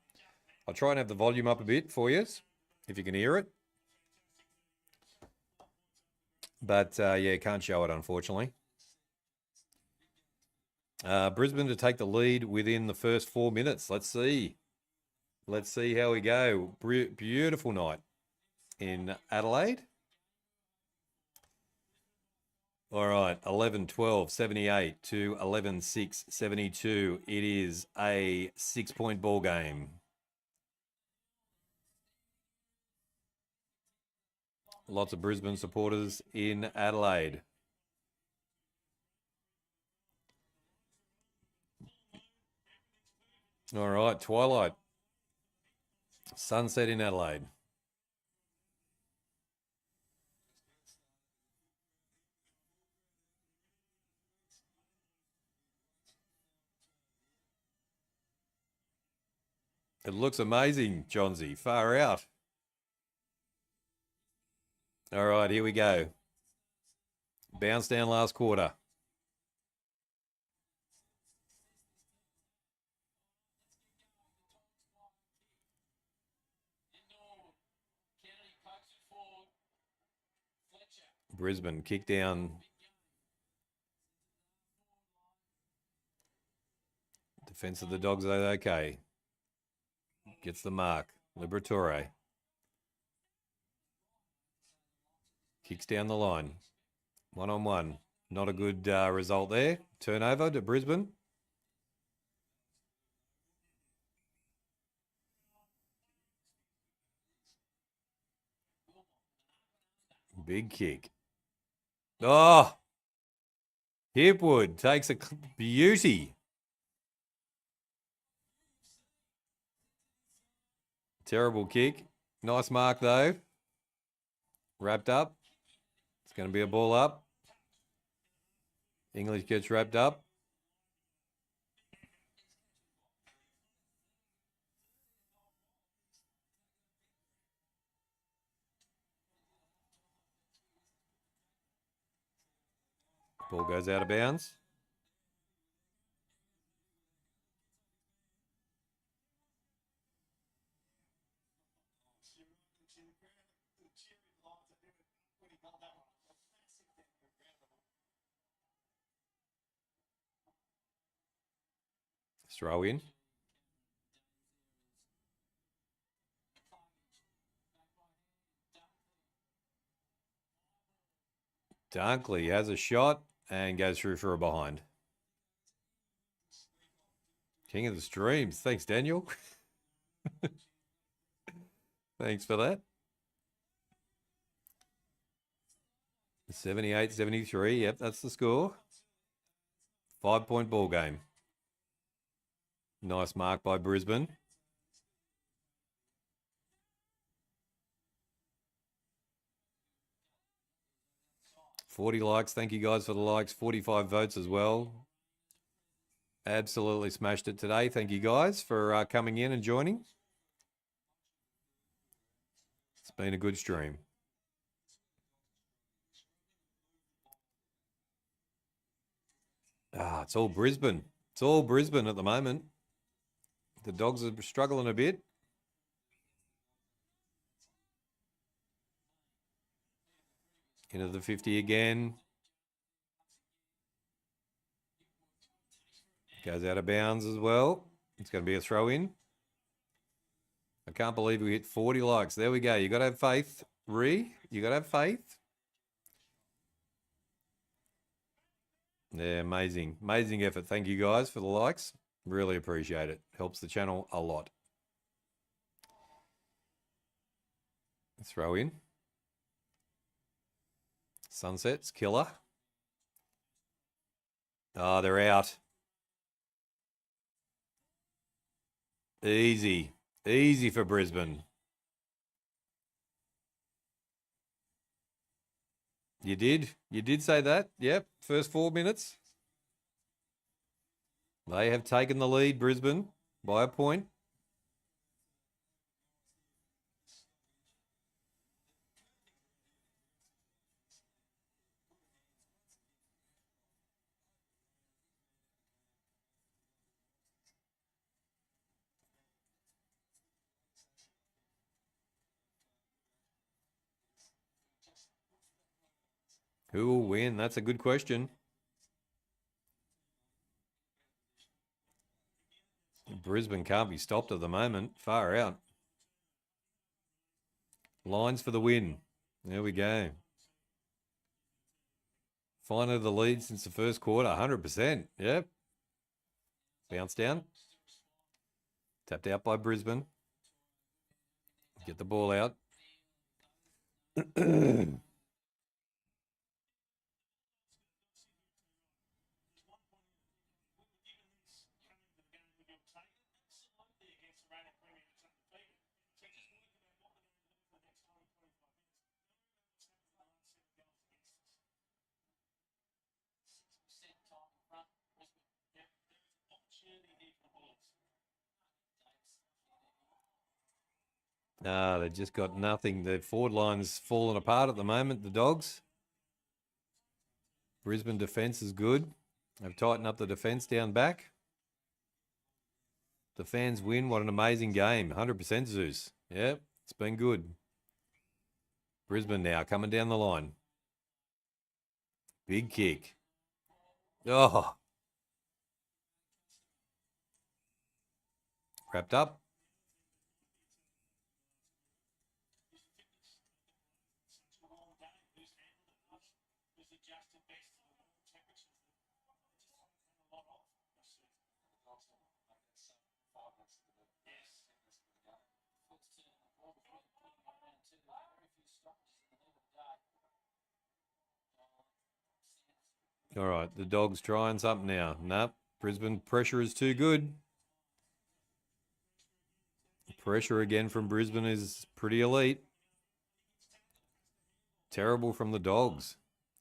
I'll try and have the volume up a bit for you, if you can hear it. But, yeah, can't show it, unfortunately. Brisbane to take the lead within the first 4 minutes. Let's see. Let's see how we go. Beautiful night in Adelaide. All right, 11-12, 78 to 11-6, 72. It is a 6-point ball game. Lots of Brisbane supporters in Adelaide. All right, twilight. Sunset in Adelaide. It looks amazing, Johnsy. Far out. All right, here we go. Bounce down last quarter. Brisbane kick down. Defense of the Dogs, okay. Gets the mark. Liberatore. Kicks down the line. 1-on-1. Not a good result there. Turnover to Brisbane. Big kick. Oh! Hipwood takes a beauty. Terrible kick. Nice mark, though. Wrapped up. It's going to be a ball up. English gets wrapped up. Ball goes out of bounds. Throw in. Dunkley has a shot and goes through for a behind. King of the streams. Thanks, Daniel. Thanks for that. 78-73. Yep, that's the score. 5-point ball game. Nice mark by Brisbane. $40 likes. Thank you guys for the likes. 45 votes as well. Absolutely smashed it today. Thank you guys for coming in and joining. It's been a good stream. It's all Brisbane. It's all Brisbane at the moment. The Dogs are struggling a bit. Into the 50 again. Goes out of bounds as well. It's going to be a throw in. I can't believe we hit 40 likes. There we go. You got to have faith, Ree. You got to have faith. Yeah, amazing. Amazing effort. Thank you guys for the likes. Really appreciate it. Helps the channel a lot. Throw in. Sunsets, killer. Oh, they're out. Easy. Easy for Brisbane. You did? You did say that? Yep. First 4 minutes. They have taken the lead, Brisbane, by a point. Who will win? That's a good question. Brisbane can't be stopped at the moment. Far out. Lines for the win. There we go. Finally the lead since the first quarter. 100%. Yep. Bounce down. Tapped out by Brisbane. Get the ball out. No, they've just got nothing. The forward line's fallen apart at the moment, the Dogs. Brisbane defence is good. They've tightened up the defence down back. The fans win. What an amazing game. 100% Zeus. Yep, it's been good. Brisbane now coming down the line. Big kick. Oh. Wrapped up. All right, the Dogs trying something now. Nope, Brisbane pressure is too good. Pressure again from Brisbane is pretty elite. Terrible from the Dogs.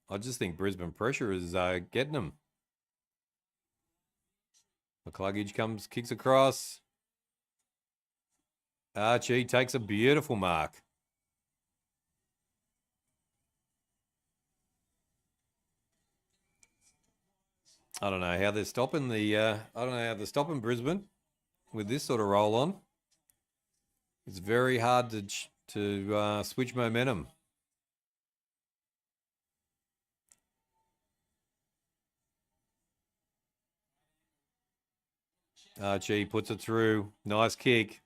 I just think Brisbane pressure is getting them. McCluggage comes, kicks across. Archie takes a beautiful mark. I don't know how they're stopping Brisbane with this sort of roll on. It's very hard to switch momentum. Archie puts it through. Nice kick.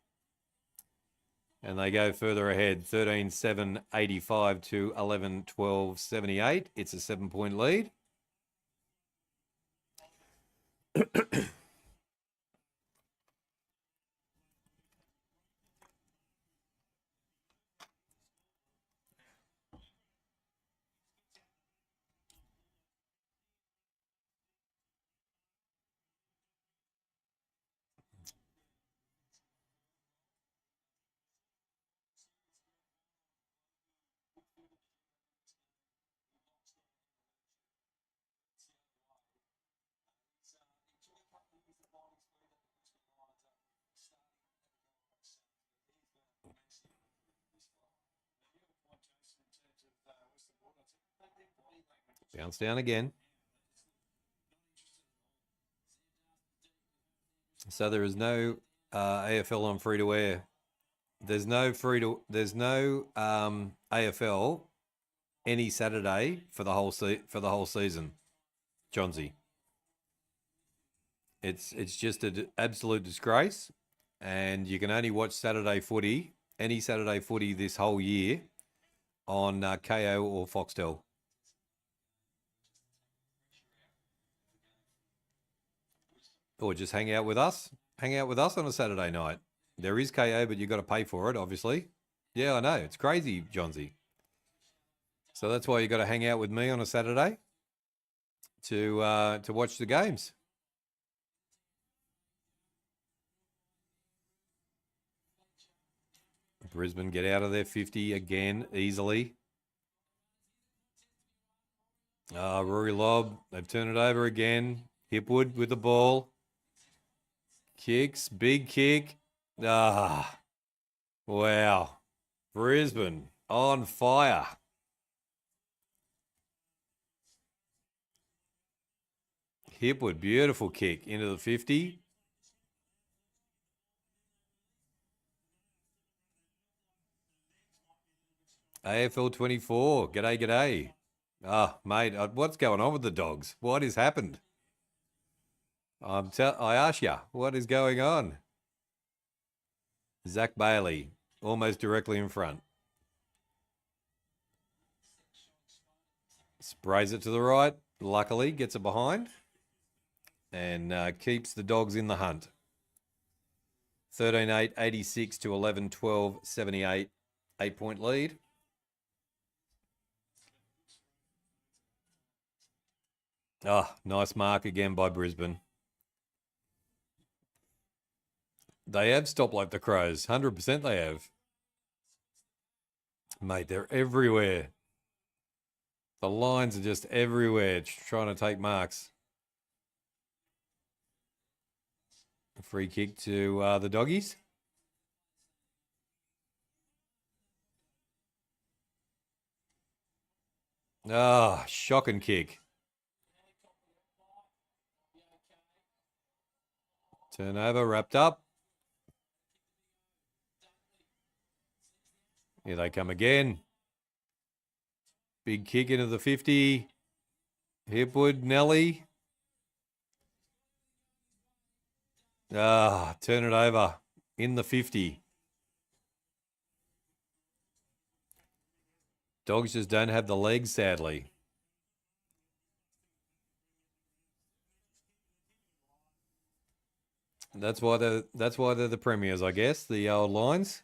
And they go further ahead, 13-7-85 to 11-12-78. It's a 7-point lead. Bounce down again. So there is no AFL on free to air. There's no AFL any Saturday for the whole season, Johnsy. It's just an absolute disgrace, and you can only watch any Saturday footy this whole year on KO or Foxtel. Or just hang out with us. Hang out with us on a Saturday night. There is KO, but you've got to pay for it, obviously. Yeah, I know. It's crazy, Johnsy. So that's why you got to hang out with me on a Saturday to watch the games. Brisbane get out of their 50 again easily. Rory Lobb, they've turned it over again. Hipwood with the ball. Kicks, big kick. Wow. Brisbane on fire. Hipwood, beautiful kick into the 50. AFL 24, g'day. Mate, what's going on with the Dogs? What has happened? I ask you, what is going on? Zach Bailey, almost directly in front. Sprays it to the right. Luckily, gets it behind. And keeps the Dogs in the hunt. 13-8, 86 to 11-12, 78. 8-point lead. Nice mark again by Brisbane. They have stopped like the Crows. 100% they have. Mate, they're everywhere. The lines are just everywhere trying to take marks. A free kick to the Doggies. Shocking kick. Turnover, wrapped up. Here they come again. Big kick into the 50. Hipwood, Nelly. Turn it over in the 50. Dogs just don't have the legs, sadly. That's why they're the premiers, I guess, the old Lions.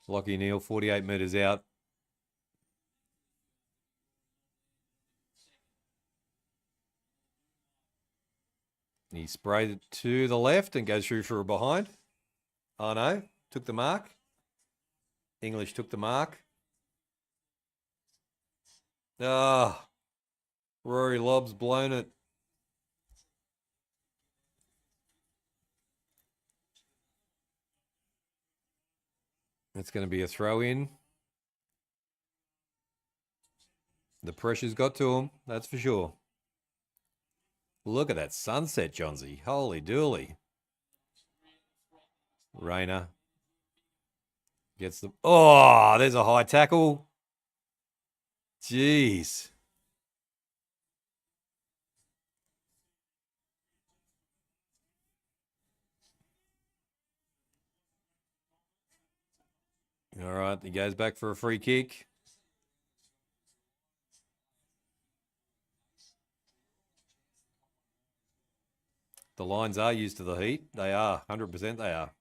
Lockie Neal, 48 metres out. He sprayed it to the left and goes through for a behind. Oh no, took the mark. English took the mark. Rory Lobb's blown it. It's going to be a throw in. The pressure's got to him, that's for sure. Look at that sunset, Johnsy. Holy dooly. Rayner gets the... Oh, there's a high tackle. Jeez. All right, he goes back for a free kick. The Lions are used to the heat. They are, 100% they are.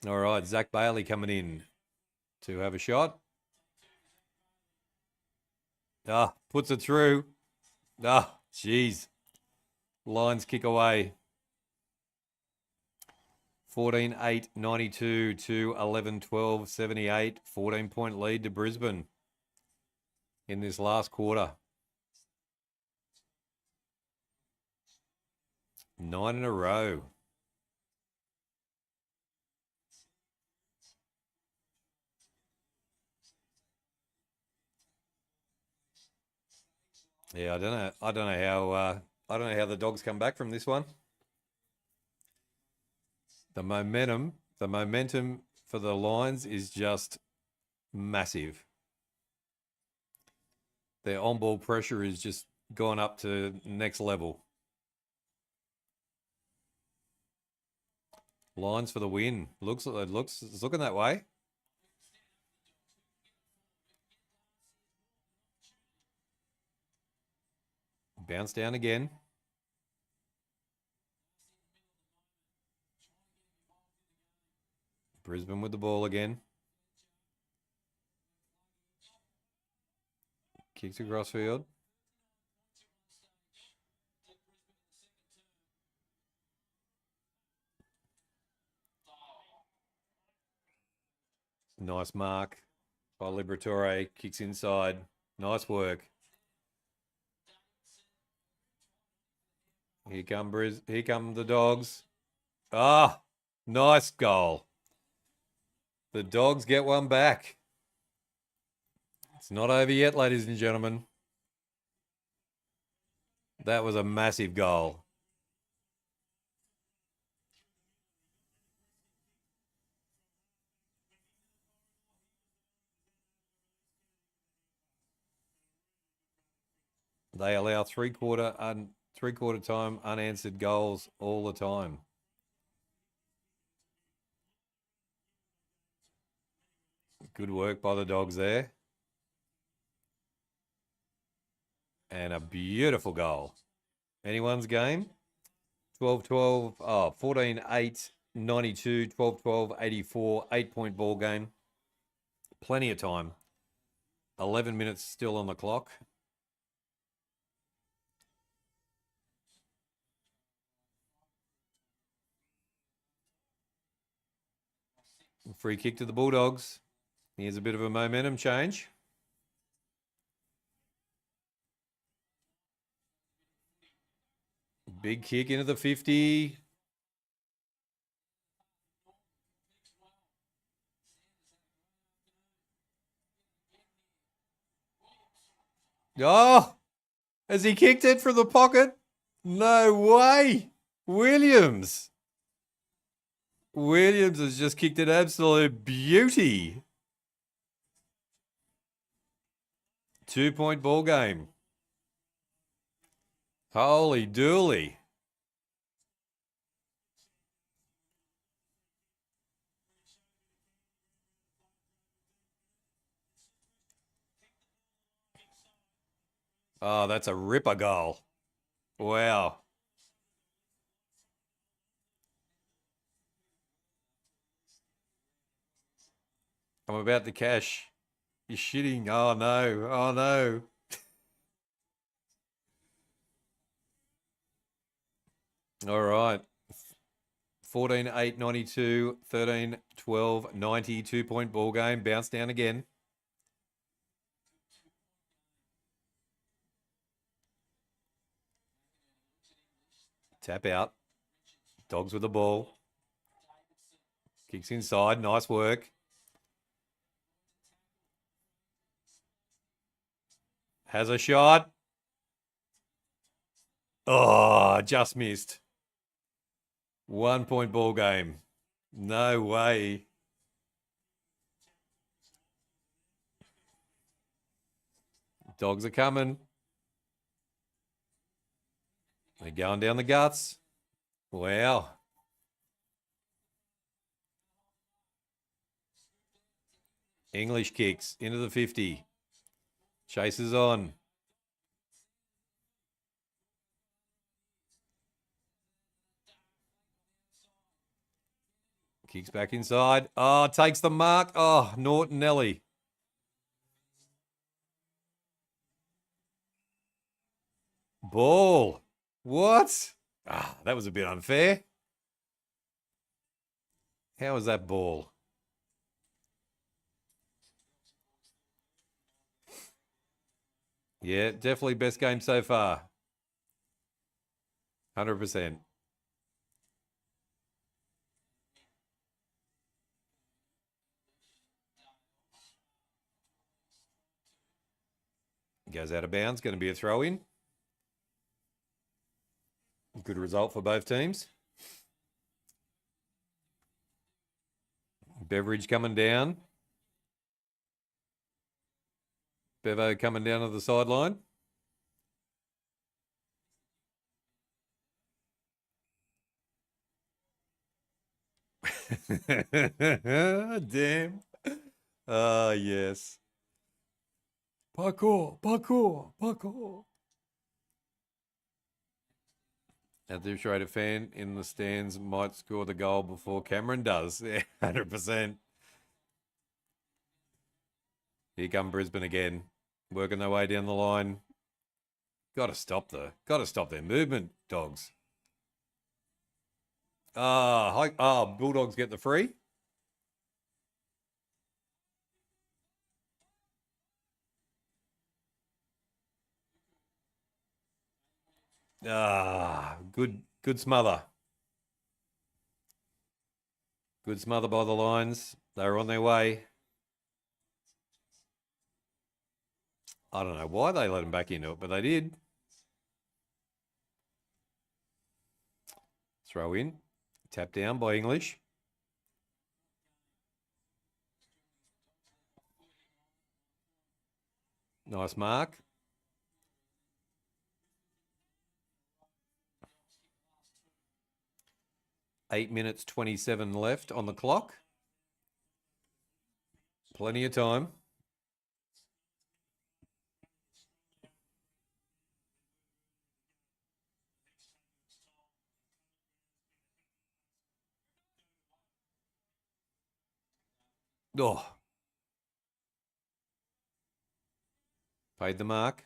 All right, Zach Bailey coming in to have a shot. Puts it through. Jeez. Lions kick away. 14-8, 92 to 11-12, 78. 14-point lead to Brisbane in this last quarter. 9 in a row. Yeah, I don't know how the Dogs come back from this one. The momentum for the Lions is just massive. Their on-ball pressure is just gone up to next level. Lions for the win. It's looking that way. Bounce down again. Brisbane with the ball again. Kicks across field. Nice mark by Liberatore. Kicks inside. Nice work. Here come the Dogs. Nice goal. The Dogs get one back. It's not over yet, ladies and gentlemen. That was a massive goal. They allow three-quarter time unanswered goals all the time. Good work by the Dogs there. And a beautiful goal. Anyone's game? 12-12, 14-8, 92, 12-12, 84, 8-point ball game. Plenty of time. 11 minutes still on the clock. Free kick to the Bulldogs. Here's a bit of a momentum change. Big kick into the 50. Has he kicked it from the pocket? No way. Williams has just kicked an absolute beauty. 2-point ball game. Holy dooly. Oh, that's a ripper goal. Wow. I'm about to cash. You're shitting. Oh, no. Oh, no. All right. 14-8, 92, 13-12, 90, 2-point ball game. Bounce down again. Tap out. Dogs with the ball. Kicks inside. Nice work. Has a shot. Oh, just missed. 1-point ball game. No way. Dogs are coming. They're going down the guts. Wow. English kicks into the 50. Chases on. Kicks back inside. Oh, takes the mark. Oh, Norton Nelly. Ball. What? Ah, that was a bit unfair. How was that ball? Yeah, definitely best game so far. 100%. Goes out of bounds. Going to be a throw in. Good result for both teams. Beveridge coming down. Bevo coming down to the sideline. Damn. Ah, yes. Parkour, parkour, parkour. A demonstrated fan in the stands might score the goal before Cameron does. Yeah, 100%. Here come Brisbane again, working their way down the line. Got to stop their movement, Dogs. Bulldogs get the free. Good smother. Good smother by the Lions. They were on their way. I don't know why they let them back into it, but they did. Throw in. Tap down by English. Nice mark. Eight minutes 27 left on the clock. Plenty of time. Oh. Paid the mark.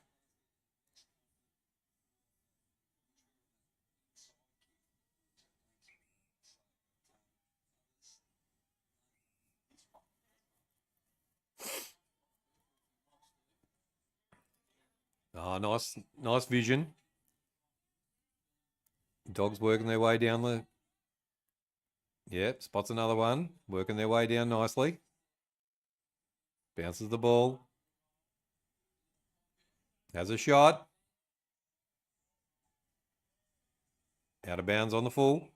Oh, nice vision. Dogs working their way down the... Yep, spots another one. Working their way down nicely. Bounces the ball. Has a shot. Out of bounds on the full.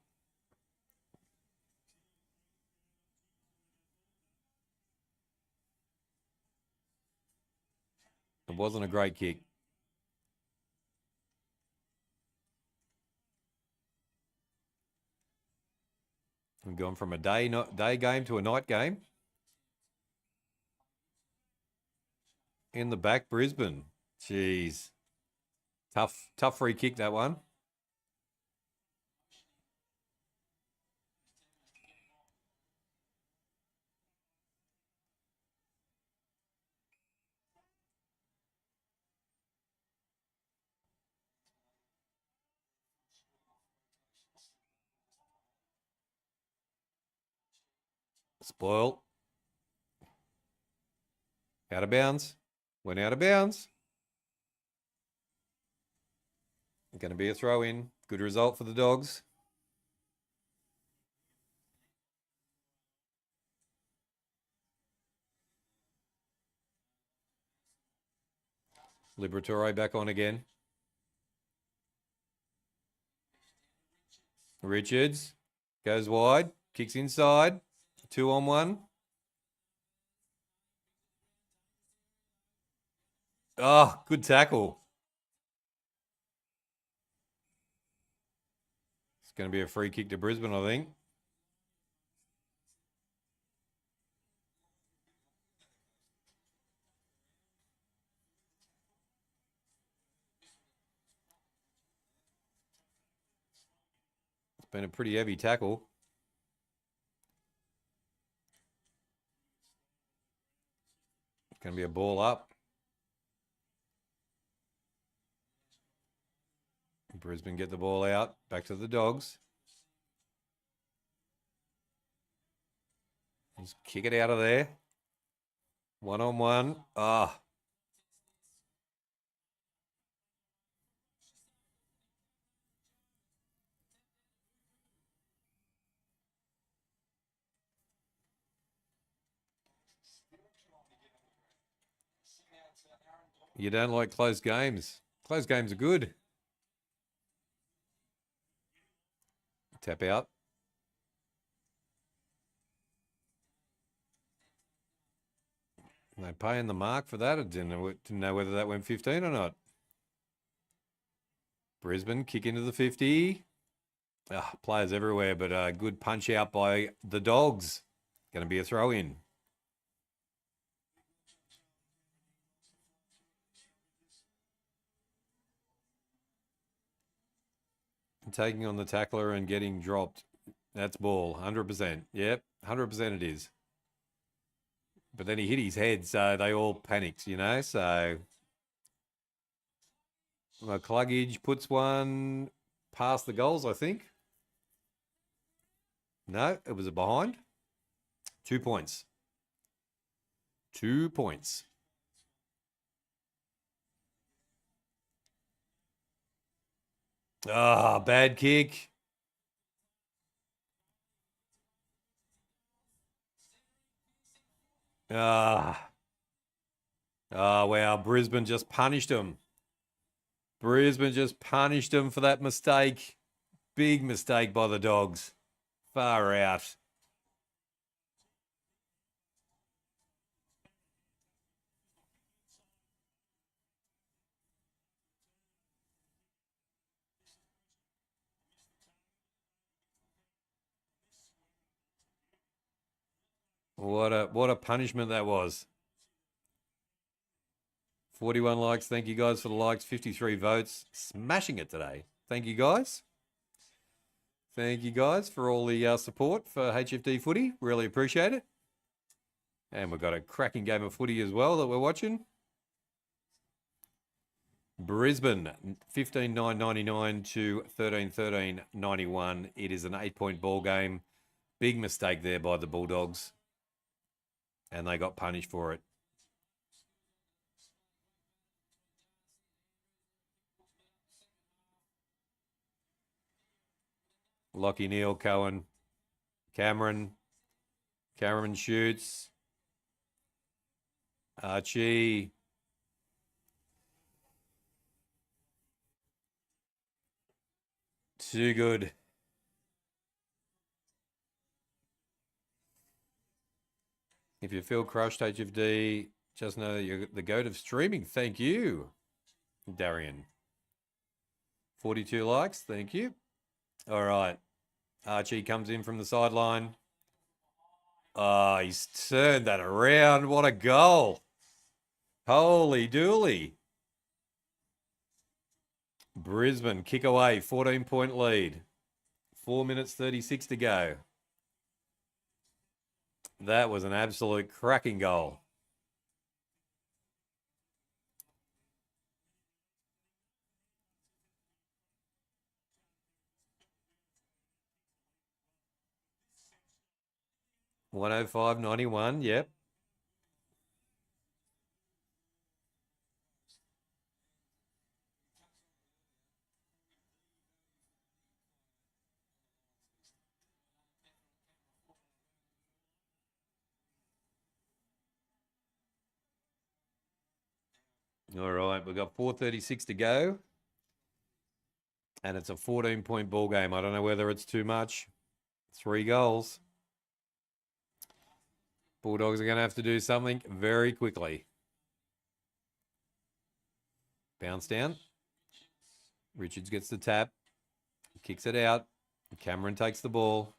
It wasn't a great kick. We've gone from a day game to a night game. In the back, Brisbane. Jeez. Tough free kick, that one. Spoil. Out of bounds. Went out of bounds. Going to be a throw in. Good result for the Dogs. Liberatore back on again. Richards goes wide. Kicks inside. 2-on-1. Oh, good tackle. It's going to be a free kick to Brisbane, I think. been a pretty heavy tackle. It's going to be a ball up. Brisbane get the ball out. Back to the Dogs. Just kick it out of there. 1-on-1. Ah. You don't like close games. Close games are good. Tap out. They paying the mark for that. I didn't know whether that went 15 or not. Brisbane kick into the 50. Players everywhere, but a good punch out by the Dogs. Going to be a throw in. Taking on the tackler and getting dropped. That's ball. 100%. Yep, 100% it is. But then he hit his head, so they all panicked, you know. So Cluggage puts one past the goals, I think. No, it was a behind. 2 points. 2 points. Bad kick. Wow. Brisbane just punished him. Brisbane just punished him for that mistake. Big mistake by the Dogs. Far out. What a punishment that was. 41 likes. Thank you guys for the likes. 53 votes. Smashing it today. Thank you guys. Thank you guys for all the support for HFD Footy. Really appreciate it. And we've got a cracking game of footy as well that we're watching. Brisbane 15-9-99 to 13-13-91. It is an 8-point ball game. Big mistake there by the Bulldogs. And they got punished for it. Lockie Neal, Cohen, Cameron. Cameron shoots. Archie. Too good. If you feel crushed, HFD, just know that you're the goat of streaming. Thank you, Darian. 42 likes. Thank you. All right. Archie comes in from the sideline. He's turned that around. What a goal. Holy dooly. Brisbane kick away. 14-point lead. 4 minutes 36 to go. That was an absolute cracking goal. $105.91, yep. All right, we've got 4:36 to go. And it's a 14-point ball game. I don't know whether it's too much. 3 goals. Bulldogs are going to have to do something very quickly. Bounce down. Richards gets the tap. Kicks it out. Cameron takes the ball.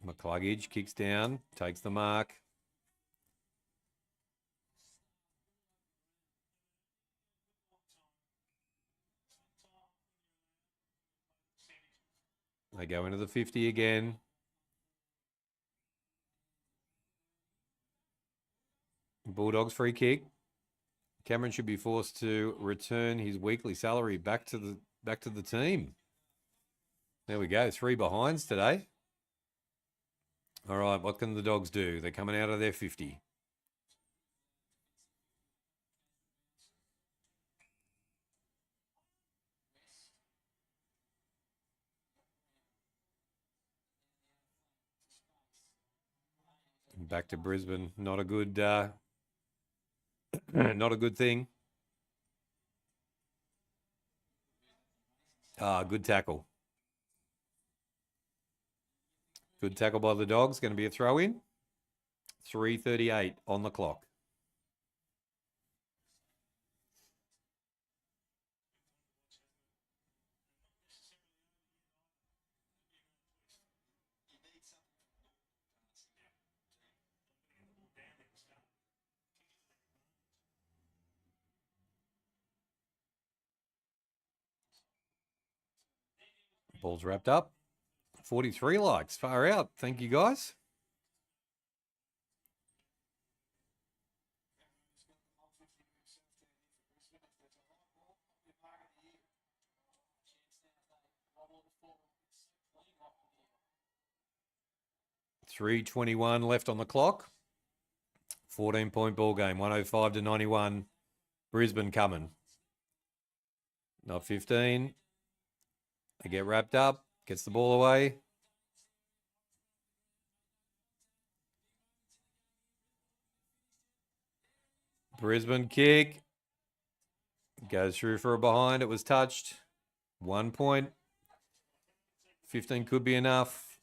McCluggage kicks down. Takes the mark. They go into the 50 again. Bulldogs free kick. Cameron should be forced to return his weekly salary back to the team. There we go. 3 behinds today. All right, what can the Dogs do? They're coming out of their 50. Back to Brisbane. Not a good not a good thing. Good tackle. Good tackle by the Dogs. Going to be a throw in. 3:38 on the clock. Ball's wrapped up. 43 likes. Far out. Thank you, guys. .321 left on the clock. 14-point ball game. 105-91. Brisbane coming. Not 15. They get wrapped up. Gets the ball away. Brisbane kick. Goes through for a behind. It was touched. 1 point. 15 could be enough.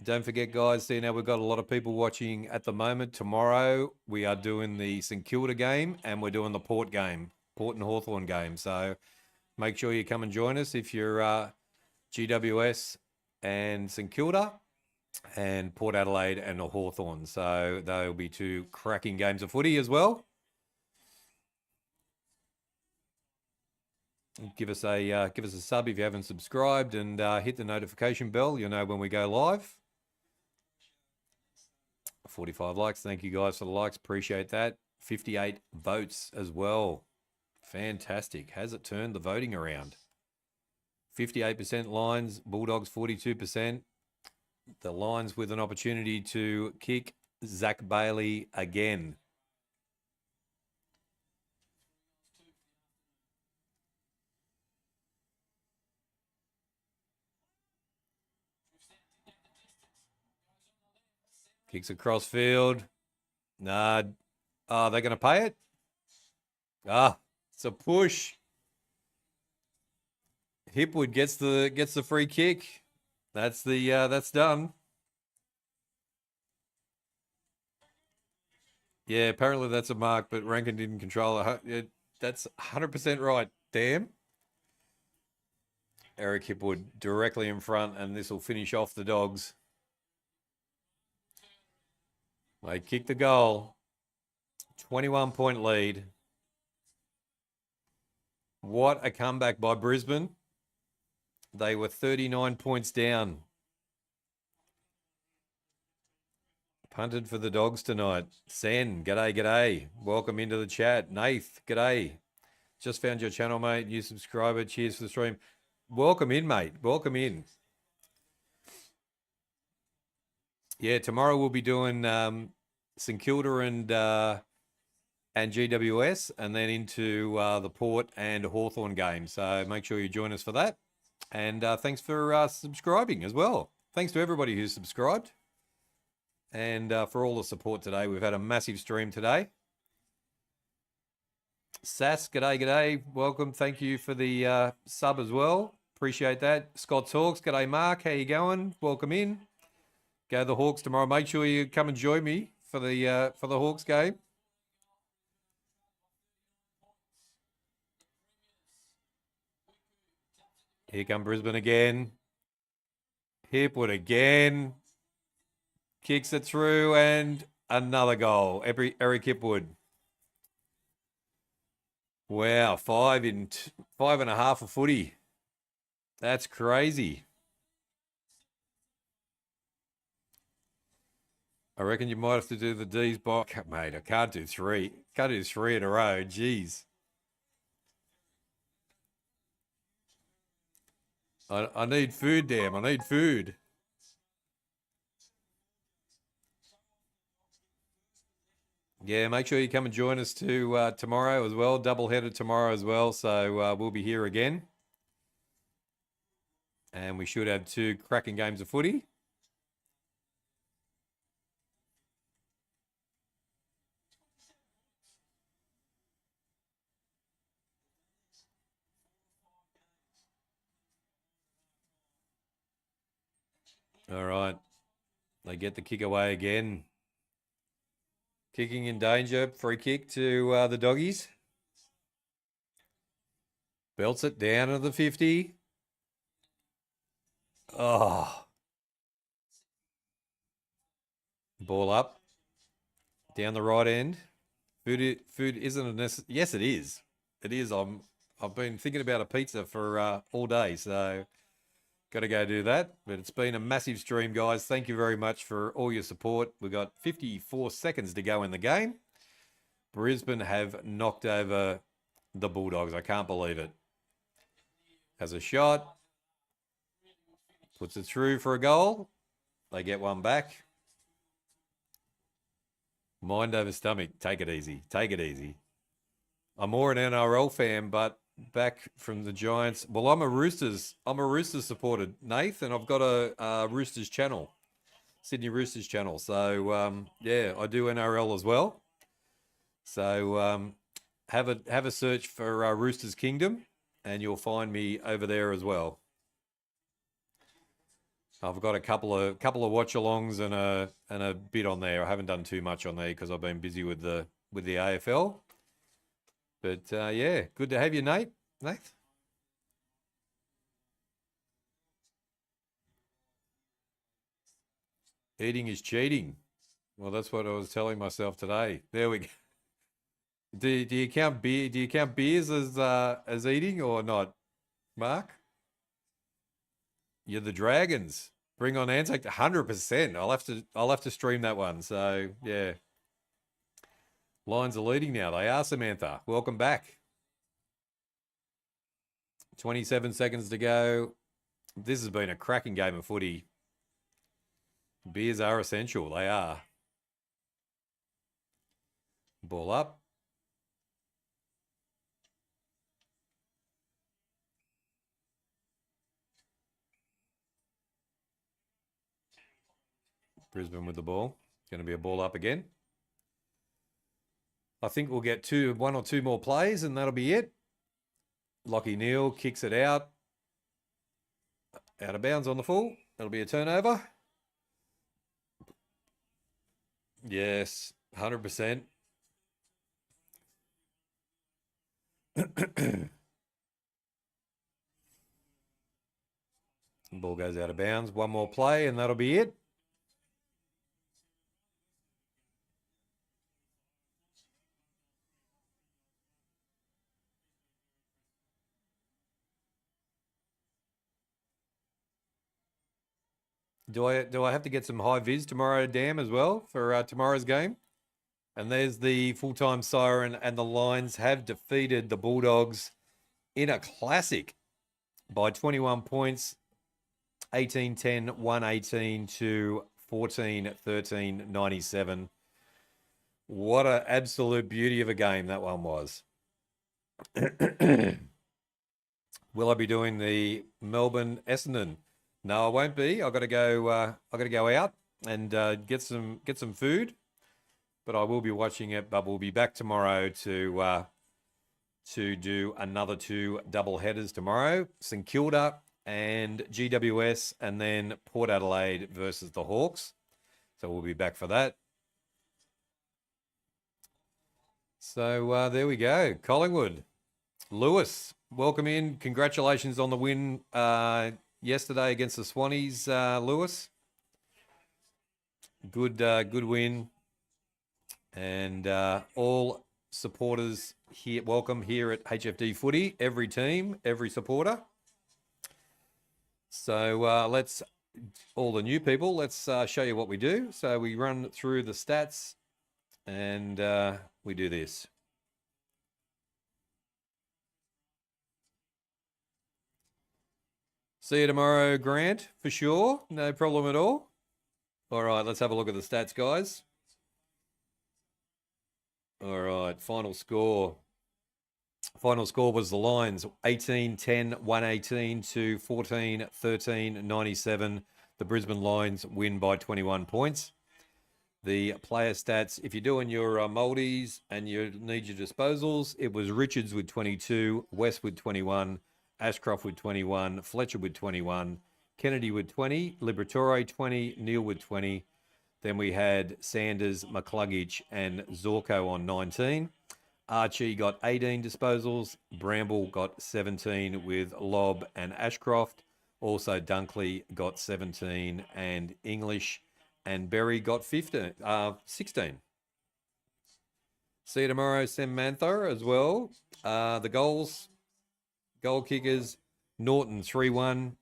Don't forget, guys, see now we've got a lot of people watching at the moment. Tomorrow we are doing the St Kilda game and we're doing the Port game, Port and Hawthorn game. So make sure you come and join us if you're GWS and St Kilda and Port Adelaide and Hawthorn. So they'll be 2 cracking games of footy as well. Give us a sub if you haven't subscribed and hit the notification bell. You'll know when we go live. 45 likes. Thank you guys for the likes. Appreciate that. 58 votes as well. Fantastic. Has it turned the voting around? 58% Lions, Bulldogs 42%. The Lions with an opportunity to kick Zach Bailey again. Kicks across field. Nah. Oh, they're going to pay it? It's a push. Hipwood gets the free kick. That's done. Yeah, apparently that's a mark, but Rankin didn't control it. That's 100% right. Damn. Eric Hipwood directly in front, and this will finish off the Dogs. They kick the goal. 21-point lead. What a comeback by Brisbane. They were 39 points down. Punted for the Dogs tonight. Sen, g'day. Welcome into the chat. Nath, g'day. Just found your channel, mate. New subscriber. Cheers for the stream. Welcome in, mate. Welcome in. Yeah, tomorrow we'll be doing St Kilda and GWS, and then into the Port and Hawthorn game. So make sure you join us for that. And thanks for subscribing as well. Thanks to everybody who's subscribed. And for all the support today. We've had a massive stream today. Sass, g'day. Welcome. Thank you for the sub as well. Appreciate that. Scott Talks, g'day Mark. How you going? Welcome in. Go the Hawks tomorrow. Make sure you come and join me for the Hawks game. Here come Brisbane again. Hipwood again. Kicks it through and another goal. Eric Hipwood. Wow, 5 and a half of footy. That's crazy. I reckon you might have to do the D's by... Mate, I can't do three. Can't do three in a row. Jeez. I need food, damn. I need food. Yeah, make sure you come and join us tomorrow as well. Double-headed tomorrow as well. So we'll be here again. And we should have 2 cracking games of footy. All right. They get the kick away again. Kicking in danger. Free kick to the Doggies. Belts it down to the 50. Oh. Ball up. Down the right end. Food isn't a necessary. Yes, it is. It is. I've been thinking about a pizza for all day, so got to go do that. But it's been a massive stream, guys. Thank you very much for all your support. We've got 54 seconds to go in the game. Brisbane have knocked over the Bulldogs. I can't believe it. Has a shot. Puts it through for a goal. They get one back. Mind over stomach. Take it easy. Take it easy. I'm more an NRL fan, but back from the Giants. Well, I'm a Roosters supporter, Nath, and I've got a Roosters channel, Sydney Roosters channel. So yeah, I do NRL as well. So have a search for Roosters Kingdom, and you'll find me over there as well. I've got a couple of watch-alongs and a bit on there. I haven't done too much on there because I've been busy with the AFL. But yeah, good to have you, Nate. Eating is cheating. Well, that's what I was telling myself today. There we go. Do you count beer? Do you count beers as eating or not, Mark? You're the Dragons. Bring on Anzac 100%. I'll have to stream that one. So yeah. Lions are leading now. They are, Samantha. Welcome back. 27 seconds to go. This has been a cracking game of footy. Beers are essential. They are. Ball up. Brisbane with the ball. Going to be a ball up again. I think we'll get one or two more plays and that'll be it. Lockie Neal kicks it out. Out of bounds on the full. That'll be a turnover. Yes, 100%. Ball goes out of bounds. One more play and that'll be it. Do I have to get some high vis tomorrow, Dan, as well for tomorrow's game? And there's the full-time siren, and the Lions have defeated the Bulldogs in a classic by 21 points, 18-10, 118 to 14-13, 97. What an absolute beauty of a game that one was. Will I be doing the Melbourne Essendon? No, I won't be. I've got to go. I got to go out and get some food. But I will be watching it. But we'll be back tomorrow to do another 2 double headers tomorrow. St Kilda and GWS, and then Port Adelaide versus the Hawks. So we'll be back for that. So there we go. Collingwood, Lewis, welcome in. Congratulations on the win yesterday against the Swannies, Lewis. Good win. And all supporters here, welcome here at HFD Footy. Every team, every supporter. So let's, all the new people, let's show you what we do. So we run through the stats and we do this. See you tomorrow, Grant, for sure. No problem at all. All right, let's have a look at the stats, guys. All right, final score. Final score was the Lions 18-10, 118 to 14-13, 97. The Brisbane Lions win by 21 points. The player stats, if you're doing your multis and you need your disposals, it was Richards with 22, West with 21, Ashcroft with 21, Fletcher with 21, Kennedy with 20, Liberatore 20, Neal with 20. Then we had Sanders, McCluggage and Zorko on 19. Archie got 18 disposals. Bramble got 17 with Lobb and Ashcroft. Also Dunkley got 17 and English. And Berry got 16. See you tomorrow, Samantha, as well. The goals, goal kickers, Norton 3-1.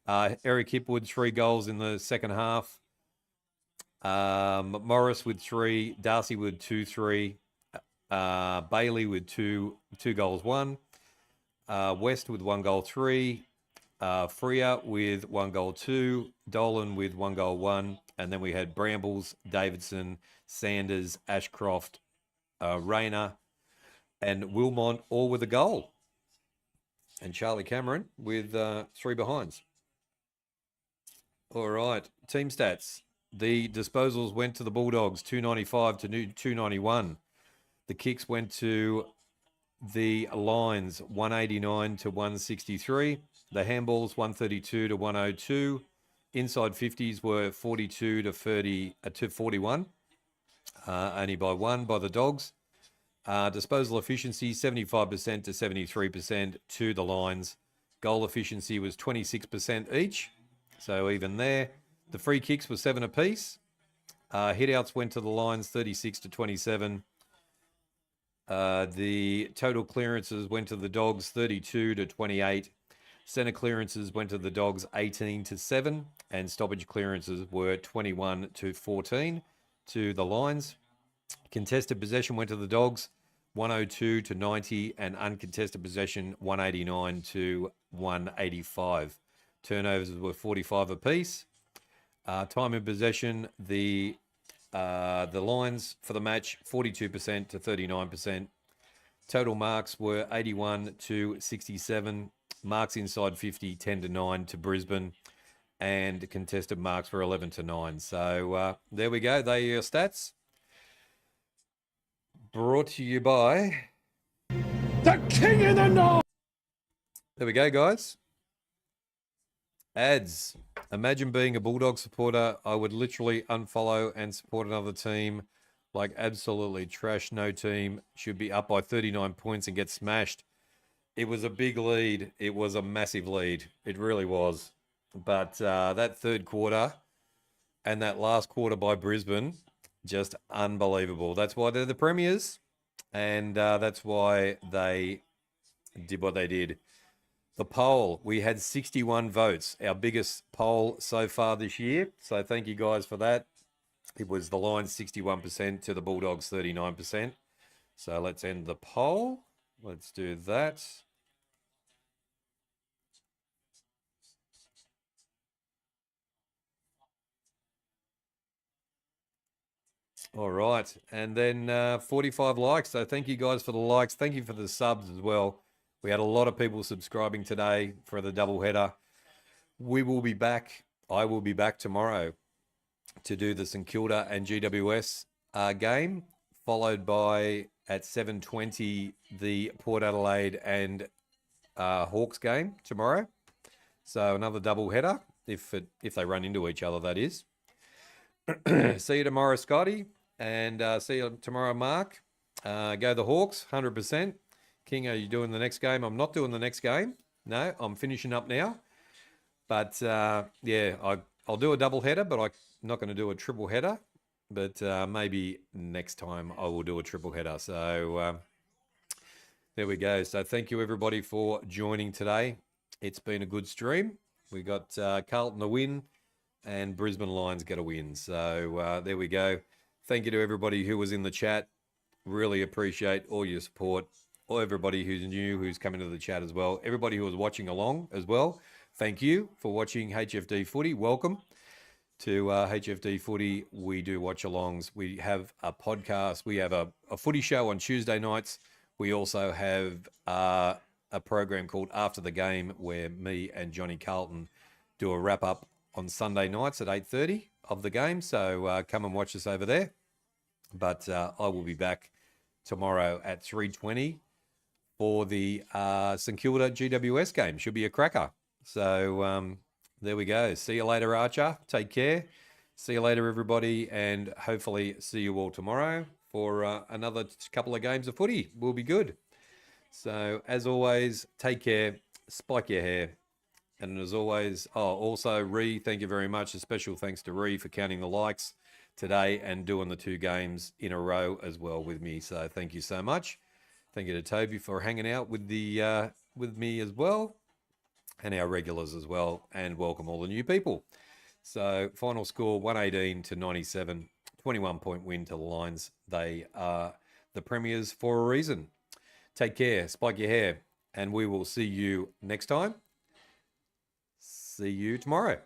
Eric Hipwood 3 goals in the second half. Morris with 3. Darcy with 2-3. Bailey with two goals 1. West with 1 goal 3. Freer with 1 goal 2. Dolan with 1 goal 1. And then we had Brambles, Davidson, Sanders, Ashcroft, Rayner, and Wilmont all with a goal. And Charlie Cameron with 3 behinds. All right, team stats. The disposals went to the Bulldogs, 295 to 291. The kicks went to the Lions, 189 to 163. The handballs, 132 to 102. Inside 50s were 42 to 41, only by 1 by the Dogs. Disposal efficiency, 75% to 73% to the Lions. Goal efficiency was 26% each, so even there. The free kicks were 7 apiece. Hit-outs went to the Lions, 36 to 27. The total clearances went to the Dogs, 32 to 28. Centre clearances went to the Dogs, 18 to 7. And stoppage clearances were 21 to 14 to the Lions. Contested possession went to the Dogs, 102 to 90. And uncontested possession, 189 to 185. Turnovers were 45 apiece. Time in possession, the Lions for the match, 42% to 39%. Total marks were 81 to 67. Marks inside 50, 10 to 9 to Brisbane. And contested marks were 11 to 9. So there we go. They are your stats. Brought to you by The King of the North. There we go, guys. Ads. Imagine being a Bulldog supporter. I would literally unfollow and support another team. Like absolutely trash. No team should be up by 39 points and get smashed. It was a big lead. It was a massive lead. It really was. But that third quarter and that last quarter by Brisbane, just unbelievable. That's why they're the premiers. And that's why they did what they did. The poll, we had 61 votes, our biggest poll so far this year. So thank you guys for that. It was the Lions 61% to the Bulldogs 39%. So let's end the poll. Let's do that. All right. And then 45 likes. So thank you guys for the likes. Thank you for the subs as well. We had a lot of people subscribing today for the doubleheader. We will be back. I will be back tomorrow to do the St Kilda and GWS game, followed by at 7:20 the Port Adelaide and Hawks game tomorrow. So another doubleheader if they run into each other, that is. See you tomorrow, Scotty, and see you tomorrow, Mark. Go the Hawks, 100%. King, are you doing the next game? I'm not doing the next game. No, I'm finishing up now. But, yeah, I'll do a double header, but I'm not going to do a triple header. But maybe next time I will do a triple header. So there we go. So thank you, everybody, for joining today. It's been a good stream. We got Carlton to win and Brisbane Lions get a win. So there we go. Thank you to everybody who was in the chat. Really appreciate all your support. Or everybody who's new, who's come into the chat as well. Everybody who was watching along as well. Thank you for watching HFD Footy. Welcome to HFD Footy. We do watch-alongs. We have a podcast. We have a footy show on Tuesday nights. We also have a program called After the Game where me and Johnny Carlton do a wrap-up on Sunday nights at 8:30 of the game. So come and watch us over there. But I will be back tomorrow at 3:20 for the St Kilda GWS game. Should be a cracker. So there we go. See you later, Archer. Take care. See you later, everybody. And hopefully see you all tomorrow for another couple of games of footy. Will be good. So as always, take care. Spike your hair. And as always, also, Ree, thank you very much. A special thanks to Ree for counting the likes today and doing the 2 games in a row as well with me. So thank you so much. Thank you to Toby for hanging out with with me as well. And our regulars as well, and welcome all the new people. So final score 118-97, 21-point win to the Lions. They are the premiers for a reason. Take care, spike your hair, and we will see you next time. See you tomorrow.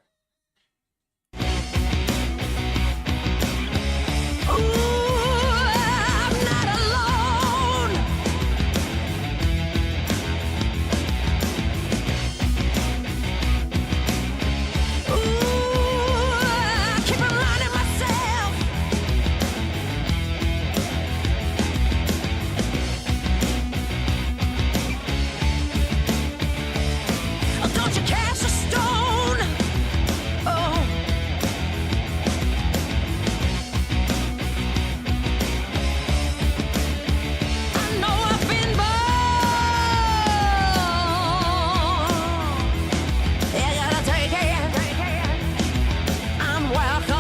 Welcome.